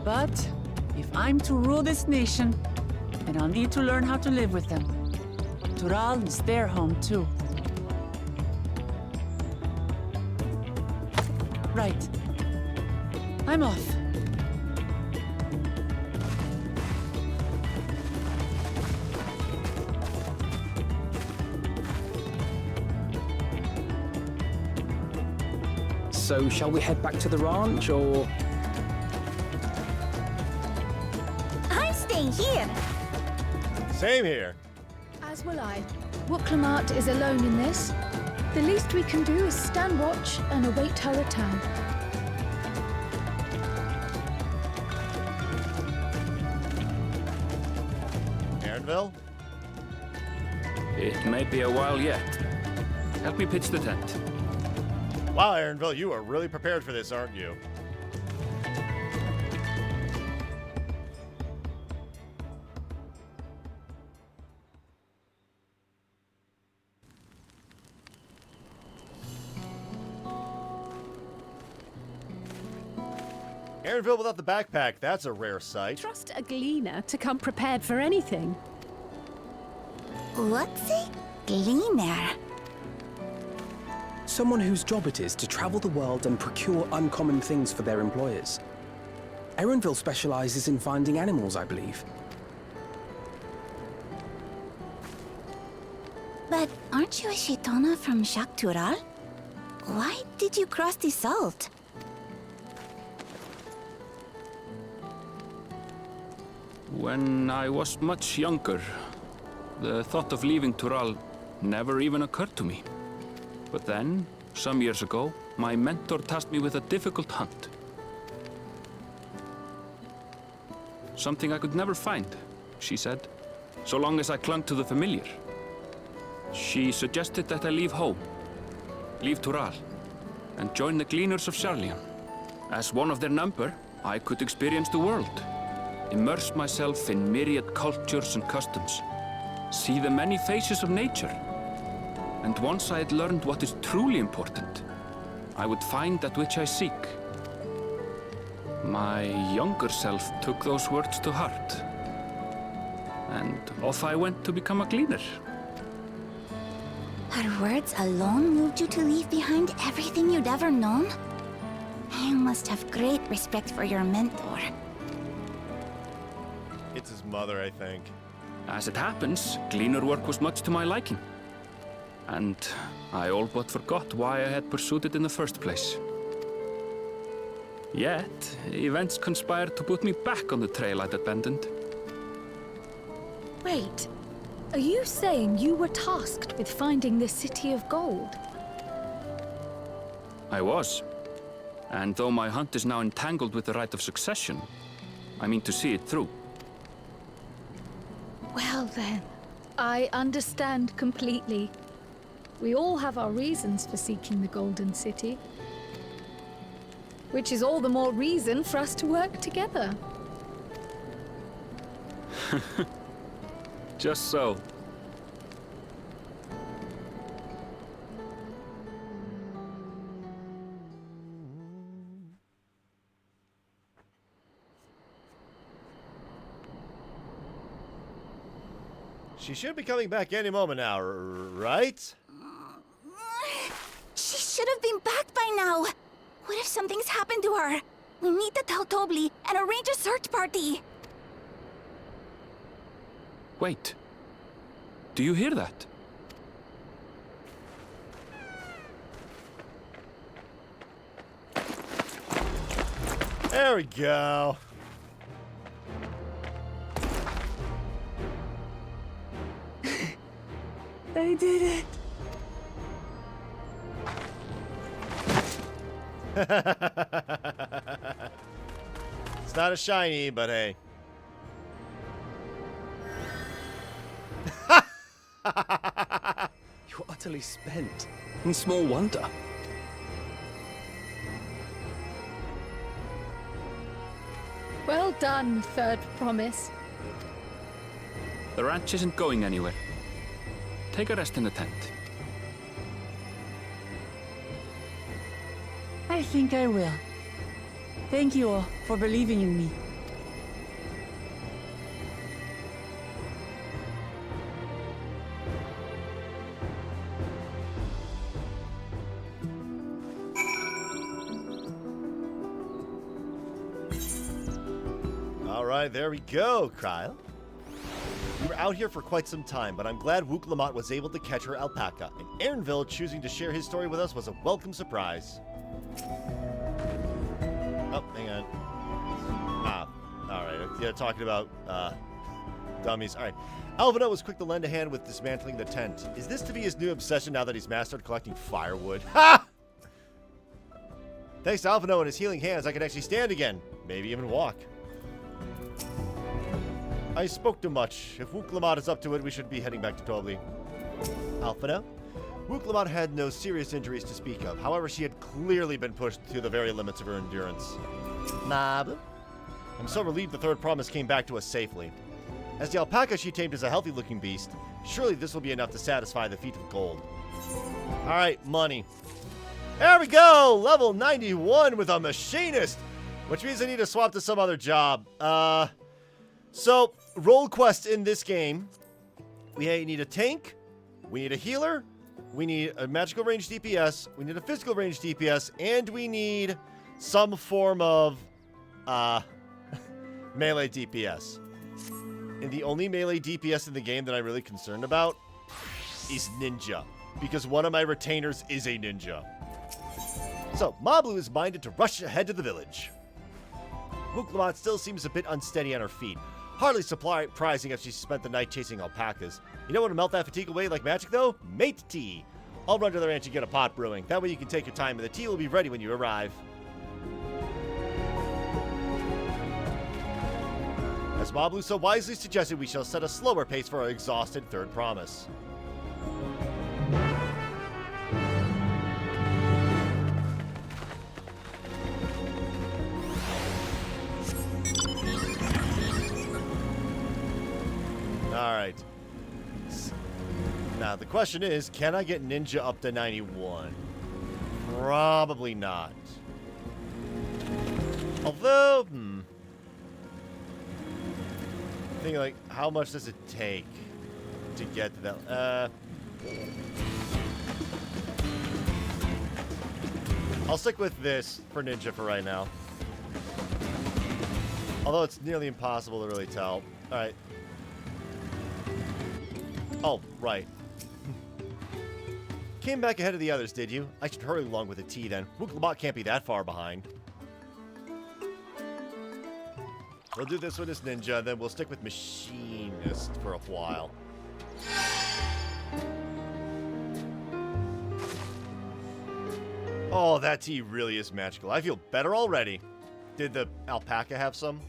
But if I'm to rule this nation, then I'll need to learn how to live with them. Tural is their home too. Right. I'm off. So, shall we head back to the ranch, or...? I'm staying here. Same here. As will I. Wook Lamont is alone in this. The least we can do is stand watch and await her return. Aaronville? It may be a while yet. Help me pitch the tent. Wow, Aaronville, you are really prepared for this, aren't you? Aaronville without the backpack, that's a rare sight. Trust a gleaner to come prepared for anything. What's a gleaner? Someone whose job it is to travel the world and procure uncommon things for their employers. Aaronville specializes in finding animals, I believe. But aren't you a Shitona from Shaktural? Why did you cross the salt? When I was much younger, the thought of leaving Tural never even occurred to me. But then, some years ago, my mentor tasked me with a difficult hunt. Something I could never find, she said, so long as I clung to the familiar. She suggested that I leave home, leave Tural, and join the Gleaners of Sharlayan. As one of their number, I could experience the world, immerse myself in myriad cultures and customs, see the many faces of nature. And once I had learned what is truly important, I would find that which I seek. My younger self took those words to heart, and off I went to become a gleaner. Her words alone moved you to leave behind everything you'd ever known? You must have great respect for your mentor. It's his mother, I think. As it happens, gleaner work was much to my liking. And I all but forgot why I had pursued it in the first place. Yet, events conspired to put me back on the trail I'd abandoned. Wait, are you saying you were tasked with finding the City of Gold? I was. And though my hunt is now entangled with the right of succession, I mean to see it through. Well then, I understand completely. We all have our reasons for seeking the Golden City. Which is all the more reason for us to work together. Just so. She should be coming back any moment now, right? She should have been back by now. What if something's happened to her? We need to tell Tobli and arrange a search party. Wait. Do you hear that? There we go. They did it. It's not a shiny, but hey. You're utterly spent. And small wonder. Well done, Third Promise. The ranch isn't going anywhere. Take a rest in the tent. I think I will. Thank you all for believing in me. All right, there we go, Kryle. We were out here for quite some time, but I'm glad Wook Lamont was able to catch her alpaca, and Aaronville choosing to share his story with us was a welcome surprise. Oh, hang on. Ah, alright. Yeah, talking about, dummies. Alright. Alvino was quick to lend a hand with dismantling the tent. Is this to be his new obsession now that he's mastered collecting firewood? Ha! Thanks to Alvino and his healing hands, I can actually stand again. Maybe even walk. I spoke too much. If Wook Lamont is up to it, we should be heading back to Tobli. Alphina? Wook Lamont had no serious injuries to speak of. However, she had clearly been pushed to the very limits of her endurance. Mab? I'm so relieved the Third Promise came back to us safely. As the alpaca she tamed is a healthy-looking beast, surely this will be enough to satisfy the feat of gold. Alright, money. There we go! Level 91 with a machinist! Which means I need to swap to some other job. So, role quest in this game. We need a tank, we need a healer, we need a magical range DPS, we need a physical range DPS, and we need some form of, melee DPS. And the only melee DPS in the game that I'm really concerned about is ninja. Because one of my retainers is a ninja. So, Mablu is minded to rush ahead to the village. Wook Lamont still seems a bit unsteady on her feet. Hardly surprising if she spent the night chasing alpacas. You know what to melt that fatigue away like magic, though? Mate tea. I'll run to the ranch and get a pot brewing. That way you can take your time, and the tea will be ready when you arrive. As Mablu so wisely suggested, we shall set a slower pace for our exhausted third promise. Alright. Now, the question is, can I get Ninja up to 91? Probably not. Although, thinking like, how much does it take to get to that? I'll stick with this for Ninja for right now. Although it's nearly impossible to really tell. Alright. Oh, right. Came back ahead of the others, did you? I should hurry along with the tea then. Wooklamot can't be that far behind. We'll do this with this ninja, then we'll stick with machinist for a while. Oh, that tea really is magical. I feel better already. Did the alpaca have some?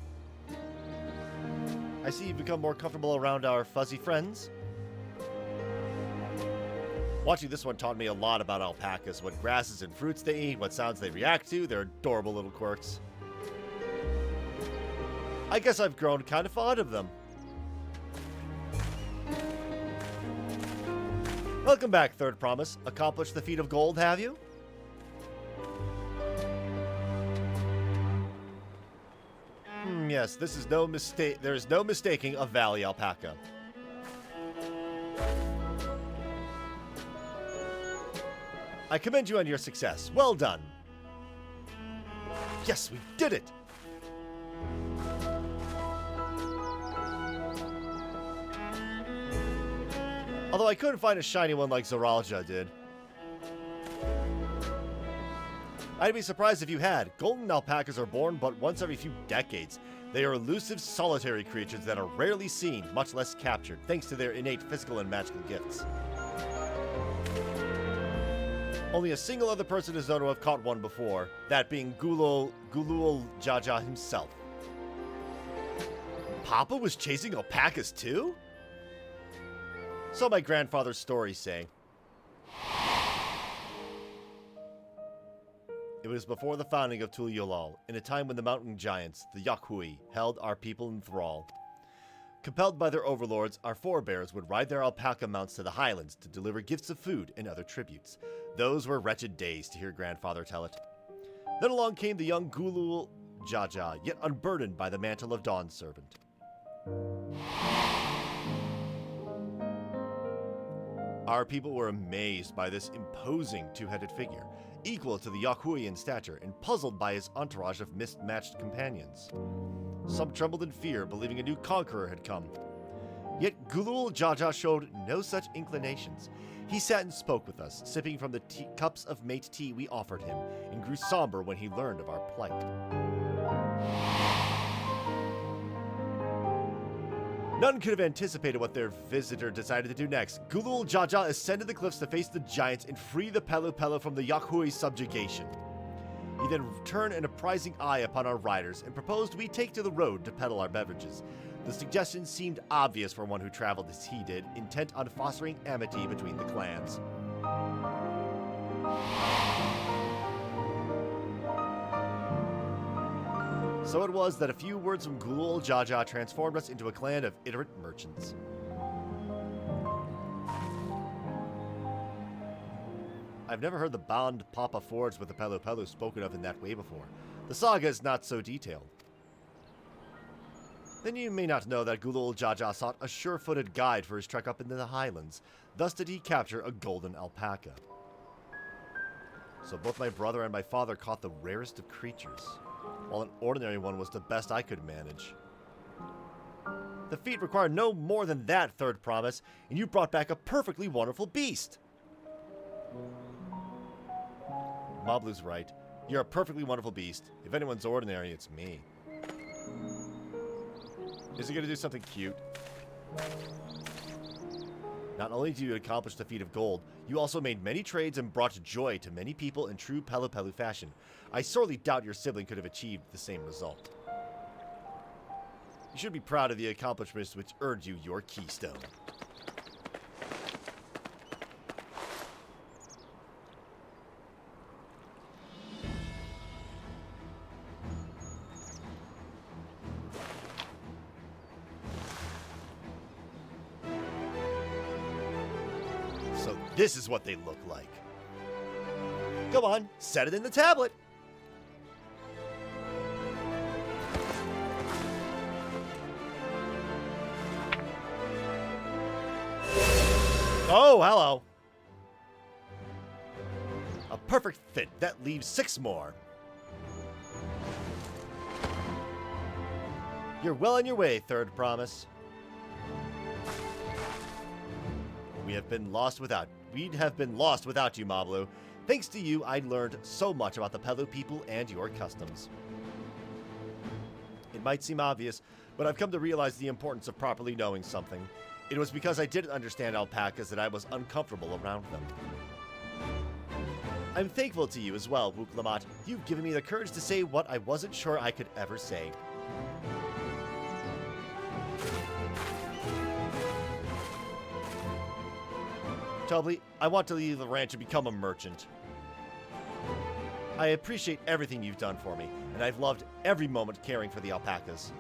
I see you've become more comfortable around our fuzzy friends. Watching this one taught me a lot about alpacas, what grasses and fruits they eat, what sounds they react to, their adorable little quirks. I guess I've grown kind of fond of them. Welcome back, Third Promise. Accomplished the feat of gold, have you? Yes, this is no mistake. There is no mistaking a valley alpaca. I commend you on your success. Well done. Yes, we did it! Although I couldn't find a shiny one like Zoralja did. I'd be surprised if you had. Golden alpacas are born but once every few decades. They are elusive, solitary creatures that are rarely seen, much less captured, thanks to their innate physical and magical gifts. Only a single other person is known to have caught one before, that being Gulul Jaja himself. Papa was chasing alpacas too? So my grandfather's stories say. It was before the founding of Tuliolal, in a time when the mountain giants, the Yakhui, held our people in thrall. Compelled by their overlords, our forebears would ride their alpaca mounts to the highlands to deliver gifts of food and other tributes. Those were wretched days, to hear grandfather tell it. Then along came the young Gulul Jaja, yet unburdened by the mantle of Dawn's servant. Our people were amazed by this imposing two-headed figure, equal to the Yakhui in stature, and puzzled by his entourage of mismatched companions. Some trembled in fear, believing a new conqueror had come. Yet Gulul Jaja showed no such inclinations. He sat and spoke with us, sipping from the cups of mate tea we offered him, and grew somber when he learned of our plight. None could have anticipated what their visitor decided to do next. Gulul Jaja ascended the cliffs to face the giants and free the Pelu from the Yakhui's subjugation. He then turned an apprising eye upon our riders and proposed we take to the road to peddle our beverages. The suggestion seemed obvious for one who traveled as he did, intent on fostering amity between the clans. So it was that a few words from Gulul Jaja transformed us into a clan of iterate merchants. I've never heard the bond Papa forged with the Pelu spoken of in that way before. The saga is not so detailed. Then you may not know that Gulul Jaja sought a sure-footed guide for his trek up into the highlands. Thus did he capture a golden alpaca. So both my brother and my father caught the rarest of creatures, while an ordinary one was the best I could manage. The feat required no more than that, Third Promise, and you brought back a perfectly wonderful beast. Mablu's right. You're a perfectly wonderful beast. If anyone's ordinary, it's me. Is it going to do something cute? Not only did you accomplish the feat of gold, you also made many trades and brought joy to many people in true Pelu Pelu fashion. I sorely doubt your sibling could have achieved the same result. You should be proud of the accomplishments which earned you your keystone. So this is what they look like. Come on, set it in the tablet. Oh, hello. A perfect fit. That leaves 6 more. You're well on your way, Third Promise. We'd have been lost without you, Mablu. Thanks to you, I learned so much about the Pelu people and your customs. It might seem obvious, but I've come to realize the importance of properly knowing something. It was because I didn't understand alpacas that I was uncomfortable around them. I'm thankful to you as well, Wook Lamont. You've given me the courage to say what I wasn't sure I could ever say. Tobly, I want to leave the ranch and become a merchant. I appreciate everything you've done for me, and I've loved every moment caring for the alpacas.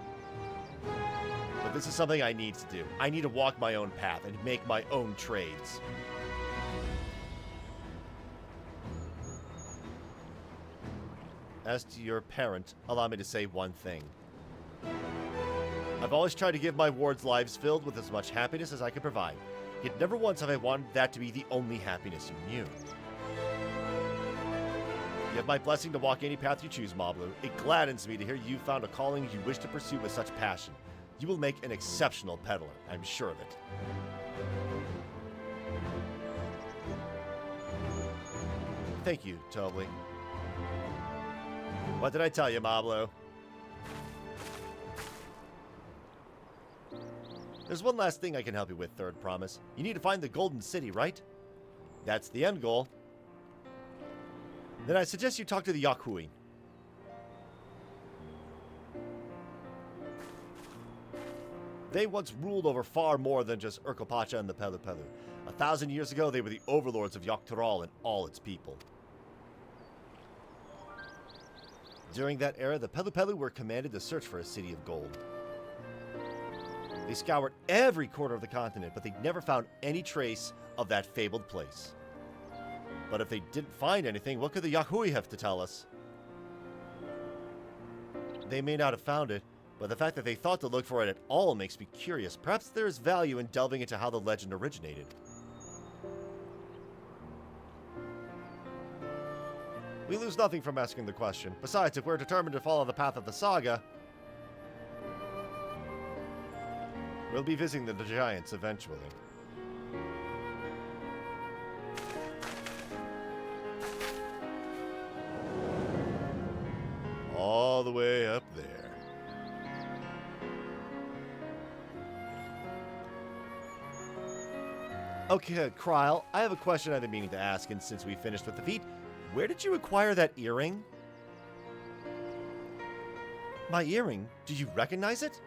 But this is something I need to do. I need to walk my own path and make my own trades. As to your parent, allow me to say one thing. I've always tried to give my wards lives filled with as much happiness as I could provide. Yet never once have I wanted that to be the only happiness you knew. You have my blessing to walk any path you choose, Mablu. It gladdens me to hear you found a calling you wish to pursue with such passion. You will make an exceptional peddler, I'm sure of it. Thank you, Tobly. What did I tell you, Mablu? There's one last thing I can help you with, Third Promise. You need to find the Golden City, right? That's the end goal. Then I suggest you talk to the Yahui. They once ruled over far more than just Urkopacha and the Pelu Pelu. 1,000 years ago, they were the overlords of Dawntrail and all its people. During that era, the Pelu Pelu were commanded to search for a city of gold. They scoured every corner of the continent, but they never found any trace of that fabled place. But if they didn't find anything, what could the Yahui have to tell us? They may not have found it, but the fact that they thought to look for it at all makes me curious. Perhaps there is value in delving into how the legend originated. We lose nothing from asking the question. Besides, if we're determined to follow the path of the saga, we'll be visiting the giants eventually. All the way up there. Okay, Kryl, I have a question I've been meaning to ask, and since we finished with the feat, where did you acquire that earring? My earring? Did you recognize it?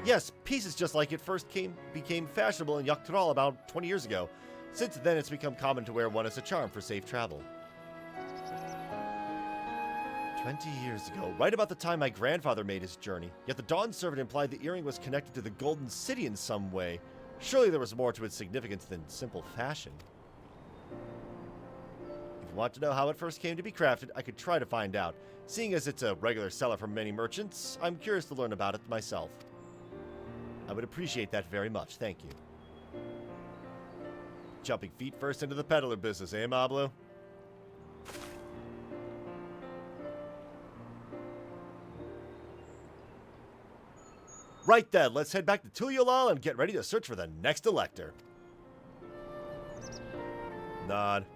Yes, pieces just like it first became fashionable in Dawntrail about 20 years ago. Since then, it's become common to wear one as a charm for safe travel. 20 years ago, right about the time my grandfather made his journey, yet the Dawn servant implied the earring was connected to the Golden City in some way. Surely there was more to its significance than simple fashion. If you want to know how it first came to be crafted, I could try to find out. Seeing as it's a regular seller for many merchants, I'm curious to learn about it myself. I would appreciate that very much, thank you. Jumping feet first into the peddler business, eh, Mablu? Right then, let's head back to Tulyalal and get ready to search for the next elector. Nod.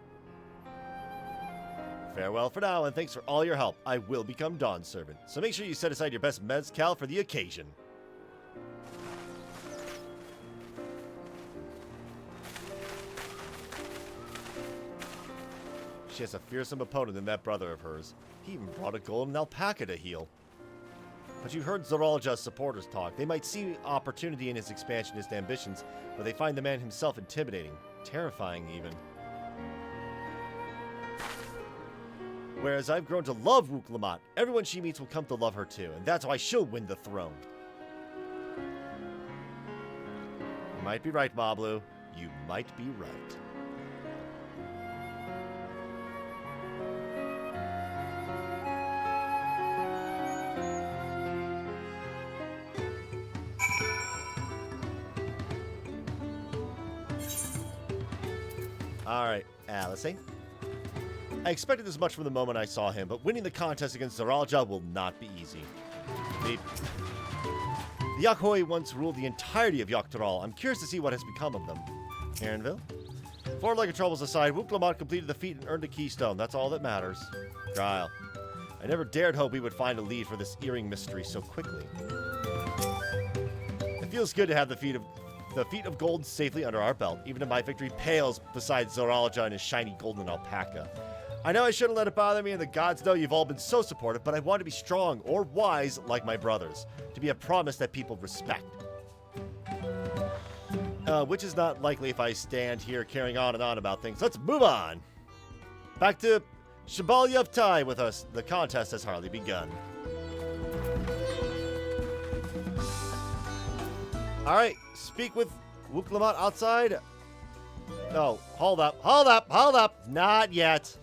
Farewell for now, and thanks for all your help. I will become Dawn Servant, so make sure you set aside your best mezcal for the occasion. She has a fearsome opponent in that brother of hers. He even brought a golden alpaca to heal. But you heard Zoralja's supporters talk. They might see opportunity in his expansionist ambitions, but they find the man himself intimidating, terrifying even. Whereas I've grown to love Wuk-Lamat. Everyone she meets will come to love her too, and that's why she'll win the throne. You might be right, Mablu. You might be right. Alright, Alice. I expected as much from the moment I saw him, but winning the contest against Zoralja will not be easy. The Yakhoi once ruled the entirety of Yogg-Tothrall. I'm curious to see what has become of them. Aaronville? Four-legged troubles aside, Wuk-Lamat completed the feat and earned a keystone. That's all that matters. Guile. I never dared hope we would find a lead for this earring mystery so quickly. It feels good to have the feat of gold safely under our belt, even if my victory pales beside Zoralja and his shiny golden alpaca. I know I shouldn't let it bother me, and the gods know you've all been so supportive, but I want to be strong or wise like my brothers, to be a promise that people respect. Which is not likely if I stand here carrying on and on about things. Let's move on. Back to Shabal Yavtai with us. The contest has hardly begun. Alright, speak with Wuk-Lamat outside. No, hold up. Not yet.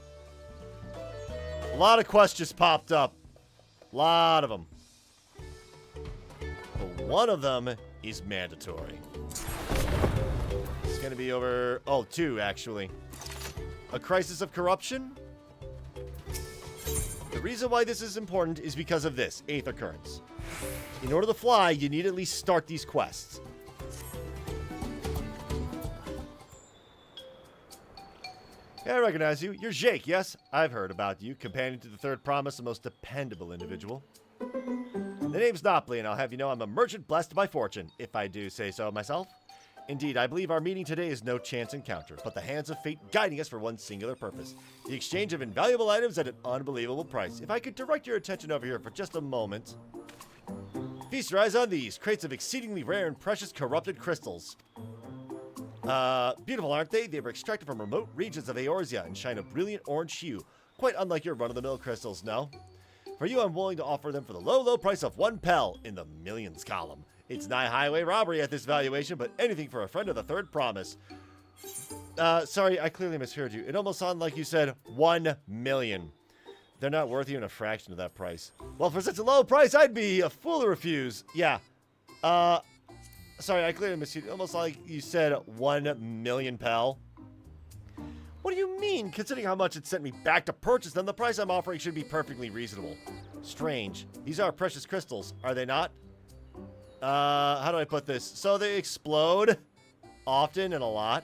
A lot of questions popped up. A lot of them. But one of them is mandatory. It's going to be over... Oh, two, actually. A crisis of corruption? The reason why this is important is because of this, 8th occurrence. In order to fly, you need to at least start these quests. Yeah, I recognize you. You're Jake, yes? I've heard about you. Companion to the Third Promise, the most dependable individual. The name's Nopley, and I'll have you know I'm a merchant blessed by fortune, if I do say so myself. Indeed, I believe our meeting today is no chance encounter, but the hands of fate guiding us for one singular purpose. The exchange of invaluable items at an unbelievable price. If I could direct your attention over here for just a moment. Feast your eyes on these, crates of exceedingly rare and precious corrupted crystals. Beautiful, aren't they? They were extracted from remote regions of Eorzea and shine a brilliant orange hue, quite unlike your run-of-the-mill crystals, no? For you, I'm willing to offer them for the low, low price of 1 pel in the millions column. It's nigh highway robbery at this valuation, but anything for a friend of the Third Promise. Sorry, I clearly misheard you. It almost sounded like you said 1 million. They're not worth even a fraction of that price. Well, for such a low price, I'd be a fool to refuse. Yeah. Sorry, I clearly misheard you. Almost like you said 1 million pel. What do you mean? Considering how much it sent me back to purchase them, the price I'm offering should be perfectly reasonable. Strange. These are precious crystals, are they not? How do I put this? So they explode often and a lot.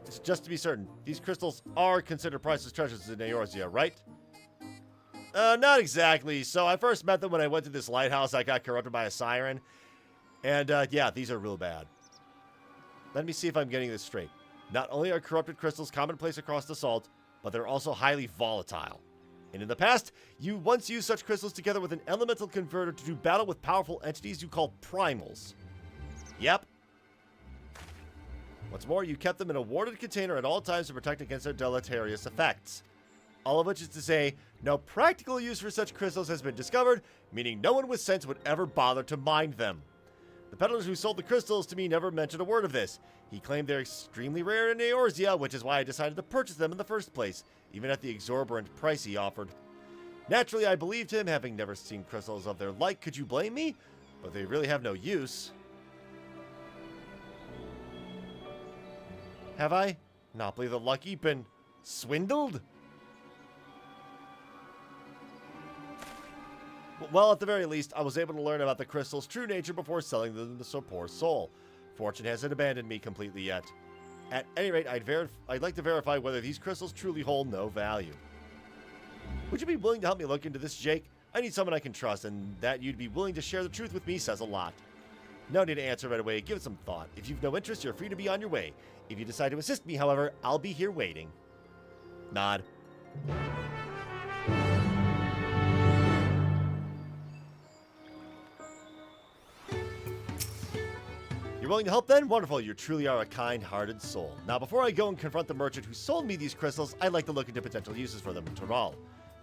It's just to be certain. These crystals are considered priceless treasures in Eorzea, right? Not exactly. So I first met them when I went to this lighthouse I got corrupted by a siren. And, yeah, these are real bad. Let me see if I'm getting this straight. Not only are corrupted crystals commonplace across the salt, but they're also highly volatile. And in the past, you once used such crystals together with an elemental converter to do battle with powerful entities you call primals. Yep. What's more, you kept them in a warded container at all times to protect against their deleterious effects. All of which is to say, no practical use for such crystals has been discovered, meaning no one with sense would ever bother to mine them. The peddlers who sold the crystals to me never mentioned a word of this. He claimed they're extremely rare in Eorzea, which is why I decided to purchase them in the first place, even at the exorbitant price he offered. Naturally, I believed him, having never seen crystals of their like. Could you blame me? But they really have no use. Have I, Nopley the Lucky, been swindled? Well, at the very least, I was able to learn about the crystal's true nature before selling them to so poor soul. Fortune hasn't abandoned me completely yet. At any rate, I'd like to verify whether these crystals truly hold no value. Would you be willing to help me look into this, Jake? I need someone I can trust, and that you'd be willing to share the truth with me says a lot. No need to answer right away. Give it some thought. If you've no interest, you're free to be on your way. If you decide to assist me, however, I'll be here waiting. Nod. You're willing to help then? Wonderful, you truly are a kind-hearted soul. Now, before I go and confront the merchant who sold me these crystals, I'd like to look into potential uses for them in Toral.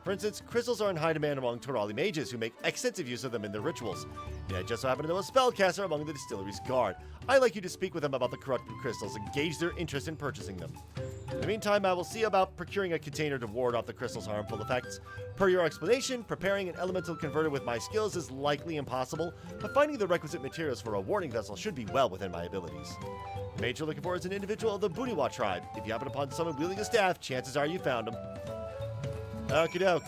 For instance, crystals are in high demand among Torali mages who make extensive use of them in their rituals. And I just so happen to know a spellcaster among the distillery's guard. I'd like you to speak with them about the corrupted crystals and gauge their interest in purchasing them. In the meantime, I will see about procuring a container to ward off the crystal's harmful effects. Per your explanation, preparing an elemental converter with my skills is likely impossible, but finding the requisite materials for a warding vessel should be well within my abilities. The mage you're looking for is an individual of the Buniwa tribe. If you happen upon someone wielding a staff, chances are you found him. Okie doke.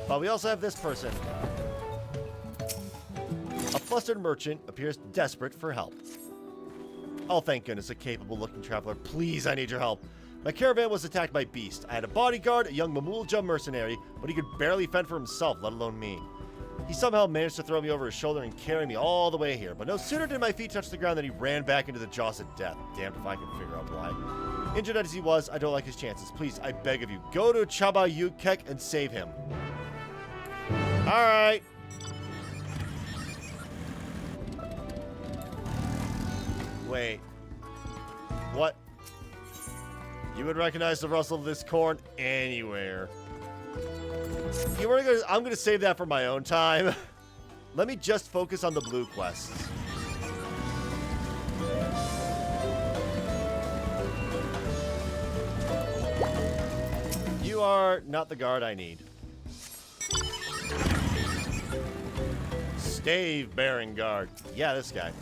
But we also have this person. A flustered merchant appears desperate for help. Oh, thank goodness, a capable-looking traveler. Please, I need your help. My caravan was attacked by beasts. I had a bodyguard, a young Mamulja mercenary, but he could barely fend for himself, let alone me. He somehow managed to throw me over his shoulder and carry me all the way here, but no sooner did my feet touch the ground than he ran back into the jaws of death. Damned if I can figure out why. Injured as he was, I don't like his chances. Please, I beg of you, go to Chaba Yukek and save him. Alright. Wait. What? You would recognize the rustle of this corn anywhere. I'm gonna save that for my own time. Let me just focus on the blue quests. You are not the guard I need. Stave bearing guard. Yeah, this guy.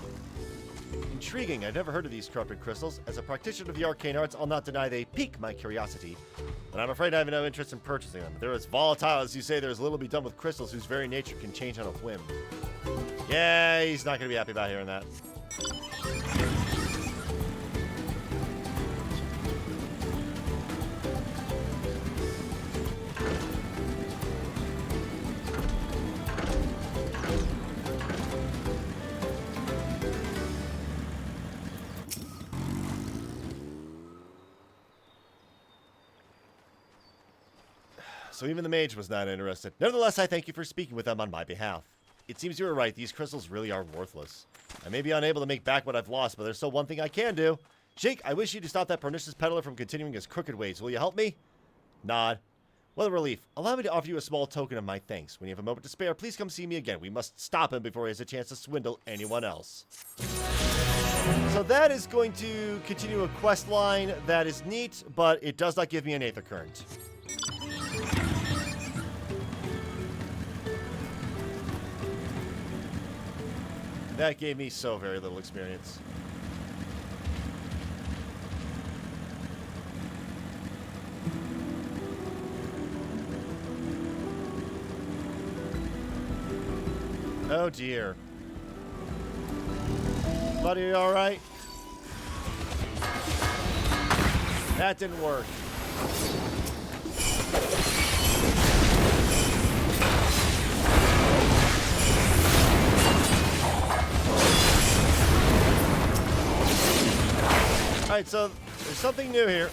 Intriguing. I've never heard of these corrupted crystals. As a practitioner of the arcane arts, I'll not deny they pique my curiosity, but I'm afraid I have no interest in purchasing them. They're as volatile as you say. There's little to be done with crystals whose very nature can change on a whim. Yeah, he's not going to be happy about hearing that. So even the mage was not interested. Nevertheless, I thank you for speaking with them on my behalf. It seems you were right. These crystals really are worthless. I may be unable to make back what I've lost, but there's still one thing I can do. Jake, I wish you to stop that pernicious peddler from continuing his crooked ways. Will you help me? Nod. What a relief. Allow me to offer you a small token of my thanks. When you have a moment to spare, please come see me again. We must stop him before he has a chance to swindle anyone else. So that is going to continue a quest line that is neat, but it does not give me an Aether Current. That gave me so very little experience. Oh dear. Buddy, you alright? That didn't work. Alright, so there's something new here.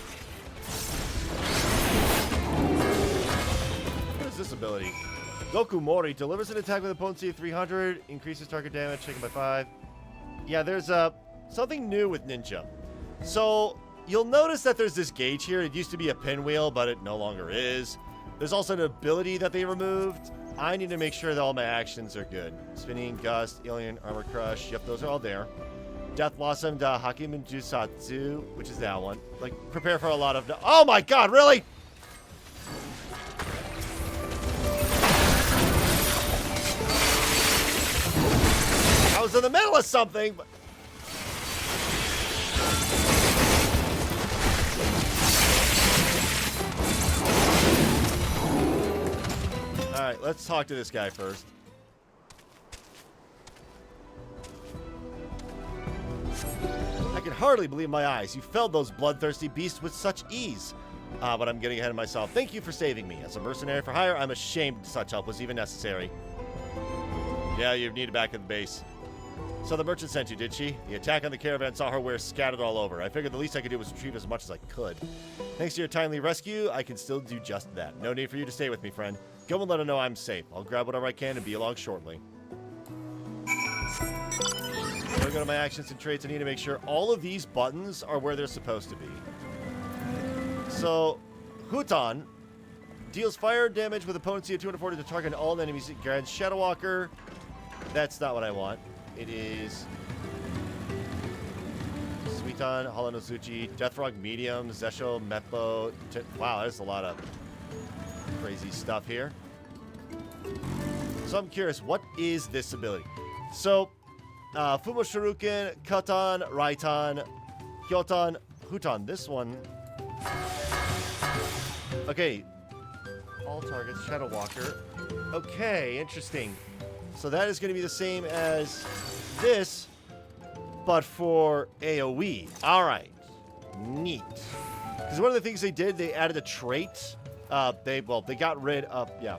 What is this ability? Goku Mori delivers an attack with a potency of 300, increases target damage taken by 5. Yeah, there's something new with Ninja. So you'll notice that there's this gauge here. It used to be a pinwheel, but it no longer is. There's also an ability that they removed. I need to make sure that all my actions are good. Spinning, Gust, Alien, Armor Crush. Yep, those are all there. Death Blossom, Hakimen Jusatsu, which is that one. Like, prepare for a lot of... Oh my god, really? I was in the middle of something, but... Alright, let's talk to this guy first. I can hardly believe my eyes. You felled those bloodthirsty beasts with such ease. But I'm getting ahead of myself. Thank you for saving me. As a mercenary for hire, I'm ashamed such help was even necessary. Yeah, you're needed back at the base. So the merchant sent you, did she? The attack on the caravan saw her wares scattered all over. I figured the least I could do was retrieve as much as I could. Thanks to your timely rescue, I can still do just that. No need for you to stay with me, friend. Go and let her know I'm safe. I'll grab whatever I can and be along shortly. I'm gonna go to my actions and traits. I need to make sure all of these buttons are where they're supposed to be. So, Hutan deals fire damage with a potency of 240 to target all enemies. It grants Shadow Walker. That's not what I want. It is Suiton, Halanosuchi, Deathrog Medium, Zesho, Meppo. Wow, there's a lot of crazy stuff here. So I'm curious, what is this ability? So, Fumo Shuriken, Katan, Raitan, Hyotan, Hutan. This one. Okay. All targets, Shadow Walker. Okay, interesting. So that is going to be the same as this, but for AoE. All right. Neat. Because one of the things they did, they added a trait. They got rid of, yeah.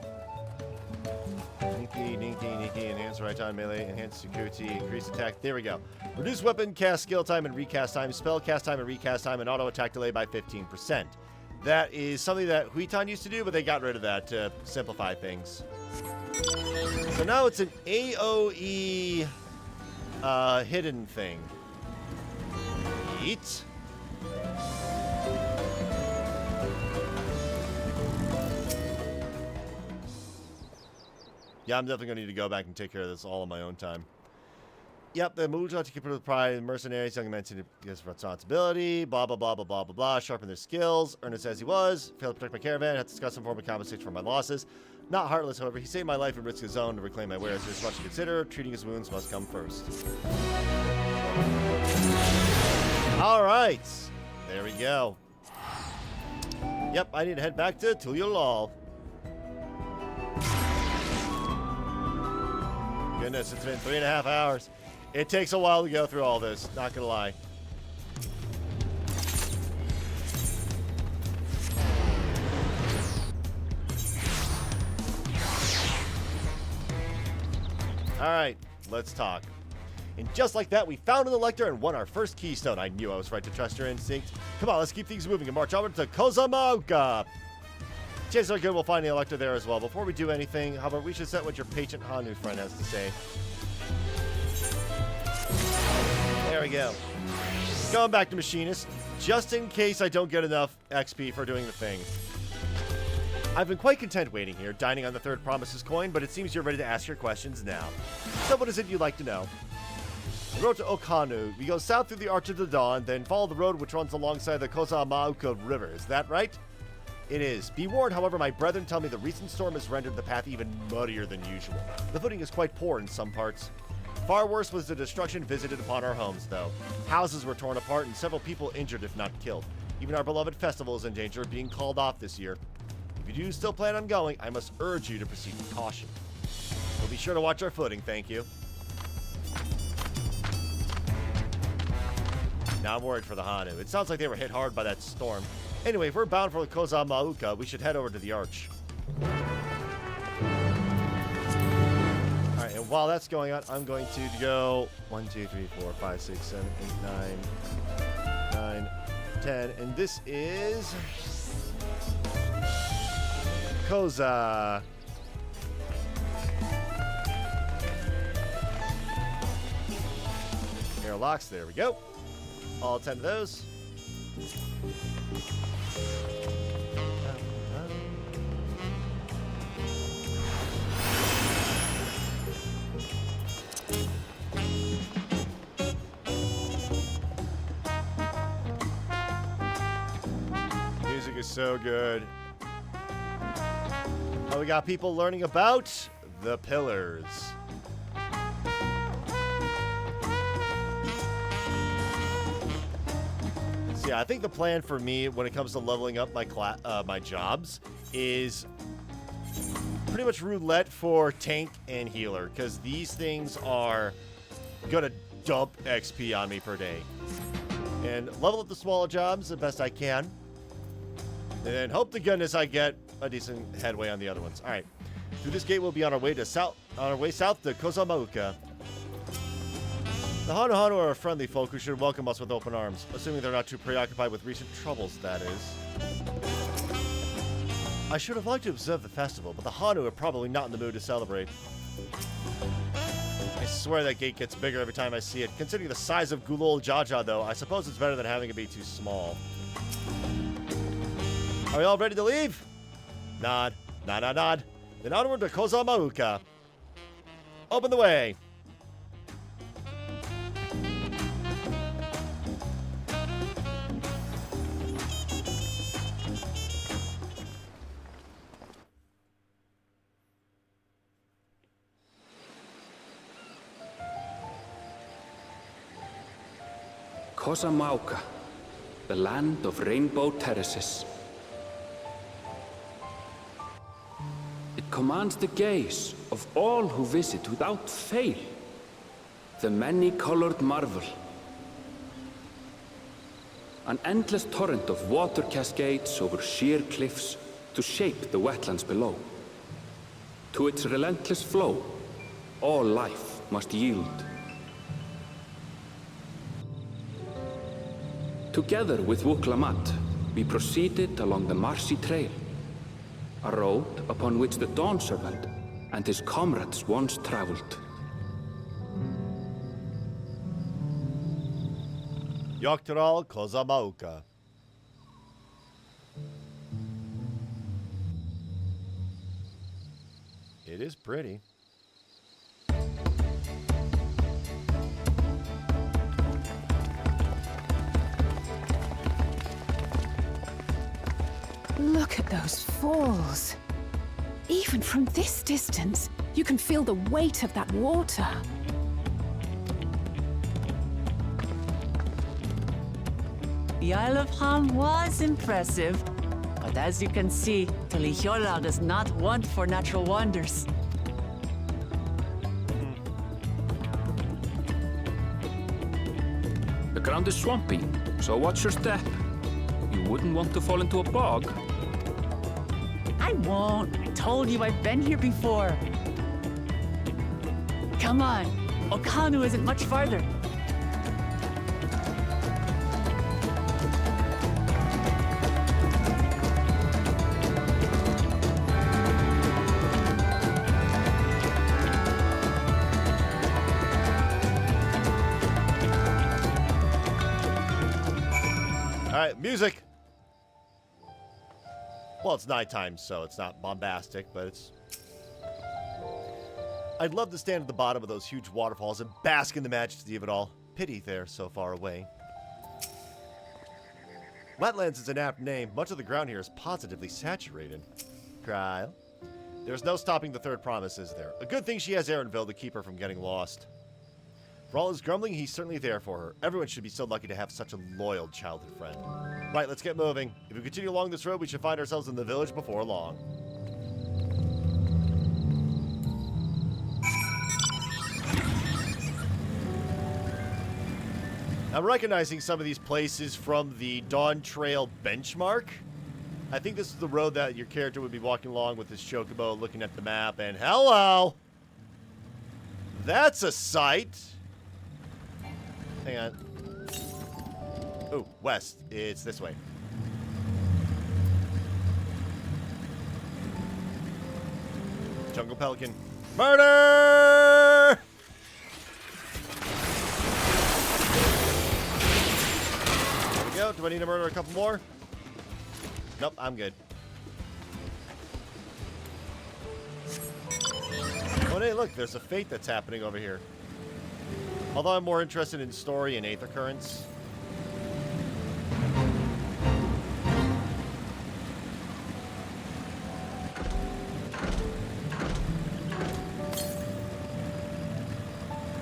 Ninky, enhance right time, melee, enhance security, increase attack. There we go. Reduce weapon cast skill time and recast time, spell cast time and recast time, and auto attack delay by 15%. That is something that Huitan used to do, but they got rid of that to simplify things. So now it's an AoE hidden thing. Eat. Yeah, I'm definitely going to need to go back and take care of this all on my own time. Yep, the Muja to keep it with pride, mercenaries, young men to give responsibility, blah, blah, blah, blah, blah, blah, blah, sharpen their skills, earnest as he was, failed to protect my caravan, had to discuss some form of compensation for my losses. Not heartless, however, he saved my life and risked his own to reclaim my wares. There's much to consider. Treating his wounds must come first. All right. There we go. Yep, I need to head back to Tulyolal. Goodness, it's been 3.5 hours. It takes a while to go through all this, not gonna lie. Alright, let's talk. And just like that, we found an elector and won our first keystone. I knew I was right to trust your instinct. Come on, let's keep things moving and march over to Kozamaoka. Chances are good we'll find the elector there as well. Before we do anything, how about we should set what your patient Hanu friend has to say. There we go. Going back to Machinist, just in case I don't get enough XP for doing the thing. I've been quite content waiting here, dining on the third promises coin, but it seems you're ready to ask your questions now. So what is it you'd like to know? The road to Okanu. We go south through the Arch of the Dawn, then follow the road which runs alongside the Kozamauka River. Is that right? It is. Be warned, however, my brethren tell me the recent storm has rendered the path even muddier than usual. The footing is quite poor in some parts. Far worse was the destruction visited upon our homes, though. Houses were torn apart and several people injured, if not killed. Even our beloved festival is in danger of being called off this year. If you do still plan on going, I must urge you to proceed with caution. We'll be sure to watch our footing, thank you. Now I'm worried for the Hanu. It sounds like they were hit hard by that storm. Anyway, if we're bound for Kozamauka, we should head over to the Arch. Alright, and while that's going on, I'm going to go 1, 2, 3, 4, 5, 6, 7, 8, 9, 10. And this is Koza. Airlocks, there we go. All 10 of those. Music is so good. Oh, we got people learning about the pillars. Yeah, I think the plan for me when it comes to leveling up my jobs is pretty much roulette for tank and healer, because these things are gonna dump XP on me per day. And level up the smaller jobs the best I can, and hope to goodness I get a decent headway on the other ones. All right, through this gate we'll be on our way south to Kozamauka. The Hanu Hanu are a friendly folk who should welcome us with open arms, assuming they're not too preoccupied with recent troubles, that is. I should have liked to observe the festival, but the Hanu are probably not in the mood to celebrate. I swear that gate gets bigger every time I see it. Considering the size of Gulol Jaja, though, I suppose it's better than having it be too small. Are we all ready to leave? Nod. Nod, nod, nod. Then onward to Koza Mauka. Open the way. Kosamauka, the land of rainbow terraces. It commands the gaze of all who visit without fail. The many-colored marvel. An endless torrent of water cascades over sheer cliffs to shape the wetlands below. To its relentless flow, all life must yield. Together with Wuklamat, we proceeded along the marshy trail, a road upon which the Dawn Servant and his comrades once traveled. Yoctoral Kozamauka. It is pretty. Look at those falls. Even from this distance, you can feel the weight of that water. The Isle of Ham was impressive, but as you can see, Tolihiola does not want for natural wonders. The ground is swampy, so watch your step. You wouldn't want to fall into a bog. I won't. I told you I've been here before. Come on. Okanu isn't much farther. All right, music. Well, it's nighttime, so it's not bombastic, but it's... I'd love to stand at the bottom of those huge waterfalls and bask in the majesty of it all. Pity they're so far away. Wetlands is an apt name. Much of the ground here is positively saturated. Kyle. There's no stopping the third promise, is there? A good thing she has Erenville to keep her from getting lost. For all his grumbling, he's certainly there for her. Everyone should be so lucky to have such a loyal childhood friend. Right, let's get moving. If we continue along this road, we should find ourselves in the village before long. I'm recognizing some of these places from the Dawntrail benchmark. I think this is the road that your character would be walking along with his chocobo, looking at the map, and hello! That's a sight! Hang on. Oh, west. It's this way. Jungle Pelican. Murder! There we go. Do I need to murder a couple more? Nope, I'm good. Oh, hey, look. There's a fate that's happening over here. Although I'm more interested in story and Aether Currents.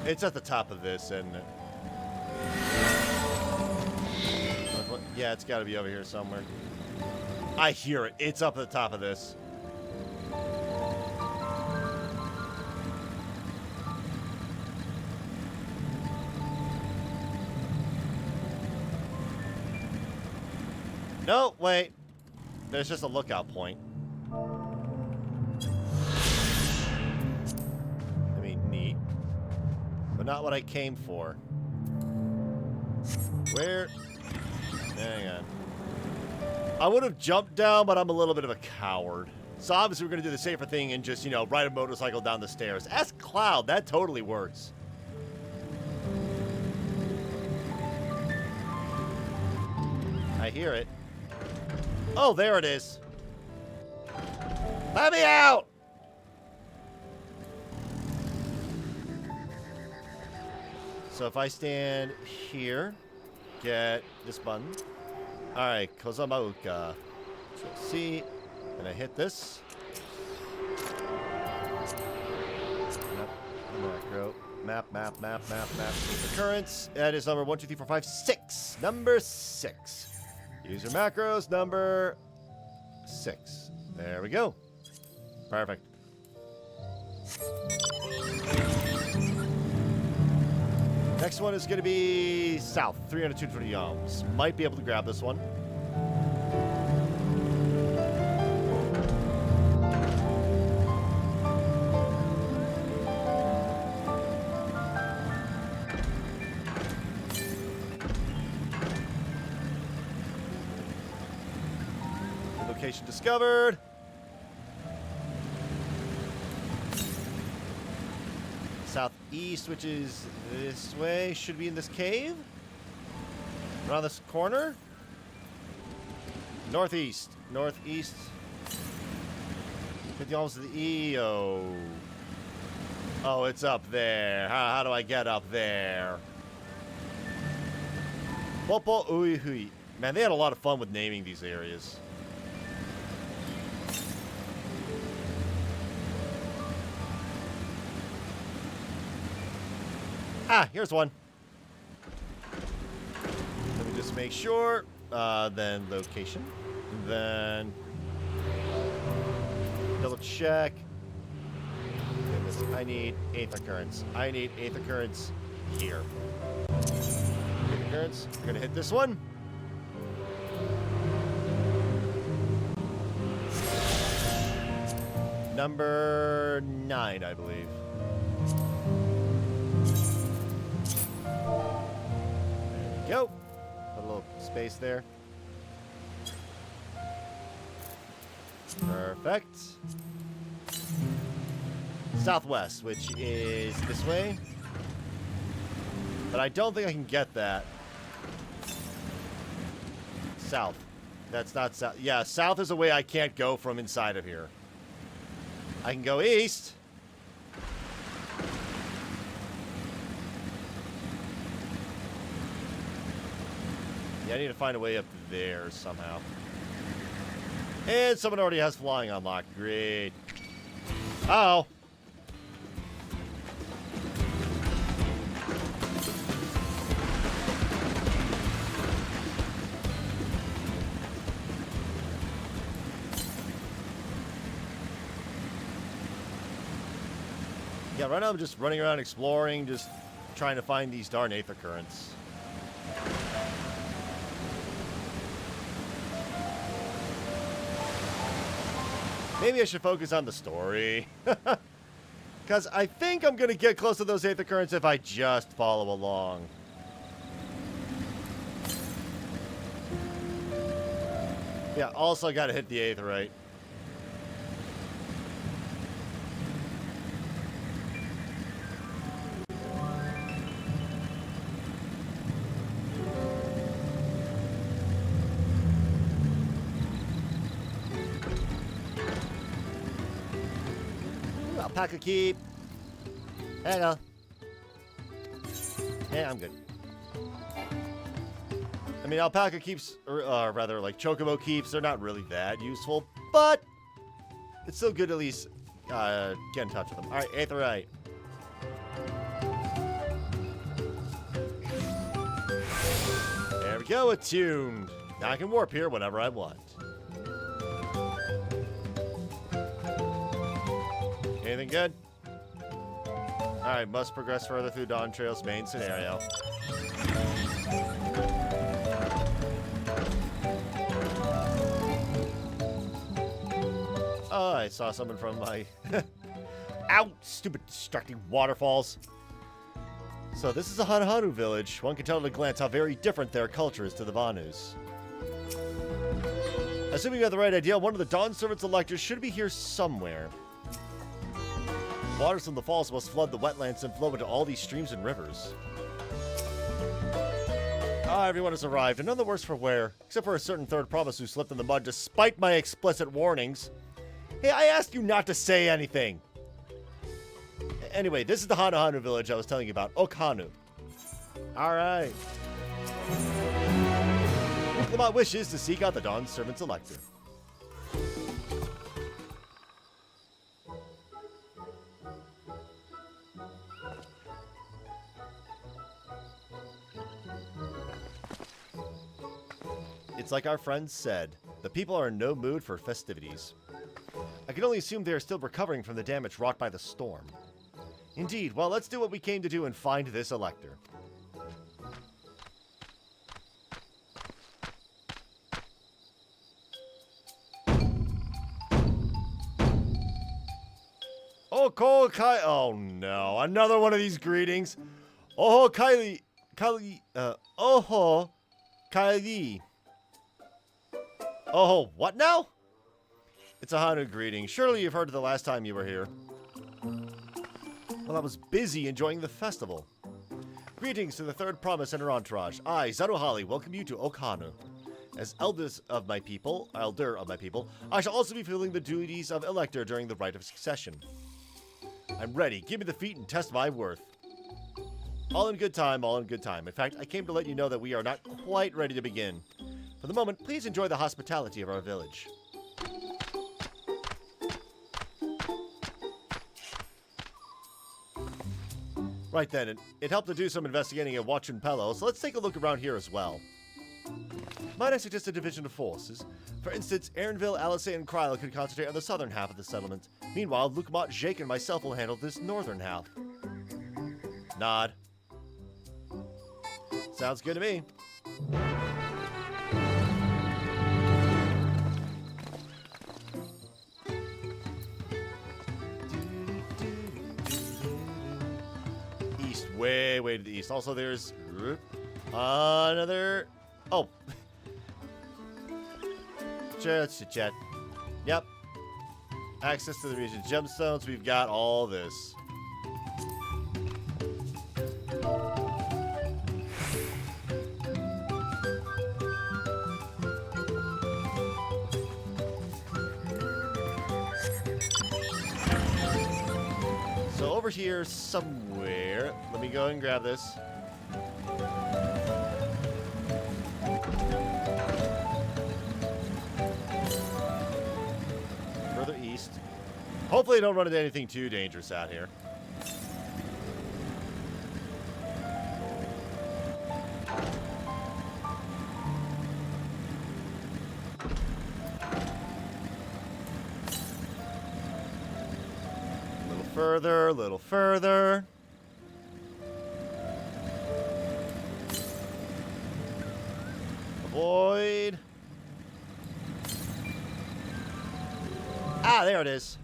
It's at the top of this, and yeah, it's got to be over here somewhere. I hear it. It's up at the top of this. No, wait. There's just a lookout point. I mean, neat. but not what I came for. Where? Hang on. I would have jumped down, but I'm a little bit of a coward. So obviously we're going to do the safer thing and just, you know, ride a motorcycle down the stairs. Ask Cloud. That totally works. I hear it. Oh, there it is. Let me out! So if I stand here, get this button. Alright, Kozamauka. See, and I hit this. Macro. Map. The currents. That is number 1, 2, 3, 4, 5, 6. Number 6. User macros number 6. There we go. Perfect. Next one is going to be south, 320 yams. Might be able to grab this one. Location discovered. Southeast, which is this way, should be in this cave. Around this corner. Northeast. 50 almost to the E. Oh, it's up there. How do I get up there? Popo Ui Hui. Man, they had a lot of fun with naming these areas. Ah, here's one. Let me just make sure. Then location. Then double check. Goodness, I need Aether Currents. I need Aether Currents here. Aether Currents. We're gonna hit this one. Number 9, I believe. Go. Put a little space there. Perfect. Southwest, which is this way. But I don't think I can get that. South. That's not south. Yeah, south is a way I can't go from inside of here. I can go east. Yeah, I need to find a way up there somehow. And someone already has flying unlocked. Great. Uh-oh. Yeah, right now I'm just running around exploring, just trying to find these darn Aether Currents. Maybe I should focus on the story. Because I think I'm going to get close to those Aether Currents if I just follow along. Yeah, also got to hit the Aetherite. Alpaca keep. Hang on. Yeah, I'm good. I mean, alpaca keeps, or rather, like chocobo keeps, they're not really that useful, but it's still good to at least get in touch with them. All right, Aetherite. There we go, attuned. Now I can warp here whenever I want. Anything good? Alright, must progress further through Dawntrail's main scenario. Oh, I saw someone from my... Ow! Stupid distracting waterfalls. So this is a Hanahanu village. One can tell at a glance how very different their culture is to the Vanus. Assuming you have the right idea, one of the Dawn Servants electors should be here somewhere. Waters from the falls must flood the wetlands and flow into all these streams and rivers. Ah, everyone has arrived, and none the worse for wear, except for a certain third promise who slipped in the mud despite my explicit warnings. Hey, I asked you not to say anything! Anyway, this is the Hanahanu village I was telling you about, Okhanu. Alright. Lamont wishes to seek out the Dawn Servant's elector. It's like our friends said, the people are in no mood for festivities. I can only assume they are still recovering from the damage wrought by the storm. Indeed, well, let's do what we came to do and find this elector. Oko Kai. Oh no, another one of these greetings. Oho Kylie. Oho Kylie. Oh, what now? It's a Hanu greeting. Surely you've heard it the last time you were here. Well, I was busy enjoying the festival. Greetings to the third promise and her entourage. I, Zaruhali, welcome you to Okhanu. As elder of my people, I shall also be fulfilling the duties of elector during the rite of succession. I'm ready. Give me the feat and test my worth. All in good time, all in good time. In fact, I came to let you know that we are not quite ready to begin. For the moment, please enjoy the hospitality of our village. Right then, it helped to do some investigating at Wachunpelo, so let's take a look around here as well. Might I suggest a division of forces? For instance, Aaronville, Alisay, and Kryla could concentrate on the southern half of the settlement. Meanwhile, Lukamot, Jake, and myself will handle this northern half. Nod. Sounds good to me. East, way to the east. Also, there's another... Oh. Chat. Yep. Access to the region's gemstones. We've got all this. So over here somewhere, let me go and grab this. Further east. Hopefully I don't run into anything too dangerous out here. A little further. Avoid. Ah, there it is.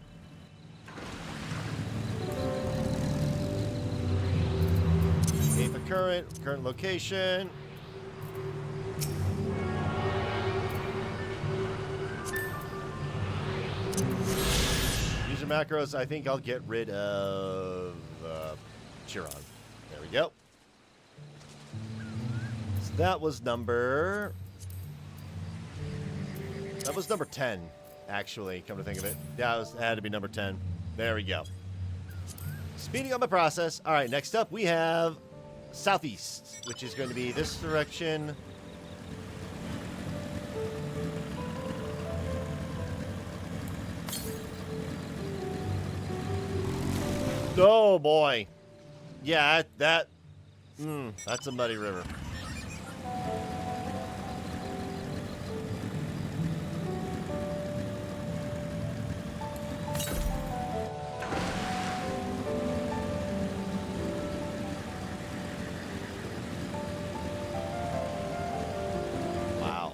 Gate the current location. User macros, I think I'll get rid of Chiron. There we go. So that was number 10, actually, come to think of it. Yeah, it had to be number 10. There we go. Speeding up my process. All right, next up we have southeast, which is going to be this direction. Oh boy. Yeah, that's a muddy river. Wow.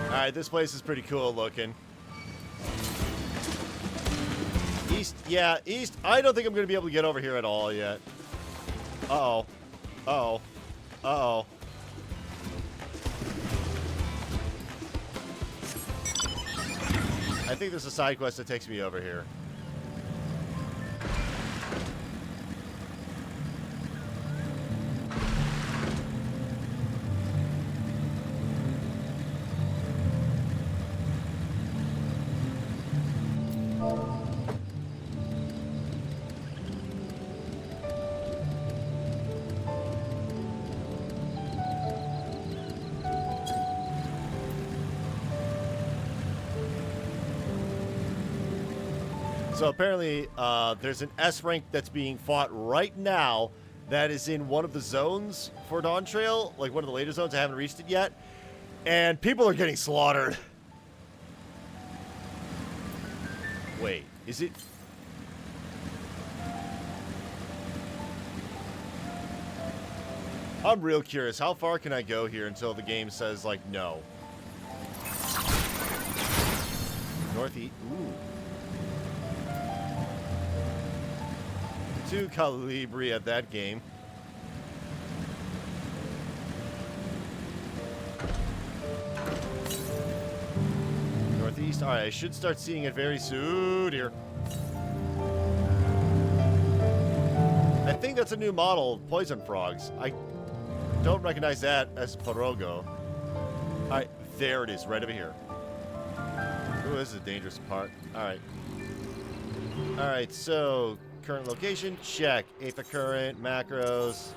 Alright, this place is pretty cool looking. East, yeah, east. I don't think I'm going to be able to get over here at all yet. Uh-oh. Uh-oh. Uh-oh. I think there's a side quest that takes me over here. So apparently, there's an S rank that's being fought right now that is in one of the zones for Dawntrail, like one of the later zones. I haven't reached it yet. And people are getting slaughtered. Wait, is it... I'm real curious. How far can I go here until the game says, like, no? Northeast. Ooh. 2 Calibri at that game. Northeast. Alright, I should start seeing it very soon here. I think that's a new model, poison frogs. I don't recognize that as Porogo. Alright, there it is, right over here. Ooh, this is a dangerous part. Alright. Alright, so... current location, check. Aether current, macros.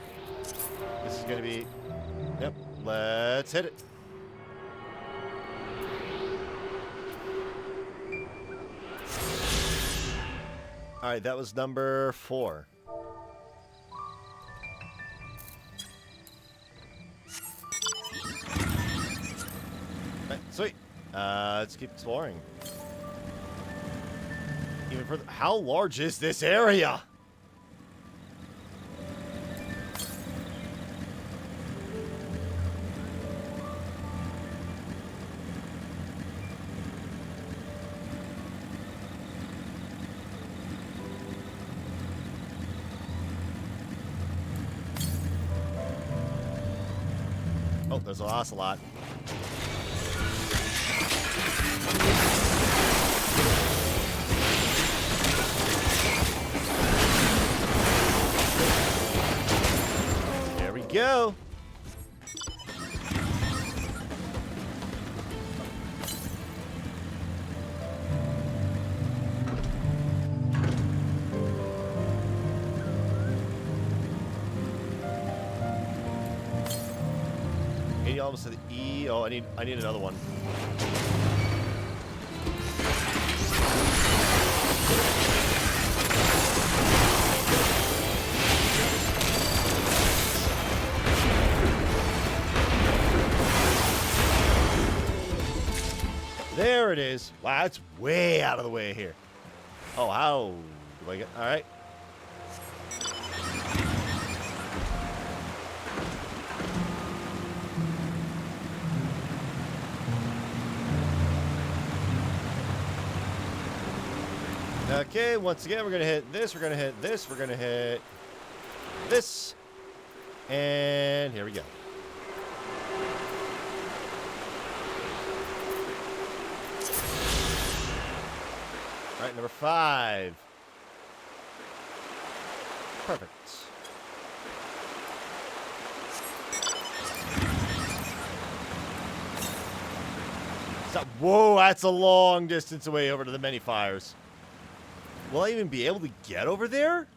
This is gonna be... Yep, let's hit it. Alright, that was number 4. Right, sweet. Let's keep exploring. Even further. How large is this area? Oh, there's a ocelot. Go. Almost to the E. Oh, I need another one. There it is. Wow, that's way out of the way here. Oh, how do I get... All right. Okay, once again, we're going to hit this, we're going to hit this, we're going to hit this. And here we go. All right, number 5. Perfect. Stop. Whoa, that's a long distance away over to the many fires. Will I even be able to get over there?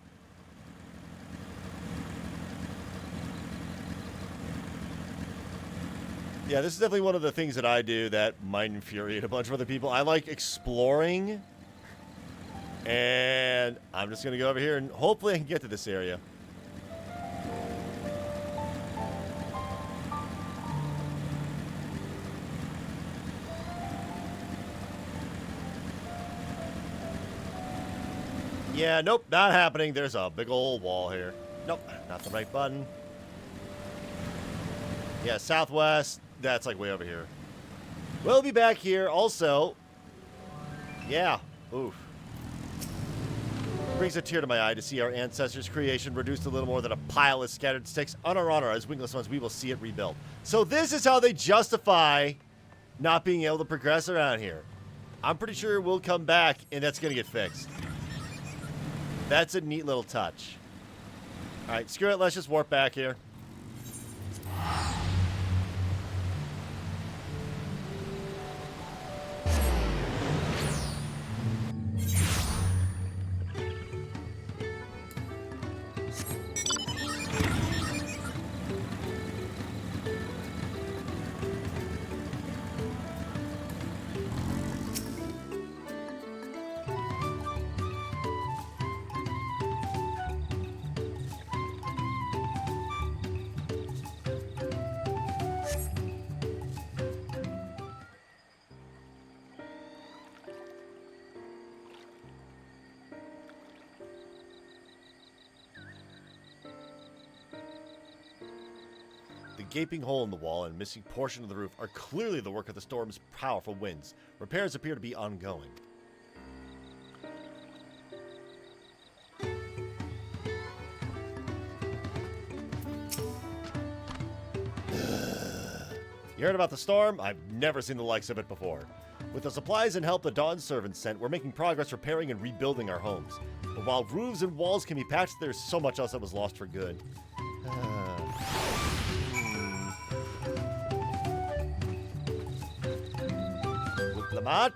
Yeah, this is definitely one of the things that I do that might infuriate a bunch of other people. I like exploring. And I'm just going to go over here and hopefully I can get to this area. Yeah, nope, not happening. There's a big old wall here. Nope, not the right button. Yeah, southwest. That's like way over here. We'll be back here also. Yeah. Oof. brings a tear to my eye to see our ancestors' creation reduced to little more than a pile of scattered sticks. On our honor, as wingless ones, we will see it rebuilt. So this is how they justify not being able to progress around here. I'm pretty sure we'll come back, and that's going to get fixed. That's a neat little touch. All right, screw it. Let's just warp back here. The gaping hole in the wall and missing portion of the roof are clearly the work of the storm's powerful winds. Repairs appear to be ongoing. You heard about the storm? I've never seen the likes of it before. With the supplies and help the Dawn servants sent, we're making progress repairing and rebuilding our homes. But while roofs and walls can be patched, there's so much else that was lost for good. Lamont?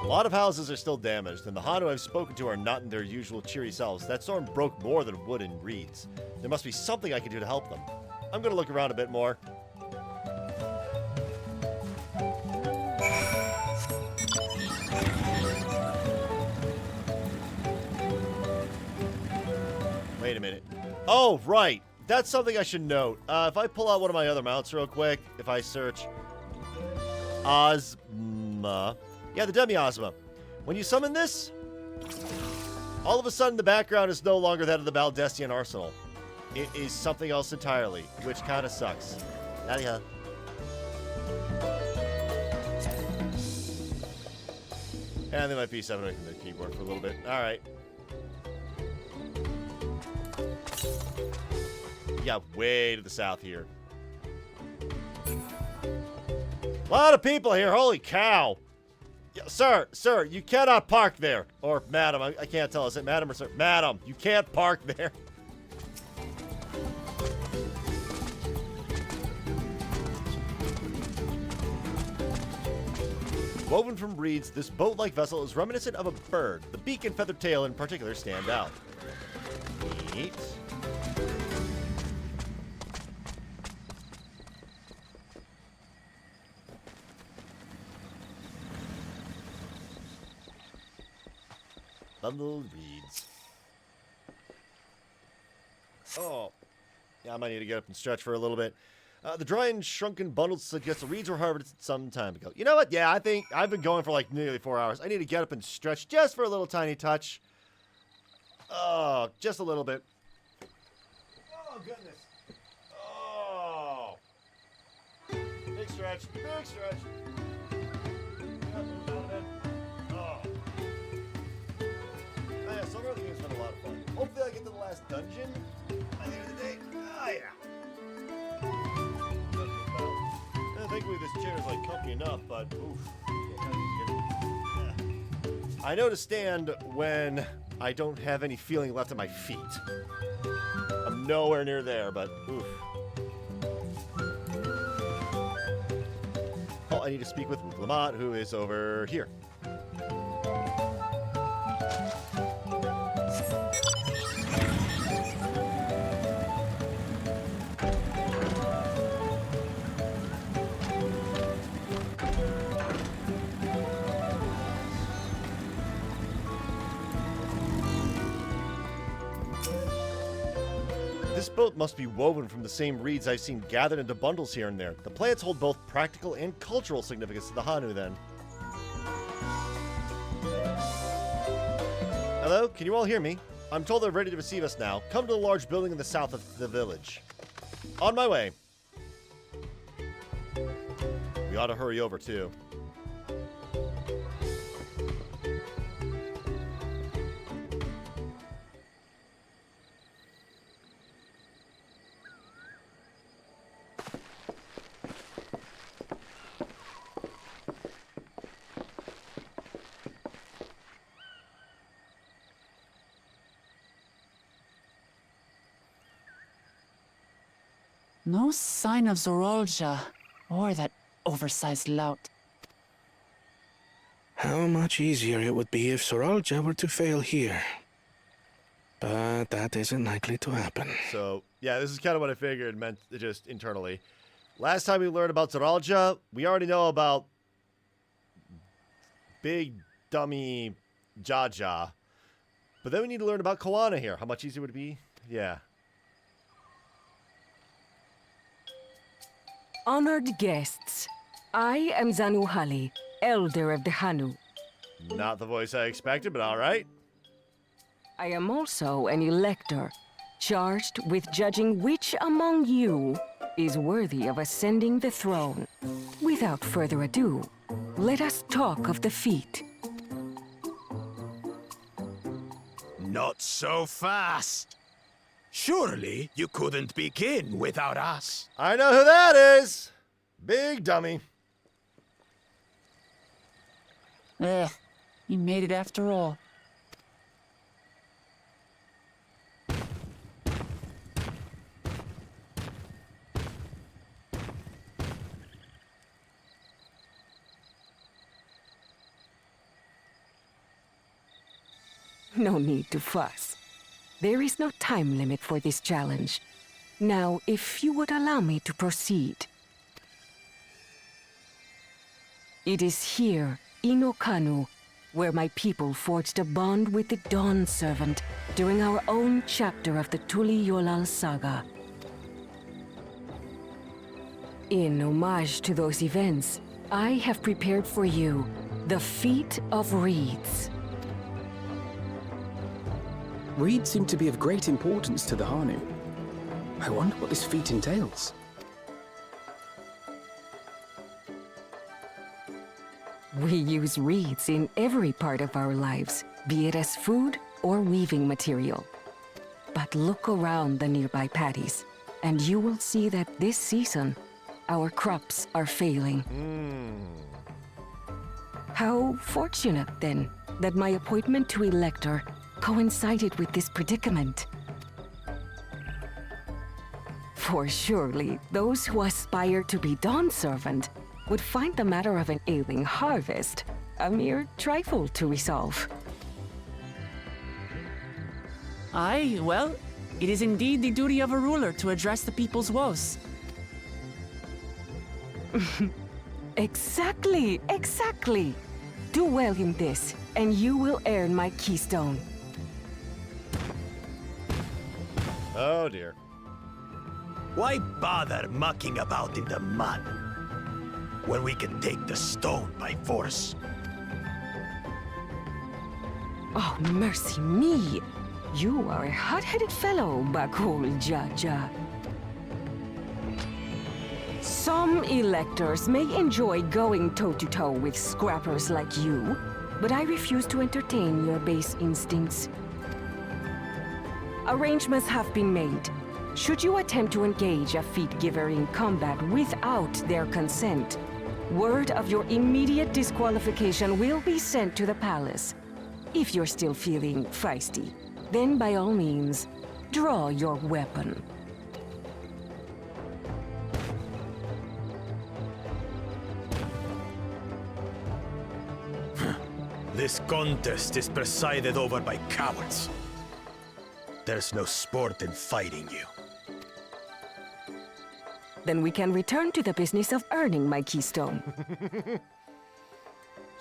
A lot of houses are still damaged, and the Hanu I've spoken to are not in their usual cheery selves. That storm broke more than wood and reeds. There must be something I can do to help them. I'm gonna look around a bit more. Wait a minute. Oh, right. That's something I should note. If I pull out one of my other mounts real quick, if I search Ozma. Yeah, the Demi-Ozma. When you summon this, all of a sudden the background is no longer that of the Baldestian arsenal. It is something else entirely, which kind of sucks. Anyhow. And they might be separating the keyboard for a little bit. All right. Yeah, way to the south here. A lot of people here. Holy cow. Yeah, sir, you cannot park there. Or madam, I can't tell. Is it madam or sir? Madam, you can't park there. Woven from reeds, this boat-like vessel is reminiscent of a bird. The beak and feathered tail in particular stand out. Neat. Bundled reeds. Oh. Yeah, I might need to get up and stretch for a little bit. The dry and shrunken bundles suggest the reeds were harvested some time ago. You know what? Yeah, I think I've been going for like nearly 4 hours. I need to get up and stretch just for a little tiny touch. Oh, just a little bit. Oh, goodness. Oh. Big stretch. Big stretch. Oh. Yeah, Summer of the Game's been a lot of fun. Hopefully I get to the last dungeon by the end of the day. Oh, yeah. Thankfully, this chair is like comfy enough, but oof. I know to stand when I don't have any feeling left in my feet. I'm nowhere near there, but oof. Oh, I need to speak with Lamont, who is over here. This boat must be woven from the same reeds I've seen gathered into bundles here and there. The plants hold both practical and cultural significance to the Hanu, then. Hello? Can you all hear me? I'm told they're ready to receive us now. Come to the large building in the south of the village. On my way. We ought to hurry over, too. No sign of Zorolja, or that oversized lout. How much easier it would be if Soralja were to fail here. But that isn't likely to happen. So, yeah, this is kind of what I figured meant just internally. Last time we learned about Zoralja, we already know about Big Dummy Jaja. But then we need to learn about Koana here. How much easier would it be? Yeah. Honored guests, I am Zanuhali, Elder of the Hanu. Not the voice I expected, but alright. I am also an elector, charged with judging which among you is worthy of ascending the throne. Without further ado, let us talk of the feat. Not so fast. Surely you couldn't begin without us. I know who that is! Big Dummy. You made it after all. No need to fuss. There is no time limit for this challenge. Now, if you would allow me to proceed. It is here, in Okanu, where my people forged a bond with the Dawn Servant during our own chapter of the Tuli Yolal saga. In homage to those events, I have prepared for you the Feat of Reeds. Reeds seem to be of great importance to the Hanu. I wonder what this feat entails. We use reeds in every part of our lives, be it as food or weaving material. But look around the nearby paddies, and you will see that this season, our crops are failing. How fortunate, then, that my appointment to elector coincided with this predicament. For surely, those who aspire to be Dawn Servant would find the matter of an ailing harvest a mere trifle to resolve. Aye, well, it is indeed the duty of a ruler to address the people's woes. Exactly, exactly. Do well in this, and you will earn my keystone. Oh dear. Why bother mucking about in the mud when we can take the stone by force? Oh, mercy me! You are a hot-headed fellow, Bakul Jaja. Some electors may enjoy going toe-to-toe with scrappers like you, but I refuse to entertain your base instincts. Arrangements have been made. Should you attempt to engage a feat giver in combat without their consent, word of your immediate disqualification will be sent to the palace. If you're still feeling feisty, then by all means, draw your weapon. This contest is presided over by cowards. There's no sport in fighting you. Then we can return to the business of earning my keystone.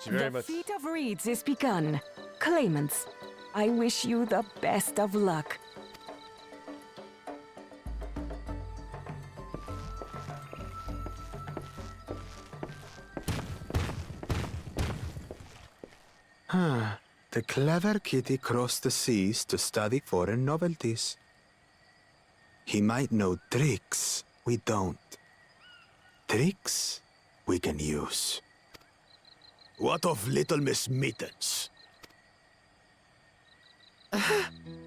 The feat of reeds is begun. Claimants, I wish you the best of luck. The clever kitty crossed the seas to study foreign novelties. He might know tricks we don't. Tricks we can use. What of Little Miss Mittens?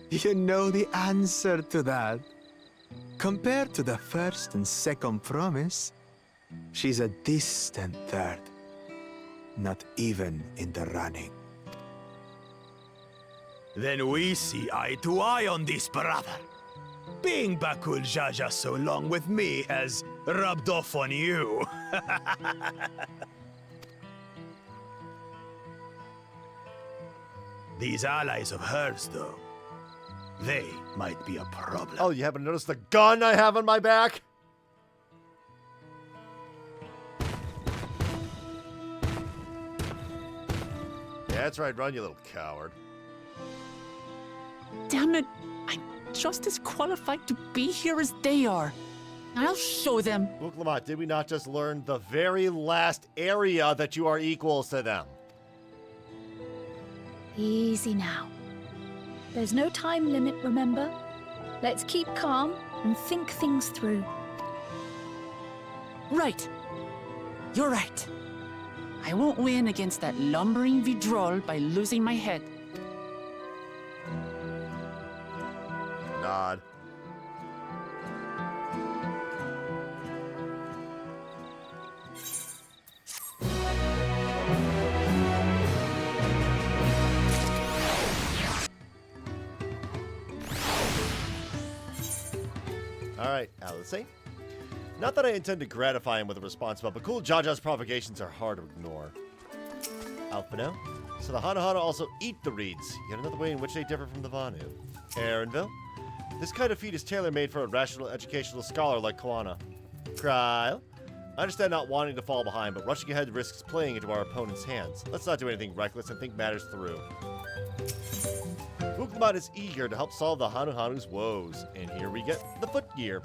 You know the answer to that. Compared to the first and second promise, she's a distant third. Not even in the running. Then we see eye to eye on this, brother. being Bakul Jaja so long with me has rubbed off on you. These allies of hers, though, they might be a problem. Oh, you haven't noticed the gun I have on my back? Yeah, that's right. Run, you little coward. Damn it. I'm just as qualified to be here as they are. I'll show them. Look, Lamont, did we not just learn the very last area that you are equals to them? Easy now. There's no time limit, remember? Let's keep calm and think things through. Right. You're right. I won't win against that lumbering Vidrol by losing my head. Nod. Alright, Alice. Not that I intend to gratify him with a response, but Bakul Jaja's provocations are hard to ignore. Alphino. So the Hana also eat the reeds, yet another way in which they differ from the Vanu. Aaronville. This kind of feat is tailor-made for a rational educational scholar like Koana. Kryle. I understand not wanting to fall behind, but rushing ahead risks playing into our opponent's hands. Let's not do anything reckless and think matters through. Uklamot is eager to help solve the Hanu's woes, and here we get the footgear.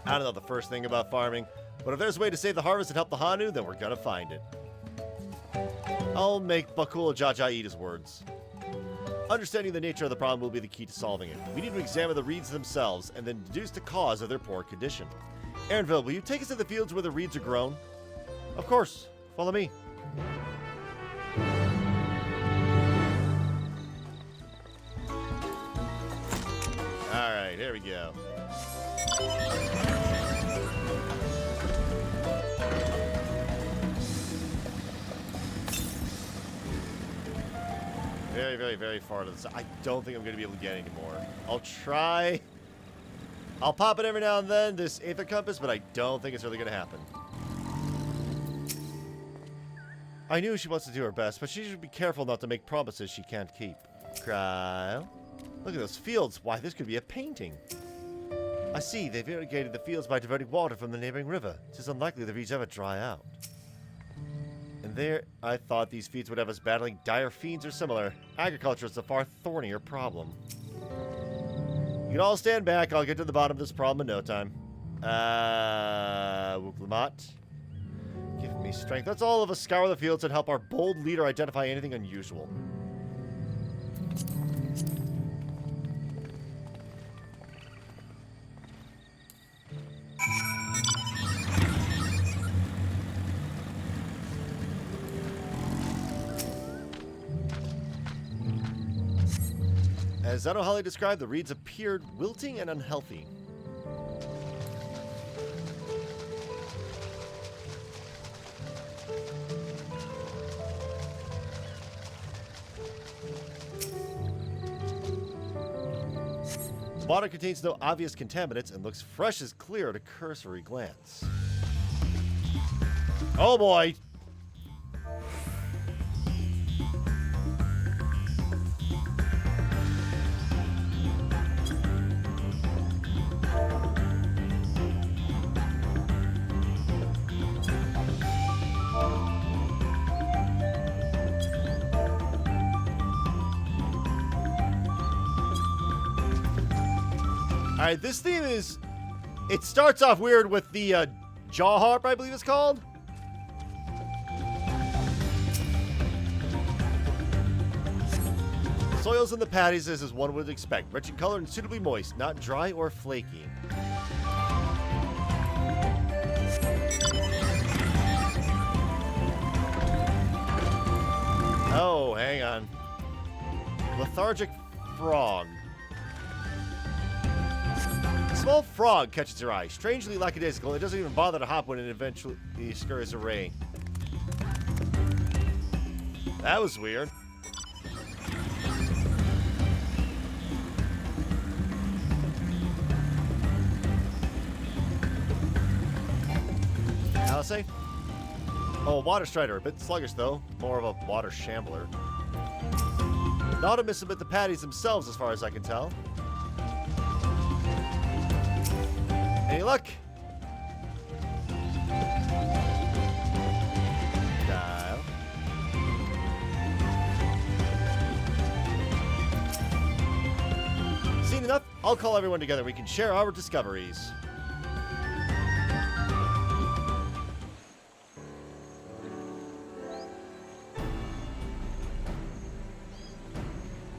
I don't know the first thing about farming, but if there's a way to save the harvest and help the Hanu, then we're gonna find it. I'll make Bakul Jaja eat his words. Understanding the nature of the problem will be the key to solving it. We need to examine the reeds themselves and then deduce the cause of their poor condition. Aaronville, will you take us to the fields where the reeds are grown? Of course. Follow me. Alright, here we go. Very, very, very far to the side. I don't think I'm going to be able to get any more. I'll try. I'll pop it every now and then, this Aether Compass, but I don't think it's really going to happen. I knew she wants to do her best, but she should be careful not to make promises she can't keep. Kryle. Look at those fields. Why, this could be a painting. I see. They've irrigated the fields by diverting water from the neighboring river. It is unlikely the reeds ever dry out. And there, I thought these feats would have us battling dire fiends or similar. Agriculture is a far thornier problem. You can all stand back. I'll get to the bottom of this problem in no time. Wuklamot. Give me strength. Let's all of us scour the fields and help our bold leader identify anything unusual. As Zenohali described, the reeds appeared wilting and unhealthy. The water contains no obvious contaminants and looks fresh as clear at a cursory glance. Oh boy! Alright, this theme is... It starts off weird with the jaw harp, I believe it's called. The soils in the paddies is as one would expect. Rich in color and suitably moist, not dry or flaky. Oh, hang on. Lethargic frog. A small frog catches your eye. Strangely lackadaisical, it doesn't even bother to hop when it eventually scurries away. That was weird. Alice? Oh, a water strider. A bit sluggish, though. More of a water shambler. Not a miss a bit the patties themselves, as far as I can tell. Any luck? Dial. Seen enough? I'll call everyone together. We can share our discoveries.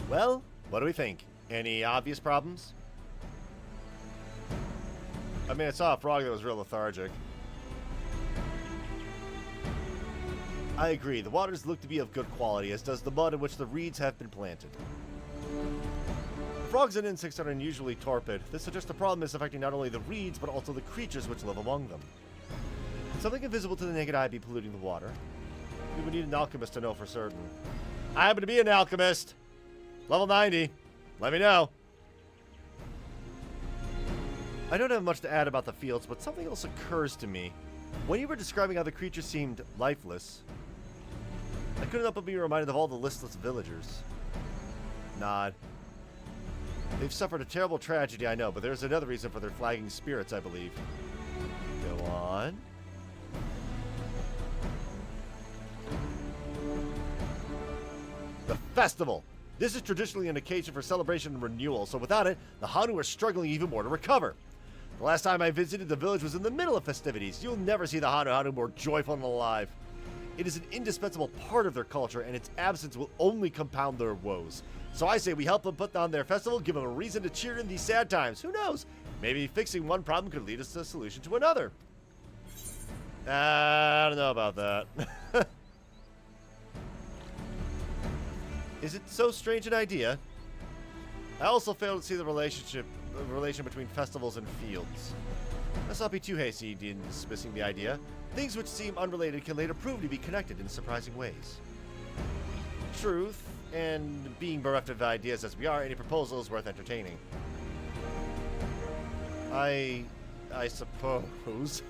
Well, what do we think? Any obvious problems? I mean, I saw a frog that was real lethargic. I agree. The waters look to be of good quality, as does the mud in which the reeds have been planted. Frogs and insects are unusually torpid. This suggests the problem is affecting not only the reeds, but also the creatures which live among them. Could something invisible to the naked eye be polluting the water? We would need an alchemist to know for certain. I happen to be an alchemist! Level 90. Let me know. I don't have much to add about the fields, but something else occurs to me. When you were describing how the creatures seemed lifeless, I couldn't help but be reminded of all the listless villagers. Nod. They've suffered a terrible tragedy, I know, but there's another reason for their flagging spirits, I believe. Go on. The festival! This is traditionally an occasion for celebration and renewal, so without it, the Hanu are struggling even more to recover. The last time I visited, the village was in the middle of festivities. You'll never see the Hanu more joyful and alive. It is an indispensable part of their culture, and its absence will only compound their woes. So I say we help them put on their festival, give them a reason to cheer in these sad times. Who knows? Maybe fixing one problem could lead us to a solution to another. I don't know about that. Is it so strange an idea? I also fail to see the relation between festivals and fields. Let's not be too hasty in dismissing the idea. Things which seem unrelated can later prove to be connected in surprising ways. Truth, and being bereft of ideas as we are, any proposal is worth entertaining. I suppose.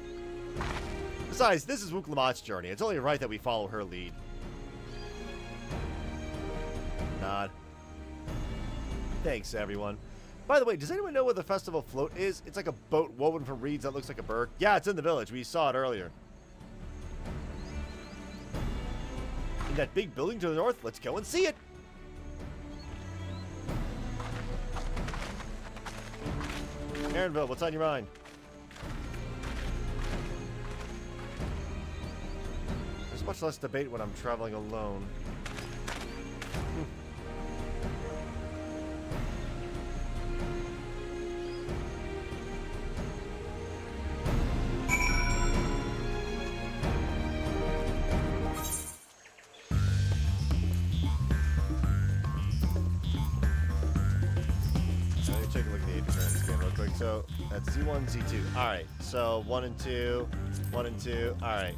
Besides, this is Wuklamat's journey. It's only right that we follow her lead. Nod. Thanks, everyone. By the way, does anyone know where the festival float is? It's like a boat woven from reeds that looks like a bird. Yeah, it's in the village. We saw it earlier. In that big building to the north, let's go and see it. Aaronville, what's on your mind? There's much less debate when I'm traveling alone. So that's Z1, Z2. Alright, so 1 and 2, 1 and 2. Alright.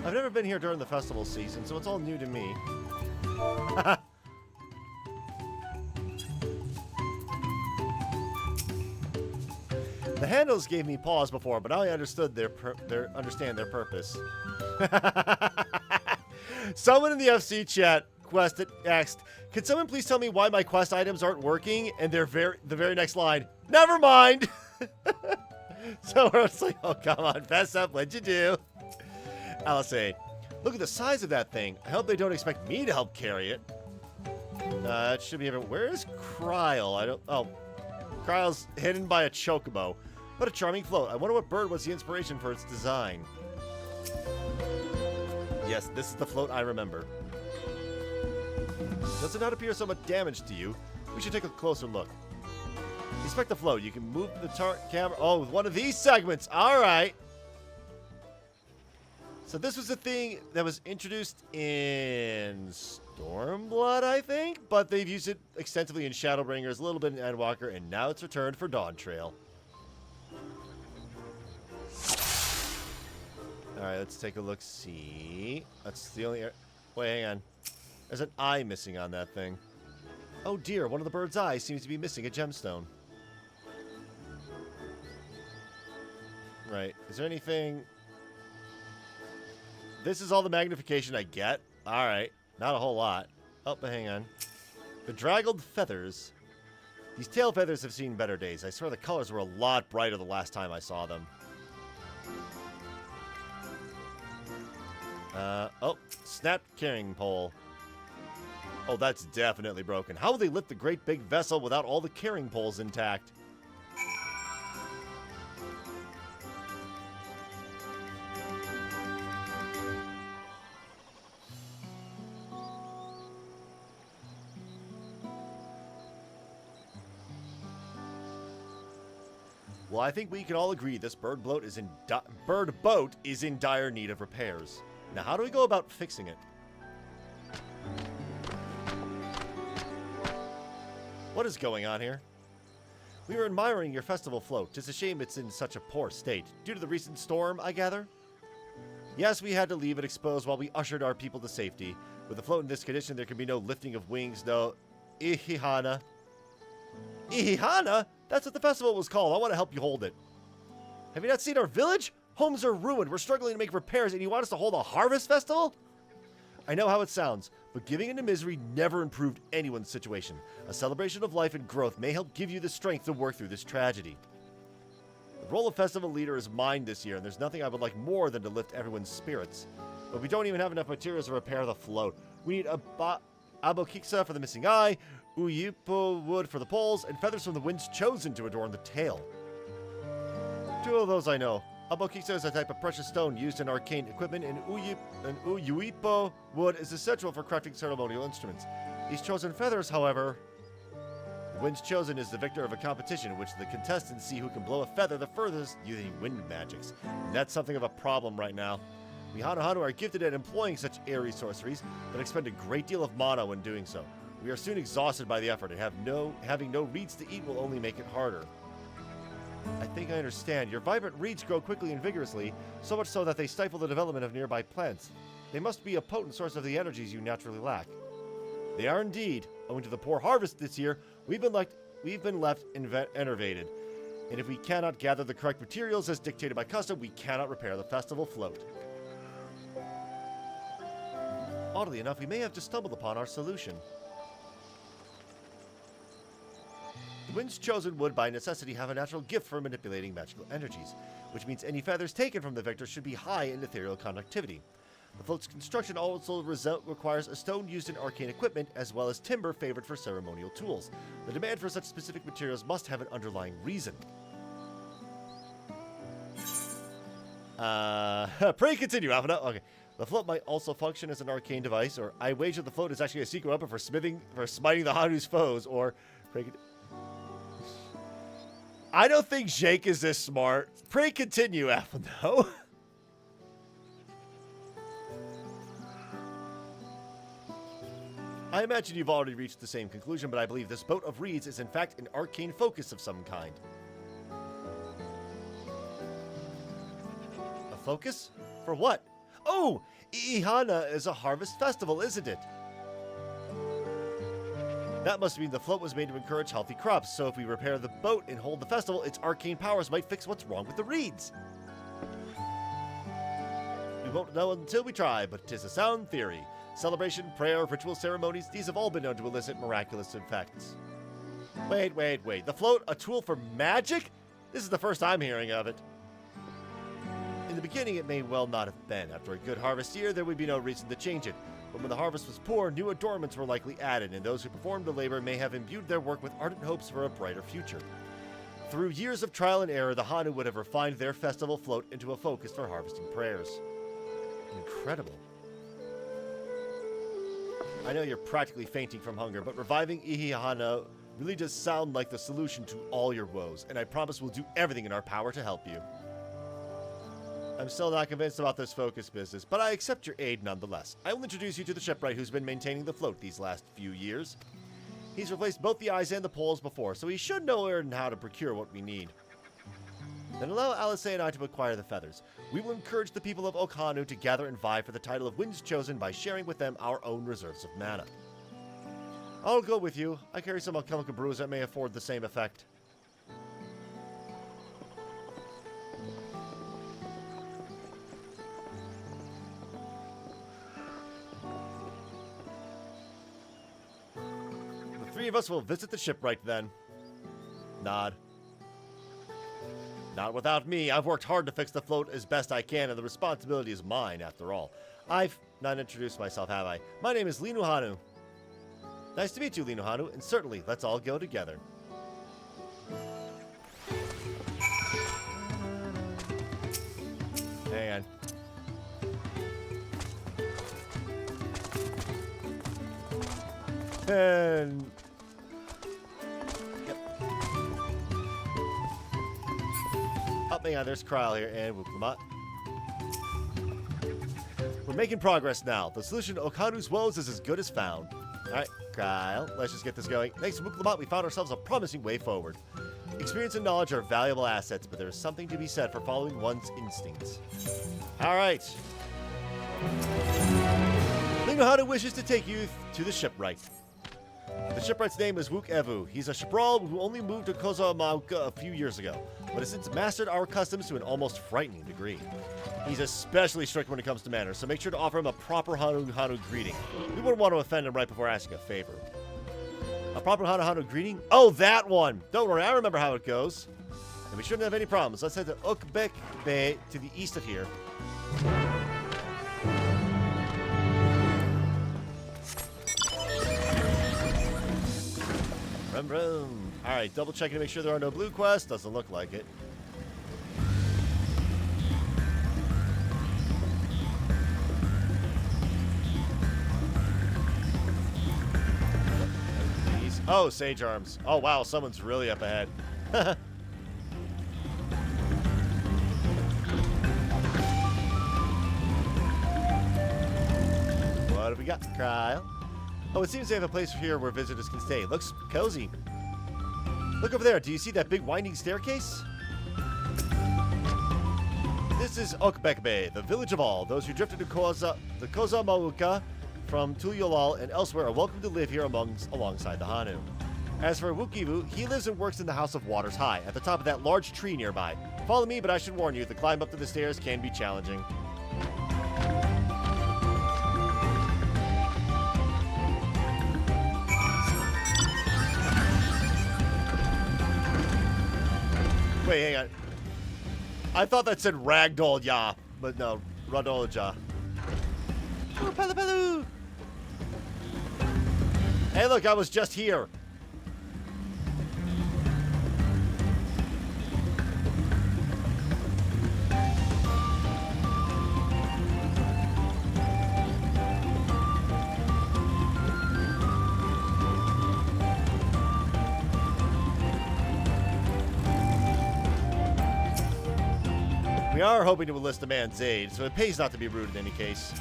I've never been here during the festival season, so it's all new to me. The handles gave me pause before, but now I understood understand their purpose. Someone in the FC chat asked, "Can someone please tell me why my quest items aren't working?" And the very next line, "Never mind." So we're just like, "Oh, come on, fess up, what'd you do?" Alice, look at the size of that thing. I hope they don't expect me to help carry it. It should be everywhere. Where is Kryle? Oh, Kryle's hidden by a chocobo. What a charming float. I wonder what bird was the inspiration for its design. Yes, this is the float I remember. Does it not appear somewhat damaged to you? We should take a closer look. Inspect the float. You can move the camera. Oh, with one of these segments. All right. So this was a thing that was introduced in Stormblood, I think, but they've used it extensively in Shadowbringers, a little bit in Endwalker, and now it's returned for Dawntrail. Alright, let's take a look. See. That's the only... Wait, hang on. There's an eye missing on that thing. Oh dear, one of the bird's eyes seems to be missing a gemstone. Right. Is there anything... This is all the magnification I get. Alright. Not a whole lot. Oh, but hang on. Bedraggled feathers. These tail feathers have seen better days. I swear the colors were a lot brighter the last time I saw them. Oh, snapped carrying pole. Oh, that's definitely broken. How will they lift the great big vessel without all the carrying poles intact? Well, I think we can all agree this bird boat is in dire need of repairs. Now, how do we go about fixing it? What is going on here? We were admiring your festival float. It's a shame it's in such a poor state. Due to the recent storm, I gather? Yes, we had to leave it exposed while we ushered our people to safety. With the float in this condition, there can be no lifting of wings, no... Ihihana. Ihihana? That's what the festival was called. I want to help you hold it. Have you not seen our village? Homes are ruined. We're struggling to make repairs, and you want us to hold a harvest festival? I know how it sounds, but giving into misery never improved anyone's situation. A celebration of life and growth may help give you the strength to work through this tragedy. The role of festival leader is mine this year, and there's nothing I would like more than to lift everyone's spirits. But we don't even have enough materials to repair the float. We need abokiksa for the missing eye, uyipo wood for the poles, and feathers from the winds chosen to adorn the tail. 2 of those I know. Abokiksa is a type of precious stone used in arcane equipment, and uyuipo wood is essential for crafting ceremonial instruments. These chosen feathers, however... The winds chosen is the victor of a competition in which the contestants see who can blow a feather the furthest using wind magics. And that's something of a problem right now. We Hanu are gifted at employing such airy sorceries, but expend a great deal of mana when doing so. We are soon exhausted by the effort, and having no reeds to eat will only make it harder. I think I understand. Your vibrant reeds grow quickly and vigorously, so much so that they stifle the development of nearby plants. They must be a potent source of the energies you naturally lack. They are indeed. Owing to the poor harvest this year, we've been left enervated. And if we cannot gather the correct materials as dictated by custom, we cannot repair the festival float. Oddly enough, we may have just stumbled upon our solution. The winds chosen would, by necessity, have a natural gift for manipulating magical energies, which means any feathers taken from the victor should be high in ethereal conductivity. The float's construction also requires a stone used in arcane equipment, as well as timber favored for ceremonial tools. The demand for such specific materials must have an underlying reason. Pray continue, Avana. Okay. The float might also function as an arcane device, or I wager the float is actually a secret weapon for smiting the Hanu's foes, or... I don't think Jake is this smart. Pray continue, Avana. I imagine you've already reached the same conclusion, but I believe this boat of reeds is in fact an arcane focus of some kind. A focus? For what? Oh! Ihana is a harvest festival, isn't it? That must mean the float was made to encourage healthy crops, so if we repair the boat and hold the festival, its arcane powers might fix what's wrong with the reeds. We won't know until we try, but 'tis a sound theory. Celebration, prayer, ritual ceremonies, these have all been known to elicit miraculous effects. Wait. The float, a tool for magic? This is the first I'm hearing of it. In the beginning, it may well not have been. After a good harvest year, there would be no reason to change it. But when the harvest was poor, new adornments were likely added, and those who performed the labor may have imbued their work with ardent hopes for a brighter future. Through years of trial and error, the Hanu would have refined their festival float into a focus for harvesting prayers. Incredible. I know you're practically fainting from hunger, but reviving Ihihana really does sound like the solution to all your woes, and I promise we'll do everything in our power to help you. I'm still not convinced about this focus business, but I accept your aid nonetheless. I will introduce you to the shipwright who's been maintaining the float these last few years. He's replaced both the eyes and the poles before, so he should know where and how to procure what we need. Then allow Alice and I to acquire the feathers. We will encourage the people of Okhanu to gather and vie for the title of Winds Chosen by sharing with them our own reserves of mana. I'll go with you. I carry some alchemical brews that may afford the same effect. The three of us will visit the shipwright then. Nod. Not without me. I've worked hard to fix the float as best I can, and the responsibility is mine, after all. I've not introduced myself, have I? My name is Linuhanu. Nice to meet you, Linuhanu, and certainly, let's all go together. Hang on. And... Oh, hang on, there's Kryl here, and Wuklamat. We're making progress now. The solution to Okhanu's woes is as good as found. Alright, Kryl, let's just get this going. Thanks to Wuklamat, we found ourselves a promising way forward. Experience and knowledge are valuable assets, but there is something to be said for following one's instincts. Alright. Linuhanu wishes to take you to the shipwright. The shipwright's name is Wook Evu. He's a shipral who only moved to Kozamauka a few years ago, but has since mastered our customs to an almost frightening degree. He's especially strict when it comes to manners, so make sure to offer him a proper Hanu greeting. We wouldn't want to offend him right before asking a favor. A proper Hanu greeting? Oh, that one! Don't worry, I remember how it goes. And we shouldn't have any problems. Let's head to Ukbek Bay to the east of here. Vroom, vroom. Alright, double checking to make sure there are no blue quests. Doesn't look like it. Oh, Sage Arms. Oh, wow, someone's really up ahead. What have we got, Kryl? Oh, it seems they have a place here where visitors can stay. Looks cozy. Look over there. Do you see that big winding staircase? This is Ukbek Bay, the village of all. Those who drifted to the Kozamauka from Tulyolal and elsewhere are welcome to live here alongside the Hanu. As for Wukivu, he lives and works in the House of Waters High, at the top of that large tree nearby. Follow me, but I should warn you, the climb up to the stairs can be challenging. Wait, hang on. I thought that said Ragdoll Ya, but no, Ragdoll Ja. Oh, Palu Palu! Hey, look, I was just here. We are hoping to enlist a man's aid, so it pays not to be rude in any case.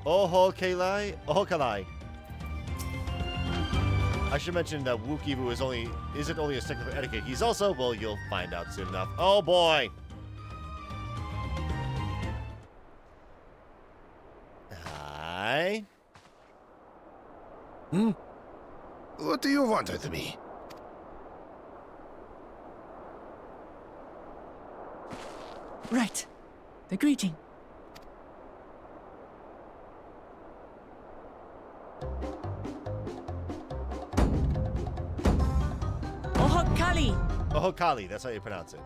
Ohokalai. I should mention that Wukivu isn't only a stickler for etiquette. He's also, well, you'll find out soon enough. Oh boy! Hi. What do you want with me? Right. The greeting. Ohokali. Ohokali, that's how you pronounce it.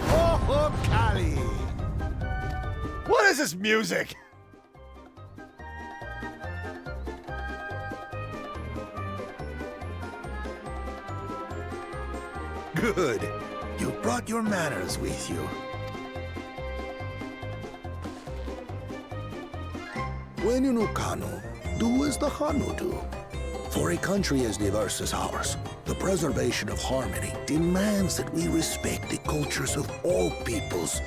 Ohokali. What is this music? Good. You brought your manners with you. When in Okhanu, do as the Hanu do. For a country as diverse as ours, the preservation of harmony demands that we respect the cultures of all peoples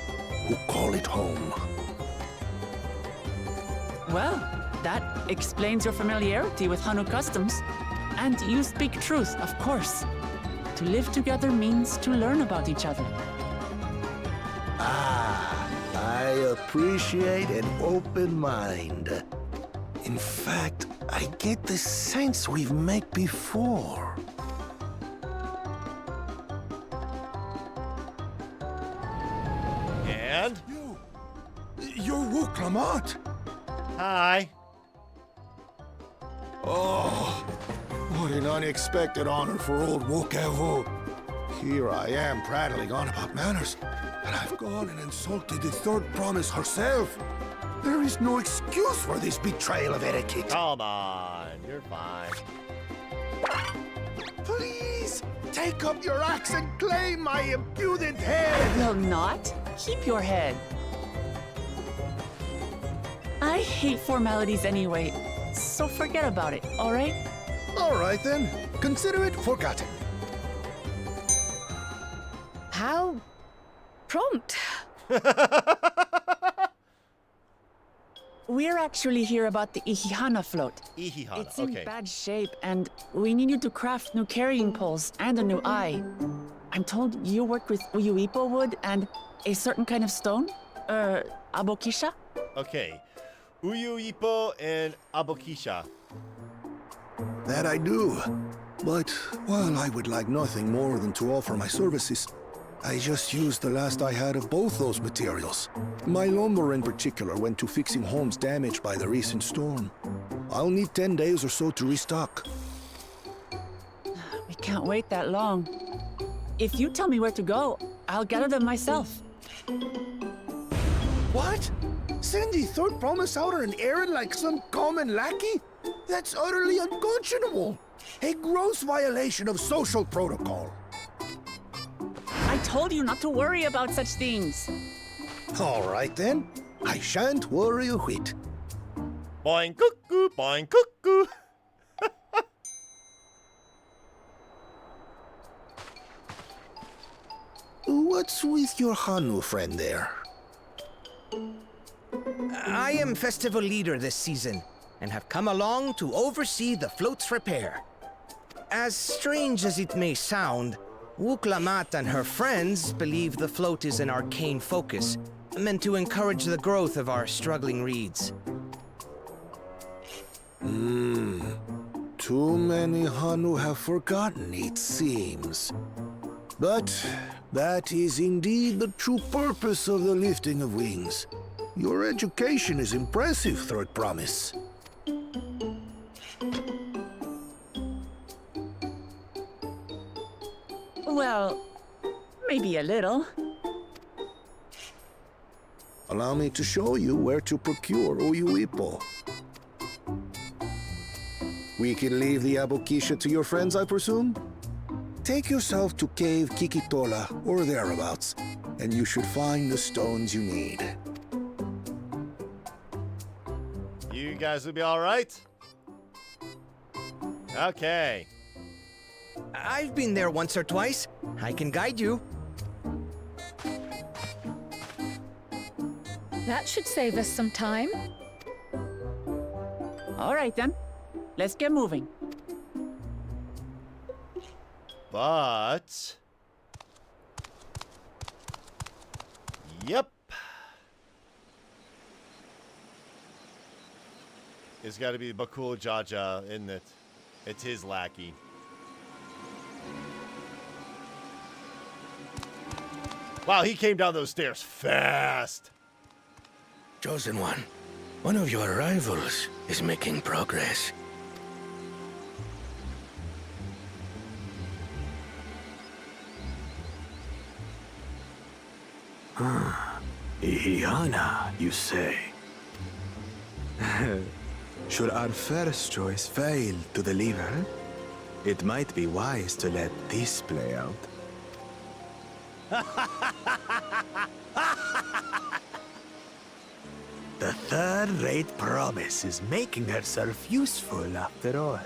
who call it home. Well, that explains your familiarity with Hanu customs. And you speak truth, of course. To live together means to learn about each other. Ah, I appreciate an open mind. In fact, I get the sense we've met before. And? You're Wuklamot! Hi. Oh, what an unexpected honor for old Wukevu. Here I am prattling on about manners, and I've gone and insulted the third promise herself. There is no excuse for this betrayal of etiquette. Come on, you're fine. Please, take up your axe and claim my impudent head! Will not? Keep your head. I hate formalities anyway, so forget about it, all right? All right then, consider it forgotten. How prompt. We're actually here about the Ihihana float. Ihihana, It's in okay. bad shape, and we need you to craft new carrying poles and a new eye. I'm told you work with Uyuipo wood and a certain kind of stone? Abokisha? Okay. Uyuipo and Abokisha. That I do. But while I would like nothing more than to offer my services, I just used the last I had of both those materials. My lumber in particular went to fixing homes damaged by the recent storm. I'll need 10 days or so to restock. We can't wait that long. If you tell me where to go, I'll gather them myself. What? Send the third promise out on an errand like some common lackey? That's utterly unconscionable. A gross violation of social protocol. I told you not to worry about such things. All right then. I shan't worry a whit. Boing cuckoo, boing cuckoo. What's with your Hanu friend there? I am festival leader this season, and have come along to oversee the float's repair. As strange as it may sound, Wuklamat and her friends believe the float is an arcane focus, meant to encourage the growth of our struggling reeds. Too many Hanu have forgotten, it seems. But that is indeed the true purpose of the lifting of wings. Your education is impressive, Third Promise. Well, maybe a little. Allow me to show you where to procure Uyuipo. We can leave the Abokisha to your friends, I presume? Take yourself to Cave Kikitola or thereabouts, and you should find the stones you need. You guys will be all right? Okay. I've been there once or twice. I can guide you. That should save us some time. All right then, let's get moving. But... Yep. It's got to be Bakul Jaja, isn't it? It's his lackey. Wow, he came down those stairs fast. Chosen one of your rivals is making progress. Ihihana, you say? Should our first choice fail to deliver, it might be wise to let this play out. The third-rate promise is making herself useful after all.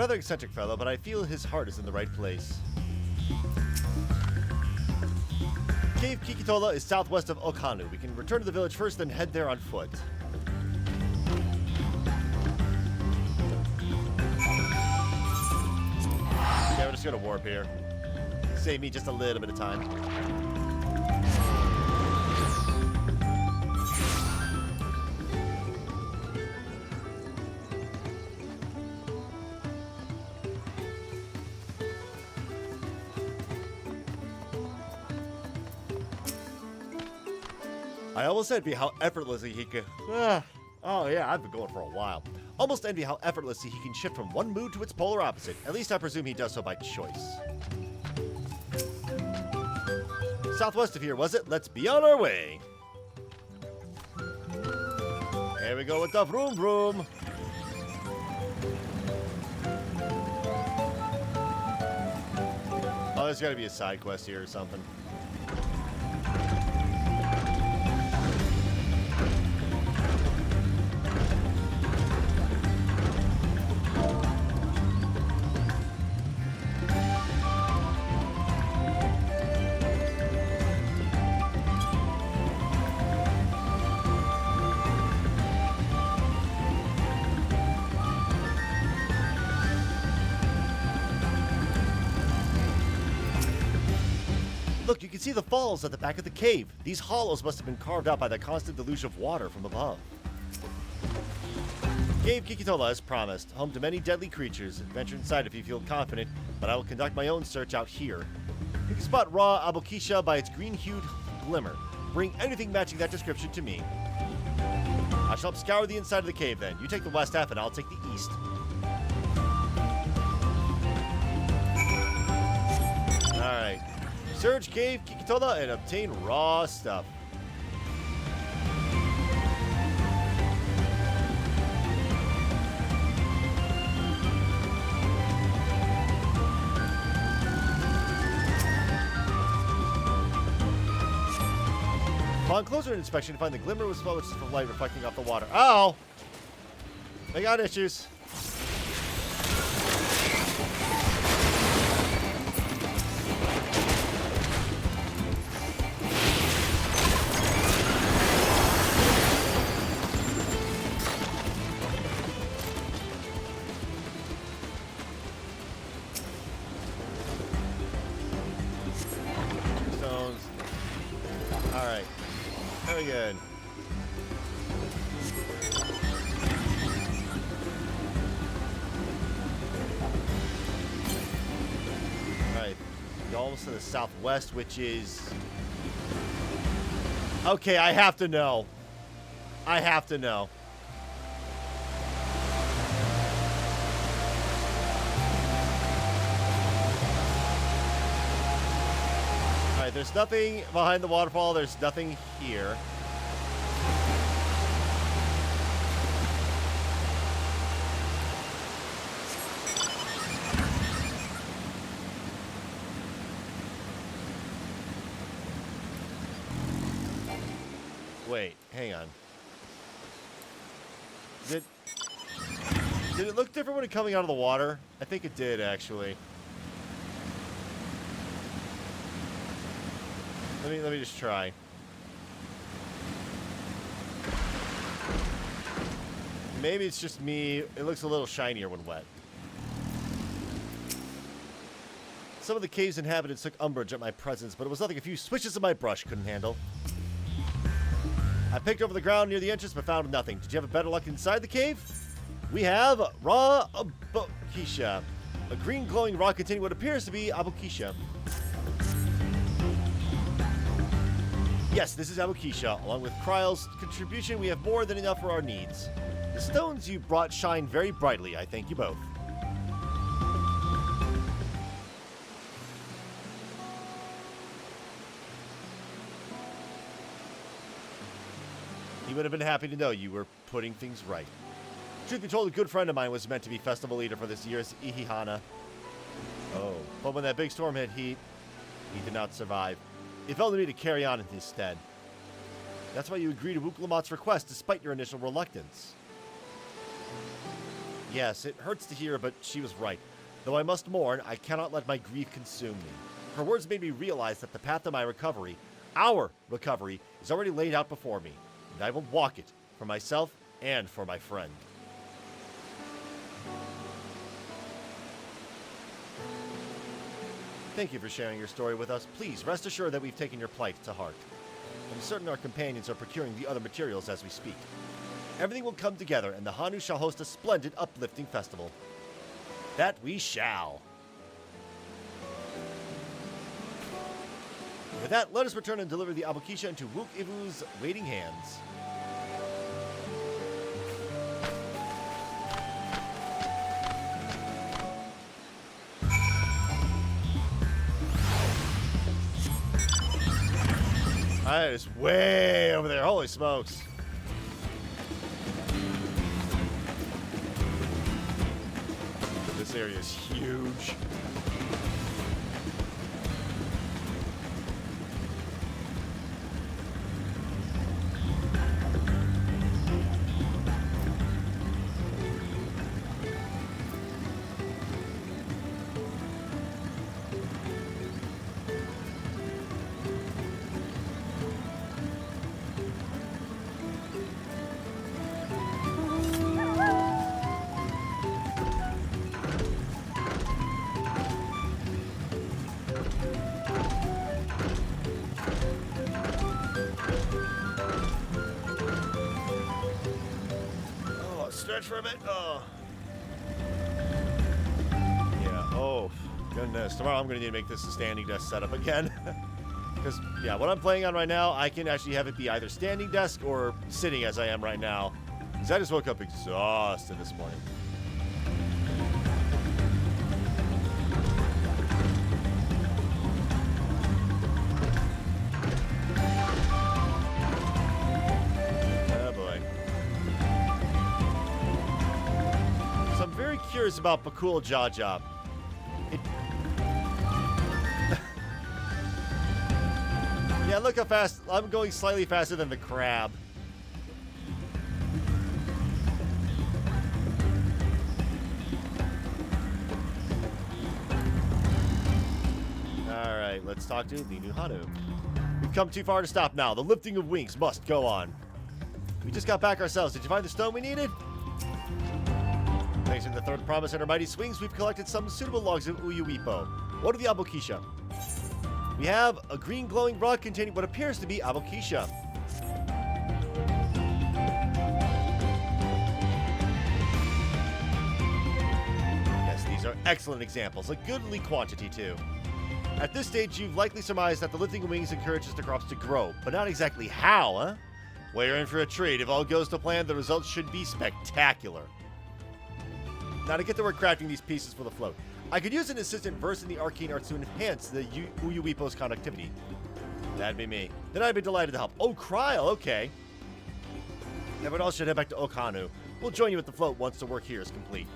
rather eccentric fellow, but I feel his heart is in the right place. Cave Kikitola is southwest of Okanu. We can return to the village first, then head there on foot. Okay, we're just gonna warp here. Save me just a little bit of time. I almost envy how effortlessly he can... oh yeah, I've been going for a while. Almost envy how effortlessly he can shift from one mood to its polar opposite. At least I presume he does so by choice. Southwest of here, was it? Let's be on our way. Here we go with the vroom vroom. Oh, there's gotta be a side quest here or something. Look, you can see the falls at the back of the cave. These hollows must have been carved out by the constant deluge of water from above. Cave Kikitola, as promised, home to many deadly creatures. Venture inside if you feel confident, but I will conduct my own search out here. You can spot raw Abokisha by its green-hued glimmer. Bring anything matching that description to me. I shall scour the inside of the cave then. You take the west half and I'll take the east. Alright. Search Cave Kikitola and obtain raw stuff. Upon closer inspection, find the glimmer was small, which is from light reflecting off the water. Oh! They got issues. Very good. Alright. You're almost to the southwest, which is... Okay, I have to know. I have to know. Alright, there's nothing behind the waterfall. There's nothing here. Wait, hang on. Did it look different when it coming out of the water? I think it did, actually. Let me just try. Maybe it's just me. It looks a little shinier when wet. Some of the cave's inhabitants took umbrage at my presence, but it was nothing a few swishes of my brush couldn't handle. I picked over the ground near the entrance, but found nothing. Did you have a better luck inside the cave? We have raw Abokisha. A green glowing rock containing what appears to be Abokisha. Yes, this is Abokisha. Along with Kryle's contribution, we have more than enough for our needs. The stones you brought shine very brightly. I thank you both. He would have been happy to know you were putting things right. Truth be told, a good friend of mine was meant to be festival leader for this year's Ihihana. Oh, but when that big storm hit, he did not survive. It fell to me to carry on in his stead. That's why you agreed to Wuklamat's request despite your initial reluctance. Yes, it hurts to hear, but she was right. Though I must mourn, I cannot let my grief consume me. Her words made me realize that the path to my recovery, our recovery, is already laid out before me, and I will walk it for myself and for my friend. Thank you for sharing your story with us. Please rest assured that we've taken your plight to heart. I'm certain our companions are procuring the other materials as we speak. Everything will come together, and the Hanu shall host a splendid, uplifting festival. That we shall. With that, let us return and deliver the Abukisha into Wook Ivu's waiting hands. That is way over there. Holy smokes. This area is huge. Stretch for a bit. Oh. Yeah. Oh, goodness. Tomorrow I'm going to need to make this a standing desk setup again. Because, yeah, what I'm playing on right now, I can actually have it be either standing desk or sitting as I am right now. Because I just woke up exhausted this morning. Curious about Bakul Jaja. Yeah, look how fast. I'm going slightly faster than the crab. Alright, let's talk to the new Hanu. We've come too far to stop now. The lifting of wings must go on. We just got back ourselves. Did you find the stone we needed? Thanks to the third promise and our mighty swings, we've collected some suitable logs of Uyuwipo. What are the Abukisha? We have a green glowing rock containing what appears to be Abukisha. Yes, these are excellent examples, a goodly quantity too. At this stage, you've likely surmised that the lifting of wings encourages the crops to grow, but not exactly how, huh? Well, you're in for a treat. If all goes to plan, the results should be spectacular. Now to get to work crafting these pieces for the float. I could use an assistant versed in the arcane arts to enhance the Uyuwipo's conductivity. That'd be me. Then I'd be delighted to help. Oh, Kryl, okay. Everyone else should head back to Okanu. We'll join you at the float once the work here is complete.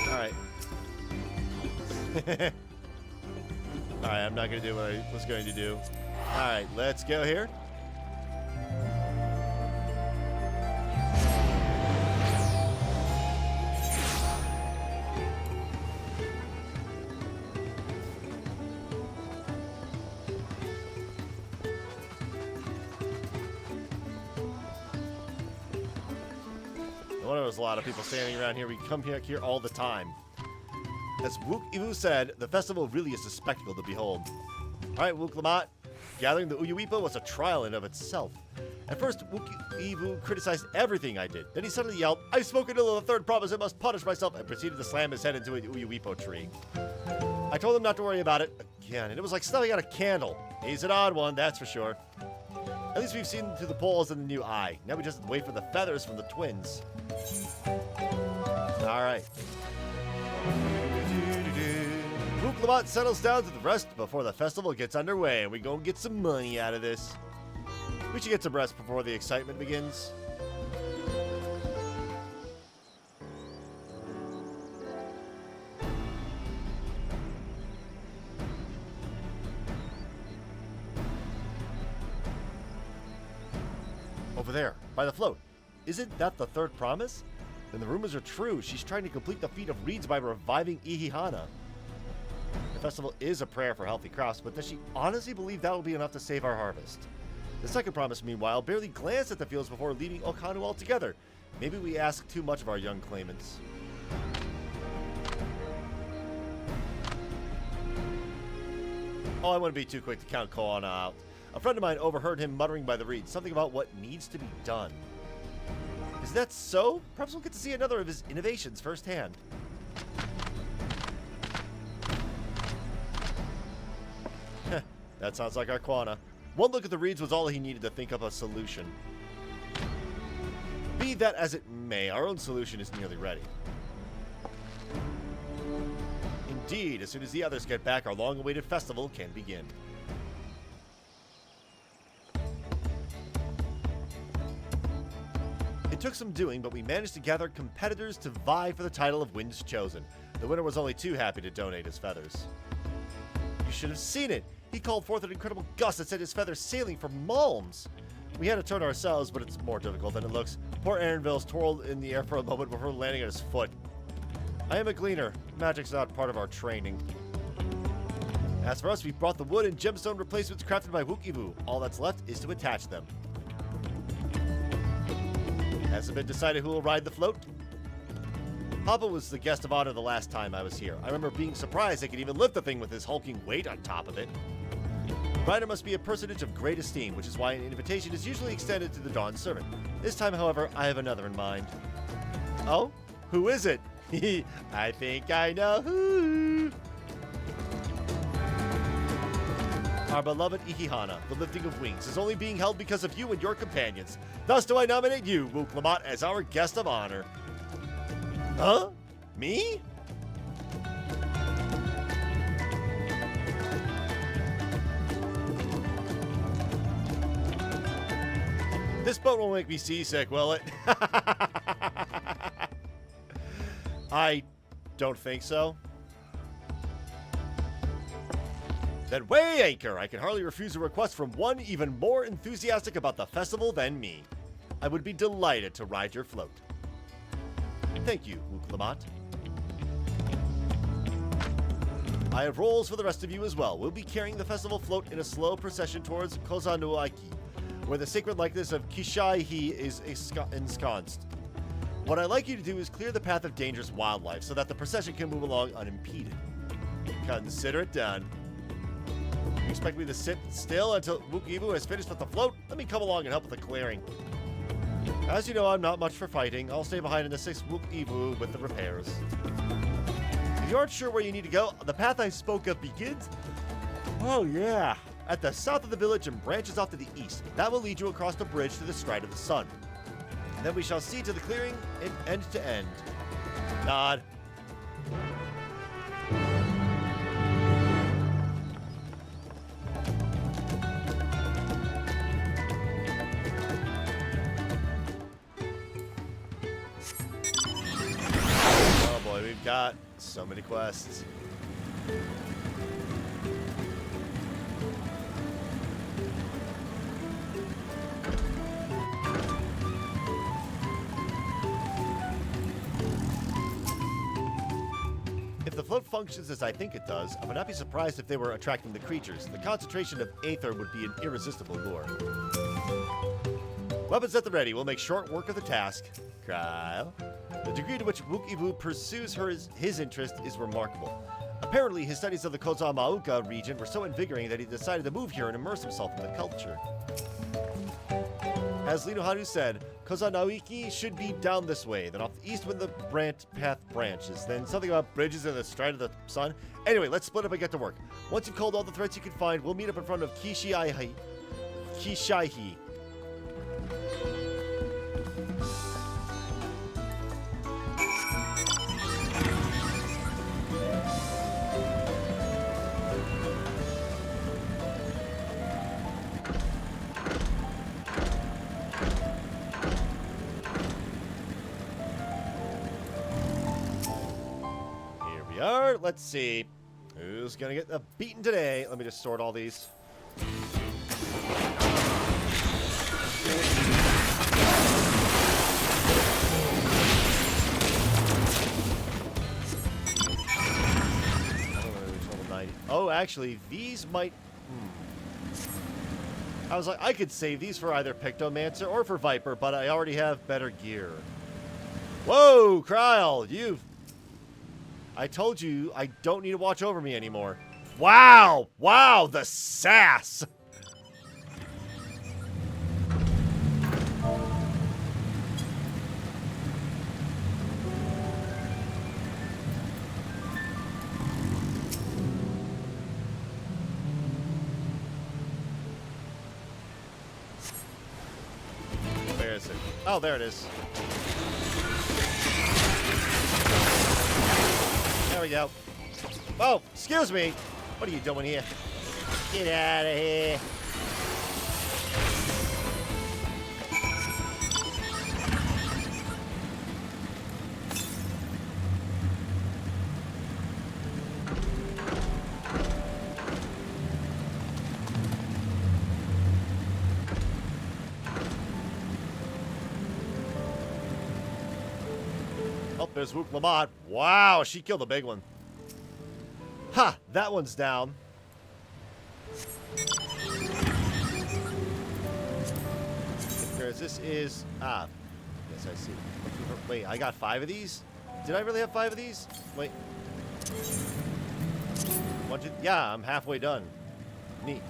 Alright. Alright, I'm not going to do what I was going to do. Alright, let's go here. No wonder there's a lot of people standing around here. We come here all the time. As Wook Ivu said, the festival really is a spectacle to behold. Alright, Wook Lamat. Gathering the Uyuwipo was a trial in of itself. At first, Wook Ivu criticized everything I did. Then he suddenly yelled, "I've spoken to the third promise, I must punish myself," and proceeded to slam his head into a Uyuwipo tree. I told him not to worry about it again, and it was like snuffing out a candle. He's an odd one, that's for sure. At least we've seen through the poles and the new eye. Now we just have to wait for the feathers from the twins. Alright. Wook Lamat settles down to the rest before the festival gets underway, and we go and get some money out of this. We should get some rest before the excitement begins. over there, by the float. Isn't that the third promise? Then the rumors are true. She's trying to complete the feat of reeds by reviving Ihihana. The festival is a prayer for healthy crops, but does she honestly believe that'll be enough to save our harvest? The second promise, meanwhile, barely glanced at the fields before leaving Okanu altogether. Maybe we ask too much of our young claimants. Oh, I wouldn't be too quick to count Koana out. A friend of mine overheard him muttering by the reeds, something about what needs to be done. Is that so? Perhaps we'll get to see another of his innovations firsthand. That sounds like our Koana. One look at the reeds was all he needed to think up a solution. Be that as it may, our own solution is nearly ready. Indeed, as soon as the others get back, our long-awaited festival can begin. It took some doing, but we managed to gather competitors to vie for the title of Winds Chosen. The winner was only too happy to donate his feathers. You should have seen it! He called forth an incredible gust that sent his feathers sailing for Malms. We had to turn ourselves, but it's more difficult than it looks. Poor Aaronville's twirled in the air for a moment before landing at his foot. I am a gleaner. Magic's not part of our training. As for us, we've brought the wood and gemstone replacements crafted by Wukivu. All that's left is to attach them. Has it been decided who will ride the float? Papa was the guest of honor the last time I was here. I remember being surprised they could even lift the thing with his hulking weight on top of it. Rider must be a personage of great esteem, which is why an invitation is usually extended to the Dawn servant. This time, however, I have another in mind. Oh? Who is it? I think I know who. Our beloved Ihihana, the lifting of wings, is only being held because of you and your companions. Thus do I nominate you, Wu Clement, as our guest of honor. Huh? Me? This boat won't make me seasick, will it? I don't think so. Then weigh anchor! I can hardly refuse a request from one even more enthusiastic about the festival than me. I would be delighted to ride your float. Thank you, Wu Clement. I have roles for the rest of you as well. We'll be carrying the festival float in a slow procession towards Kozanuaki, where the sacred likeness of Kishai-hi is ensconced. What I'd like you to do is clear the path of dangerous wildlife so that the procession can move along unimpeded. Consider it done. You expect me to sit still until Wukivu has finished with the float? Let me come along and help with the clearing. As you know, I'm not much for fighting. I'll stay behind in the 6th Wukivu with the repairs. If you aren't sure where you need to go, the path I spoke of begins... Oh yeah, at the south of the village and branches off to the east. That will lead you across the bridge to the Stride of the Sun. Then we shall see to the clearing in end to end. Nod. Oh boy, we've got so many quests. If the float functions as I think it does, I would not be surprised if they were attracting the creatures. The concentration of aether would be an irresistible lure. Weapons at the ready. We'll make short work of the task. Kyle. The degree to which Wukivu pursues his interest is remarkable. Apparently, his studies of the Kozamauka region were so invigorating that he decided to move here and immerse himself in the culture. As Linuhanu said, Kozanaiki should be down this way, then off the east when the path branches, then something about bridges and the Stride of the Sun. Anyway, let's split up and get to work. Once you've called all the threats you can find, we'll meet up in front of Kishai-hi. Let's see. Who's gonna get the beaten today? Let me just sort all these. Oh, actually, these might... I was like, I could save these for either Pictomancer or for Viper, but I already have better gear. Whoa, Kryl, you've... I told you I don't need to watch over me anymore. Wow! Wow, the sass! Where is it? Oh, there it is. There we go. Oh, excuse me. What are you doing here? Get out of here. Oh, there's Wook Lamont. Wow, she killed a big one. Ha! That one's down. Whereas this is... Ah. Yes, I see. Wait, I got 5 of these? Did I really have 5 of these? Wait. 1, 2... Yeah, I'm halfway done. Neat.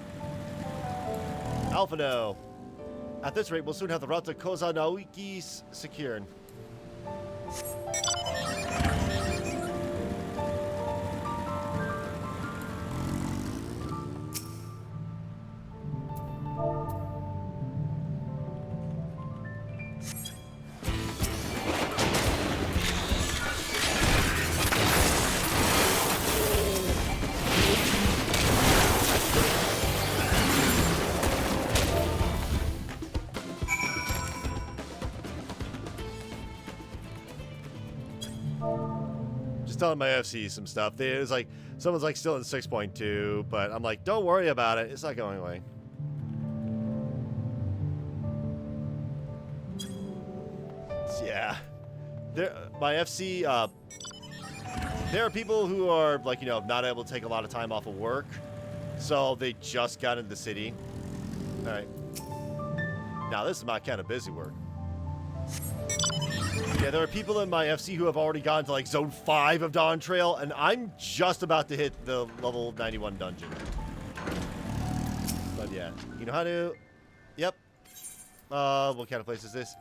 Alphano. At this rate, we'll soon have the route to Kozanaoiki secured. Telling my FC some stuff. There's like someone's like still in 6.2, but I'm like, don't worry about it. It's not going away. Yeah, my FC. There are people who are like, you know, not able to take a lot of time off of work, so they just got into the city. All right. Now this is my kind of busy work. Yeah, there are people in my FC who have already gone to like Zone 5 of Dawntrail, and I'm just about to hit the level 91 dungeon. But yeah, you know how to... Yep. What kind of place is this?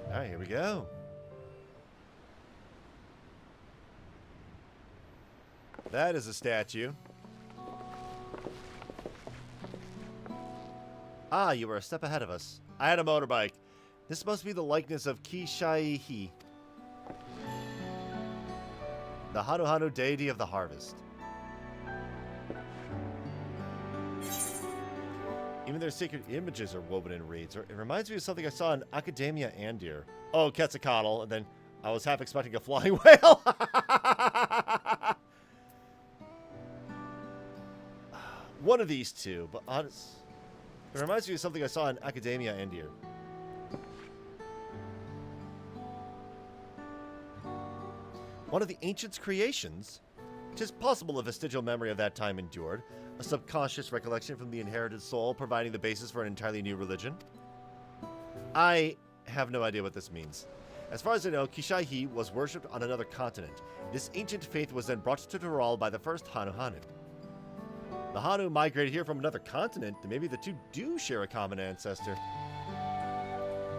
Alright, here we go. That is a statue. Ah, you were a step ahead of us. I had a motorbike. This must be the likeness of Kishaihi, the Hanuhanu deity of the harvest. Even their sacred images are woven in reeds. It reminds me of something I saw in Academia Andir. Oh, Quetzalcoatl, and then I was half expecting a flying whale. One of these two, but honest, it reminds me of something I saw in Academia Andir. One of the ancients' creations? 'Tis possible a vestigial memory of that time endured, a subconscious recollection from the inherited soul providing the basis for an entirely new religion. I have no idea what this means. As far as I know, Kishaihi was worshipped on another continent. This ancient faith was then brought to Tural by the first Hanuhanu. The Hanu migrated here from another continent, and maybe the two do share a common ancestor.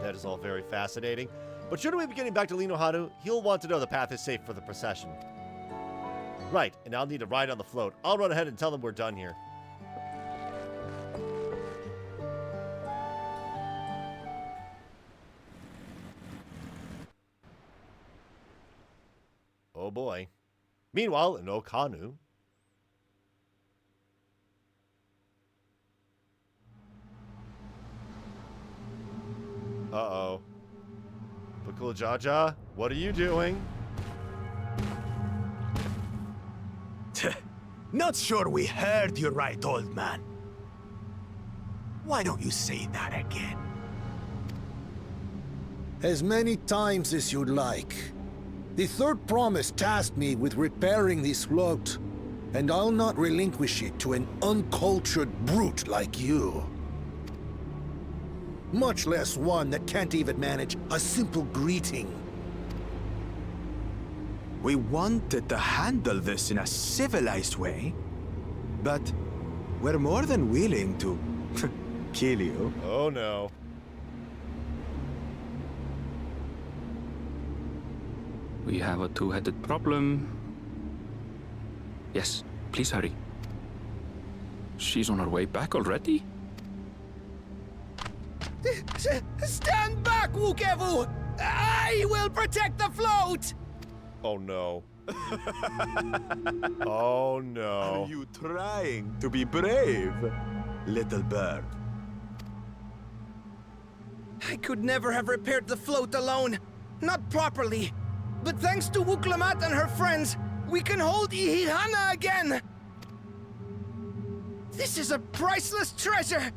That is all very fascinating. But shouldn't we be getting back to Lino Hanu? He'll want to know the path is safe for the procession. Right, and I'll need to ride on the float. I'll run ahead and tell them we're done here. Oh boy. Meanwhile, in Okanu. Uh-oh. Bakul Jaja? What are you doing? Not sure we heard you right, old man. Why don't you say that again? As many times as you'd like. The third promise tasked me with repairing this float, and I'll not relinquish it to an uncultured brute like you. Much less one that can't even manage a simple greeting. We wanted to handle this in a civilized way, but we're more than willing to kill you. Oh no. We have a two-headed problem. Yes, please hurry. She's on her way back already? Stand back, Wukevu! I will protect the float! Oh no. Oh no. Are you trying to be brave, little bird? I could never have repaired the float alone. Not properly. But thanks to Wuklamat and her friends, we can hold Ihihana again! This is a priceless treasure!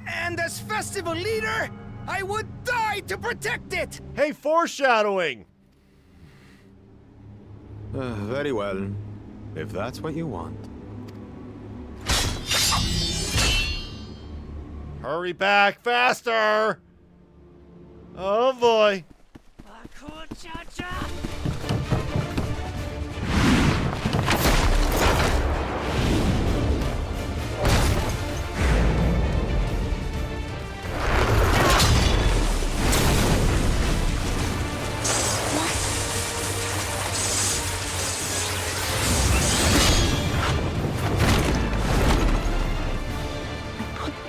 And as festival leader, I would die to protect it! Hey, foreshadowing! Very well, if that's what you want. Hurry back, faster! Oh boy.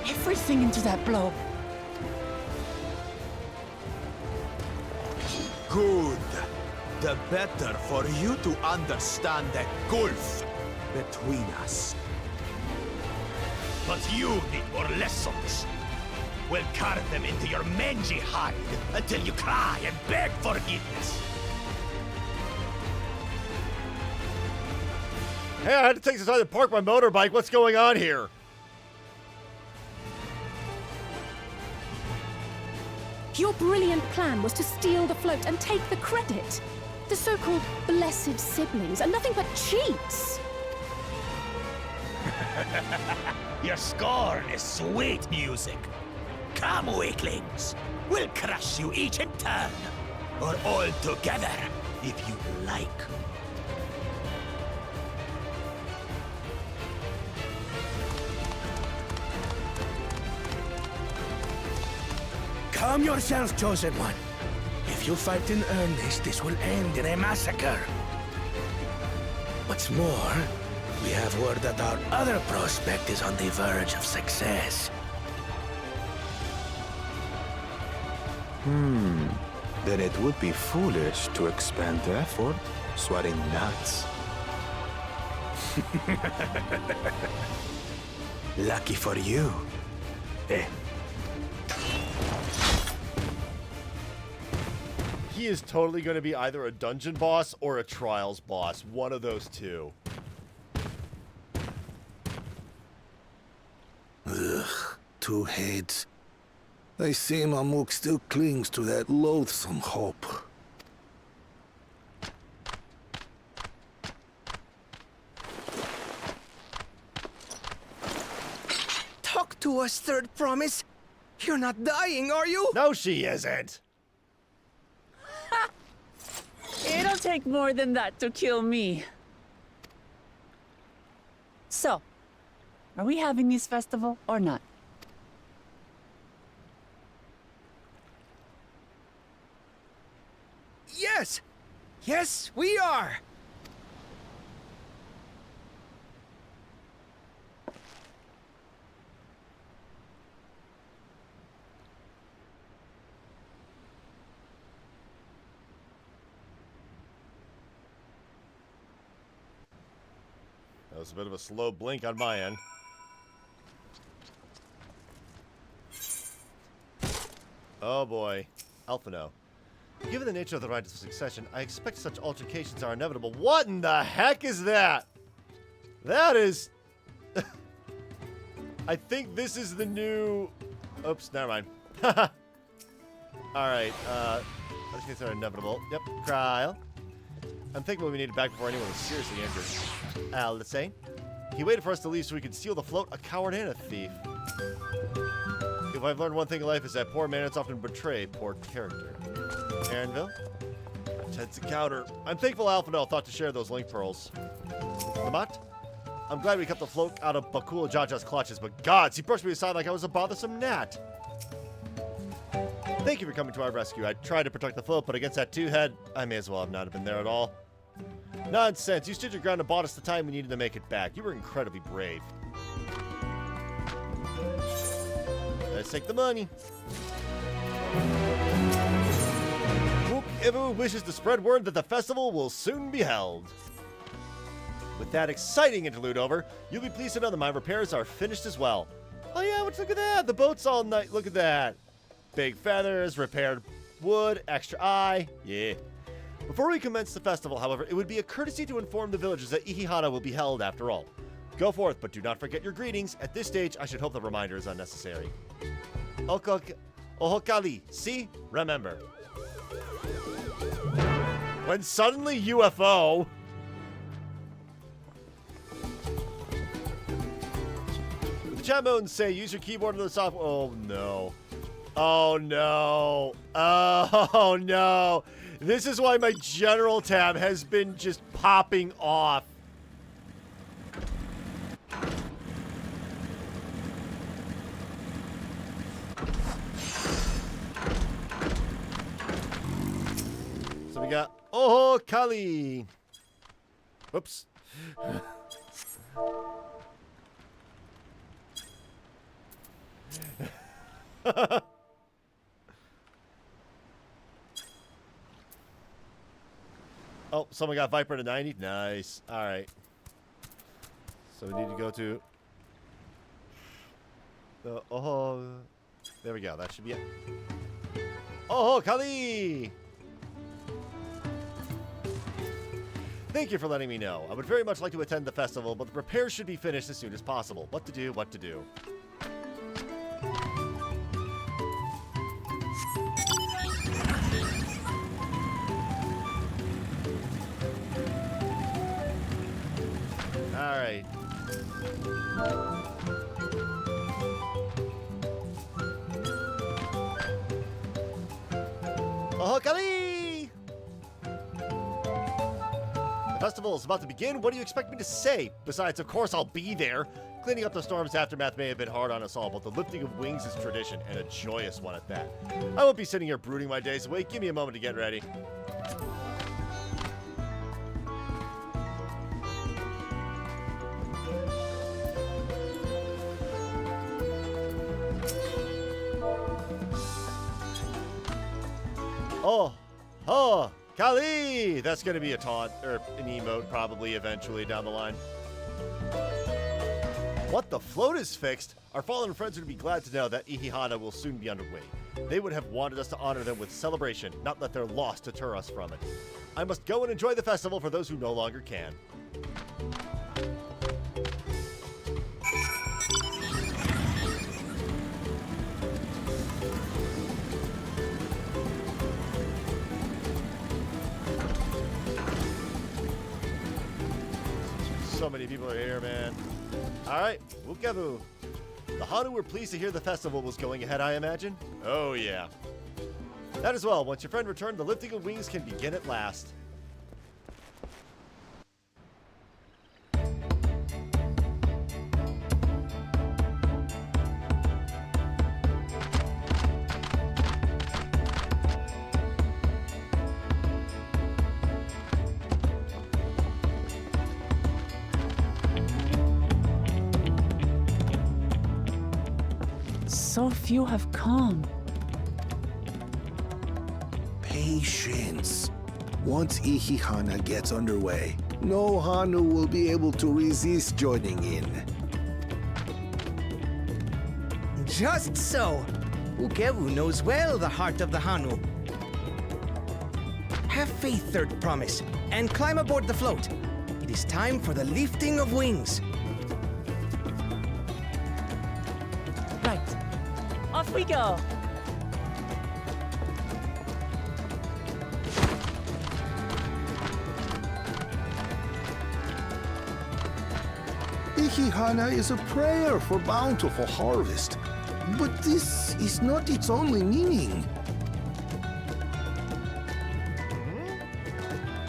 Everything into that blow. Good. The better for you to understand the gulf between us. But you need more lessons. We'll carve them into your mangy hide until you cry and beg forgiveness. Hey, I had to take this time to park my motorbike. What's going on here? Your brilliant plan was to steal the float and take the credit. The so-called blessed siblings are nothing but cheats. Your scorn is sweet music. Come, weaklings. We'll crush you each in turn. Or all together, if you like. Calm yourself, Chosen One. If you fight in earnest, this will end in a massacre. What's more, we have word that our other prospect is on the verge of success. Then it would be foolish to expend effort sweating nuts. Lucky for you. Eh. He is totally going to be either a dungeon boss or a trials boss. One of those two. Ugh, two heads. I see Mamuk still clings to that loathsome hope. Talk to us, Third Promise. You're not dying, are you? No, she isn't. It'll take more than that to kill me. So, are we having this festival or not? Yes! Yes, we are! That was a bit of a slow blink on my end. Oh boy. Alphino. Given the nature of the right of succession, I expect such altercations are inevitable. What in the heck is that? That is... I think this is the new... Oops, never mind. Alright, altercations are inevitable. Yep, Kyle. I'm thinking we needed back before anyone was seriously injured. Let's say. He waited for us to leave so we could steal the float, a coward and a thief. If I've learned one thing in life, is that poor manners often betray poor character. Aaronville? Ted's a counter. I'm thankful Alphanel thought to share those link pearls. Lamont? I'm glad we kept the float out of Bakula Jaja's clutches, but gods, he brushed me aside like I was a bothersome gnat. Thank you for coming to our rescue. I tried to protect the float, but against that two-head, I may as well have not been there at all. Nonsense. You stood your ground and bought us the time we needed to make it back. You were incredibly brave. Let's take the money. Whoever wishes to spread word that the festival will soon be held. With that exciting interlude over, you'll be pleased to know that my repairs are finished as well. Oh yeah, look at that. The boat's all nice. Look at that. Big feathers, repaired wood, extra eye. Yeah. Before we commence the festival, however, it would be a courtesy to inform the villagers that Ihihana will be held after all. Go forth, but do not forget your greetings. At this stage, I should hope the reminder is unnecessary. Ohokali, see? Remember. When suddenly UFO... The chat modes say use your keyboard on the software. Oh no. Oh no. Oh no. This is why my general tab has been just popping off. So we got Oh Kali. Whoops. Oh, someone got Viper to 90. Nice. All right. So we need to go to the there we go. That should be it. Oh, Kali. Thank you for letting me know. I would very much like to attend the festival, but the repairs should be finished as soon as possible. What to do, what to do. All right. Oh, Kali! The festival is about to begin. What do you expect me to say? Besides, of course, I'll be there. Cleaning up the storm's aftermath may have been hard on us all, but the lifting of wings is tradition, and a joyous one at that. I won't be sitting here brooding my days away. Give me a moment to get ready. Oh, Kali! That's going to be a taunt, or an emote probably eventually down the line. What, the float is fixed? Our fallen friends would be glad to know that Ihihana will soon be underway. They would have wanted us to honor them with celebration, not let their loss deter us from it. I must go and enjoy the festival for those who no longer can. So many people are here, man. Alright, Wukabu. The Hanu were pleased to hear the festival was going ahead, I imagine? Oh, yeah. That as well. Once your friend returned, the lifting of wings can begin at last. So few have come. Patience. Once Ihihana gets underway, no Hanu will be able to resist joining in. Just so. Ukewu knows well the heart of the Hanu. Have faith, Third Promise, and climb aboard the float. It is time for the lifting of wings. Right. Off we go. Ihihana is a prayer for bountiful harvest. But this is not its only meaning.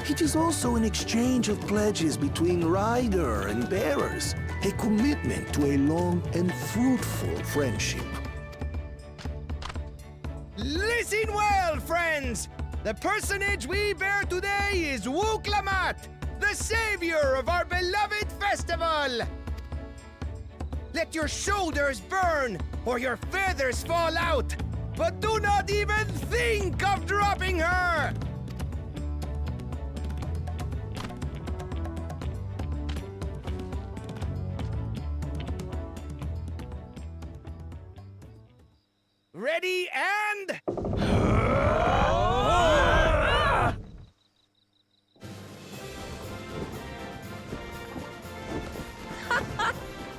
It is also an exchange of pledges between rider and bearers, a commitment to a long and fruitful friendship. Listen well, friends! The personage we bear today is Wuklamat, the savior of our beloved festival! Let your shoulders burn, or your feathers fall out, but do not even think of dropping her! Ready and...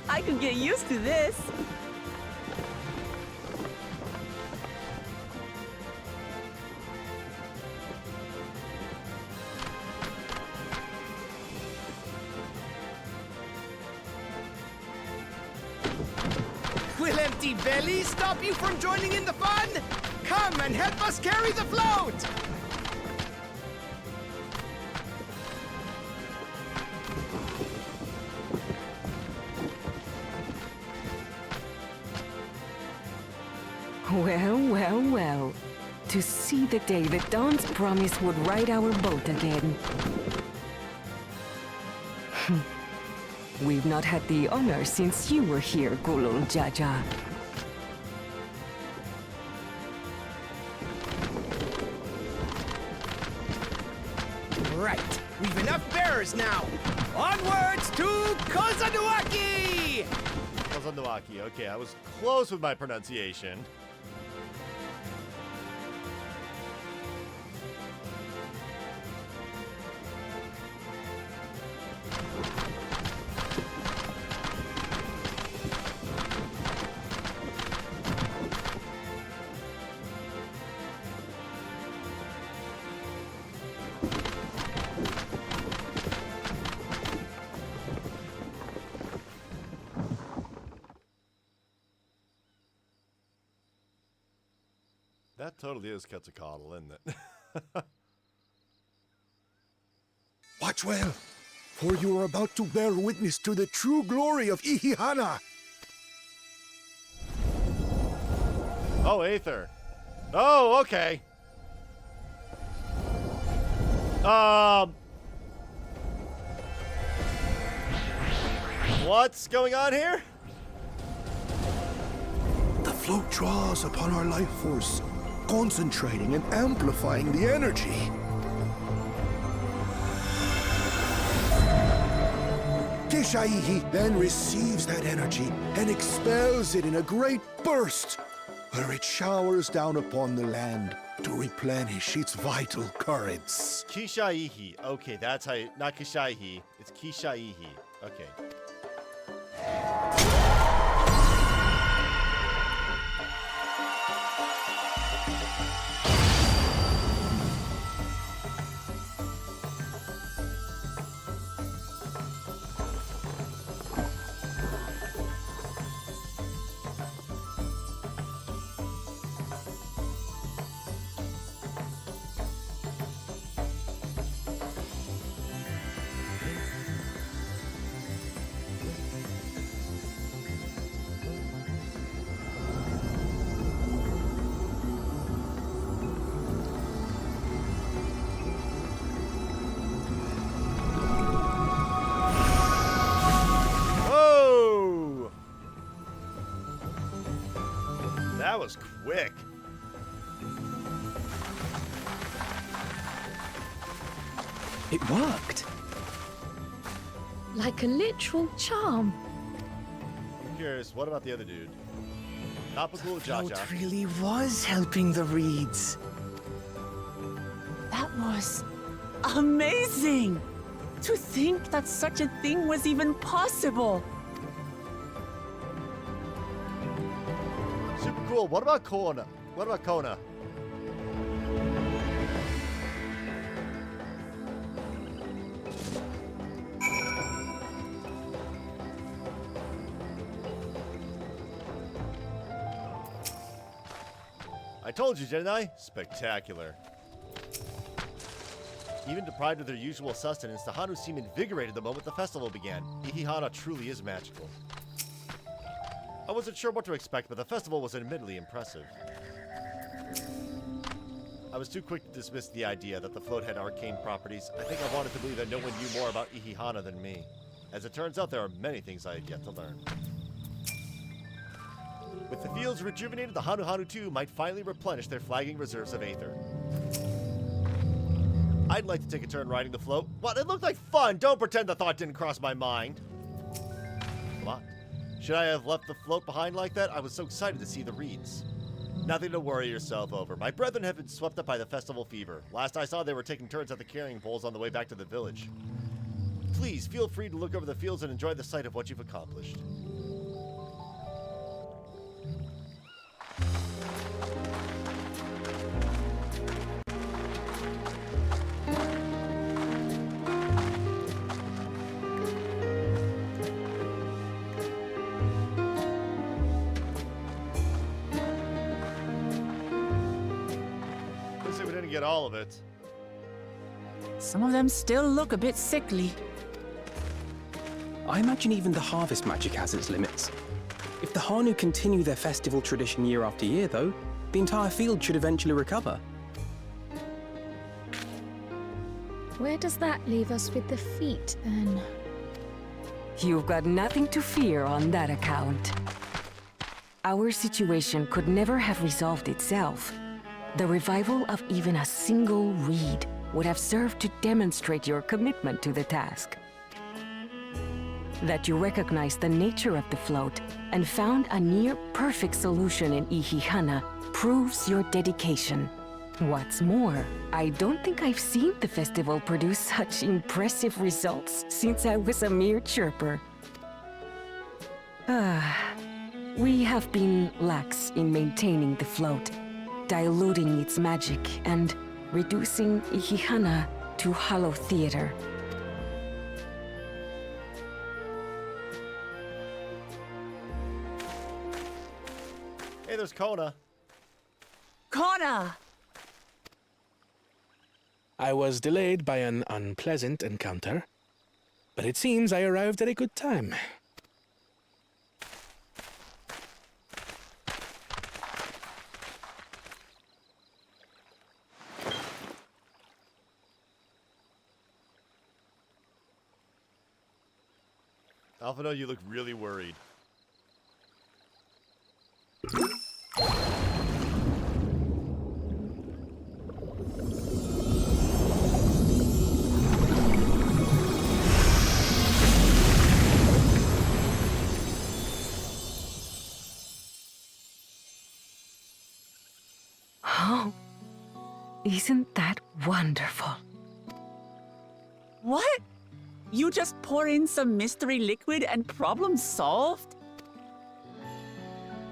I can get used to this. Will empty bellies stop you from joining in the fun? Come and help us carry the float! Well, well, well. To see the day that Dawn's promise would ride our boat again. We've not had the honor since you were here, Gulul Jaja. Right, we've enough bearers now. Onwards to Kozanuaki! Kozanuaki, okay, I was close with my pronunciation. That totally is Quetzalcoatl, isn't it? Watch well, for you are about to bear witness to the true glory of Ihihana. Oh, Aether. Oh, okay. What's going on here? The float draws upon our life force, concentrating and amplifying the energy. Kishaihi then receives that energy and expels it in a great burst, where it showers down upon the land to replenish its vital currents. Kishaihi. Okay, that's how you, not Kishaihi. It's Kishaihi. Okay. That was quick. It worked. Like a literal charm. I'm curious, what about the other dude? Napakul Float Jaja. really was helping the reeds. That was amazing! To think that such a thing was even possible! Super cool. What about Kona? What about Kona? I told you, didn't I? Spectacular. Even deprived of their usual sustenance, the Hanu seemed invigorated the moment the festival began. Ihihana truly is magical. I wasn't sure what to expect, but the festival was admittedly impressive. I was too quick to dismiss the idea that the float had arcane properties. I think I wanted to believe that no one knew more about Ihihana than me. As it turns out, there are many things I had yet to learn. With the fields rejuvenated, the Hanu too might finally replenish their flagging reserves of Aether. I'd like to take a turn riding the float. What? It looked like fun! Don't pretend the thought didn't cross my mind. Come on. Should I have left the float behind like that? I was so excited to see the reeds. Nothing to worry yourself over. My brethren have been swept up by the festival fever. Last I saw, they were taking turns at the carrying poles on the way back to the village. Please, feel free to look over the fields and enjoy the sight of what you've accomplished. Get all of it. Some of them still look a bit sickly. I imagine even the harvest magic has its limits. If the Hanu continue their festival tradition year after year, though, the entire field should eventually recover. Where does that leave us with the feet, then? You've got nothing to fear on that account. Our situation could never have resolved itself. The revival of even a single reed would have served to demonstrate your commitment to the task. That you recognize the nature of the float and found a near-perfect solution in Ihihana proves your dedication. What's more, I don't think I've seen the festival produce such impressive results since I was a mere chirper. We have been lax in maintaining the float, diluting its magic and reducing Ihihana to hollow theater. Hey, there's Kona. Kona! I was delayed by an unpleasant encounter, but it seems I arrived at a good time. Alphino, you look really worried. Oh, isn't that wonderful? What? You just pour in some mystery liquid and problem solved?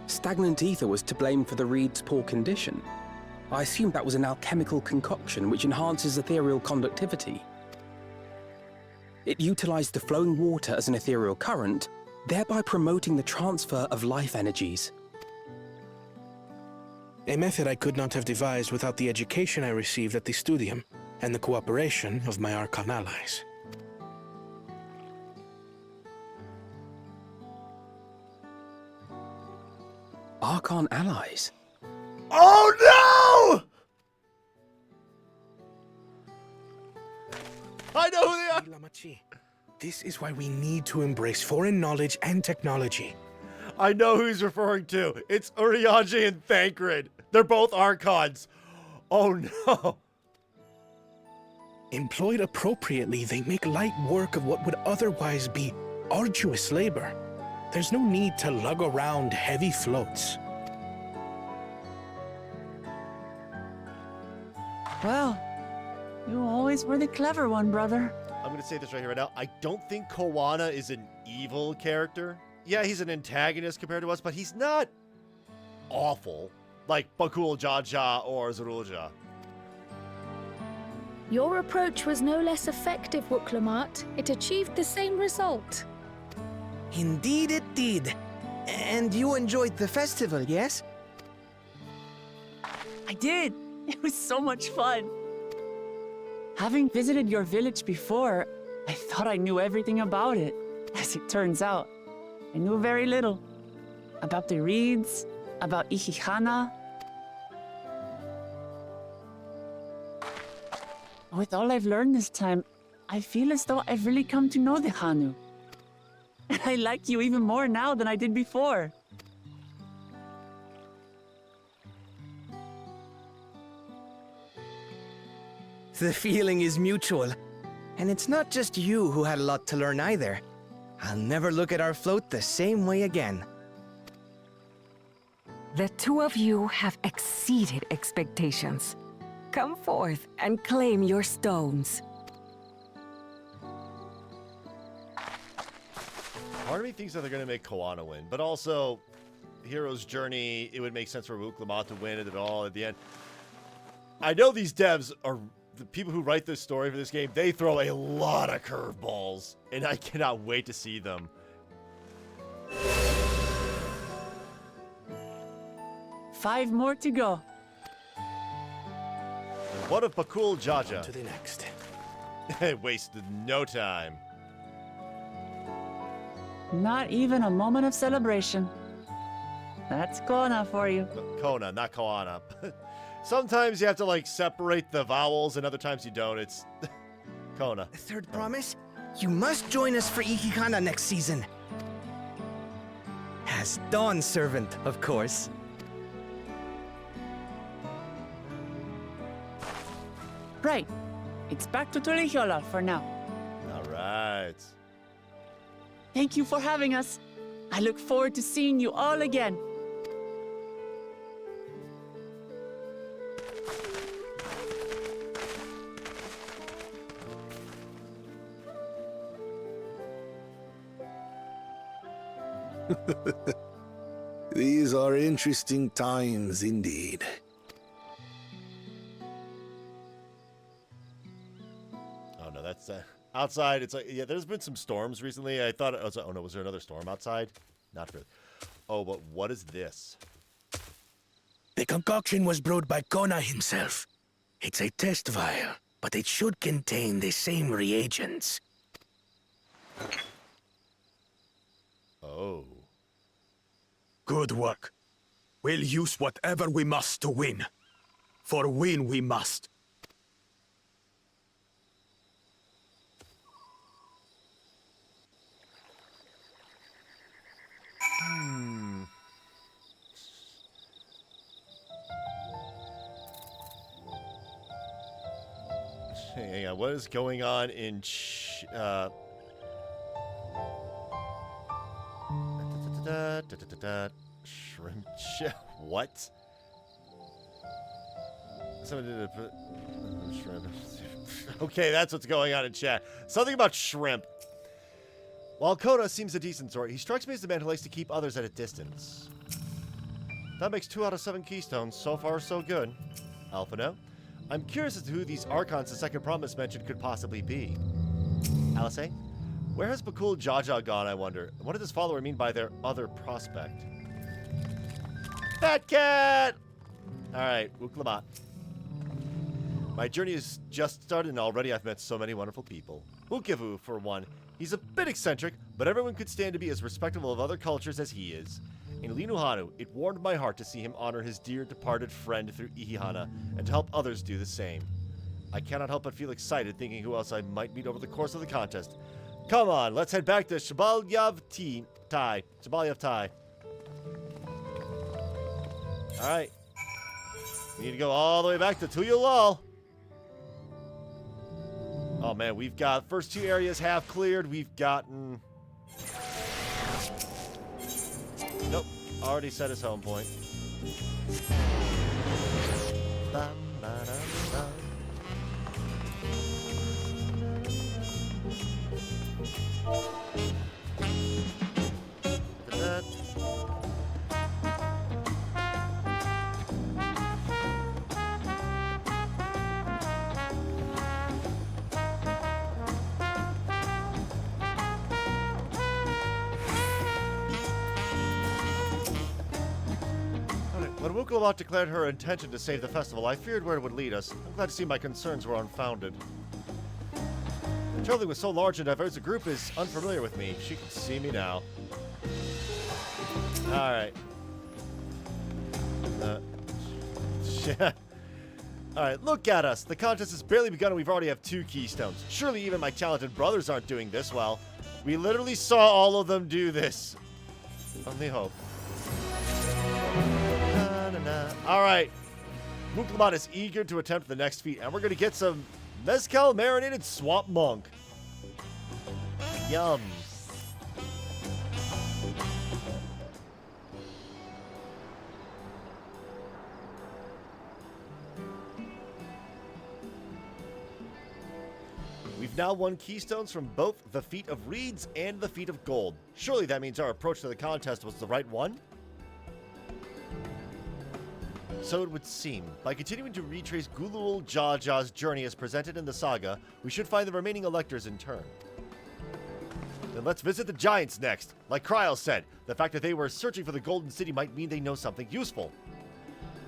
Stagnant ether was to blame for the reed's poor condition. I assumed that was an alchemical concoction which enhances ethereal conductivity. It utilized the flowing water as an ethereal current, thereby promoting the transfer of life energies. A method I could not have devised without the education I received at the studium and the cooperation of my Archon allies. Archon allies? Oh no! I know who they are! This is why we need to embrace foreign knowledge and technology. I know who he's referring to. It's Urianger and Thancred. They're both Archons. Oh no. Employed appropriately, they make light work of what would otherwise be arduous labor. There's no need to lug around heavy floats. Well, You always were the clever one, brother. I'm gonna say this right here right now. I don't think Koana is an evil character. Yeah, he's an antagonist compared to us, but he's not awful like Bakul Jaja or Zarulja. Your approach was no less effective, Wooklamat. It achieved the same result. Indeed it did. And you enjoyed the festival, yes? I did. It was so much fun. Having visited your village before, I thought I knew everything about it. As it turns out, I knew very little. About the reeds, about Ihihana. With all I've learned this time, I feel as though I've really come to know the Hanu. And I like you even more now than I did before. The feeling is mutual. And it's not just you who had a lot to learn either. I'll never look at our float the same way again. The two of you have exceeded expectations. Come forth and claim your stones. Part of me thinks that they're gonna make Koana win, but also Hero's Journey, it would make sense for Wooklamat to win it all at the end. I know these devs are the people who write this story for this game, they throw a lot of curveballs, and I cannot wait to see them. 5 more to go. And what of Bakul Jaja? To the next. It wasted no time. Not even a moment of celebration. That's Kona for you. Kona, not Koana. Sometimes you have to like separate the vowels, and other times you don't. It's Kona. Third promise? You must join us for Ihihana next season. As Dawn Servant, of course. Right. It's back to Tulihiola for now. All right. Thank you for having us. I look forward to seeing you all again. These are interesting times indeed. Oh no, that's outside. It's like, yeah, there's been some storms recently. I thought, oh no, was there another storm outside? Not really. Oh, but what is this? The concoction was brewed by Kona himself. It's a test vial, but it should contain the same reagents. Oh. Good work. We'll use whatever we must to win. For win we must. Hang on, what is going on in shrimp what? Somebody did put shrimp. Okay, that's what's going on in chat. Something about shrimp. While Kona seems a decent sort, he strikes me as the man who likes to keep others at a distance. That makes 2 out of 7 keystones. So far, so good. Alphino? I'm curious as to who these Archons the second promise mentioned could possibly be. Alice? Where has Bakul Jaja gone, I wonder? What did this follower mean by their other prospect? Fat cat! Alright, Wooklamat. My journey has just started and already I've met so many wonderful people. Wukivu, for one. He's a bit eccentric, but everyone could stand to be as respectable of other cultures as he is. In Linuhanu, it warmed my heart to see him honor his dear departed friend through Ihihana, and to help others do the same. I cannot help but feel excited thinking who else I might meet over the course of the contest. Come on, let's head back to Shabalyav Tai. Shabalyav Tai. Alright. We need to go all the way back to Tuyulal. Oh man, we've got first 2 areas half cleared. We've gotten... Nope, already set his home point. Wuklamat declared her intention to save the festival, I feared where it would lead us. I'm glad to see my concerns were unfounded. Traveling with so large and diverse a group is unfamiliar with me. She can see me now. Alright. Alright, look at us. The contest has barely begun and we've already have 2 keystones. Surely even my talented brothers aren't doing this well. We literally saw all of them do this. Only hope. Alright. Wuklamat is eager to attempt the next feat, and we're going to get some mezcal marinated swamp monk. Yum. We've now won keystones from both the Feat of Reeds and the Feat of Gold. Surely that means our approach to the contest was the right one? So it would seem. By continuing to retrace Gulul Jaja's journey as presented in the saga, we should find the remaining electors in turn. Then let's visit the Giants next. Like Kryl said, the fact that they were searching for the Golden City might mean they know something useful.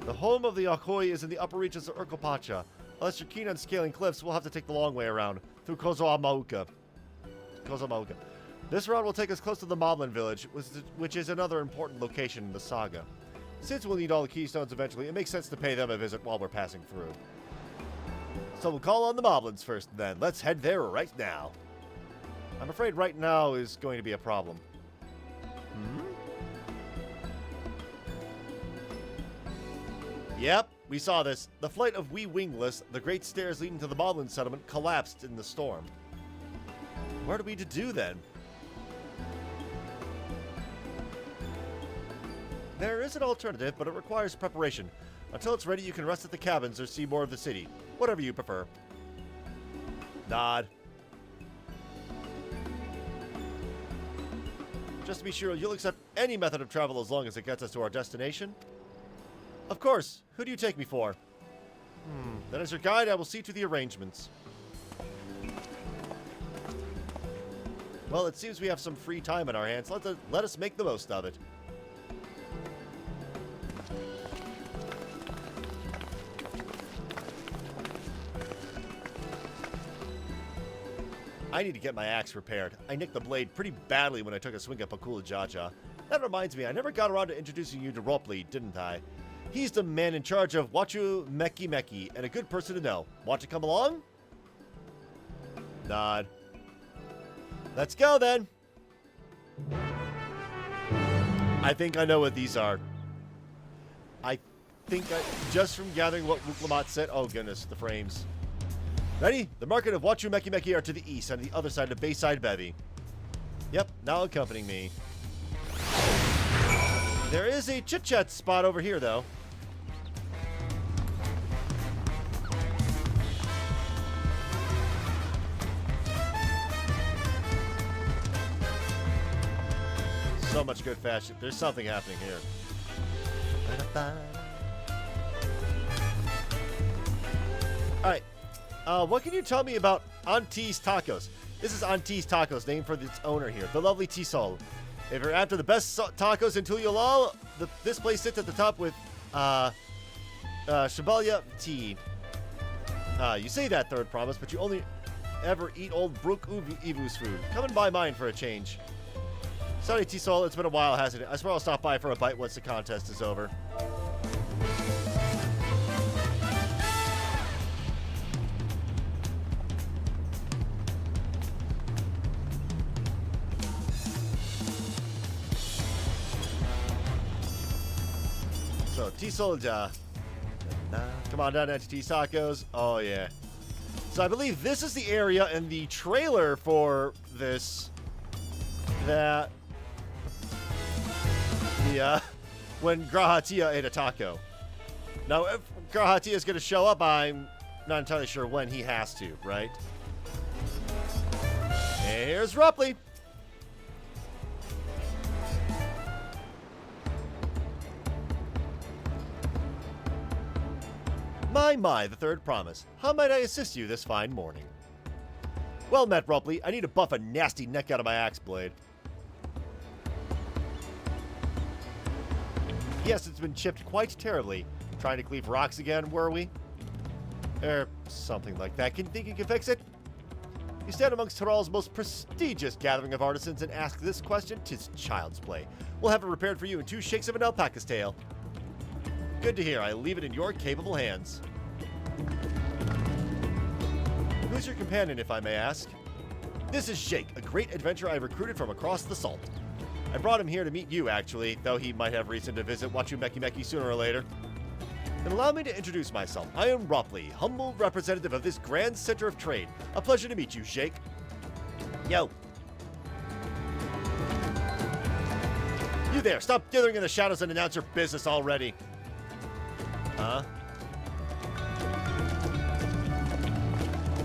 The home of the Akoi is in the upper reaches of Urkopacha. Unless you're keen on scaling cliffs, we'll have to take the long way around, through Kozomauka. This route will take us close to the Moblin village, which is another important location in the saga. Since we'll need all the keystones eventually, it makes sense to pay them a visit while we're passing through. So we'll call on the Moblins first then. Let's head there right now. I'm afraid right now is going to be a problem. Yep, we saw this. The flight of Wee Wingless, the great stairs leading to the Moblin settlement, collapsed in the storm. What are we to do then? There is an alternative, but it requires preparation. Until it's ready, you can rest at the cabins or see more of the city. Whatever you prefer. Nod. Just to be sure, you'll accept any method of travel as long as it gets us to our destination? Of course. Who do you take me for? Then as your guide, I will see to the arrangements. Well, it seems we have some free time in our hands. Let us make the most of it. I need to get my axe repaired. I nicked the blade pretty badly when I took a swing at Pakula Jaja. That reminds me, I never got around to introducing you to Ropley, didn't I? He's the man in charge of Wachu Meki Meki, and a good person to know. Want to come along? Nod. Let's go, then. I think I know what these are. Just from gathering what Wuklamat said. Oh, goodness, the frames. Ready? The market of Wachu Meki Meki are to the east, on the other side of Bayside Bevy. Yep, now accompanying me. There is a chit-chat spot over here, though. So much good fashion. There's something happening here. Alright. What can you tell me about Auntie's Tacos? This is Auntie's Tacos, named for its owner here, the lovely Tisol. If you're after the best tacos in Tuliolal, this place sits at the top with Shabalia tea. You say that, Third Promise, but you only ever eat old Brook Ivu's food. Come and buy mine for a change. Sorry, Tisol, it's been a while, hasn't it? I swear I'll stop by for a bite once the contest is over. So, T-Soldier. Come on down to T-Tacos. Oh, yeah. So, I believe this is the area in the trailer for this that when Grahatia ate a taco. Now, if Grahatia is going to show up, I'm not entirely sure when he has to, right? Here's Rupley. My, the Third Promise. How might I assist you this fine morning? Well met, Rupley. I need to buff a nasty neck out of my axe blade. Yes, it's been chipped quite terribly. Trying to cleave rocks again, were we? Something like that. Think you can fix it? You stand amongst Tyrrell's most prestigious gathering of artisans and ask this question? 'Tis child's play. We'll have it repaired for you in 2 shakes of an alpaca's tail. Good to hear. I leave it in your capable hands. Who's your companion, if I may ask? This is Jake, a great adventurer I recruited from across the salt. I brought him here to meet you, actually, though he might have reason to visit Wachumeki sooner or later. And allow me to introduce myself. I am Ropley, humble representative of this grand center of trade. A pleasure to meet you, Jake. Yo. You there, stop dithering in the shadows and announce your business already. Huh?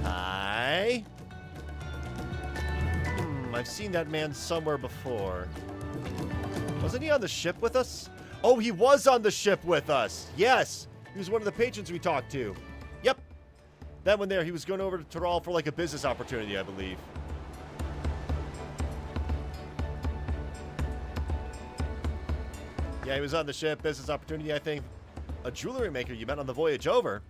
Hi? I've seen that man somewhere before. Wasn't he on the ship with us? Oh, he was on the ship with us. Yes. He was one of the patrons we talked to. Yep. That one there, he was going over to Tyrrell for like a business opportunity, I believe. Yeah, he was on the ship, business opportunity, I think. A jewelry maker you met on the voyage over.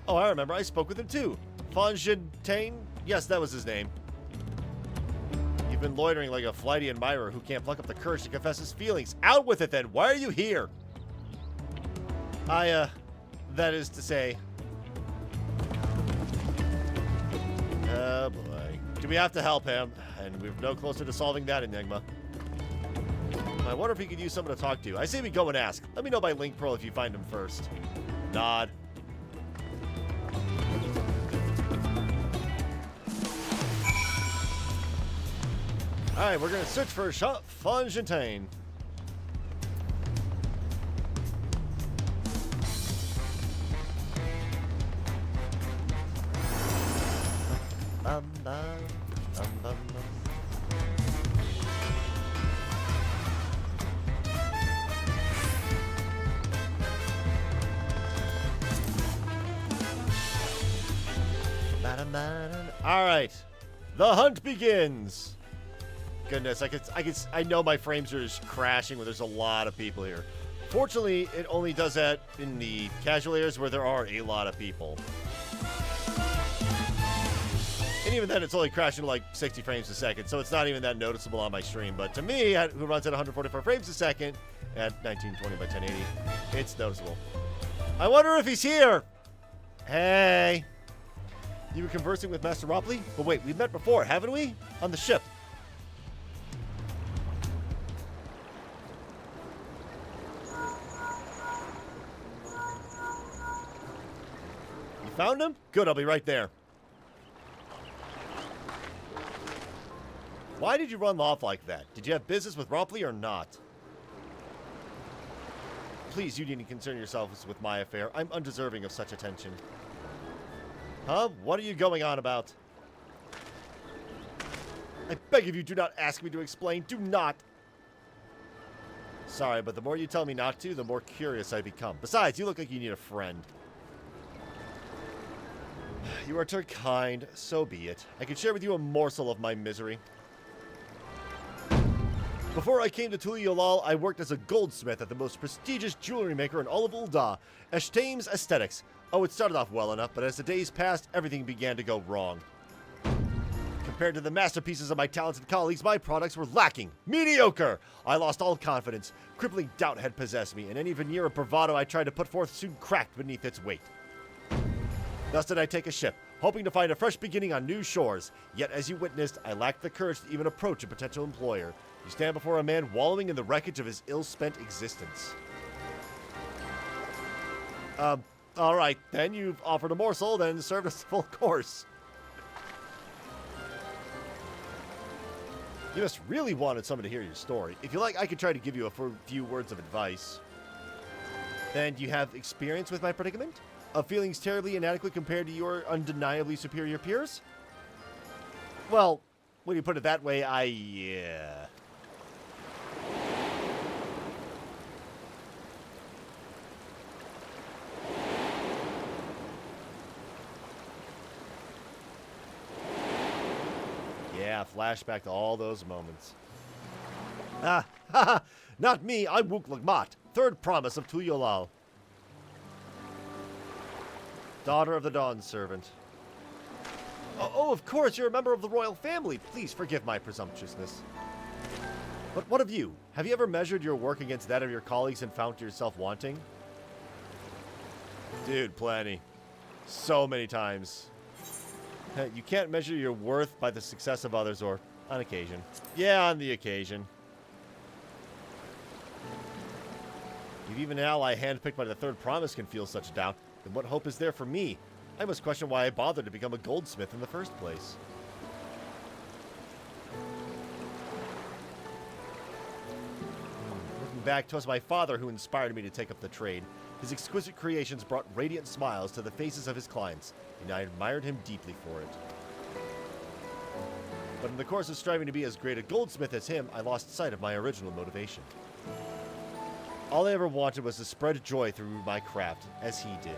Oh, I remember. I spoke with him too. Fonjintain? Yes, that was his name. You've been loitering like a flighty admirer who can't pluck up the courage to confess his feelings. Out with it then. Why are you here? That is to say... Oh boy. Do we have to help him? And we're no closer to solving that enigma. I wonder if he could use someone to talk to. I say we go and ask. Let me know by link pearl if you find him first. Nod. Alright, we're gonna search for Fonjintain. Alright. The hunt begins. Goodness, I know my frames are just crashing when there's a lot of people here. Fortunately, it only does that in the casual areas where there are a lot of people. And even then, it's only crashing to like 60 frames a second, so it's not even that noticeable on my stream. But to me, who runs at 144 frames a second at 1920 by 1080, it's noticeable. I wonder if he's here. Hey. You were conversing with Master Ropley? But wait, we've met before, haven't we? On the ship. You found him? Good, I'll be right there. Why did you run off like that? Did you have business with Ropley or not? Please, you needn't concern yourselves with my affair. I'm undeserving of such attention. Huh? What are you going on about? I beg of you, do not ask me to explain. Do not. Sorry, but the more you tell me not to, the more curious I become. Besides, you look like you need a friend. You are too kind. So be it. I can share with you a morsel of my misery. Before I came to Tuliolal, I worked as a goldsmith at the most prestigious jewelry maker in all of Ul'dah, Eshtaim's Aesthetics. Oh, it started off well enough, but as the days passed, everything began to go wrong. Compared to the masterpieces of my talented colleagues, my products were lacking. Mediocre! I lost all confidence. Crippling doubt had possessed me, and any veneer of bravado I tried to put forth soon cracked beneath its weight. Thus did I take a ship, hoping to find a fresh beginning on new shores. Yet, as you witnessed, I lacked the courage to even approach a potential employer. You stand before a man wallowing in the wreckage of his ill-spent existence. Alright, then you've offered a morsel, then served us a full course. You must really wanted someone to hear your story. If you like, I could try to give you a few words of advice. Then, do you have experience with my predicament? Of feelings terribly inadequate compared to your undeniably superior peers? Well, when you put it that way, yeah. Yeah, flashback to all those moments. Ah, haha, not me, I'm Wuklagmat, third promise of Tuyolal. Daughter of the Dawn Servant. Oh, of course, you're a member of the royal family. Please forgive my presumptuousness. But what of you? Have you ever measured your work against that of your colleagues and found yourself wanting? Dude, plenty. So many times. You can't measure your worth by the success of others or on occasion. Yeah, on the occasion. If even an ally handpicked by the third promise can feel such doubt, then what hope is there for me? I must question why I bothered to become a goldsmith in the first place. Looking back, 'twas my father who inspired me to take up the trade. His exquisite creations brought radiant smiles to the faces of his clients, and I admired him deeply for it. But in the course of striving to be as great a goldsmith as him, I lost sight of my original motivation. All I ever wanted was to spread joy through my craft, as he did.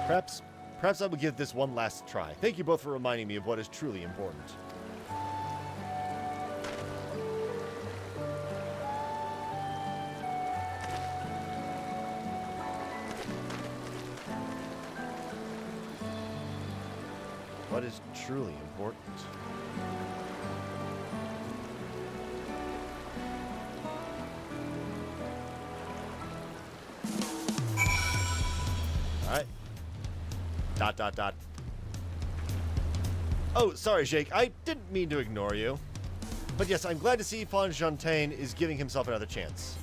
Perhaps I will give this one last try. Thank you both for reminding me of what is truly important. What is truly important? Alright. ... Oh, sorry, Jake. I didn't mean to ignore you. But yes, I'm glad to see Fonfontaine is giving himself another chance.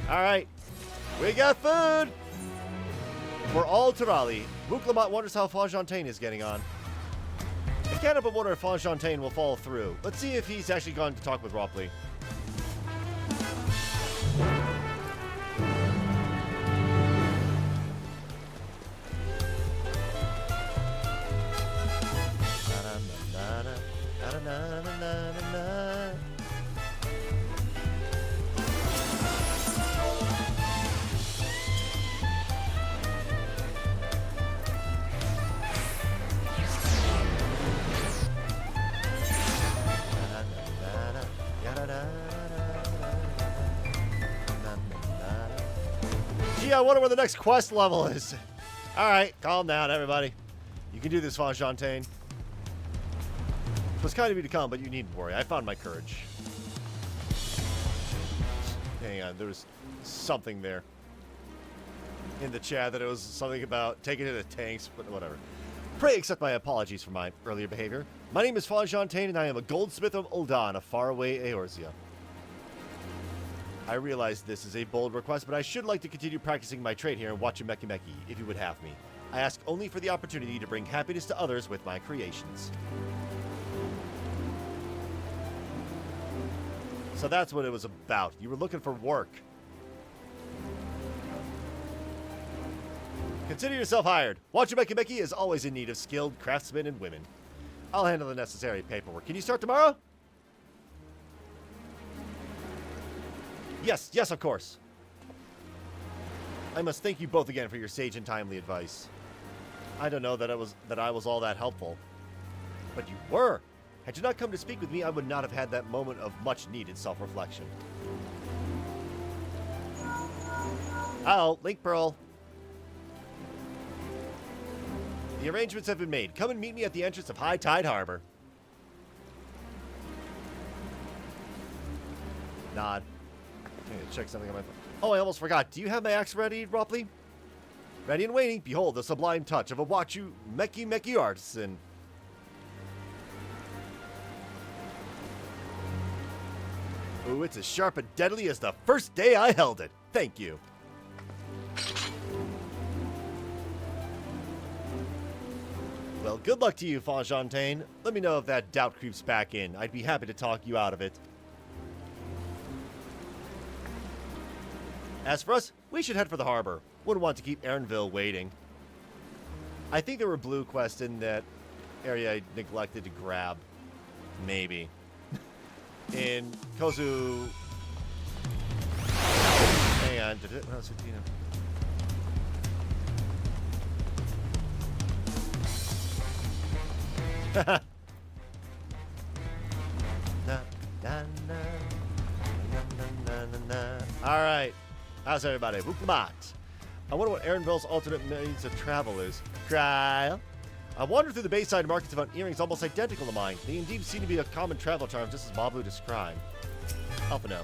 Alright. We got food! For all Turali, Wuklagmat wonders how Fonfontaine is getting on. I can't help but wonder if Fonfontaine will follow through. Let's see if he's actually gone to talk with Ropley. Gee, I wonder where the next quest level is. Alright, calm down, everybody. You can do this, Fonfontaine. It was kind of you to come, but you needn't worry. I found my courage. Hang on, there was something there in the chat that it was something about taking it to the tanks, but whatever. Pray accept my apologies for my earlier behavior. My name is Fonfontaine, and I am a goldsmith of Ul'dah, a faraway Eorzea. I realize this is a bold request, but I should like to continue practicing my trade here in Wachimekimeki, if you would have me. I ask only for the opportunity to bring happiness to others with my creations. So that's what it was about. You were looking for work. Consider yourself hired. Wachimekimeki is always in need of skilled craftsmen and women. I'll handle the necessary paperwork. Can you start tomorrow? Yes, yes, of course. I must thank you both again for your sage and timely advice. I don't know that I was all that helpful. But you were. Had you not come to speak with me, I would not have had that moment of much-needed self-reflection. Oh, Link Pearl. The arrangements have been made. Come and meet me at the entrance of High Tide Harbor. Nod. I'm gonna check something on my phone. Oh, I almost forgot. Do you have my axe ready, Ropley? Ready and waiting. Behold, the sublime touch of a Wachimekimeki artisan. Ooh, it's as sharp and deadly as the first day I held it. Thank you. Well, good luck to you, Fonfontaine. Let me know if that doubt creeps back in. I'd be happy to talk you out of it. As for us, we should head for the harbor. Wouldn't want to keep Erinville waiting. I think there were blue quests in that area I neglected to grab. Maybe. In Kozu... Hang on. Did it? When I was 15, Alright. How's everybody? Wuklamat. I wonder what Aaronville's alternate means of travel is. Trial. I wandered through the Bayside markets and found earrings almost identical to mine. They indeed seem to be a common travel charm, just as Mablu described. Alpha no.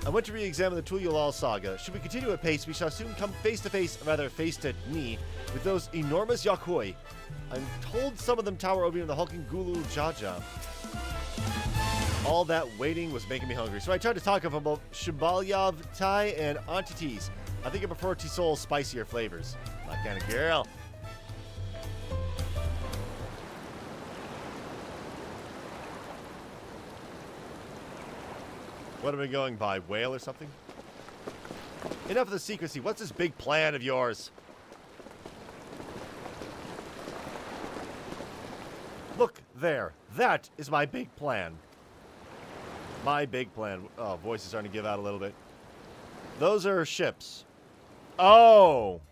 I went to re-examine the Tulyolal saga. Should we continue at pace, we shall soon come face to face, rather face to knee, with those enormous Yakoi. I'm told some of them tower over in the hulking Gulu Jaja. All that waiting was making me hungry, so I tried to talk of about Shibalyav Thai and Antitis. I think I prefer Tisol's spicier flavors. My kind of girl. What are we going by? Whale or something? Enough of the secrecy. What's this big plan of yours? Look there. That is my big plan. My big plan. Oh, voice is starting to give out a little bit. Those are ships. Oh.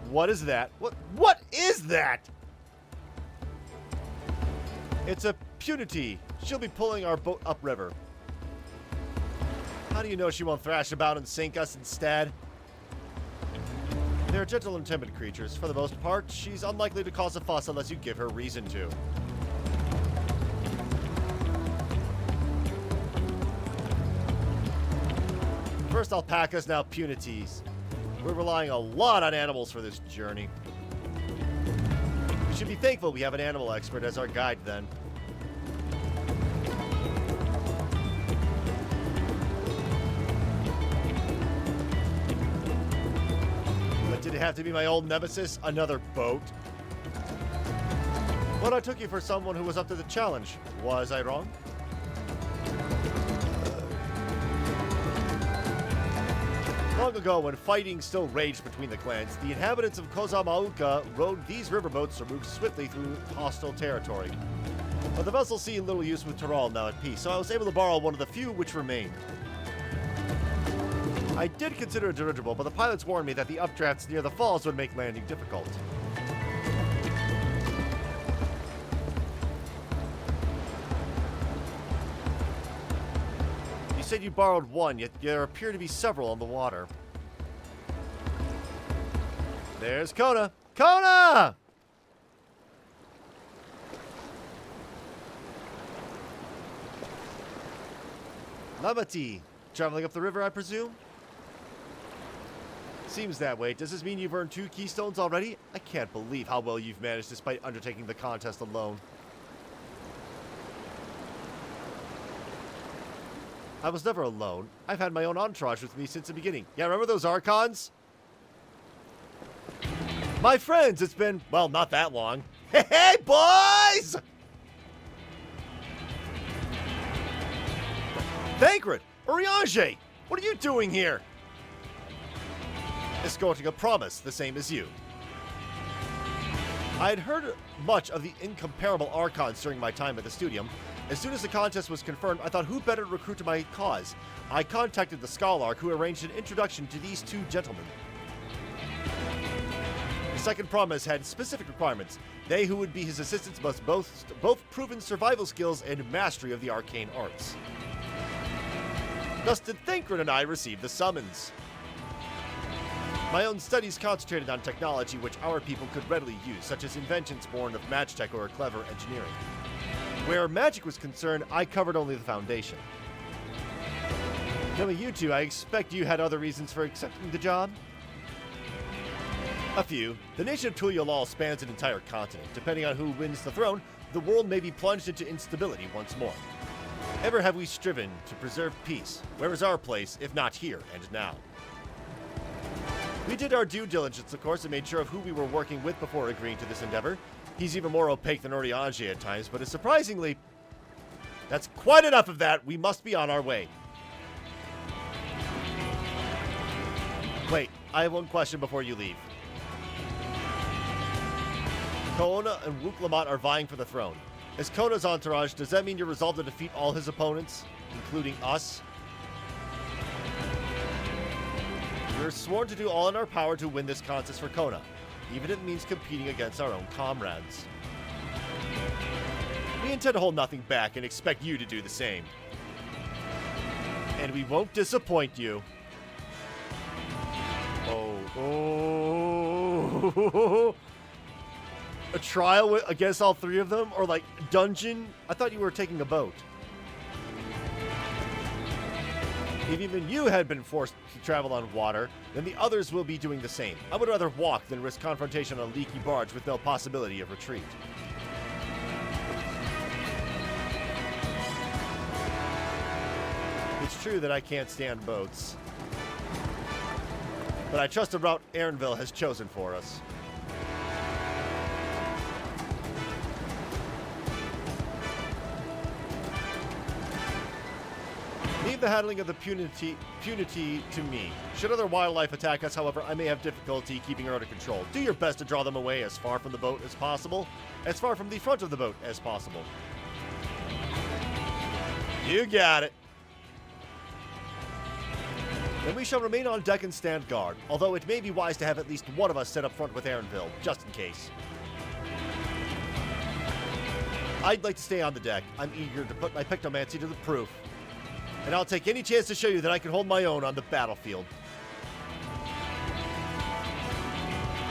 What is that? What is that? It's a Punity. She'll be pulling our boat upriver. How do you know she won't thrash about and sink us instead? They're gentle and timid creatures. For the most part, she's unlikely to cause a fuss unless you give her reason to. First alpacas, now punities. We're relying a lot on animals for this journey. We should be thankful we have an animal expert as our guide then. Did it have to be my old nemesis? Another boat? But I took you for someone who was up to the challenge. Was I wrong? Long ago, when fighting still raged between the clans, the inhabitants of Kozamauka rowed these riverboats to move swiftly through hostile territory. But the vessels see little use with Tyrol now at peace, so I was able to borrow one of the few which remained. I did consider a dirigible, but the pilots warned me that the updrafts near the falls would make landing difficult. You said you borrowed one, yet there appear to be several on the water. There's Kona! Kona! Lamati. Traveling up the river, I presume? Seems that way. Does this mean you've earned 2 keystones already? I can't believe how well you've managed despite undertaking the contest alone. I was never alone. I've had my own entourage with me since the beginning. Yeah, remember those Archons? My friends, it's been, well, not that long. Hey, boys! Thancred! Urianger! What are you doing here? Escorting a promise, the same as you. I had heard much of the incomparable Archons during my time at the Studium. As soon as the contest was confirmed, I thought who better to recruit to my cause. I contacted the Scholarch, who arranged an introduction to these 2 gentlemen. The second promise had specific requirements. They who would be his assistants must both proven survival skills and mastery of the arcane arts. Thus did Thancred and I receive the summons. My own studies concentrated on technology which our people could readily use, such as inventions born of magitech or clever engineering. Where magic was concerned, I covered only the foundation. Knowing you two, I expect you had other reasons for accepting the job? A few. The nation of Tulyolal spans an entire continent. Depending on who wins the throne, the world may be plunged into instability once more. Ever have we striven to preserve peace? Where is our place, if not here and now? We did our due diligence, of course, and made sure of who we were working with before agreeing to this endeavor. He's even more opaque than Urianger at times, but surprisingly... That's quite enough of that. We must be on our way. Wait, I have one question before you leave. Kona and Wuklamat are vying for the throne. As Kona's entourage, does that mean you're resolved to defeat all his opponents, including us? We're sworn to do all in our power to win this contest for Kona, even if it means competing against our own comrades. We intend to hold nothing back and expect you to do the same. And we won't disappoint you. Oh. A trial against all three of them? Or like dungeon? I thought you were taking a boat. If even you had been forced to travel on water, then the others will be doing the same. I would rather walk than risk confrontation on a leaky barge with no possibility of retreat. It's true that I can't stand boats. But I trust the route Erinville has chosen for us. Leave the handling of the punity to me. Should other wildlife attack us, however, I may have difficulty keeping her under control. Do your best to draw them away as far from the boat as possible, as far from the front of the boat as possible. You got it. Then we shall remain on deck and stand guard, although it may be wise to have at least one of us set up front with Erinville, just in case. I'd like to stay on the deck. I'm eager to put my pictomancy to the proof. And I'll take any chance to show you that I can hold my own on the battlefield.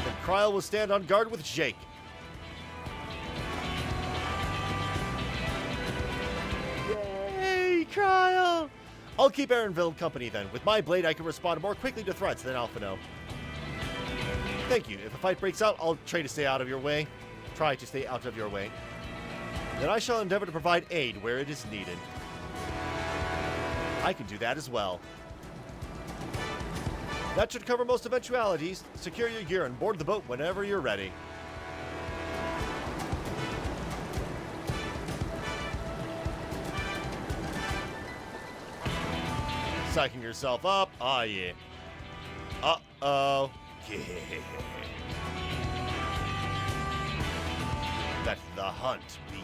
Then Kryl will stand on guard with Jake. Yay, Kryl! I'll keep Erinville company then. With my blade, I can respond more quickly to threats than Alphino. Thank you. If a fight breaks out, I'll try to stay out of your way. Try to stay out of your way. Then I shall endeavor to provide aid where it is needed. I can do that as well. That should cover most eventualities. Secure your gear and board the boat whenever you're ready. Psyching yourself up. Ah, yeah. Uh-oh. Yeah. Let the hunt begin.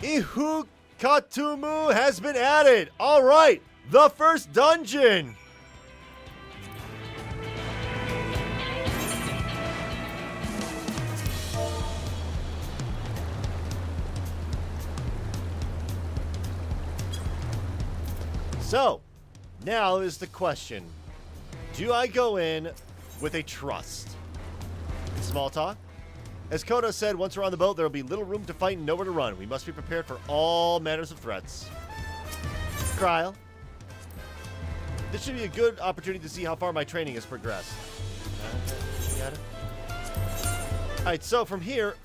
Ihukatumu has been added. All right, the first dungeon. So, now is the question. Do I go in with a trust? Small talk? As Koda said, once we're on the boat, there will be little room to fight and nowhere to run. We must be prepared for all manners of threats. Kryl. This should be a good opportunity to see how far my training has progressed. Got it. Alright, so from here,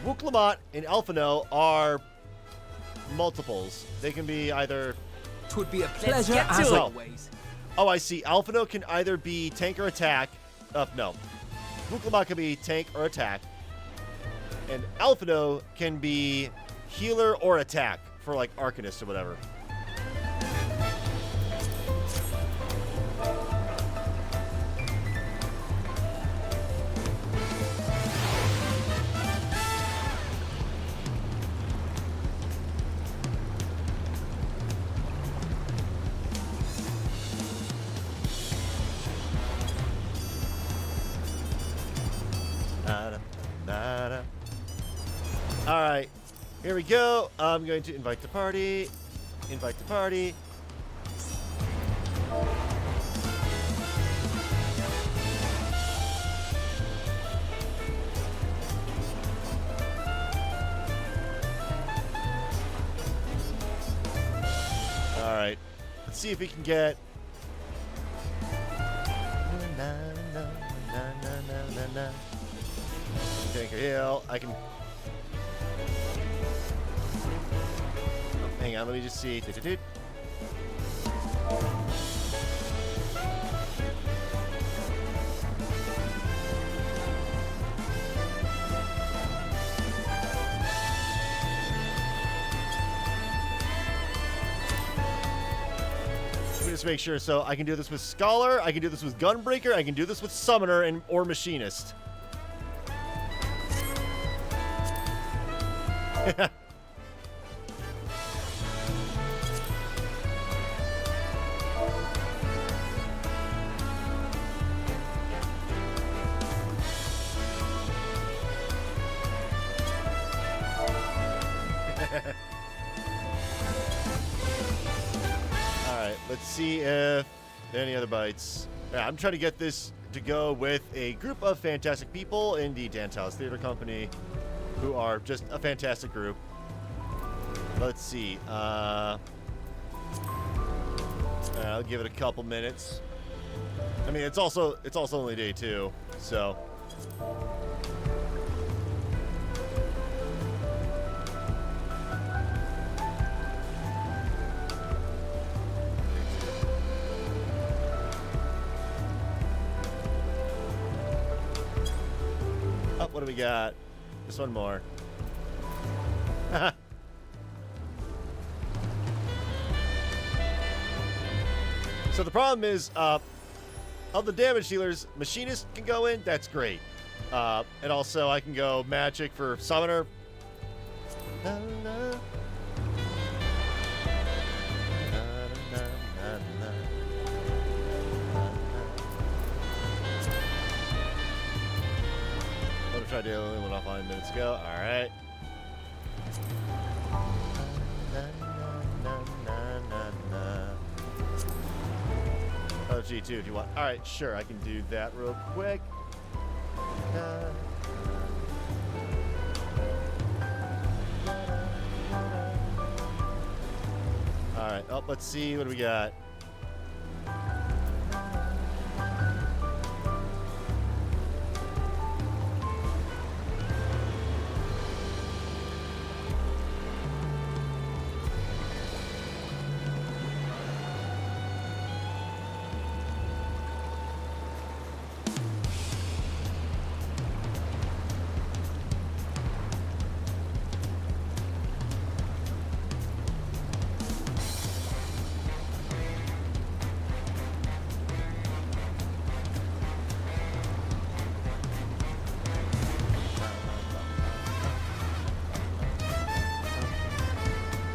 Wooklamat and Alphino are multiples. They can be either... Twould be a pleasure as always. Oh, I see. Alphino can either be tank or attack. No. Wooklamat can be tank or attack. And Alphino can be healer or attack for like Arcanist or whatever. Alright, here we go. I'm going to invite the party. Invite the party. Alright, let's see if we can get... Tanker heal. I can... Hang on, let me just see. Let me just make sure. So I can do this with Scholar, I can do this with Gunbreaker, I can do this with Summoner and or Machinist. Alright, let's see if any other bites. Yeah, I'm trying to get this to go with a group of fantastic people in the Dantalis Theater Company who are just a fantastic group. Let's see. I'll give it a couple minutes. I mean, it's also only day 2, so. Oh, what do we got? Just one more. So the problem is, of the damage dealers, Machinist can go in, that's great. And also I can go Magic for Summoner. Let me try dealing went off 5 minutes ago. Alright. Oh, G2 if you want. Alright, sure, I can do that real quick. Alright, oh, let's see, what do we got?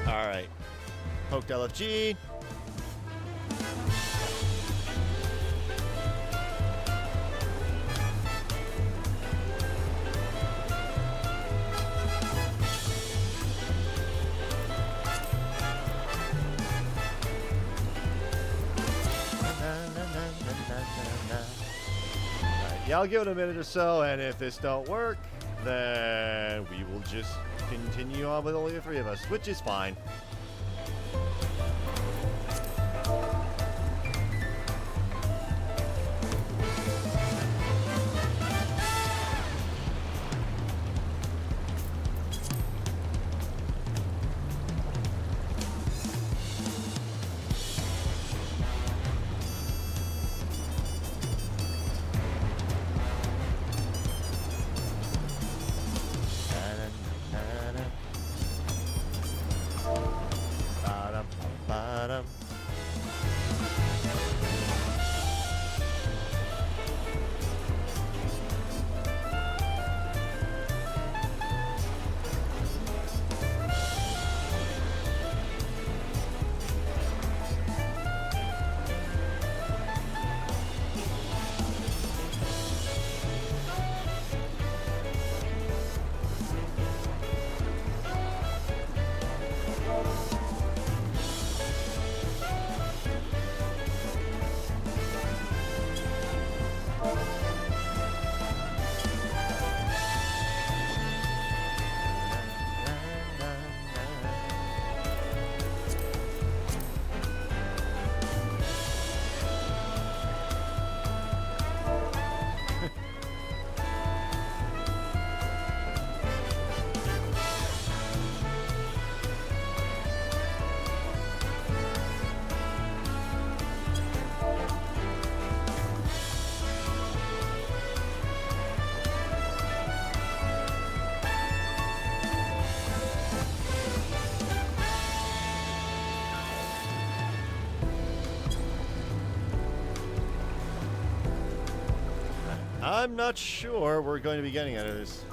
Alright. Poked LFG. Yeah, I'll give it a minute or so, and if this don't work, then we will just continue on with only the 3 of us, which is fine. I'm not sure we're going to be getting out of this.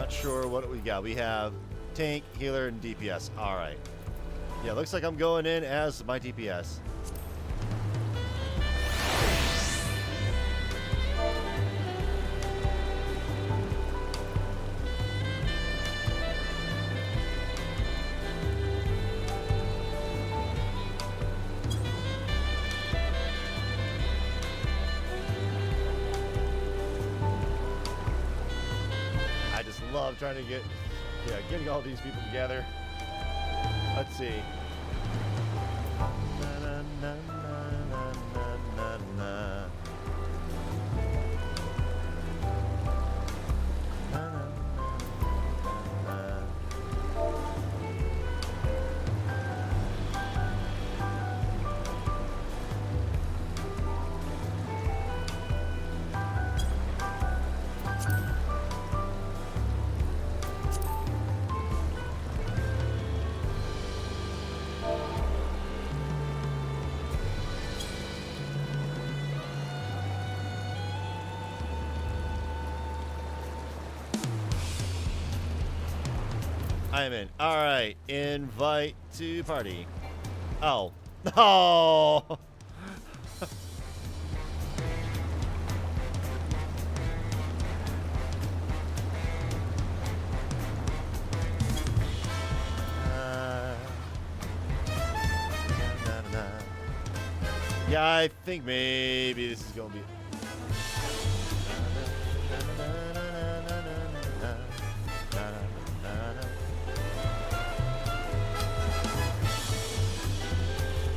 not sure what we got. We have tank, healer, and DPS. All right. Yeah, looks like I'm going in as my DPS. Love trying to getting all these people together. Let's see. I'm in. All right. Invite to party. Oh. Oh. Yeah, I think maybe this is going to be...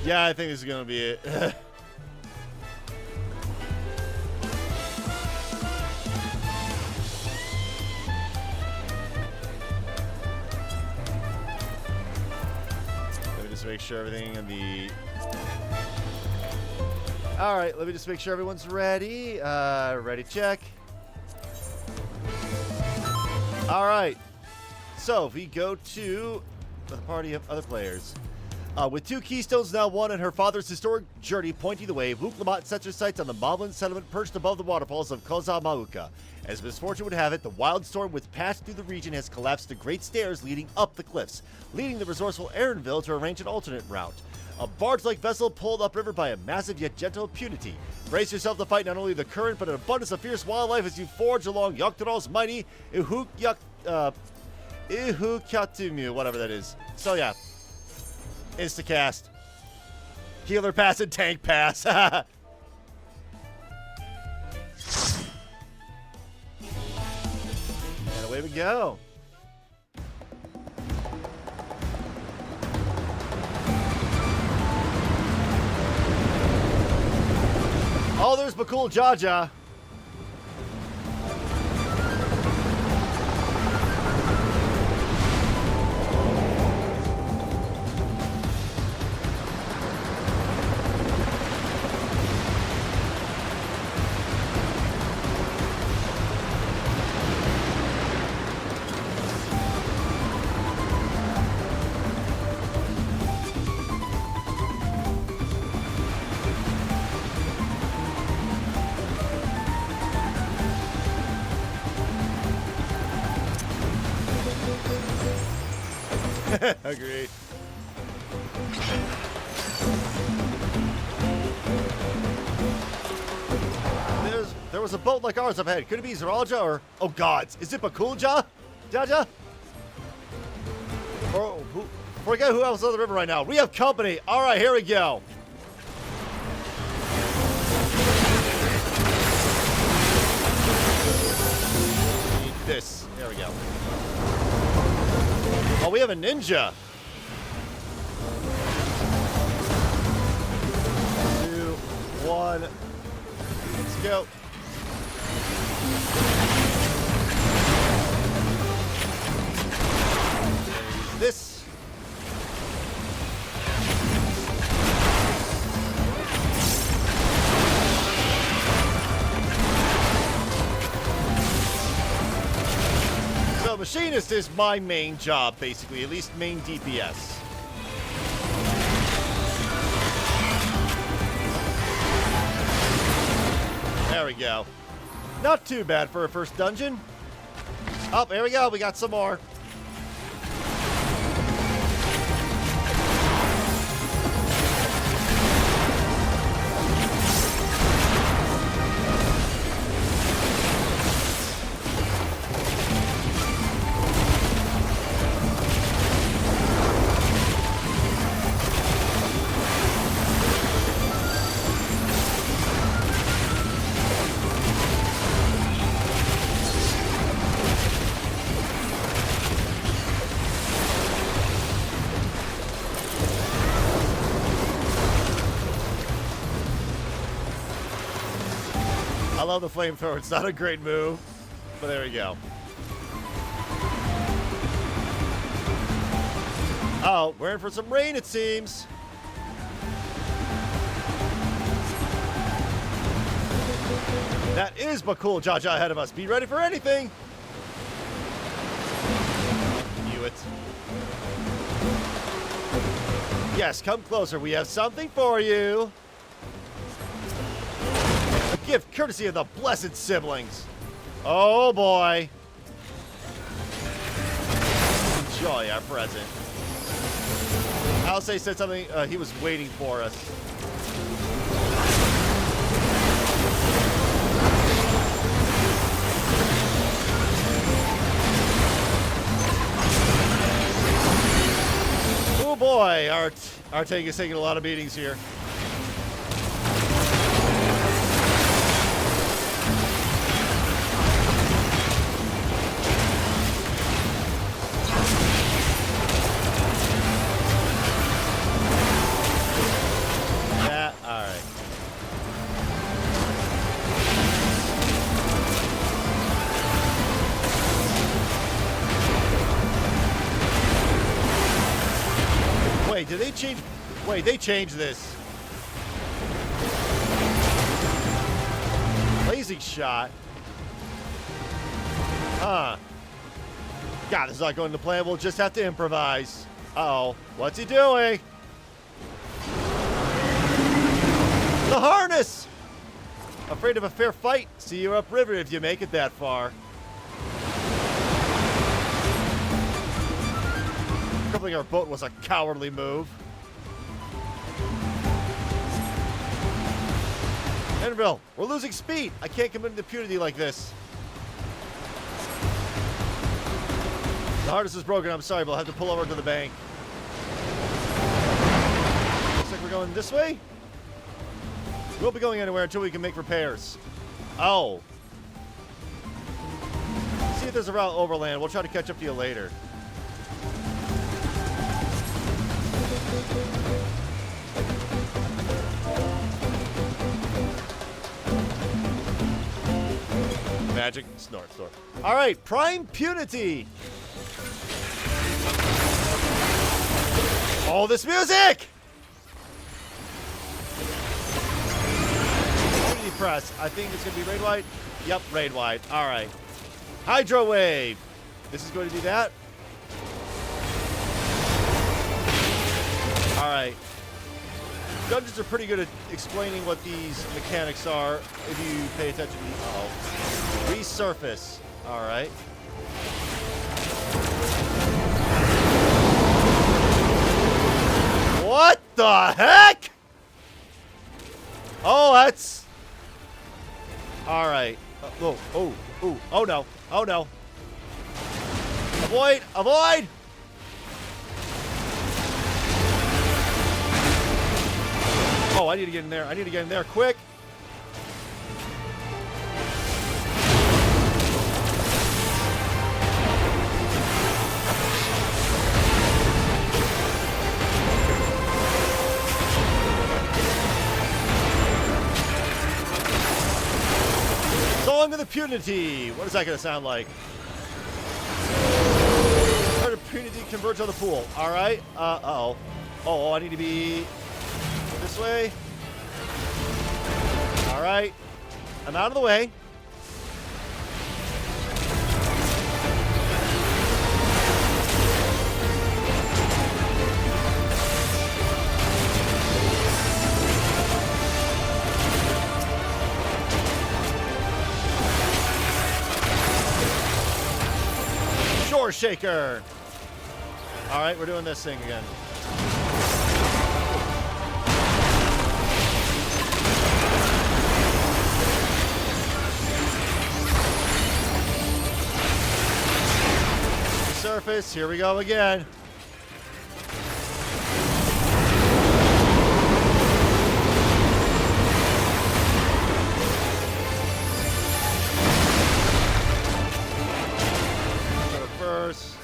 Yeah, I think this is going to be it. Let me just make sure everything in the... All right, let me just make sure everyone's ready. Ready, check. All right. So, if we go to the party of other players. With 2 keystones now won and her father's historic journey pointing the way, Vuklamat sets her sights on the Moblin settlement perched above the waterfalls of Kozamauka. As misfortune would have it, the wild storm which passed through the region has collapsed the great stairs leading up the cliffs, leading the resourceful Aaronville to arrange an alternate route. A barge-like vessel pulled upriver by a massive yet gentle impunity. Brace yourself to fight not only the current, but an abundance of fierce wildlife as you forge along Yoktaral's mighty Ihukyatumu, whatever that is. So yeah. Instacast. Healer pass and tank pass. And away we go. Oh, there's Bakul Jaja. Agreed. There was a boat like ours up ahead. Could it be Zaraja or... Oh, gods. Is it Bakulja? Jaja? Or who... Forget who else on the river right now. We have company. All right, here we go. Need this. There we go. Oh, we have a ninja. 2, 1. Let's go. This. So machinist is my main job, basically, at least main DPS. There we go. Not too bad for a first dungeon. Oh, here we go. We got some more. I love the flamethrower. It's not a great move, but there we go. Oh, we're in for some rain, it seems. That is Bakul Jaja ahead of us. Be ready for anything. Knew it. Yes, come closer. We have something for you. A gift courtesy of the blessed siblings. Oh boy. Enjoy our present. Alcé said something. He was waiting for us. Oh boy, our tank is taking a lot of beatings here. Yeah, all right. Wait, did they change? Wait, they changed this. Blazing shot. Huh. God, this is not going to plan. We'll just have to improvise. Uh-oh. What's he doing? The harness! Afraid of a fair fight? See you upriver if you make it that far. Crippling our boat was a cowardly move. Enville, we're losing speed. I can't commit to impunity like this. The harness is broken. I'm sorry, but I'll have to pull over to the bank. Looks like we're going this way. We won't be going anywhere until we can make repairs. Oh. See if there's a route overland. We'll try to catch up to you later. Magic snort. All right, Prime Punity. Oh, this music! Punity press. I think it's gonna be raid wide. Yep, raid wide. All right. Hydro wave. This is going to do that. All right. Dungeons are pretty good at explaining what these mechanics are if you pay attention to the... Uh-oh. Resurface. All right. What the heck? Oh, that's... All right. Oh no. Oh no. Avoid! Avoid! Oh, I need to get in there. I need to get in there quick. Song of the Punity. What is that going to sound like? Part of Punity converge on the pool. All right. Uh-oh. Oh, I need to be... this way. All right. I'm out of the way. Power shaker. All right, we're doing this thing again. Surface, here we go again. First.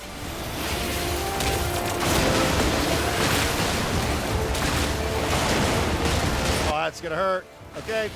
Oh, that's gonna hurt. Okay.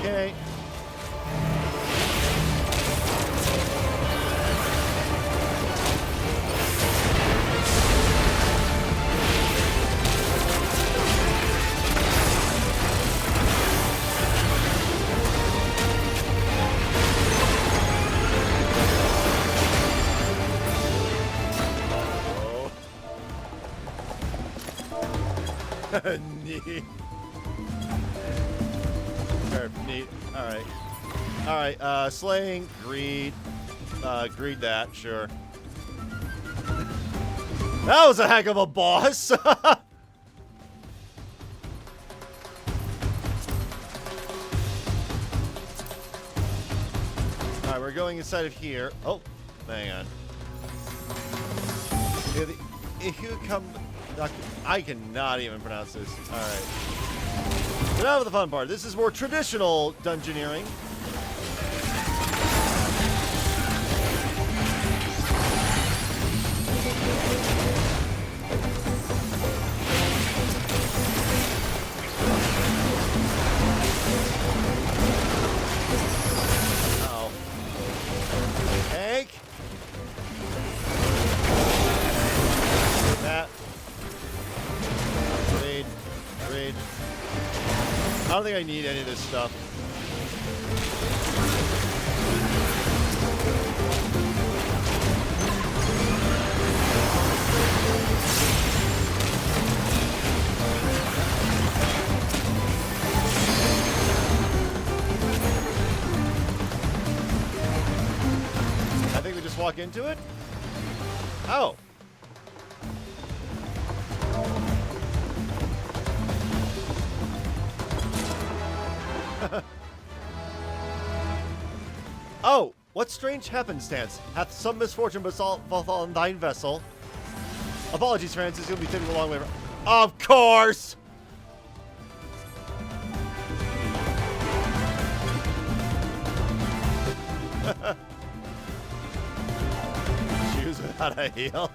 Okay. Oh. Neat. Neat. Alright. Alright, slaying, greed. Greed that, sure. That was a heck of a boss! Alright, we're going inside of here. Oh, hang on. If you come... I cannot even pronounce this. Alright. So now for the fun part. This is more traditional dungeoneering. Uh-oh. Hank? That. Raid. I don't think I need any of this stuff. I think we just walk into it. Oh. Oh, what strange happenstance hath some misfortune befallen thine vessel? Apologies, Francis, you'll be taking a long way. Of course! Shoes without a heel.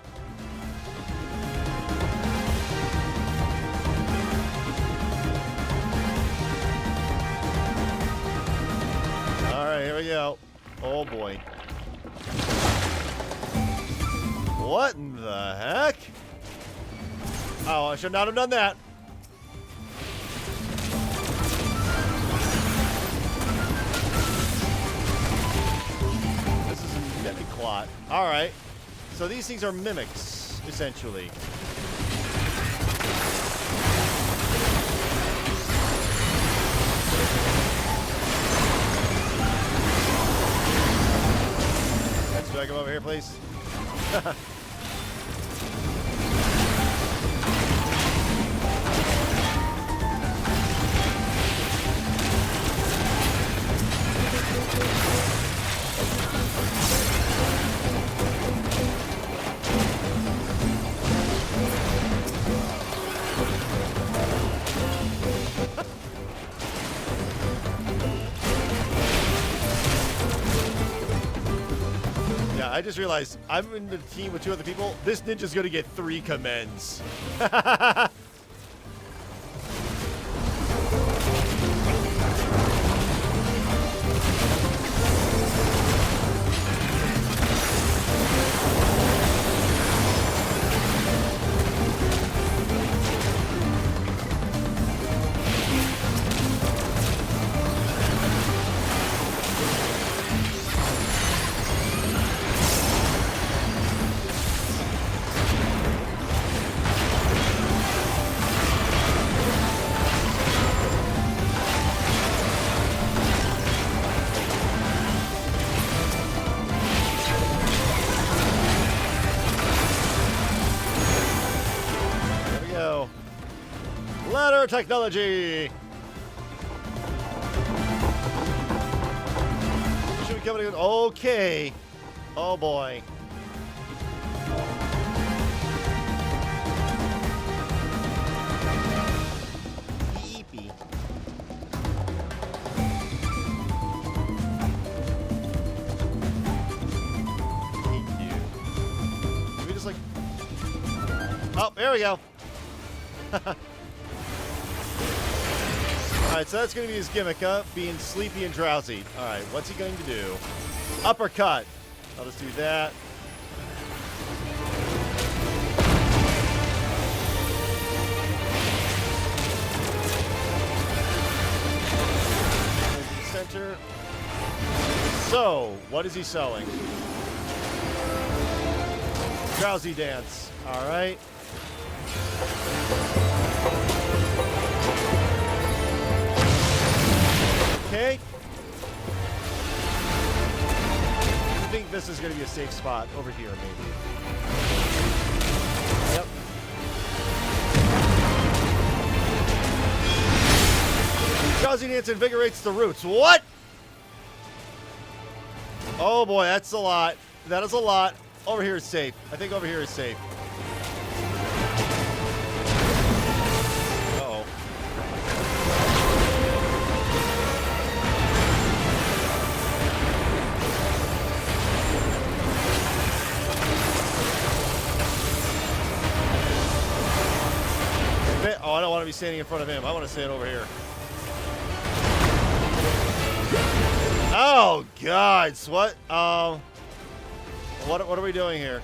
Alright, here we go. Oh boy. What in the heck? Oh, I should not have done that. This is a mimic clot. Alright. So these things are mimics, essentially. Do I come over here, please? I just realized I'm in the team with 2 other people. This ninja's gonna get 3 commends. Ladder technology! Should be coming in. Okay. Oh boy. Yeepy. Thank you. Can we just like... Oh, there we go. Alright, so that's going to be his gimmick, being sleepy and drowsy. Alright, what's he going to do? Uppercut. I'll just do that. Center. So, what is he sewing? Drowsy dance. Alright. Okay. I think this is going to be a safe spot over here, maybe. Yep. Drowsy dance invigorates the roots. What? Oh boy, that's a lot. That is a lot. Over here is safe. I think over here is safe. Oh, I don't want to be standing in front of him. I want to stand over here. Oh, God. What? What are we doing here?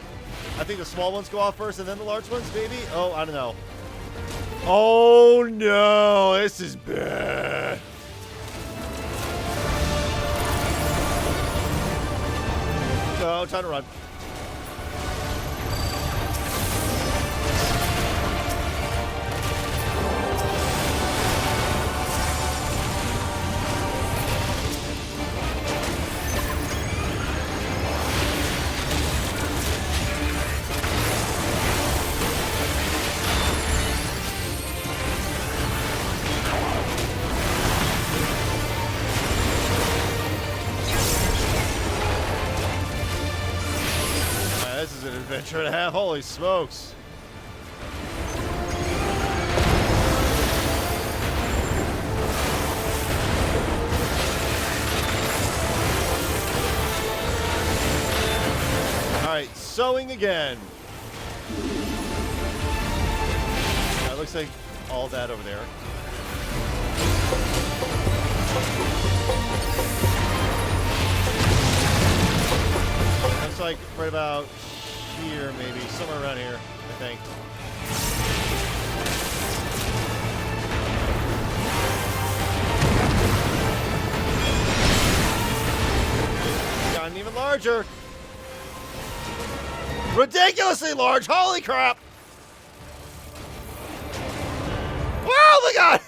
I think the small ones go off first and then the large ones, maybe? Oh, I don't know. Oh, no. This is bad. No, time to run. This is an adventure and a half. Holy smokes. Alright, sewing again. That looks like all that over there. Looks like right about here, maybe. Somewhere around here, I think. Gotten even larger. Ridiculously large! Holy crap! Wow, look at it!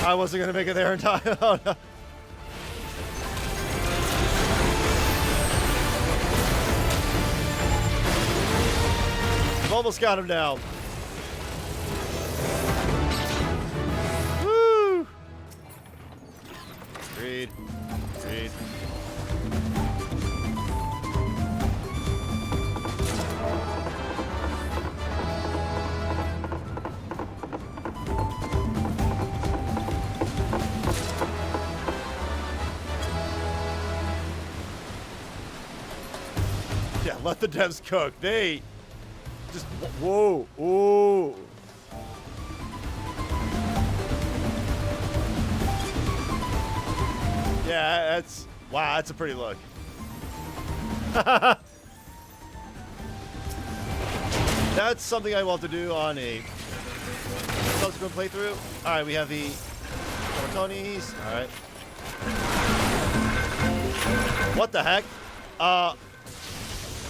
I wasn't gonna make it there in time. Oh no. I've almost got him down. Woo! Read. Read. let the devs cook. They just, whoa, ooh. Yeah, that's, wow, that's a pretty look. That's something I want to do on a subsequent playthrough. All right, we have the Tonys. All right. What the heck?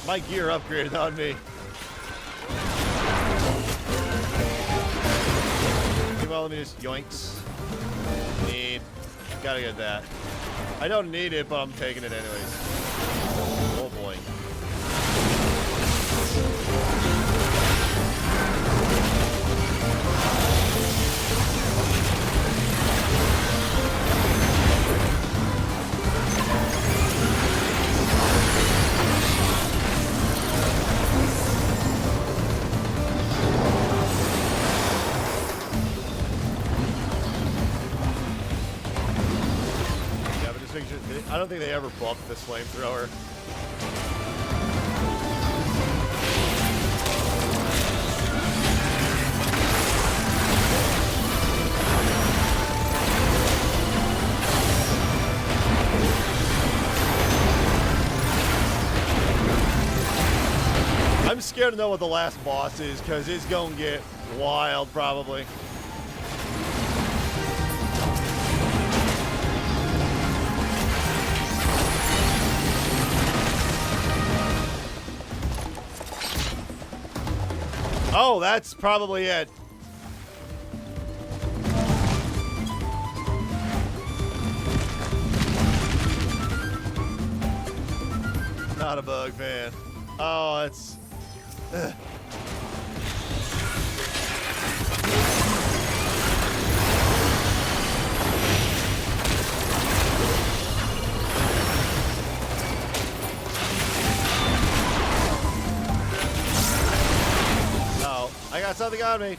My gear upgraded on me. Well, let me just yoinks. Need. Gotta get that. I don't need it, but I'm taking it anyways. Oh boy. I don't think they ever buffed this flamethrower. I'm scared to know what the last boss is, because it's gonna get wild, probably. Oh, that's probably it. Not a bug, man. Oh, it's... Ugh. I got something on me.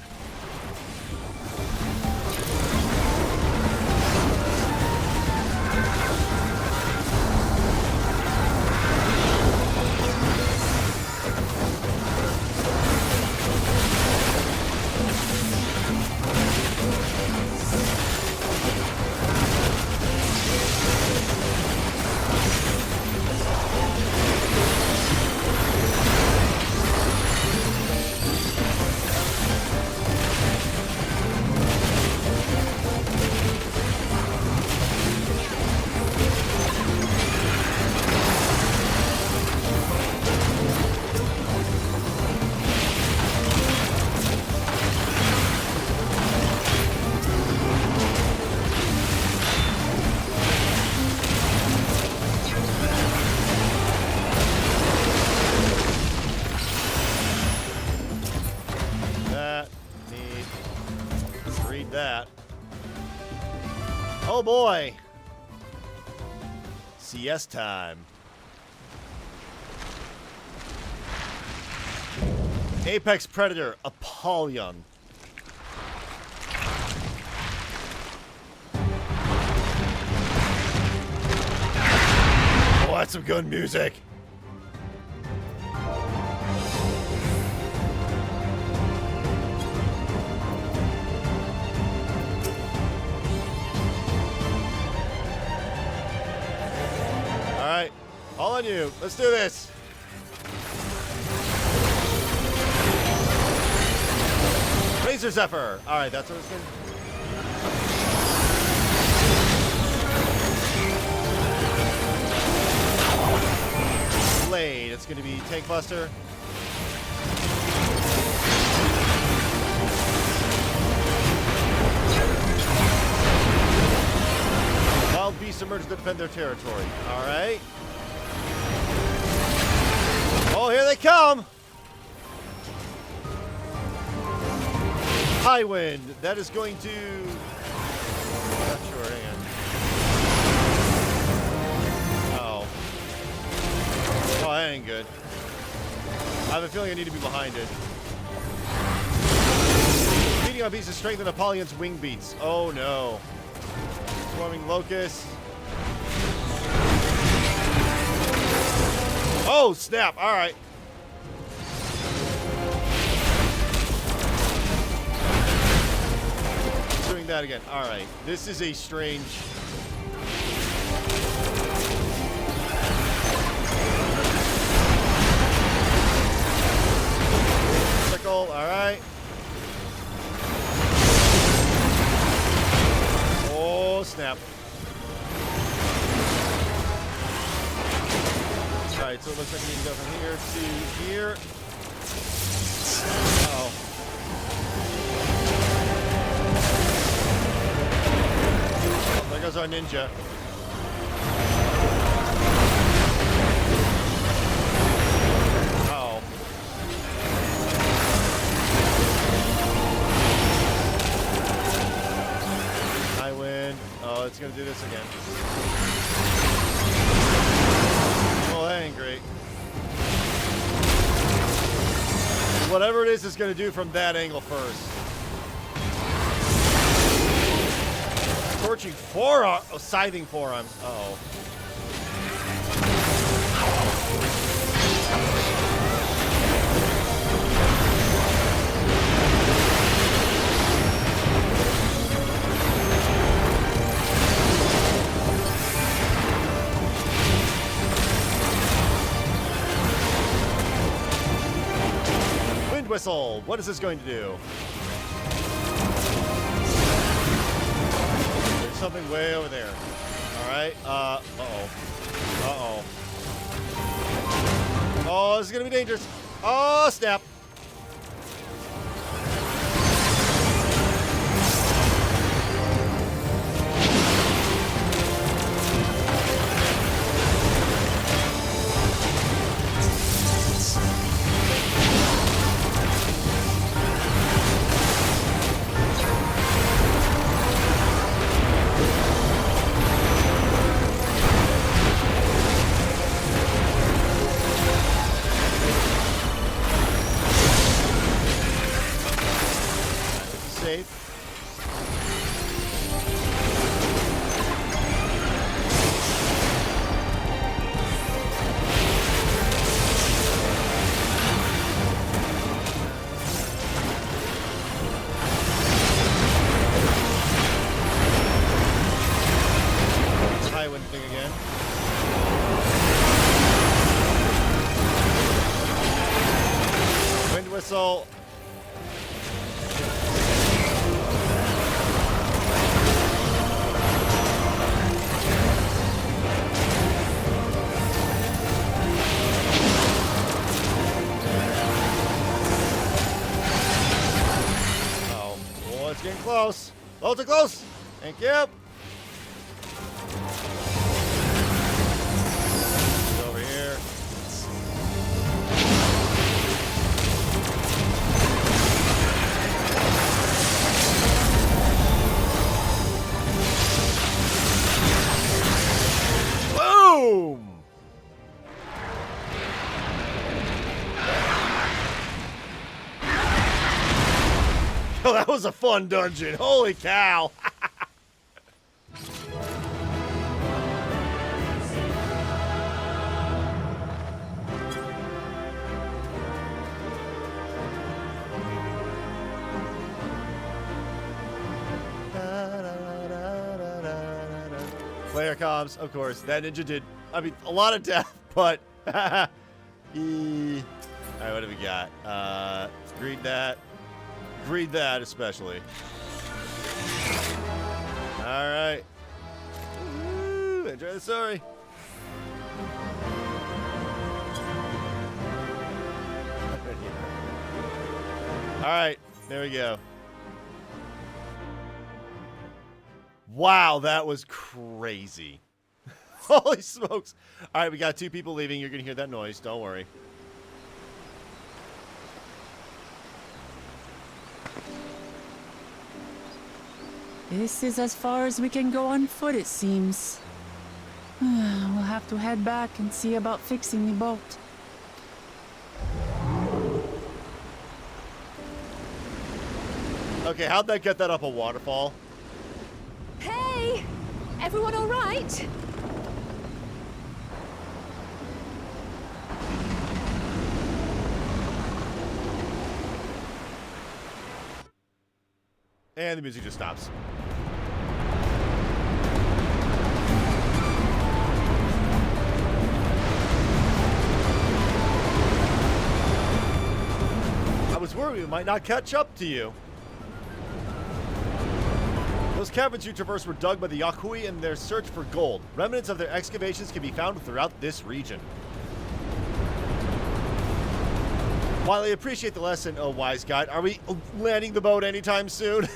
That. Oh boy. CS time. Apex Predator, Apollyon. Oh, that's some good music. Alright, all on you. Let's do this. Razor Zephyr. Alright, that's what it's going to be. Blade. It's going to be Tank Buster. Wild beasts emerge to defend their territory. Alright. Oh, here they come! High wind. That is going to... Not sure, hang on. Oh. Oh, that ain't good. I have a feeling I need to be behind it. Beating on beasts to strengthen Apollyon's wing beats. Oh no. Swarming locusts. Oh snap! All right. doing that again. Alright, this is a strange... Circle, alright. Oh, snap. Alright, so it looks like we need to go from here to here. Uh-oh. Oh, there goes our ninja. Uh-oh. I win. Oh, it's gonna do this again. Oh, that ain't great. Whatever it is, it's going to do from that angle first. Torching forearm. Oh, scything forearm. Uh-oh. Whistle. What is this going to do? There's something way over there. Alright. Uh-oh. Uh-oh. Oh, this is going to be dangerous. Oh, snap. Whistle. Oh, it's getting close. Oh, it's close. Thank you. Over here. Boom! Oh, that was a fun dungeon. Holy cow. Player comms, of course. That ninja did, I mean, a lot of death, but... Alright, what do we got? Greed that. Greed that, especially. Alright. Enjoy the story. Alright, there we go. Wow, that was crazy. Holy smokes. All right, we got 2 people leaving. You're going to hear that noise. Don't worry. This is as far as we can go on foot, it seems. We'll have to head back and see about fixing the boat. Okay, how'd that get that up a waterfall? Hey! Everyone all right? And the music just stops. I was worried we might not catch up to you. Those caverns you traversed were dug by the Yakui in their search for gold. Remnants of their excavations can be found throughout this region. While I appreciate the lesson, oh wise guide, are we landing the boat anytime soon?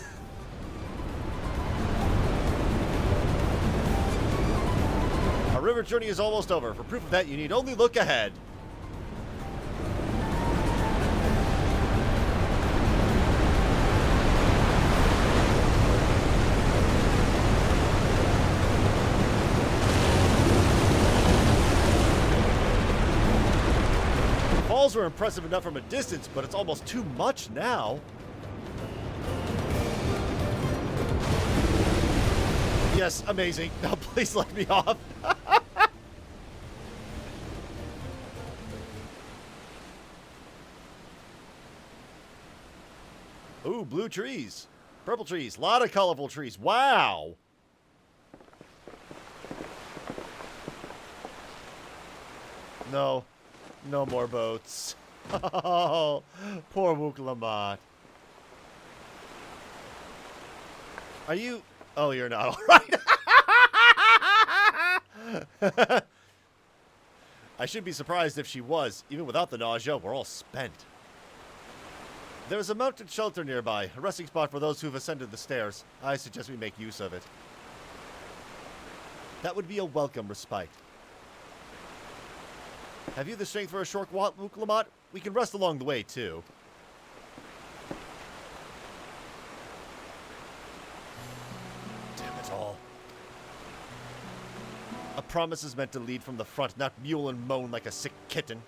Our river journey is almost over. For proof of that, you need only look ahead. Falls were impressive enough from a distance, but it's almost too much now. Yes, amazing. Now please let me off. Ooh, blue trees. Purple trees. A lot of colorful trees. Wow. No. No more boats. Oh, poor Wuklamat. Are you... Oh, you're not alright. I shouldn't be surprised if she was. Even without the nausea, we're all spent. There's a mountain shelter nearby, a resting spot for those who've ascended the stairs. I suggest we make use of it. That would be a welcome respite. Have you the strength for a short walk, Wuklamat? We can rest along the way, too. Damn it all. A promise is meant to lead from the front, not mule and moan like a sick kitten.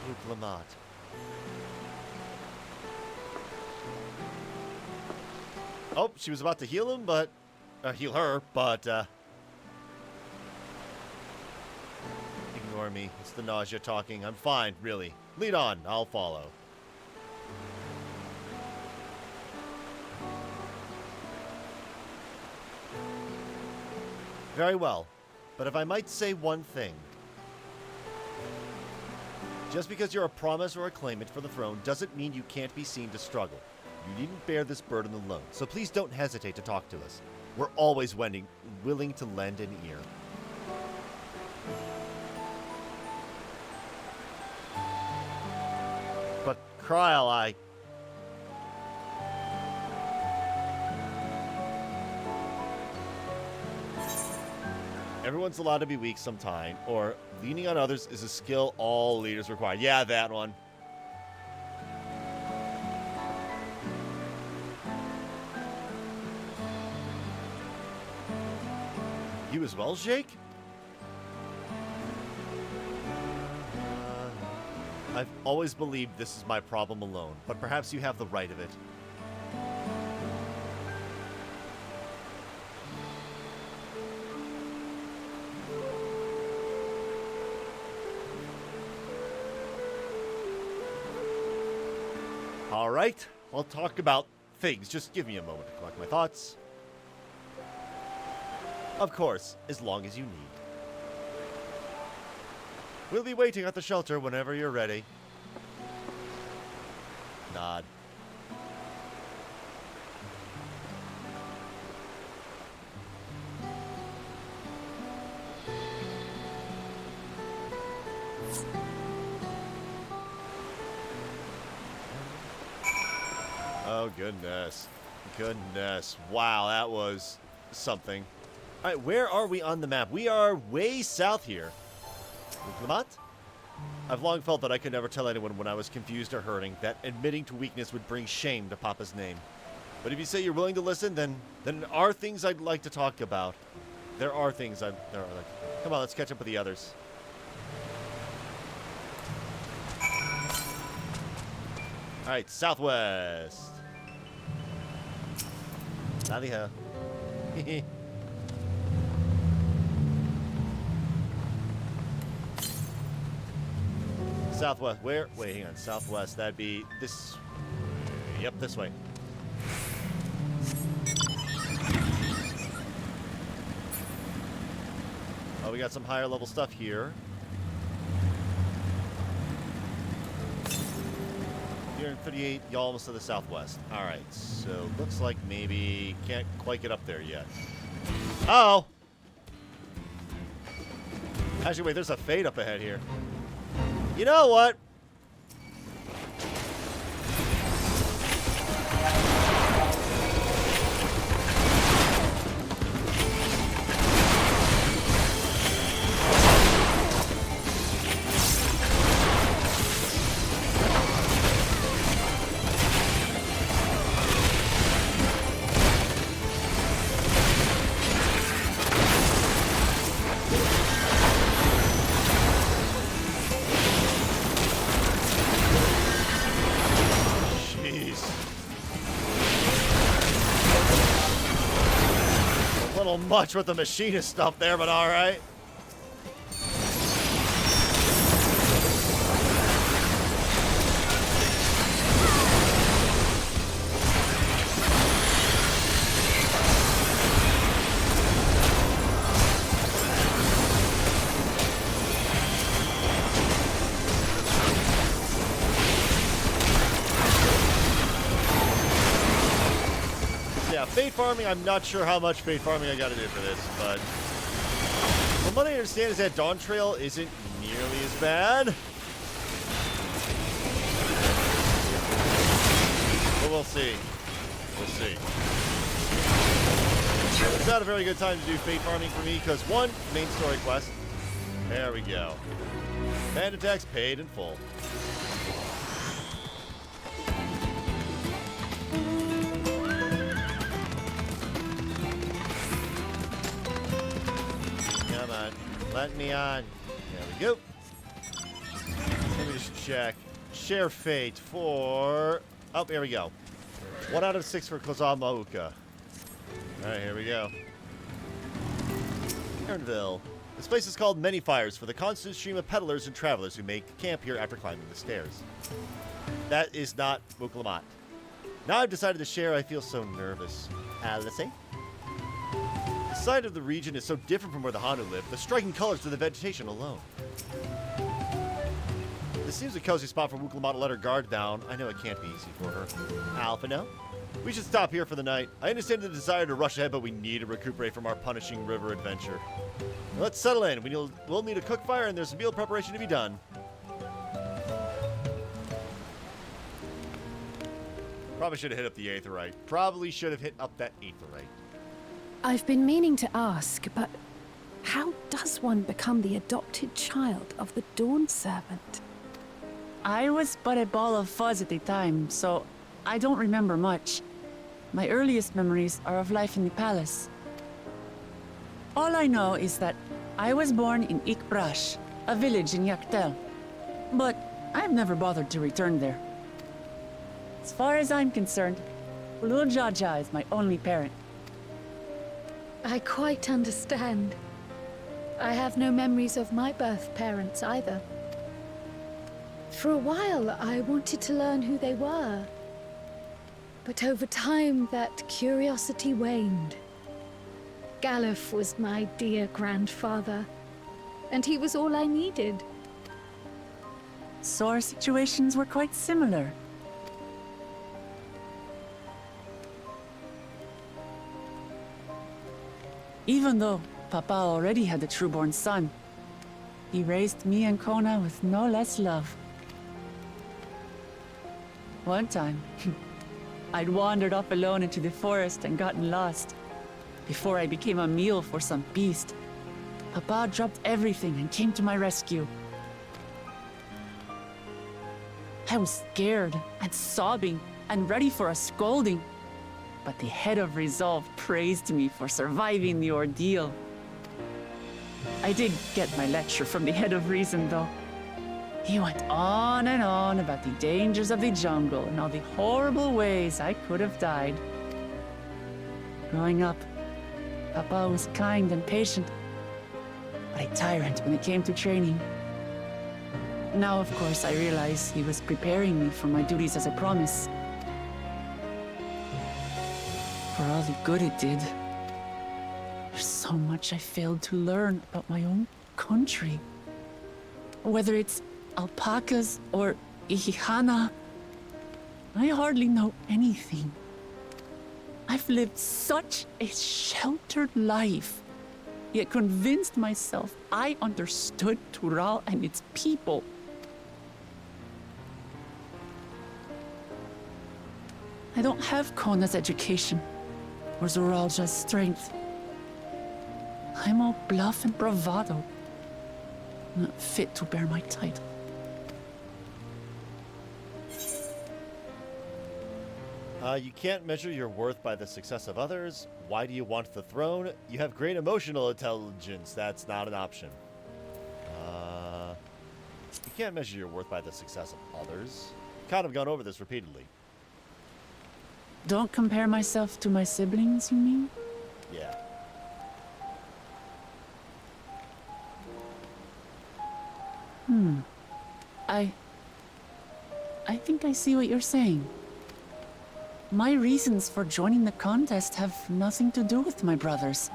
Wuklamat. Oh, she was about to heal him, but... heal her, but, Ignore me. It's the nausea talking. I'm fine, really. Lead on. I'll follow. Very well. But if I might say one thing. Just because you're a promise or a claimant for the throne doesn't mean you can't be seen to struggle. You needn't bear this burden alone, so please don't hesitate to talk to us. We're always willing to lend an ear. But, Kryl, Everyone's allowed to be weak sometime, or leaning on others is a skill all leaders require. Yeah, that one. You as well, Jake? I've always believed this is my problem alone, but perhaps you have the right of it. All right, I'll talk about things. Just give me a moment to collect my thoughts. Of course, as long as you need. We'll be waiting at the shelter whenever you're ready. Nod. Oh, goodness. Goodness. Wow, that was something. All right, where are we on the map? We are way south here. Wuklamat? I've long felt that I could never tell anyone when I was confused or hurting, that admitting to weakness would bring shame to Papa's name. But if you say you're willing to listen, then there are things I'd like to talk about. There are things there are like... Come on, let's catch up with the others. All right, southwest. Howdy ho. Southwest. Where? Wait, hang on. Southwest. That'd be this. Yep, this way. Oh, we got some higher level stuff here. You're in 38, y'all almost to the southwest. Alright, so looks like maybe can't quite get up there yet. Uh oh! Actually, wait, there's a fade up ahead here. You know what? Much with the machinist stuff there, but all right. Fate farming, I'm not sure how much fate farming I gotta do for this, but from what I understand is that Dawntrail isn't nearly as bad. But we'll see. We'll see. It's not a very good time to do fate farming for me, because one, main story quest. There we go. Band attacks paid in full. Let me on. There we go. Let me just check. Share fate for... Oh, here we go. 1 out of 6 for Kozamauka. Alright, here we go. Aaronville. This place is called Many Fires for the constant stream of peddlers and travelers who make camp here after climbing the stairs. That is not Muklamat. Now I've decided to share, I feel so nervous. Alice? The side of the region is so different from where the Hanu live, the striking colors of the vegetation alone. This seems a cozy spot for Wuklamat to let her guard down. I know it can't be easy for her. Alpha, no? We should stop here for the night. I understand the desire to rush ahead, but we need to recuperate from our punishing river adventure. Let's settle in. We'll need a cook fire, and there's some meal preparation to be done. Probably should have hit up the Aetheryte. Probably should have hit up that Aetheryte. I've been meaning to ask, but how does one become the adopted child of the Dawn Servant? I was but a ball of fuzz at the time, so I don't remember much. My earliest memories are of life in the palace. All I know is that I was born in Ikbrash, a village in Yaktel. But I've never bothered to return there. As far as I'm concerned, Lul Jaja is my only parent. I quite understand. I have no memories of my birth parents either. For a while, I wanted to learn who they were. But over time, that curiosity waned. Galuf was my dear grandfather, and he was all I needed. So our situations were quite similar. Even though Papa already had a trueborn son, he raised me and Kona with no less love. One time, I'd wandered off alone into the forest and gotten lost. Before I became a meal for some beast, Papa dropped everything and came to my rescue. I was scared and sobbing and ready for a scolding. But the head of resolve praised me for surviving the ordeal. I did get my lecture from the head of reason, though. He went on and on about the dangers of the jungle and all the horrible ways I could have died. Growing up, Papa was kind and patient, but a tyrant when it came to training. Now, of course, I realize he was preparing me for my duties as a promise. For all the good it did, there's so much I failed to learn about my own country. Whether it's alpacas or Ihihana, I hardly know anything. I've lived such a sheltered life, yet convinced myself I understood Tural and its people. I don't have Kona's education, or Zoralja's strength. I'm all bluff and bravado, not fit to bear my title. You can't measure your worth by the success of others. Why do you want the throne? You have great emotional intelligence. That's not an option. You can't measure your worth by the success of others. Kind of gone over this repeatedly. Don't compare myself to my siblings, you mean? Yeah. I think I see what you're saying. My reasons for joining the contest have nothing to do with my brothers.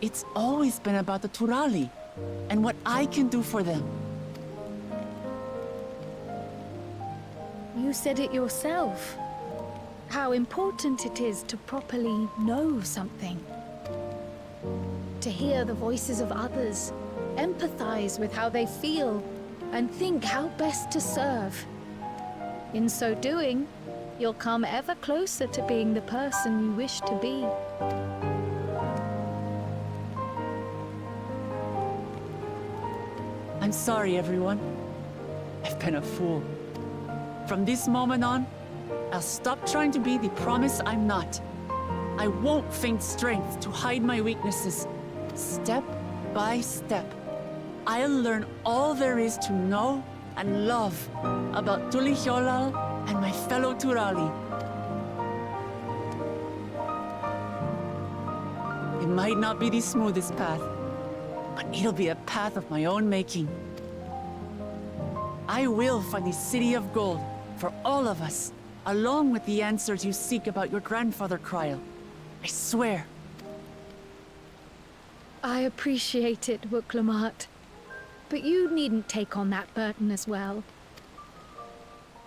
It's always been about the Turali and what I can do for them. You said it yourself. How important it is to properly know something. To hear the voices of others, empathize with how they feel, and think how best to serve. In so doing, you'll come ever closer to being the person you wish to be. I'm sorry, everyone. I've been a fool. From this moment on, I'll stop trying to be the promise I'm not. I won't feign strength to hide my weaknesses. Step by step, I'll learn all there is to know and love about Tulihyolal and my fellow Turali. It might not be the smoothest path, but it'll be a path of my own making. I will find the City of Gold for all of us, along with the answers you seek about your grandfather, Kryl. I swear. I appreciate it, Wuklamat. But you needn't take on that burden as well.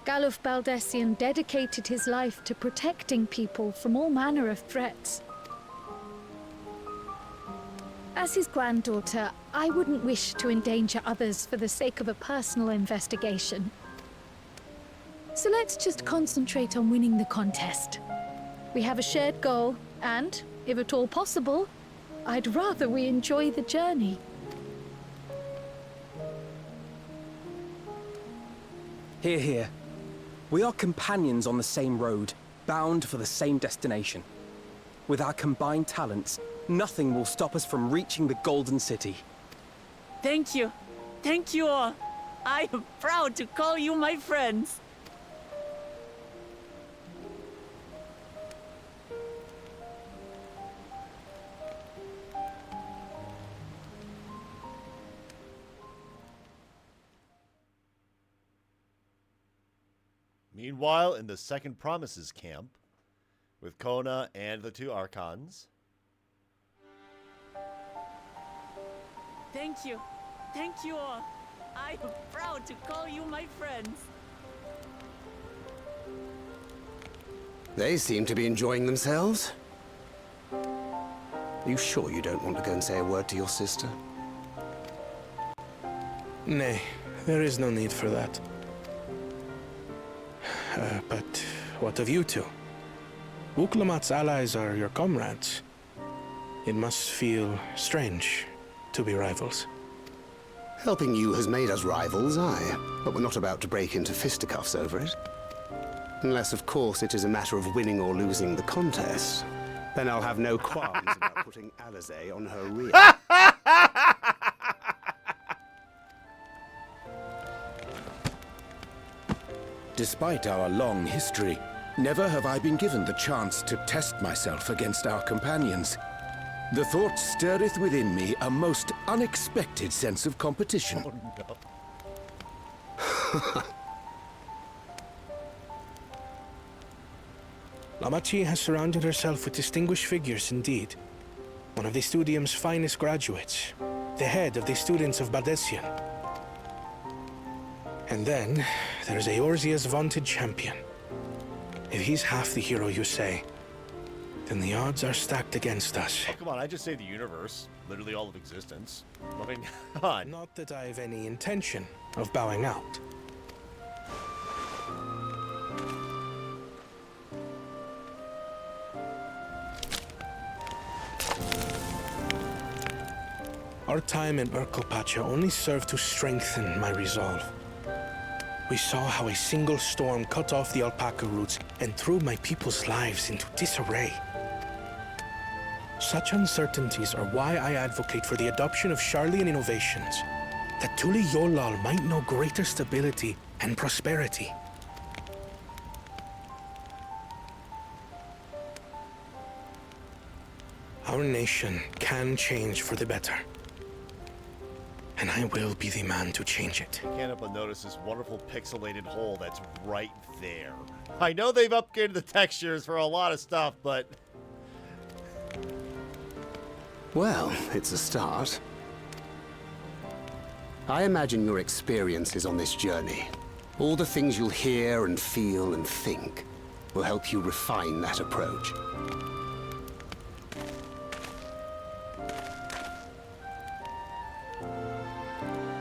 Galuf Baldessian dedicated his life to protecting people from all manner of threats. As his granddaughter, I wouldn't wish to endanger others for the sake of a personal investigation. So let's just concentrate on winning the contest. We have a shared goal, and, if at all possible, I'd rather we enjoy the journey. Hear, hear. We are companions on the same road, bound for the same destination. With our combined talents, nothing will stop us from reaching the Golden City. Thank you. Thank you all. I am proud to call you my friends. Meanwhile, in the Second Promises camp, with Kona and the two Archons. Thank you. Thank you all. I am proud to call you my friends. They seem to be enjoying themselves. Are you sure you don't want to go and say a word to your sister? Nay, there is no need for that. But what of you two? Wuklamat's allies are your comrades. It must feel strange to be rivals. Helping you has made us rivals, aye. But we're not about to break into fisticuffs over it. Unless, of course, it is a matter of winning or losing the contest. Then I'll have no qualms about putting Alizé on her rear. Despite our long history, never have I been given the chance to test myself against our companions. The thought stirreth within me a most unexpected sense of competition. Oh, no. Lamachi has surrounded herself with distinguished figures indeed. One of the Studium's finest graduates, the head of the students of Bardesian. And then, there's Eorzea's vaunted champion. If he's half the hero you say, then the odds are stacked against us. Oh, come on, I just saved the universe. Literally all of existence. I mean, come on. Not that I have any intention of bowing out. Our time in Urkelpacha only served to strengthen my resolve. We saw how a single storm cut off the alpaca roots and threw my people's lives into disarray. Such uncertainties are why I advocate for the adoption of Sharlayan innovations, that Tuli Yolal might know greater stability and prosperity. Our nation can change for the better. And I will be the man to change it. I can't help but notice this wonderful pixelated hole that's right there. I know they've upgraded the textures for a lot of stuff, but... Well, it's a start. I imagine your experiences on this journey, all the things you'll hear and feel and think, will help you refine that approach.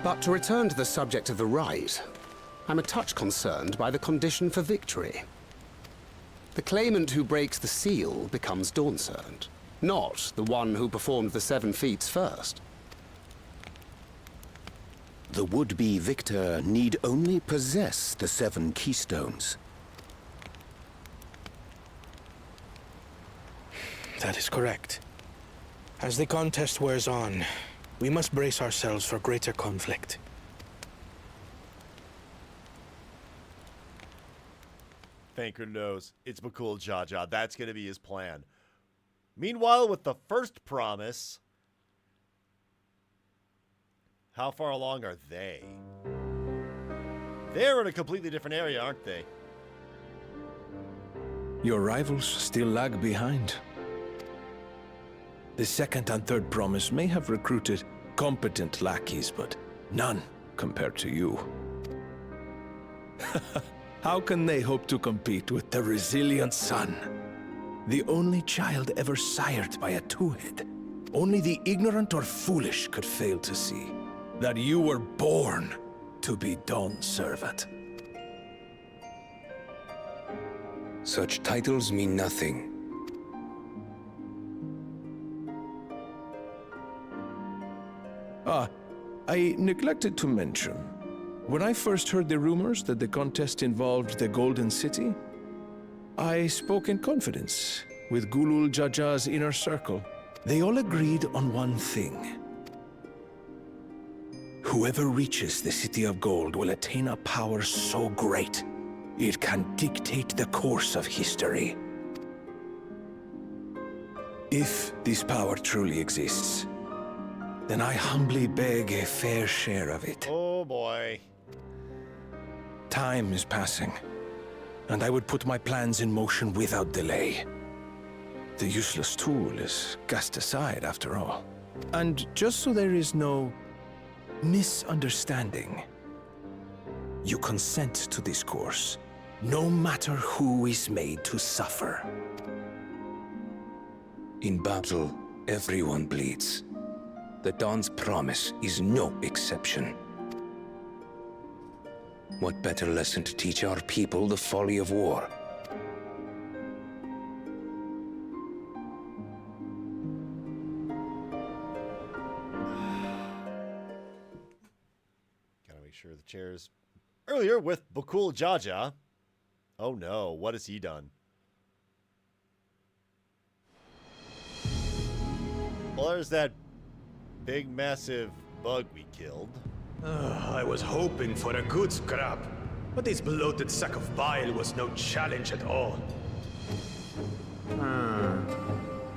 But to return to the subject of the rite, I'm a touch concerned by the condition for victory. The claimant who breaks the seal becomes Dawnservant, not the one who performed the 7 feats first. The would-be victor need only possess the 7 keystones. That is correct. As the contest wears on, we must brace ourselves for greater conflict. Thanker knows it's Bakul Jaja. That's going to be his plan. Meanwhile, with the first promise, how far along are they? They're in a completely different area, aren't they? Your rivals still lag behind. The second and third promise may have recruited competent lackeys, but none compared to you. How can they hope to compete with the resilient son? The only child ever sired by a two-head. Only the ignorant or foolish could fail to see that you were born to be Dawnservant. Such titles mean nothing. I neglected to mention, when I first heard the rumors that the contest involved the Golden City, I spoke in confidence with Gulul Jaja's inner circle. They all agreed on one thing. Whoever reaches the City of Gold will attain a power so great, it can dictate the course of history. If this power truly exists, then I humbly beg a fair share of it. Oh boy. Time is passing, and I would put my plans in motion without delay. The useless tool is cast aside after all. And just so there is no misunderstanding, you consent to this course, no matter who is made to suffer. In battle, everyone bleeds. The Dawn's promise is no exception. What better lesson to teach our people the folly of war? Gotta make sure the chairs. Earlier with Bakul Jaja. Oh no, what has he done? Well, there's that big, massive bug we killed. I was hoping for a good scrap, but this bloated sack of bile was no challenge at all.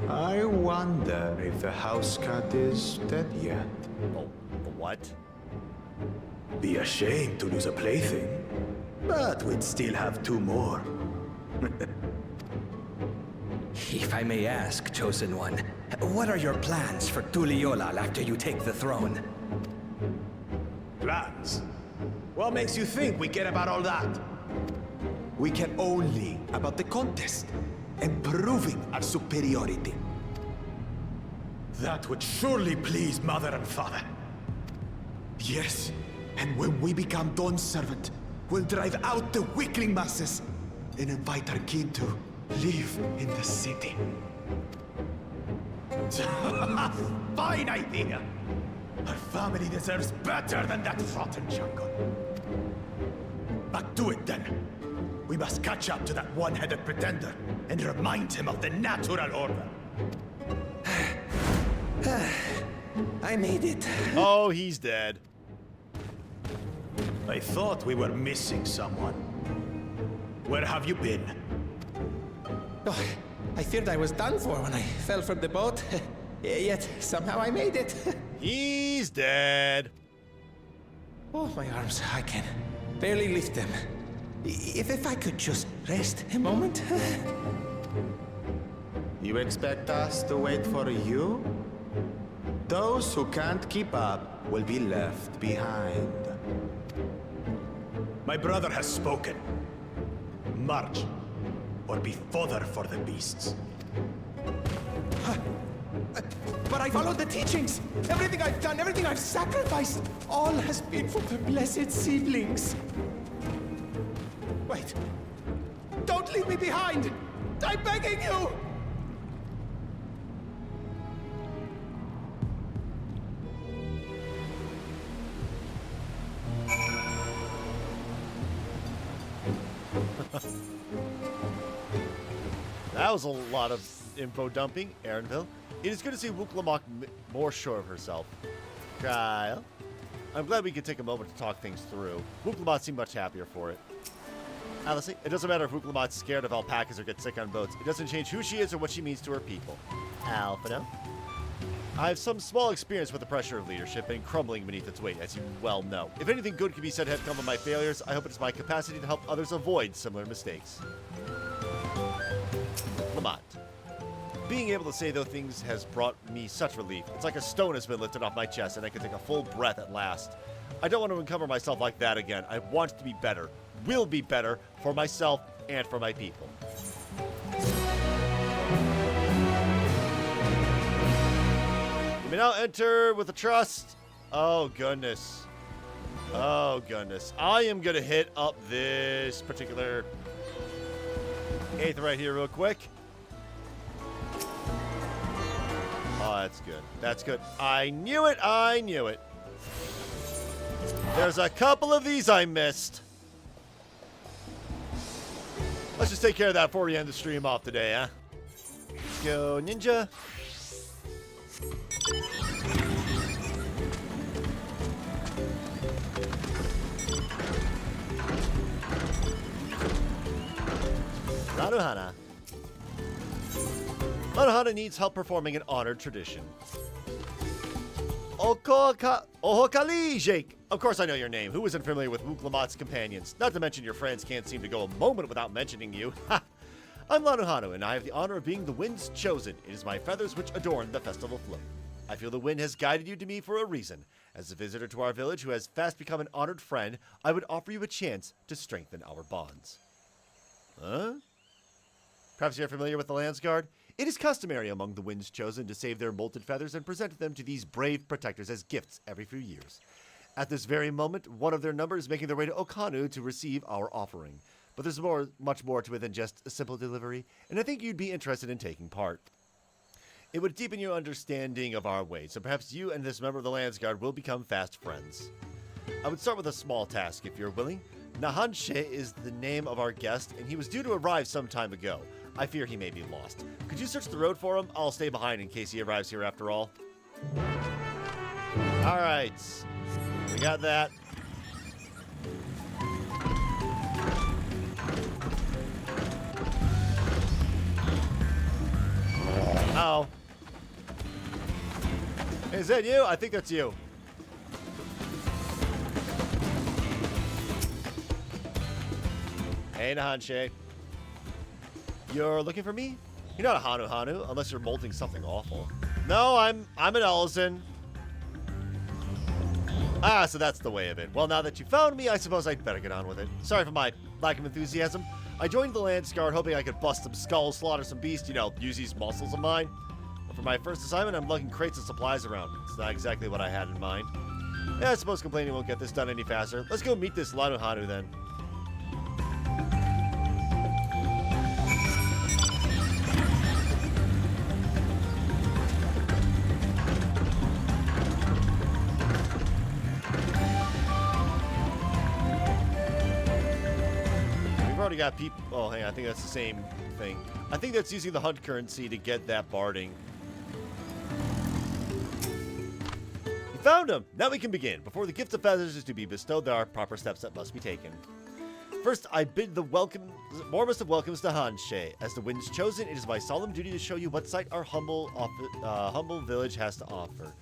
I wonder if the house cat is dead yet. Oh, the what? Be a shame to lose a plaything, but we'd still have 2 more. If I may ask, Chosen One, what are your plans for Tuliolal after you take the throne? Plans? What makes you think we care about all that? We care only about the contest and proving our superiority. That would surely please Mother and Father. Yes, and when we become Dawn's servant, we'll drive out the weakling masses and invite our kin to live in the city. Fine idea! Our family deserves better than that rotten jungle. But do it then. We must catch up to that one-headed pretender and remind him of the natural order. I made it. Oh, he's dead. I thought we were missing someone. Where have you been? Oh, I feared I was done for when I fell from the boat. Yet somehow I made it. He's dead. Oh, my arms. I can barely lift them. If I could just rest a moment. You expect us to wait for you? Those who can't keep up will be left behind. My brother has spoken. March, or be fodder for the beasts. But I followed the teachings. Everything I've done, everything I've sacrificed, all has been for the blessed seedlings. Wait. Don't leave me behind! I'm begging you! That was a lot of info dumping, Aaronville. It is good to see Wuklamok more sure of herself. Kyle, I'm glad we could take a moment to talk things through. Wuklamok seemed much happier for it. Honestly, it doesn't matter if Wuklamok's scared of alpacas or gets sick on boats. It doesn't change who she is or what she means to her people. Alphino? I have some small experience with the pressure of leadership and crumbling beneath its weight, as you well know. If anything good can be said had come of my failures, I hope it is my capacity to help others avoid similar mistakes. Lamont. Being able to say those things has brought me such relief. It's like a stone has been lifted off my chest and I can take a full breath at last. I don't want to encumber myself like that again. I want to be better. Will be better for myself and for my people. You may now enter with a trust. Oh, goodness. Oh, goodness. I am going to hit up this particular 8th right here real quick. Oh, that's good. That's good. I knew it. I knew it. There's a couple of these I missed. Let's just take care of that before we end the stream off today, huh? Let's go, ninja. Lanuhana. Lanuhana needs help performing an honored tradition. Ohokali Jake. Of course I know your name. Who isn't familiar with Wuklamot's companions? Not to mention your friends can't seem to go a moment without mentioning you. Ha! I'm Lanuhana, and I have the honor of being the wind's chosen. It is my feathers which adorn the festival float. I feel the wind has guided you to me for a reason. As a visitor to our village who has fast become an honored friend, I would offer you a chance to strengthen our bonds. Huh? Perhaps you're familiar with the Landsguard? It is customary among the Wind's Chosen to save their molted feathers and present them to these brave protectors as gifts every few years. At this very moment, one of their number is making their way to Okanu to receive our offering. But there's much more to it than just a simple delivery, and I think you'd be interested in taking part. It would deepen your understanding of our ways, so perhaps you and this member of the Landsguard will become fast friends. I would start with a small task if you're willing. Nahanshe is the name of our guest, and he was due to arrive some time ago. I fear he may be lost. Could you search the road for him? I'll stay behind in case he arrives here after all. Alright. We got that. Ow. Is that you? I think that's you. Hey, Nahanshe. You're looking for me? You're not a Hanu, unless you're molting something awful. No, I'm an Ellison. Ah, so that's the way of it. Well, now that you found me, I suppose I'd better get on with it. Sorry for my lack of enthusiasm. I joined the Landsguard hoping I could bust some skulls, slaughter some beasts, you know, use these muscles of mine. But for my first assignment, I'm lugging crates of supplies around. It's not exactly what I had in mind. Yeah, I suppose complaining won't get this done any faster. Let's go meet this Hanu then. Already got people. Oh, hang on. I think that's the same thing. I think that's using the hunt currency to get that barding. We found him. Now we can begin. Before the gift of feathers is to be bestowed, there are proper steps that must be taken. First, I bid the warmest of welcomes to Hanshe. As the wind's chosen, it is my solemn duty to show you what sight our humble village has to offer.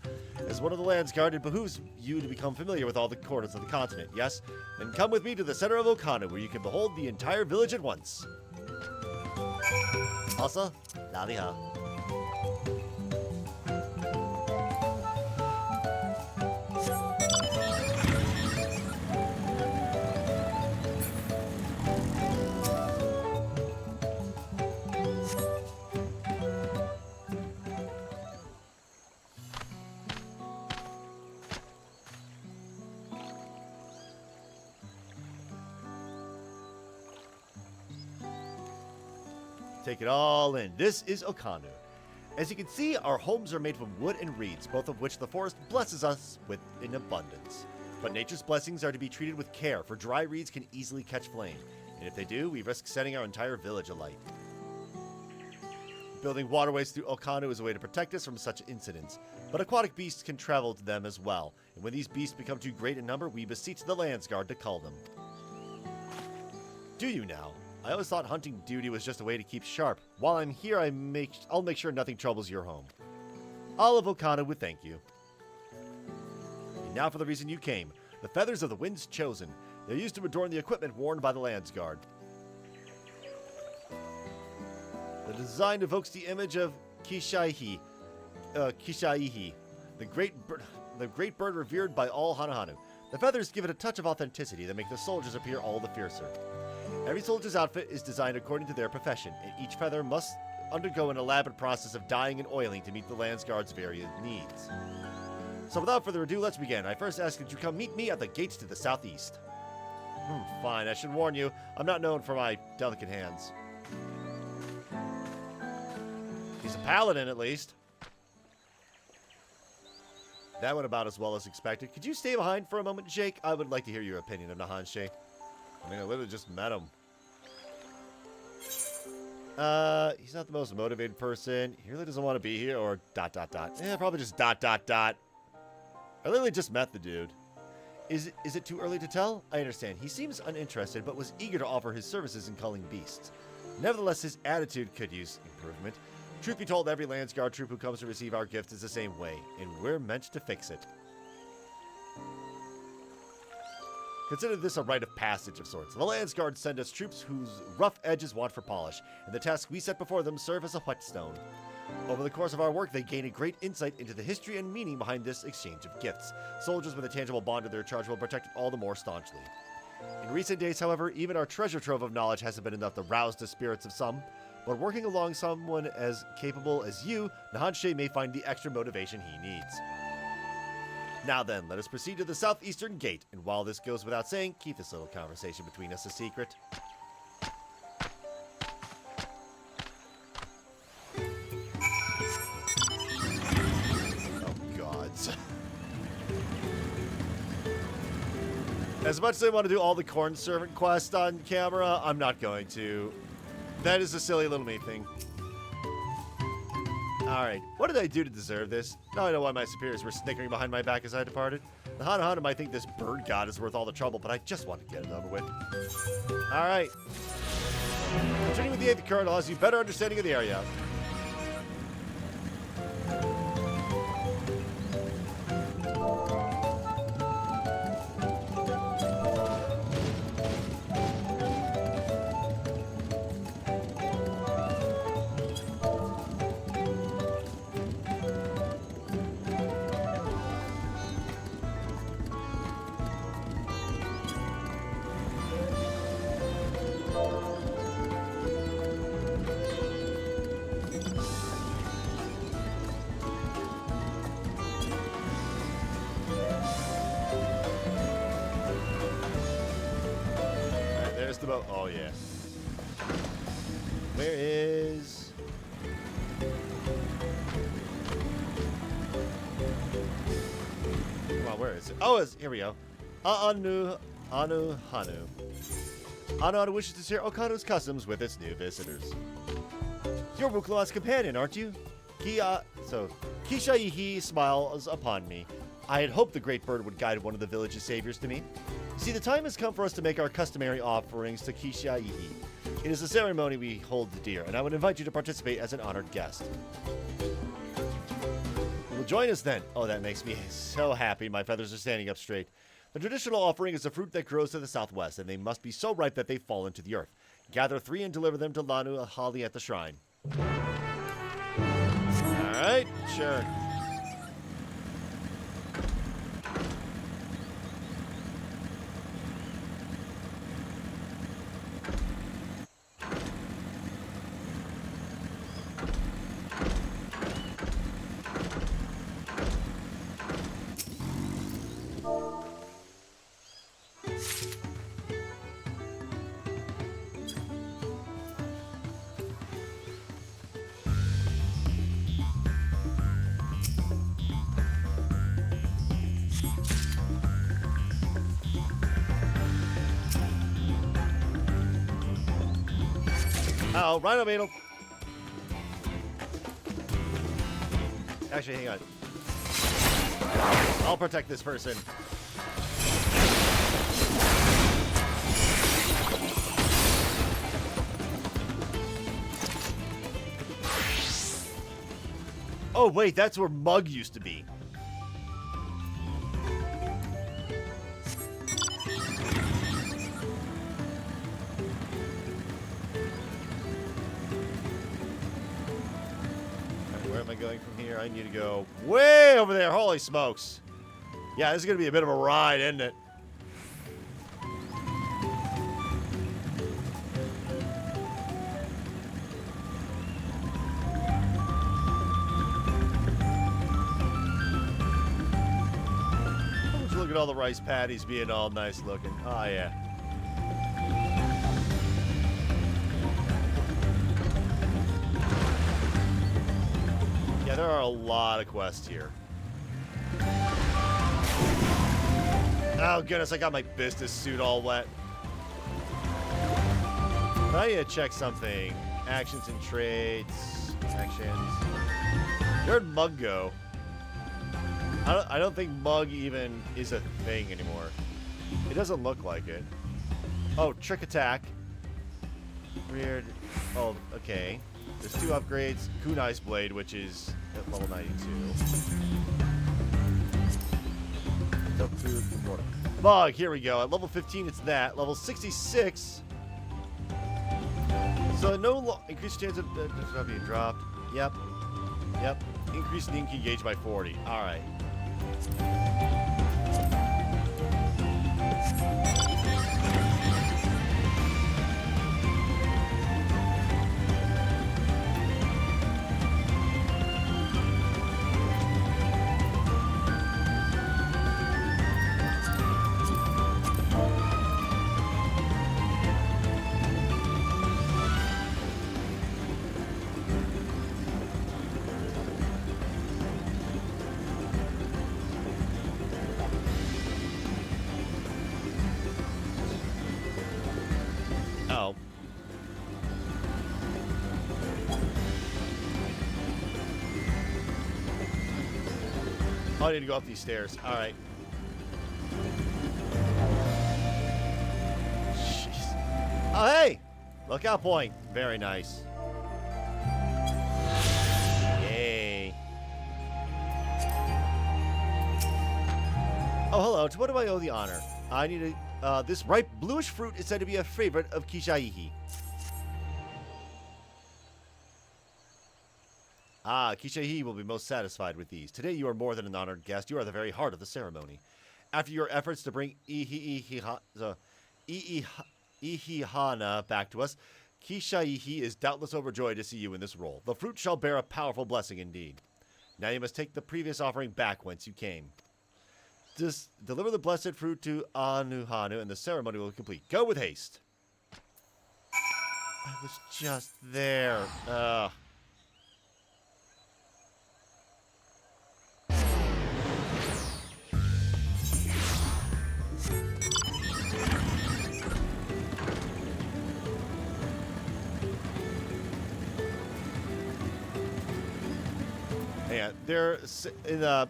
As one of the Landsguard, it behooves you to become familiar with all the corners of the continent, yes? Then come with me to the center of Okanu, where you can behold the entire village at once. Asa, Laliha. Take it all in. This is Okanu. As you can see, our homes are made from wood and reeds, both of which the forest blesses us with in abundance. But nature's blessings are to be treated with care, for dry reeds can easily catch flame. And if they do, we risk setting our entire village alight. Building waterways through Okanu is a way to protect us from such incidents. But aquatic beasts can travel to them as well. And when these beasts become too great in number, we beseech the Landsguard to cull them. Do you now? I always thought hunting duty was just a way to keep sharp. While I'm here, I'll make sure nothing troubles your home. All of Okanu would thank you. And now for the reason you came. The feathers of the wind's chosen. They're used to adorn the equipment worn by the Landsguard. The design evokes the image of Kishaihi, the great bird revered by all Hanu. The feathers give it a touch of authenticity that make the soldiers appear all the fiercer. Every soldier's outfit is designed according to their profession, and each feather must undergo an elaborate process of dyeing and oiling to meet the Landsguard's various needs. So without further ado, let's begin. I first ask that you come meet me at the gates to the southeast. Fine, I should warn you, I'm not known for my delicate hands. He's a paladin, at least. That went about as well as expected. Could you stay behind for a moment, Jake? I would like to hear your opinion of Nahanshe. I mean, I literally just met him. He's not the most motivated person. He really doesn't want to be here, or ... Yeah, probably just ... I literally just met the dude. Is it too early to tell? I understand. He seems uninterested, but was eager to offer his services in culling beasts. Nevertheless, his attitude could use improvement. Truth be told, every Landsguard troop who comes to receive our gift is the same way, and we're meant to fix it. Consider this a rite of passage of sorts. The Landsguard send us troops whose rough edges want for polish, and the tasks we set before them serve as a whetstone. Over the course of our work, they gain a great insight into the history and meaning behind this exchange of gifts. Soldiers with a tangible bond to their charge will protect it all the more staunchly. In recent days, however, even our treasure trove of knowledge hasn't been enough to rouse the spirits of some. But working along someone as capable as you, Nahanshe may find the extra motivation he needs. Now then, let us proceed to the southeastern gate, and while this goes without saying, keep this little conversation between us a secret. Oh, gods. As much as I want to do all the corn servant quests on camera, I'm not going to. That is a silly little me thing. Alright, what did I do to deserve this? Now I know why my superiors were snickering behind my back as I departed. The Hana might think this bird god is worth all the trouble, but I just want to get it over with. Alright. Continuing with the 8th current allows you better understanding of the area. the boat. Oh, yeah. Where is... Come on, where is it? Oh, here we go. Anu Hanu. Anu wishes to share Okano's customs with its new visitors. You're Wuklaw's companion, aren't you? Kisha-Yihi smiles upon me. I had hoped the great bird would guide one of the village's saviors to me. You see, the time has come for us to make our customary offerings to Kisha-Yihi. It is a ceremony we hold dear, and I would invite you to participate as an honored guest. You will join us then. Oh, that makes me so happy. My feathers are standing up straight. The traditional offering is a fruit that grows to the southwest, and they must be so ripe that they fall into the earth. Gather 3 and deliver them to Lanu Ahali at the shrine. Alright, sure. Oh, Rhino Beetle. Actually, hang on. I'll protect this person. Oh, wait, that's where Mug used to be. Going from here, I need to go way over there. Holy smokes. Yeah, this is going to be a bit of a ride, isn't it? Look at all the rice patties being all nice looking. Oh, yeah. Yeah, there are a lot of quests here. Oh, goodness, I got my business suit all wet. I need to check something. Actions and trades. Actions. Where'd Mug go? I don't think Mug even is a thing anymore. It doesn't look like it. Oh, Trick Attack. Weird. Oh, okay. There's 2 upgrades. Kunai's Blade, which is at level 92. Mug, here we go. At level 15, it's that. Level 66. So no increased chance of being dropped. Yep. Yep. Increase the Inky gauge by 40. All right. Oh, I need to go up these stairs. All right. Jeez. Oh, hey! Lookout point. Very nice. Yay. Oh, hello. To what do I owe the honor? I need a... this ripe bluish fruit is said to be a favorite of Kisha-Yihi. Ah, Kisha-Yihi will be most satisfied with these. Today you are more than an honored guest. You are the very heart of the ceremony. After your efforts to bring Ihihana back to us, Kisha-Yihi is doubtless overjoyed to see you in this role. The fruit shall bear a powerful blessing indeed. Now you must take the previous offering back whence you came. Just deliver the blessed fruit to Anuhanu, and the ceremony will be complete. Go with haste. I was just there. Yeah, they're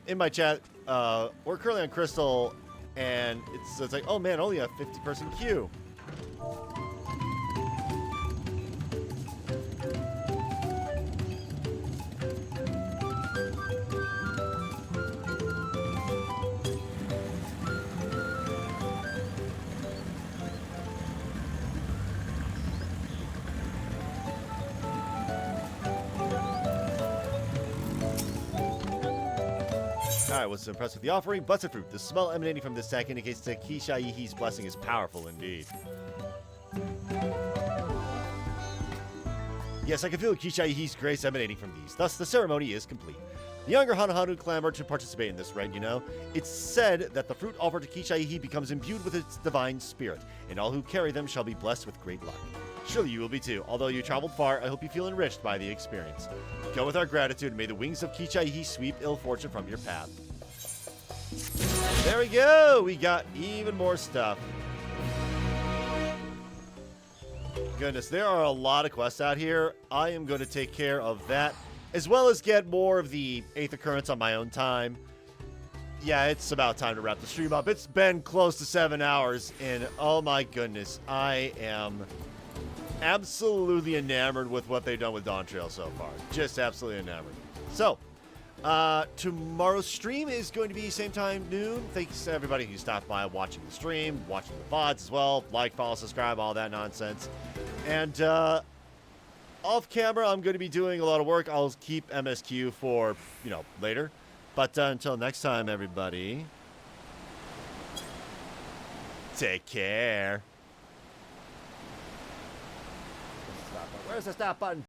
in my chat. We're currently on Crystal, and it's like, oh man, only a 50-person queue. Alright, was impressed with the offering. Blessed fruit. The smell emanating from this sack indicates that Kishaihi's blessing is powerful indeed. Yes, I can feel Kishaihi's grace emanating from these. Thus, the ceremony is complete. The younger Hanahanu clamor to participate in this rite, you know. It's said that the fruit offered to Kishaihi becomes imbued with its divine spirit, and all who carry them shall be blessed with great luck. Surely you will be too. Although you traveled far, I hope you feel enriched by the experience. Go with our gratitude, and may the wings of Kishaihi sweep ill fortune from your path. There we go! We got even more stuff. Goodness, there are a lot of quests out here. I am going to take care of that, as well as get more of the 8th occurrence on my own time. Yeah, it's about time to wrap the stream up. It's been close to 7 hours, and oh my goodness, I am absolutely enamored with what they've done with Dawntrail so far. Just absolutely enamored. So, tomorrow's stream is going to be same time, noon. Thanks to everybody who stopped by watching the stream, watching the VODs as well. Like, follow, subscribe, all that nonsense. And, off camera, I'm going to be doing a lot of work. I'll keep MSQ for, later. But until next time, everybody, take care. Where's the stop button?